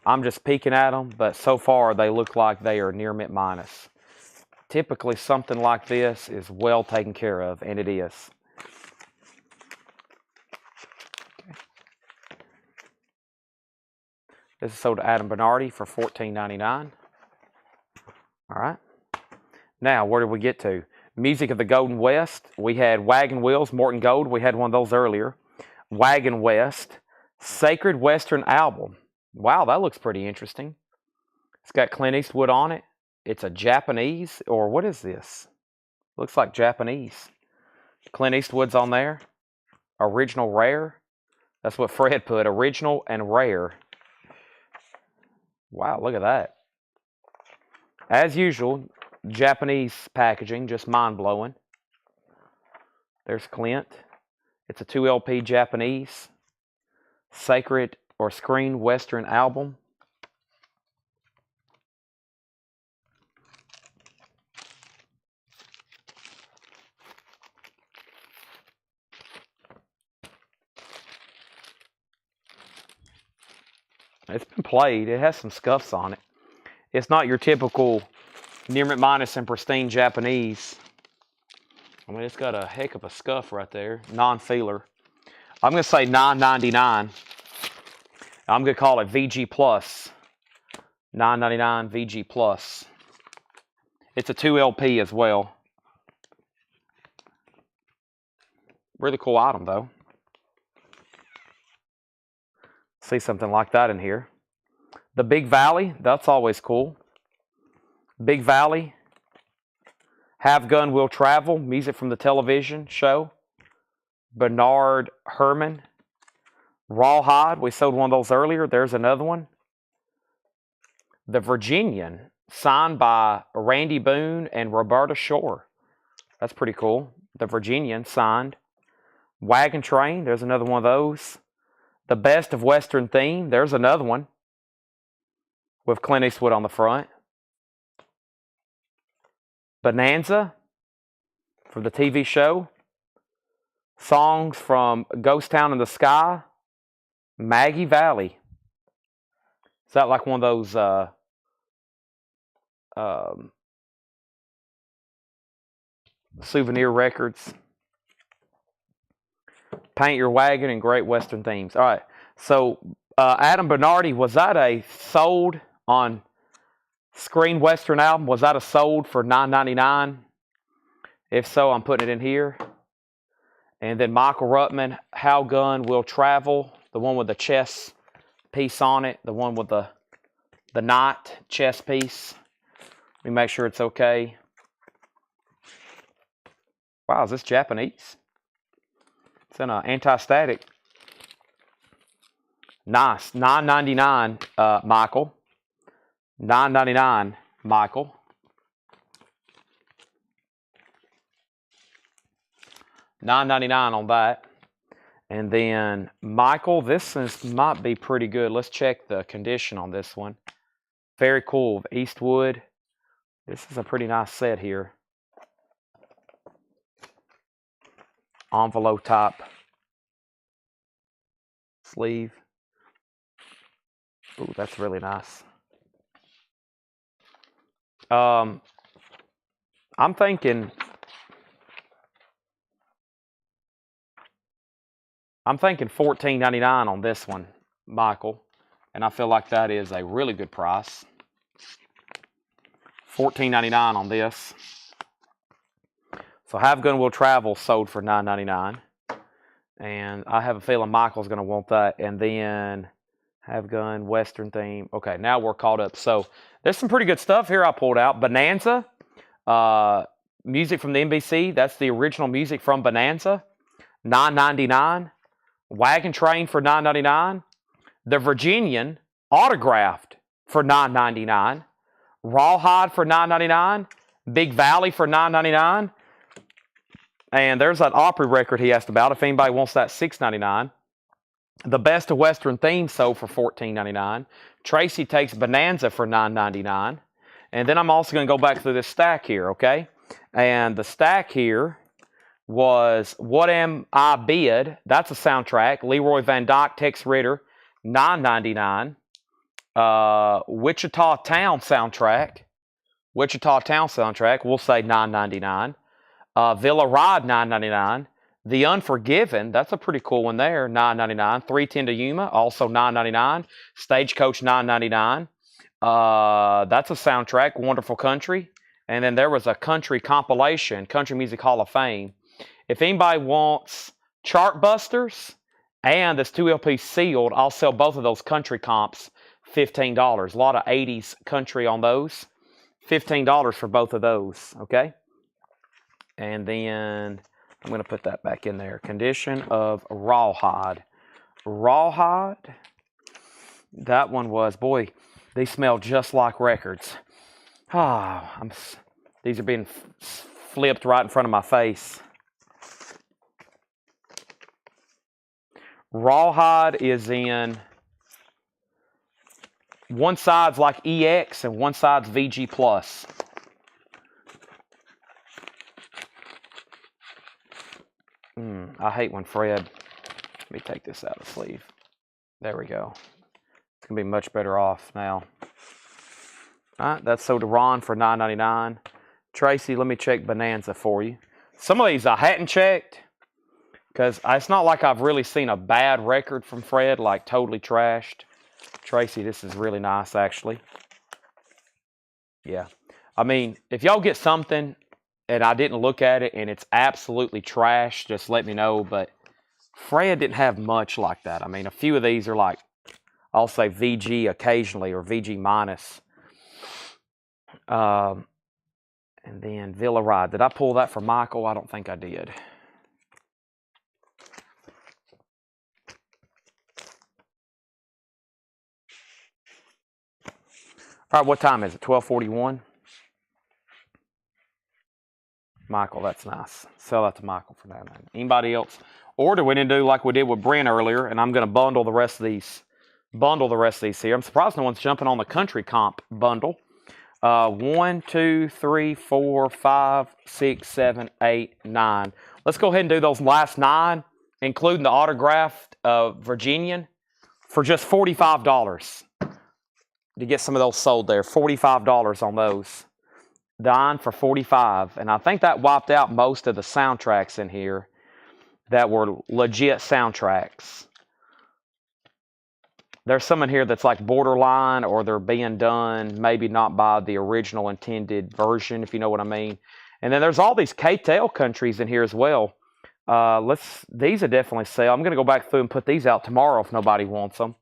I'm just peeking at them, but so far they look like they are near mint minus. Typically something like this is well taken care of, and it is. Okay. This is sold to Adam Bernardi for $14.99. All right. Now, where did we get to? Music of the Golden West. We had Wagon Wheels, Morton Gold. We had one of those earlier. Wagon West. Sacred Western Album. Wow, that looks pretty interesting. It's got Clint Eastwood on it. It's a Japanese, or what is this? Looks like Japanese. Clint Eastwood's on there. Original rare. That's what Fred put, original and rare. Wow, look at that. As usual, Japanese packaging, just mind-blowing. There's Clint. It's a 2 LP Japanese. Sacred or Screen Western album. It's been played. It has some scuffs on it. It's not your typical near mint minus and pristine Japanese. I mean, it's got a heck of a scuff right there. Non-feeler. I'm going to say $9.99. I'm going to call it VG Plus. $9.99 VG Plus. It's a 2 LP as well. Really cool item, though. See something like that in here. The Big Valley, that's always cool. Big Valley. Have Gun Will Travel, music from the television show. Bernard Herrmann. Rawhide, we sold one of those earlier. There's another one. The Virginian, signed by Randy Boone and Roberta Shore. That's pretty cool. The Virginian, signed. Wagon Train, there's another one of those. The Best of Western Theme, there's another one with Clint Eastwood on the front. Bonanza from the TV show. Songs from Ghost Town in the Sky. Maggie Valley. Is that like one of those souvenir records? Paint Your Wagon and Great Western Themes. All right. So Adam Bernardi, was that a sold on Screen Western album? Was that a sold for $9.99? If so, I'm putting it in here. And then Michael Ruttman, How Gun Will Travel, the one with the chess piece on it, the one with the knot chess piece. Let me make sure it's okay. Wow, is this Japanese? It's in an anti-static. Nice. $9.99, Michael. $9.99, Michael. $9.99 on that. And then, Michael, might be pretty good. Let's check the condition on this one. Very cool. Eastwood. This is a pretty nice set here. Envelope top sleeve. Ooh, that's really nice. I'm thinking $14.99 on this one, Michael, and I feel like that is a really good price. $14.99 on this. So Have Gun Will Travel sold for $9.99, and I have a feeling Michael's going to want that. And then Have Gun Western Theme. Okay, now we're caught up. So there's some pretty good stuff here I pulled out. Bonanza, music from the NBC. That's the original music from Bonanza. $9.99. Wagon Train for $9.99. The Virginian, autographed for $9.99. Rawhide for $9.99. Big Valley for $9.99. And there's that Opry record he asked about. If anybody wants that, $6.99. The Best of Western Theme sold for $14.99. Tracy Takes Bonanza for $9.99. And then I'm also going to go back through this stack here, okay? And the stack here was What Am I Bid? That's a soundtrack. Leroy Van Dyke, Tex Ritter, $9.99. Wichita Town soundtrack. We'll say $9.99. Villa Ride, $9.99. The Unforgiven, that's a pretty cool one there, $9.99. 310 to Yuma, also $9.99. Stagecoach, $9.99. That's a soundtrack, Wonderful Country. And then there was a country compilation, Country Music Hall of Fame. If anybody wants Chartbusters and this 2LP sealed, I'll sell both of those country comps, $15. A lot of 80s country on those. $15 for both of those, okay? And then I'm going to put that back in there. Condition of Rawhide. Rawhide, that one was, boy, they smell just like records. These are being flipped right in front of my face. Rawhide is in One side's like EX and one side's VG Plus. I hate when Fred. Let me take this out of the sleeve. There we go. It's going to be much better off now. All right, that's sold to Ron for $9.99. Tracy, let me check Bonanza for you. Some of these I hadn't checked because it's not like I've really seen a bad record from Fred, like totally trashed. Tracy, this is really nice, actually. Yeah. I mean, if y'all get something and I didn't look at it and it's absolutely trash, just let me know. But Fred didn't have much like that. I mean, a few of these are like, I'll say VG occasionally or VG minus. And then Villa Ride. Did I pull that for Michael? I don't think I did. All right, what time is it? 12:41? Michael, that's nice. Sell that to Michael for that. Anybody else? Or do we need to do like we did with Brent earlier, and I'm going to bundle the rest of these here. I'm surprised no one's jumping on the country comp bundle. 1, 2, 3, 4, 5, 6, 7, 8, 9. Let's go ahead and do those last 9, including the autographed Virginian, for just $45 to get some of those sold there. $45 on those. 9 for $45, and I think that wiped out most of the soundtracks in here that were legit soundtracks. There's some in here that's like borderline, or they're being done maybe not by the original intended version, if you know what I mean. And then there's all these K-Tail countries in here as well. These are definitely sale. I'm going to go back through and put these out tomorrow if nobody wants them.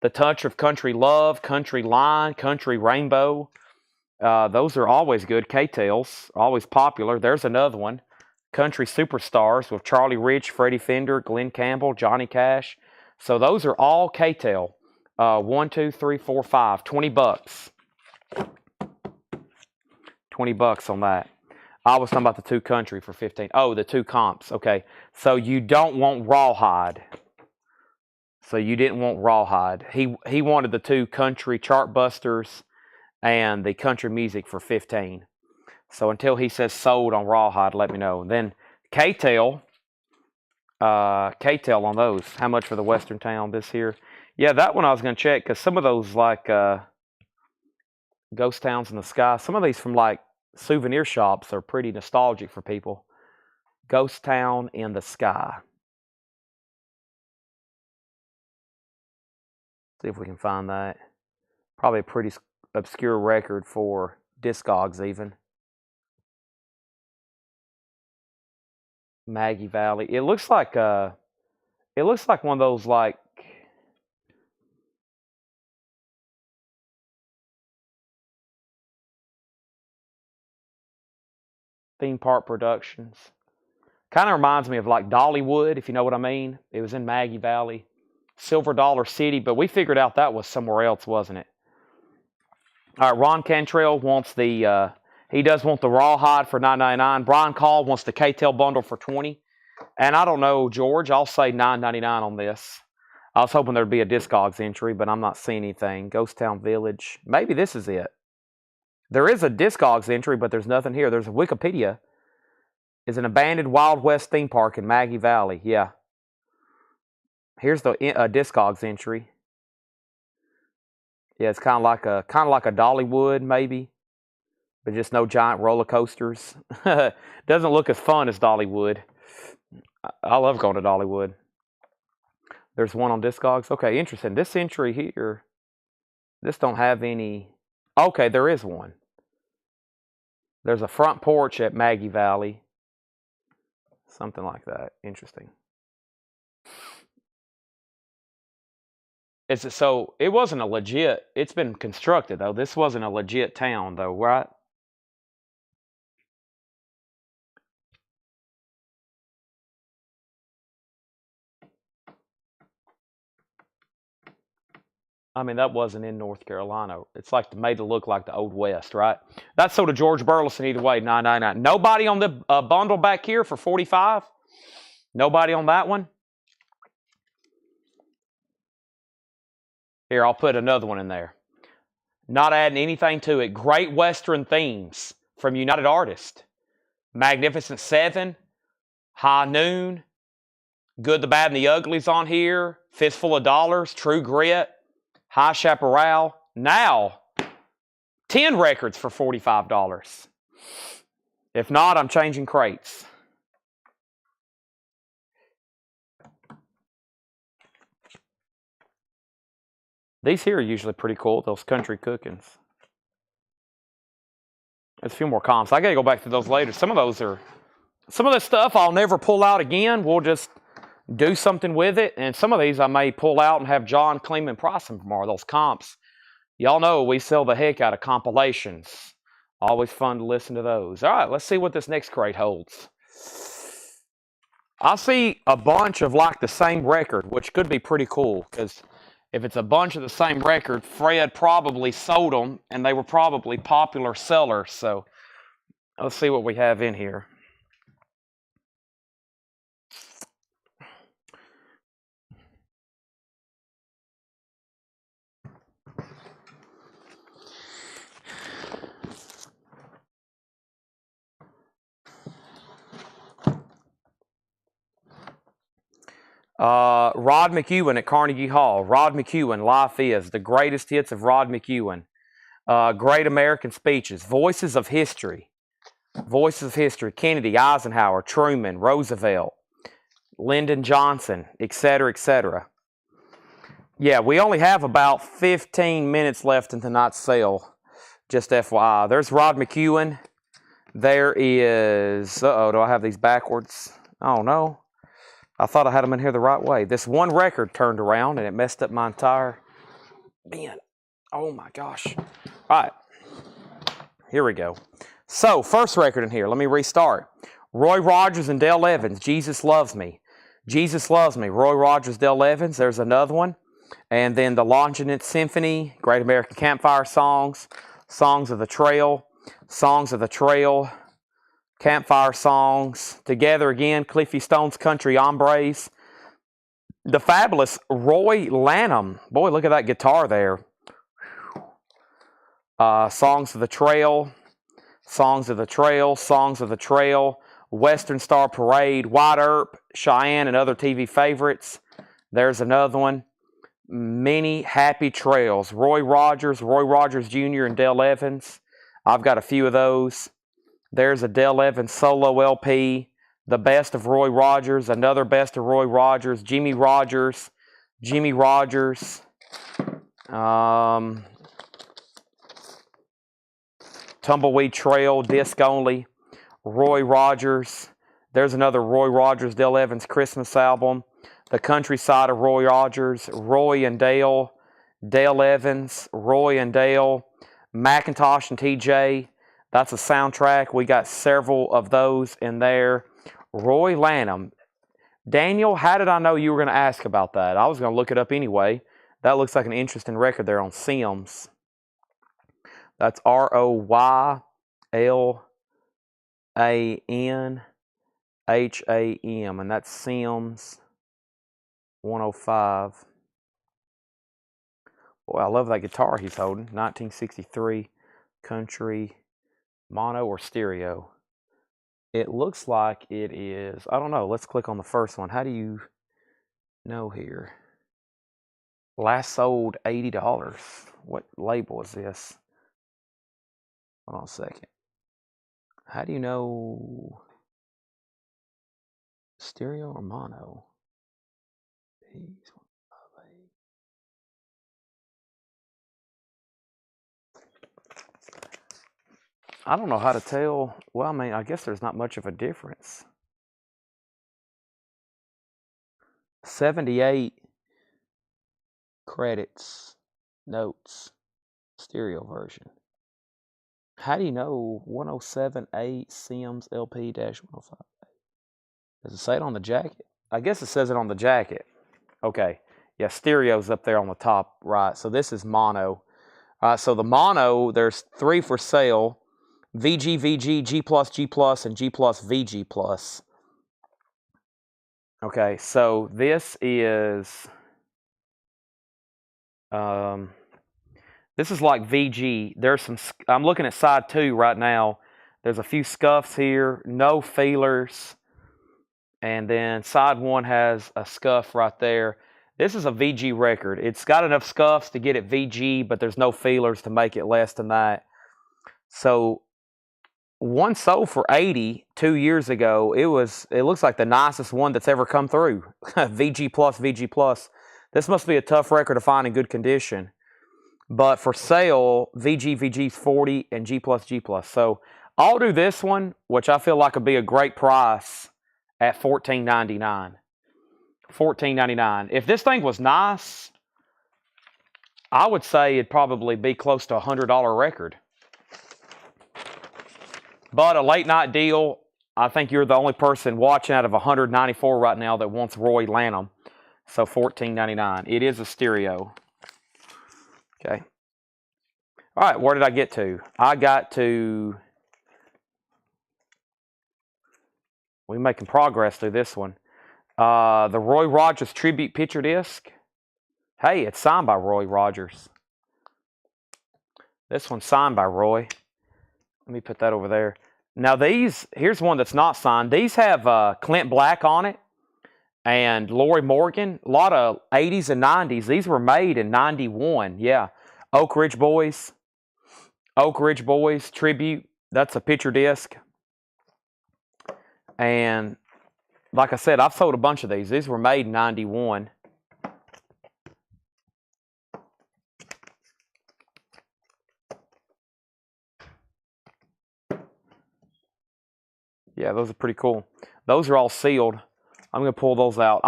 The Touch of Country Love, Country Line, Country Rainbow. Those are always good. K-Tails, always popular. There's another one. Country Superstars with Charlie Rich, Freddie Fender, Glenn Campbell, Johnny Cash. So those are all K-Tail. 1, 2, 3, 4, 5. $20. $20 on that. I was talking about the 2 country for 15. Oh, the 2 comps. Okay. So you don't want Rawhide. So you didn't want Rawhide. He wanted the 2 country Chartbusters and the country music for 15. So until he says sold on Rawhide, let me know. Then K-Tail on those. How much for the Western Town this here? Yeah, that one I was going to check because some of those like Ghost Towns in the Sky, some of these from like souvenir shops are pretty nostalgic for people. Ghost Town in the Sky. See if we can find that. Probably a pretty obscure record for Discogs even. Maggie Valley. It looks like one of those like theme park productions. Kind of reminds me of like Dollywood, if you know what I mean. It was in Maggie Valley. Silver Dollar City, but we figured out that was somewhere else, wasn't it? All right, Ron Cantrell wants the he does want the Rawhide for $9.99. Brian Call wants the K-Tail bundle for $20. And I don't know, George, I'll say $9.99 on this. I was hoping there'd be a Discogs entry, but I'm not seeing anything. Ghost Town Village. Maybe this is it. There is a Discogs entry, but there's nothing here. There's a Wikipedia. It's an abandoned Wild West theme park in Maggie Valley. Yeah. Here's the Discogs entry. Yeah, it's kind of like a Dollywood maybe, but just no giant roller coasters. Doesn't look as fun as Dollywood. I love going to Dollywood. There's one on Discogs. Okay, interesting. This entry here, this don't have any. Okay, there is one. There's a front porch at Maggie Valley. Something like that. Interesting. So it wasn't a legit. It's been constructed though. This wasn't a legit town though, right? I mean, that wasn't in North Carolina. It's like made to look like the Old West, right? That's sold to George Burleson either way, $9.99. Nobody on the bundle back here for $45? Nobody on that one? Here, I'll put another one in there. Not adding anything to it. Great Western themes from United Artists. Magnificent Seven, High Noon, Good, the Bad, and the Ugly's on here. Fistful of Dollars, True Grit, High Chaparral. Now, 10 records for $45. If not, I'm changing crates. These here are usually pretty cool, those country cookings. There's a few more comps. I got to go back to those later. Some of this stuff I'll never pull out again. We'll just do something with it. And some of these I may pull out and have John clean and price them tomorrow, those comps. Y'all know we sell the heck out of compilations. Always fun to listen to those. All right, let's see what this next crate holds. I see a bunch of like the same record, which could be pretty cool because if it's a bunch of the same record, Fred probably sold them and they were probably popular sellers. So let's see what we have in here. Rod McEwen at Carnegie Hall. Rod McEwen, Life Is, the greatest hits of Rod McEwen. Great American Speeches. Voices of History. Voices of History. Kennedy, Eisenhower, Truman, Roosevelt, Lyndon Johnson, etc., etc. Yeah, we only have about 15 minutes left in tonight's sale. Just FYI. There's Rod McEwen. There is... Uh-oh, do I have these backwards? Oh, no. I thought I had them in here the right way. This one record turned around and it messed up my entire bin. Oh my gosh. All right. Here we go. So, first record in here. Let me restart. Roy Rogers and Dale Evans, Jesus Loves Me. Jesus Loves Me. Roy Rogers, Dale Evans. There's another one. And then the Longinant Symphony, Great American Campfire Songs, Songs of the Trail, Songs of the Trail, Campfire Songs, Together Again, Cliffy Stone's Country Hombres, the fabulous Roy Lanham. Boy, look at that guitar there. Songs of the Trail, Songs of the Trail, Songs of the Trail, Western Star Parade, White Earp, Cheyenne, and Other TV Favorites. There's another one. Many Happy Trails, Roy Rogers Jr., and Dale Evans. I've got a few of those. There's a Dale Evans solo LP, The Best of Roy Rogers, another Best of Roy Rogers, Jimmy Rogers, Tumbleweed Trail, disc only, Roy Rogers. There's another Roy Rogers, Dale Evans Christmas album, The Countryside of Roy Rogers, Roy and Dale, Dale Evans, Roy and Dale, Macintosh and TJ. That's a soundtrack. We got several of those in there. Roy Lanham. Daniel, how did I know you were going to ask about that? I was going to look it up anyway. That looks like an interesting record there on Sims. That's ROYLANHAM, and that's Sims 105. Boy, I love that guitar he's holding. 1963 country. Mono or stereo? It looks like it is. I don't know. Let's click on the first one. How do you know here? Last sold $80. What label is this? Hold on a second. How do you know stereo or mono? I don't know how to tell. Well, I mean, I guess there's not much of a difference. 78 credits, notes, stereo version. How do you know 107.8 Sims LP-105? Does it say it on the jacket? I guess it says it on the jacket. Okay. Yeah, stereo's up there on the top right. So this is mono. So the mono, there's 3 for sale. VG, VG, G+, G+, and G+, VG+. Okay, so this is This is like VG. There's some. I'm looking at side 2 right now. There's a few scuffs here, no feelers, and then side 1 has a scuff right there. This is a VG record. It's got enough scuffs to get it VG, but there's no feelers to make it less than that. So one sold for 80 2 years ago. It looks like the nicest one that's ever come through. VG plus, VG plus. This must be a tough record to find in good condition. But for sale, VG's 40 and G plus, G plus. So I'll do this one, which I feel like would be a great price at $14.99. $14.99. If this thing was nice, I would say it'd probably be close to a $100 record. But a late night deal, I think you're the only person watching out of 194 right now that wants Roy Lanham. So $14.99. It is a stereo. Okay. All right, where did I get to? I got to... We're making progress through this one. The Roy Rogers Tribute Picture Disc. Hey, it's signed by Roy Rogers. This one's signed by Roy. Let me put that over there. Now here's one that's not signed. These have Clint Black on it and Lori Morgan. A lot of 80s and 90s. These were made in 91. Yeah. Oak Ridge Boys Tribute. That's a picture disc. And like I said, I've sold a bunch of these. These were made in 91. Yeah, those are pretty cool. Those are all sealed. I'm going to pull those out.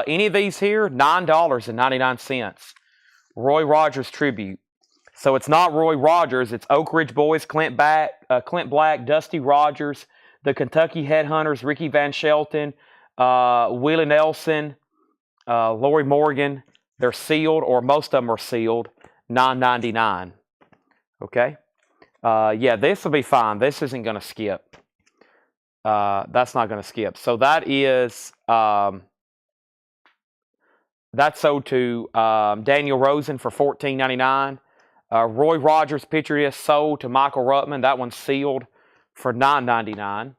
Any of these here, $9.99. Roy Rogers Tribute. So it's not Roy Rogers. It's Oak Ridge Boys, Clint Black, Dusty Rogers, the Kentucky Headhunters, Ricky Van Shelton, Willie Nelson, Lori Morgan. They're sealed, or most of them are sealed. $9.99. Okay? Yeah, this will be fine. This isn't going to skip. That's not going to skip. So that is that's sold to Daniel Rosen for $14.99. Roy Rogers picture disc sold to Michael Ruttman. That one's sealed for $9.99.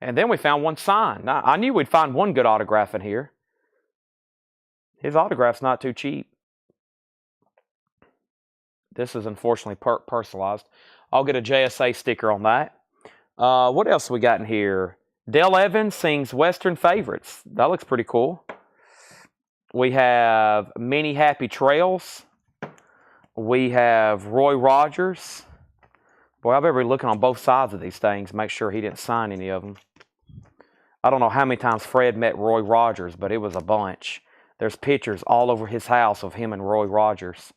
And then we found one signed. Now, I knew we'd find one good autograph in here. His autograph's not too cheap. This is unfortunately personalized. I'll get a JSA sticker on that. What else we got in here? Dale Evans sings Western Favorites. That looks pretty cool. We have Many Happy Trails. We have Roy Rogers. Boy, I better be looking on both sides of these things, make sure he didn't sign any of them. I don't know how many times Fred met Roy Rogers, but it was a bunch. There's pictures all over his house of him and Roy Rogers.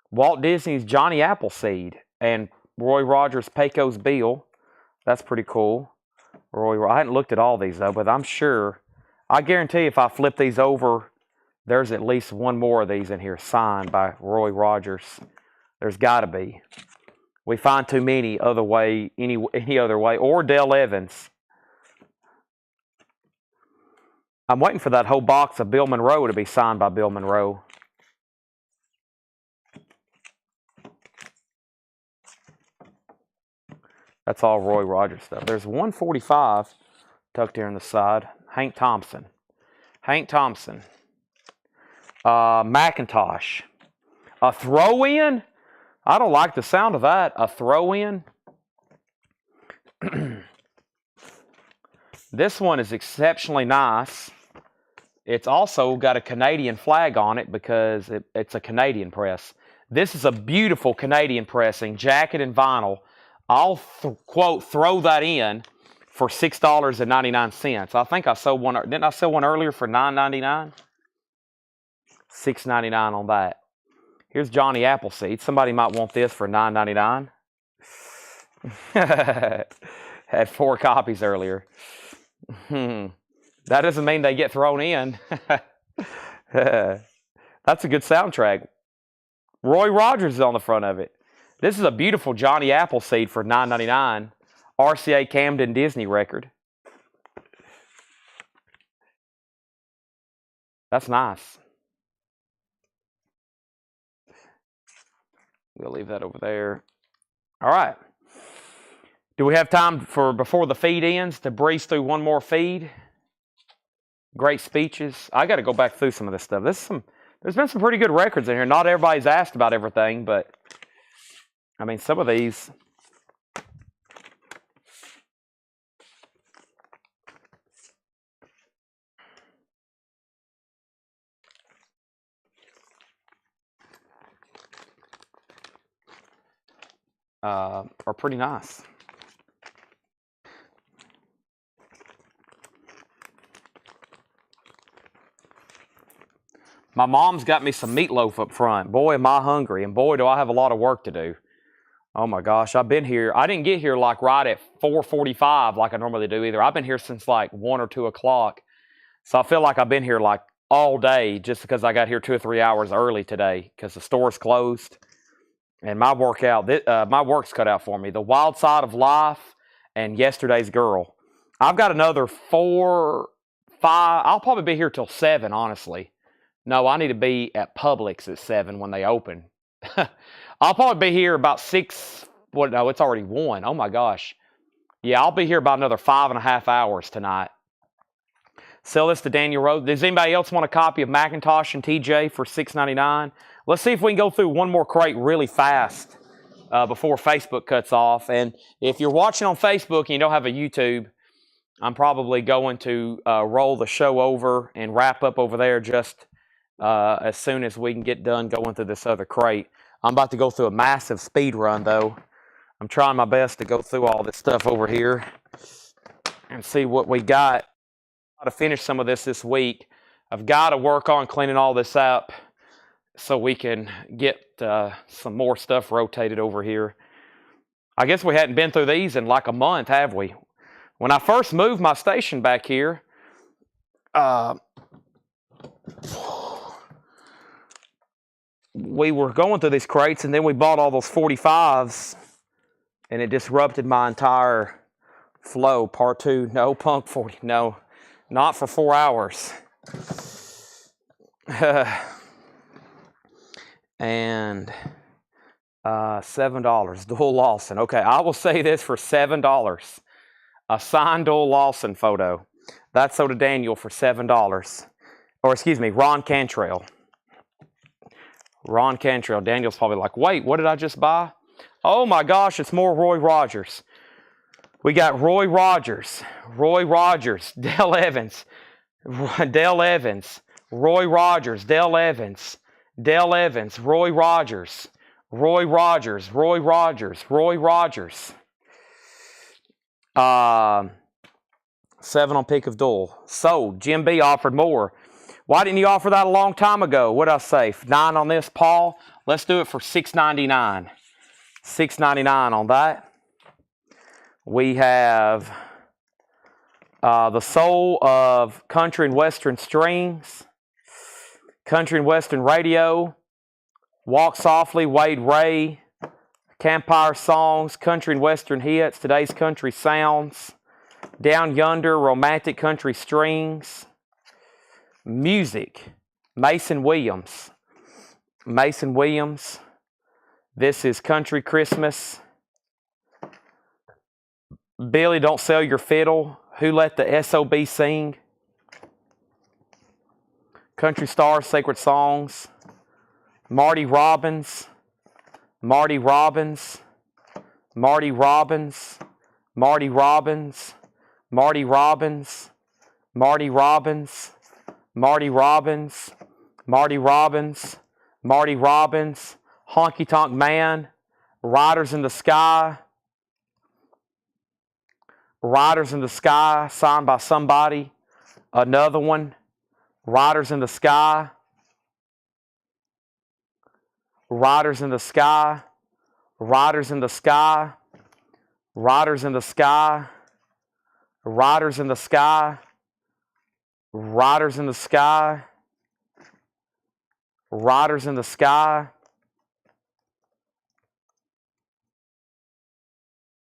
Walt Disney's Johnny Appleseed and Roy Rogers' Pecos Bill. That's pretty cool. I hadn't looked at all these though, but I'm sure. I guarantee if I flip these over, there's at least one more of these in here signed by Roy Rogers. There's got to be. We find too many other way, any other way, or Dale Evans. I'm waiting for that whole box of Bill Monroe to be signed by Bill Monroe. That's all Roy Rogers stuff. There's 145 tucked here on the side. Hank Thompson. Macintosh. A throw-in? I don't like the sound of that. A throw-in? This one is exceptionally nice. It's also got a Canadian flag on it because it's a Canadian press. This is a beautiful Canadian pressing, jacket and vinyl. I'll, quote, throw that in for $6.99. I think I sold one. Didn't I sell one earlier for $9.99? $6.99 on that. Here's Johnny Appleseed. Somebody might want this for $9.99. Had 4 copies earlier. That doesn't mean they get thrown in. That's a good soundtrack. Roy Rogers is on the front of it. This is a beautiful Johnny Appleseed for $9.99. RCA Camden Disney record. That's nice. We'll leave that over there. All right. Do we have time for, before the feed ends, to breeze through one more feed? Great speeches. I got to go back through some of this stuff. There's been some pretty good records in here. Not everybody's asked about everything, but I mean, some of these. Are pretty nice. My mom's got me some meatloaf up front. Boy, am I hungry, and boy, do I have a lot of work to do. Oh my gosh, I've been here. I didn't get here like right at 4:45 like I normally do either. I've been here since like 1 or 2 o'clock. So I feel like I've been here like all day just because I got here 2 or 3 hours early today because the store's closed. And my work's cut out for me. The Wild Side of Life and Yesterday's Girl. I've got another 4, 5. I'll probably be here till 7, honestly. No, I need to be at Publix at 7 when they open. I'll probably be here about 6. Well, no, it's already 1. Oh my gosh. Yeah, I'll be here about another 5.5 hours tonight. Sell this to Daniel Rhodes. Does anybody else want a copy of Macintosh and TJ for $6.99? Let's see if we can go through one more crate really fast before Facebook cuts off. And if you're watching on Facebook and you don't have a YouTube, I'm probably going to roll the show over and wrap up over there just as soon as we can get done going through this other crate. I'm about to go through a massive speed run, though. I'm trying my best to go through all this stuff over here and see what we got. I've got to finish some of this week. I've got to work on cleaning all this up so we can get some more stuff rotated over here. I guess we hadn't been through these in like a month, have we? When I first moved my station back here, we were going through these crates, and then we bought all those 45s, and it disrupted my entire flow. Part 2, no, Punk 40, no, not for 4 hours. And $7, Doyle Lawson. Okay, I will say this for $7. A signed Doyle Lawson photo. That's sold to Daniel for $7. Or excuse me, Ron Cantrell. Ron Cantrell. Daniel's probably like, wait, what did I just buy? Oh my gosh, it's more Roy Rogers. We got Roy Rogers, Dale Evans, Roy Rogers, Dale Evans, Roy Rogers, 7 on Pick of Doyle. Sold. Jim B offered more. Why didn't you offer that a long time ago? What did I say? 9 on this, Paul? Let's do it for $6.99. $6.99 on that. We have the Soul of Country and Western Strings, Country and Western Radio, Walk Softly, Wade Ray, Campfire Songs, Country and Western Hits, Today's Country Sounds, Down Yonder, Romantic Country Strings, Music, Mason Williams. This is Country Christmas. Billy, Don't Sell Your Fiddle. Who Let the SOB Sing? Country Stars, Sacred Songs. Marty Robbins. Marty Robbins. Marty Robbins. Marty Robbins. Marty Robbins. Marty Robbins. Marty Robbins. Marty Robbins. Marty Robbins. Honky Tonk Man. Riders in the Sky. Riders in the Sky, signed by somebody. Another one. Riders in the Sky. Riders in the Sky. Riders in the Sky. Riders in the Sky. Riders in the Sky. Riders in the Sky. Riders in the Sky.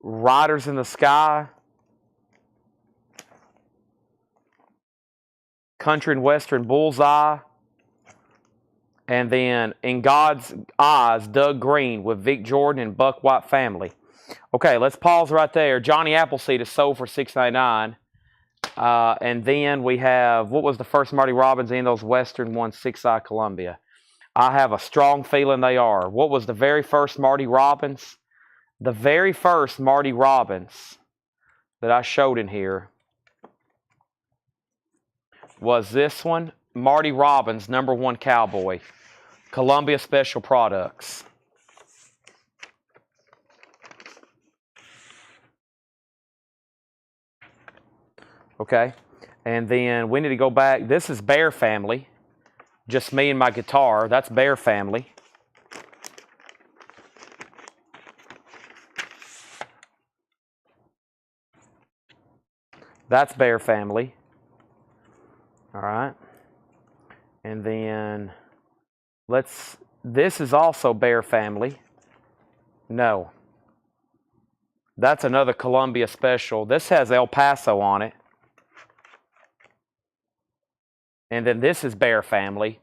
Riders in the Sky. Country and Western Bullseye. And then In God's Eyes, Doug Green with Vic Jordan and Buck White Family. Okay, let's pause right there. Johnny Appleseed is sold for $6.99. And then we have, what was the first Marty Robbins in those Western ones, 6i Columbia? I have a strong feeling they are. What was the very first Marty Robbins? The very first Marty Robbins that I showed in here was this one, Marty Robbins, #1 Cowboy, Columbia Special Products. Okay, and then we need to go back. This is Bear Family, just me and my guitar. That's Bear Family. That's Bear Family. All right. And then this is also Bear Family. No. That's another Columbia Special. This has El Paso on it. And then this is Bear Family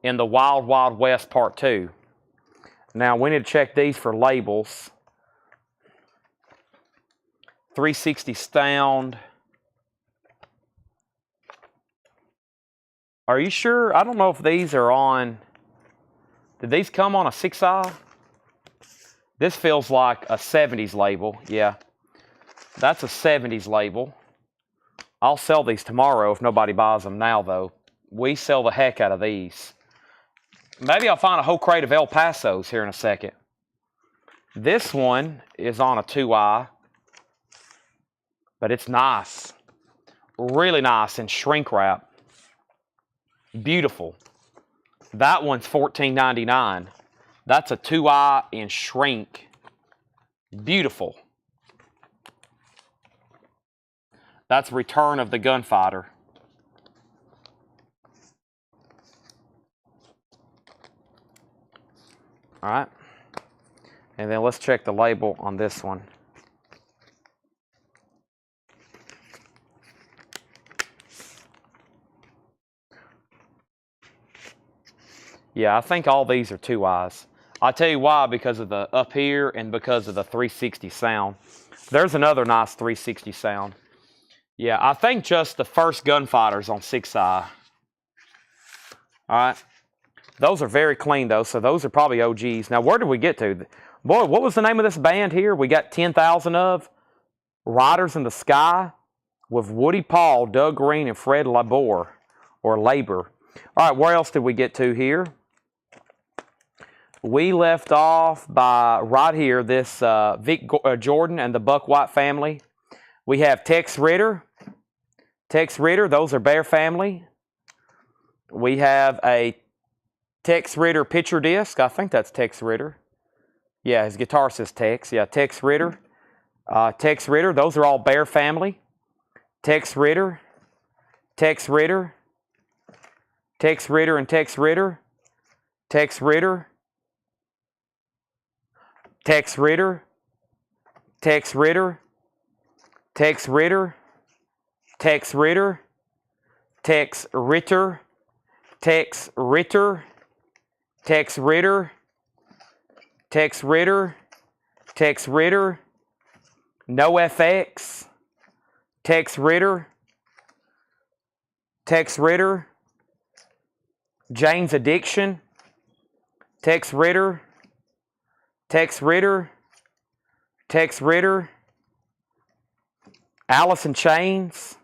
in the Wild Wild West Part 2. Now we need to check these for labels. 360 sound. Are you sure? I don't know if these are on. Did these come on a 6i? This feels like a 70s label. Yeah. That's a 70s label. I'll sell these tomorrow if nobody buys them now, though. We sell the heck out of these. Maybe I'll find a whole crate of El Pasos here in a second. This one is on a 2i, but it's nice. Really nice in shrink wrap. Beautiful. That one's $14.99. That's a 2i in shrink. Beautiful. That's Return of the Gunfighter. All right. And then let's check the label on this one. Yeah, I think all these are 2Is. I'll tell you why, because of the up here and because of the 360 sound. There's another nice 360 sound. Yeah, I think just the first Gunfighter's on 6i. All right. Those are very clean, though, so those are probably OGs. Now, where did we get to? Boy, what was the name of this band here? We got 10,000 of Riders in the Sky with Woody Paul, Doug Green, and Fred Labor, or Labor. All right, where else did we get to here? We left off by right here, this Vic Jordan and the Buck White Family. We have Tex Ritter. Tex Ritter, those are Bear Family. We have a Tex Ritter picture disc. I think that's Tex Ritter. Yeah, his guitar says Tex. Yeah, Tex Ritter. Tex Ritter, those are all Bear Family. Tex Ritter. Tex Ritter. Tex Ritter and Tex Ritter. Tex Ritter. Tex Ritter. Tex Ritter. Tex Ritter. Tex Ritter. Tex Ritter. Tex Ritter. Tex Ritter. Tex Ritter. Tex Ritter. No FX. Tex Ritter. Tex Ritter. Jane's Addiction. Tex Ritter. Tex Ritter. Tex Ritter. Alice in Chains.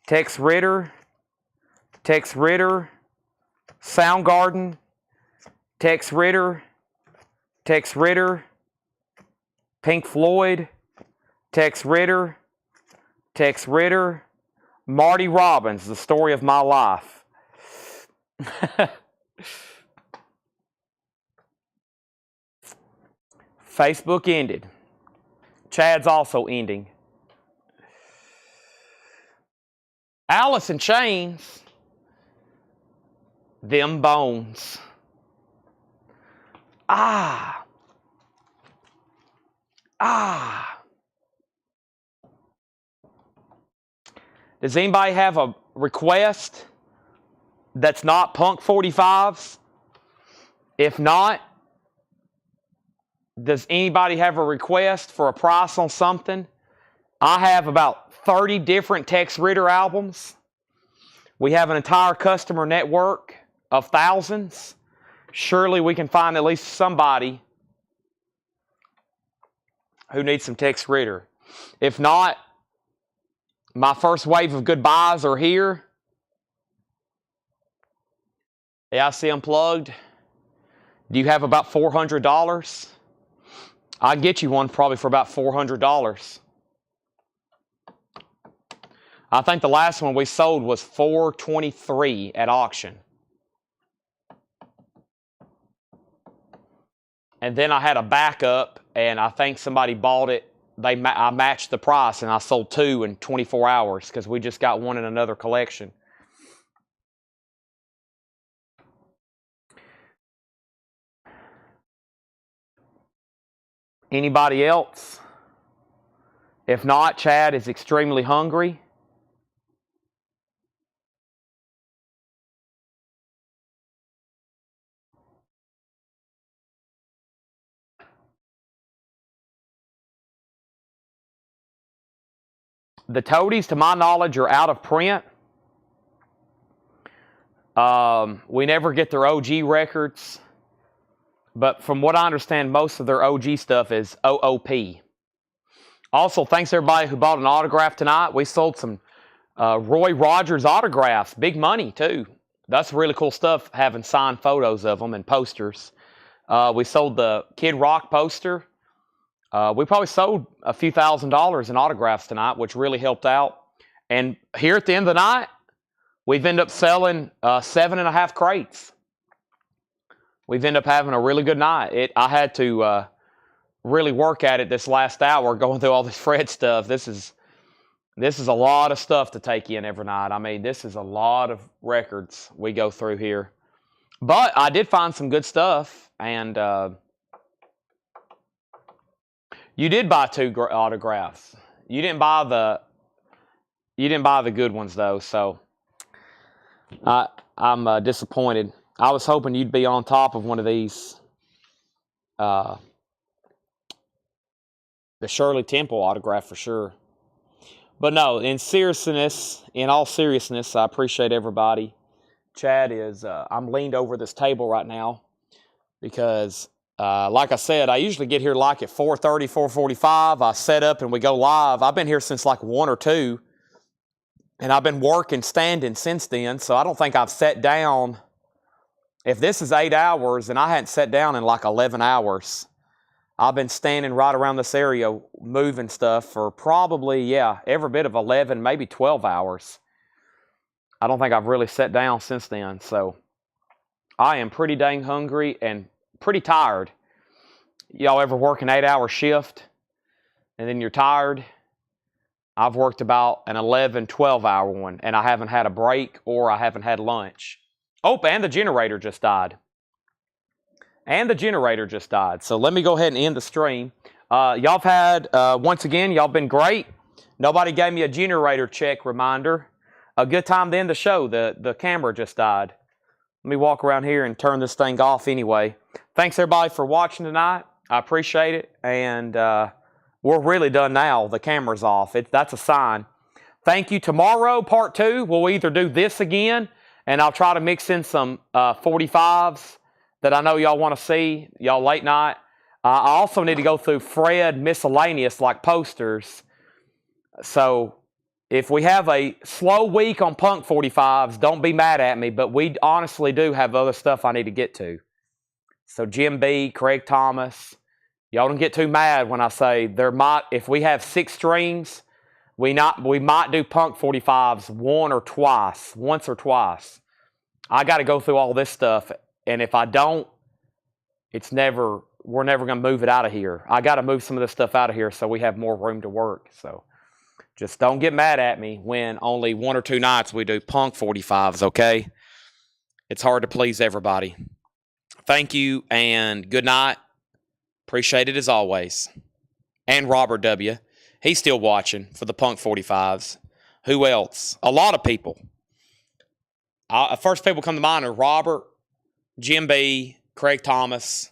Tex Ritter. Tex Ritter. Soundgarden. Tex Ritter. Tex Ritter. Pink Floyd. Tex Ritter. Tex Ritter. Marty Robbins, The Story of My Life. Facebook ended. Chad's also ending. Alice in Chains. Them Bones. Ah. Does anybody have a request? that's not Punk 45s? If not, does anybody have a request for a price on something? I have about 30 different Tex Ritter albums. We have an entire customer network of thousands. Surely we can find at least somebody who needs some Tex Ritter. If not, my first wave of goodbyes are here. AIC Unplugged. Do you have about $400? I can get you one probably for about $400. I think the last one we sold was $423 at auction. And then I had a backup, and I think somebody bought it. I matched the price, and I sold 2 in 24 hours because we just got one in another collection. Anybody else? If not, Chad is extremely hungry. The toadies, to my knowledge, are out of print. We never get their OG records. But from what I understand, most of their OG stuff is OOP. Also, thanks everybody who bought an autograph tonight. We sold some Roy Rogers autographs. Big money, too. That's really cool stuff, having signed photos of them and posters. We sold the Kid Rock poster. We probably sold a few $1,000s in autographs tonight, which really helped out. And here at the end of the night, we've ended up selling 7.5 crates. We've ended up having a really good night. I had to really work at it this last hour, going through all this Fred stuff. This is a lot of stuff to take in every night. I mean, this is a lot of records we go through here. But I did find some good stuff, and you did buy 2 autographs. You didn't buy the good ones though, so I'm disappointed. I was hoping you'd be on top of one of these. The Shirley Temple autograph for sure. But no, in all seriousness, I appreciate everybody. Chad is, I'm leaned over this table right now because, like I said, I usually get here like at 4:30, 4:45. I set up and we go live. I've been here since like 1 or 2, and I've been working standing since then, so I don't think I've sat down. If this is 8 hours, and I hadn't sat down in like 11 hours, I've been standing right around this area moving stuff for probably, every bit of 11, maybe 12 hours. I don't think I've really sat down since then, so I am pretty dang hungry and pretty tired. Y'all ever work an 8-hour shift and then you're tired? I've worked about an 11, 12-hour one, and I haven't had a break or I haven't had lunch. Oh, and the generator just died. So let me go ahead and end the stream. Y'all have had, once again, y'all been great. Nobody gave me a generator check reminder. A good time to end the show. The camera just died. Let me walk around here and turn this thing off anyway. Thanks, everybody, for watching tonight. I appreciate it. And we're really done now. The camera's off. That's a sign. Thank you. Tomorrow, part 2, we'll either do this again, and I'll try to mix in some 45s that I know y'all want to see, y'all late night. I also need to go through Fred miscellaneous like posters. So if we have a slow week on Punk 45s, don't be mad at me, but we honestly do have other stuff I need to get to. So Jim B, Craig Thomas, y'all don't get too mad when I say if we have 6 streams, we might do Punk 45s once or twice. I got to go through all this stuff, and if I don't, we're never going to move it out of here. I got to move some of this stuff out of here so we have more room to work. So just don't get mad at me when only 1 or 2 nights we do Punk 45s, okay? It's hard to please everybody. Thank you, and good night. Appreciate it as always. And Robert W. He's still watching for the Punk 45s. Who else? A lot of people. First people come to mind are Robert, Jim B, Craig Thomas,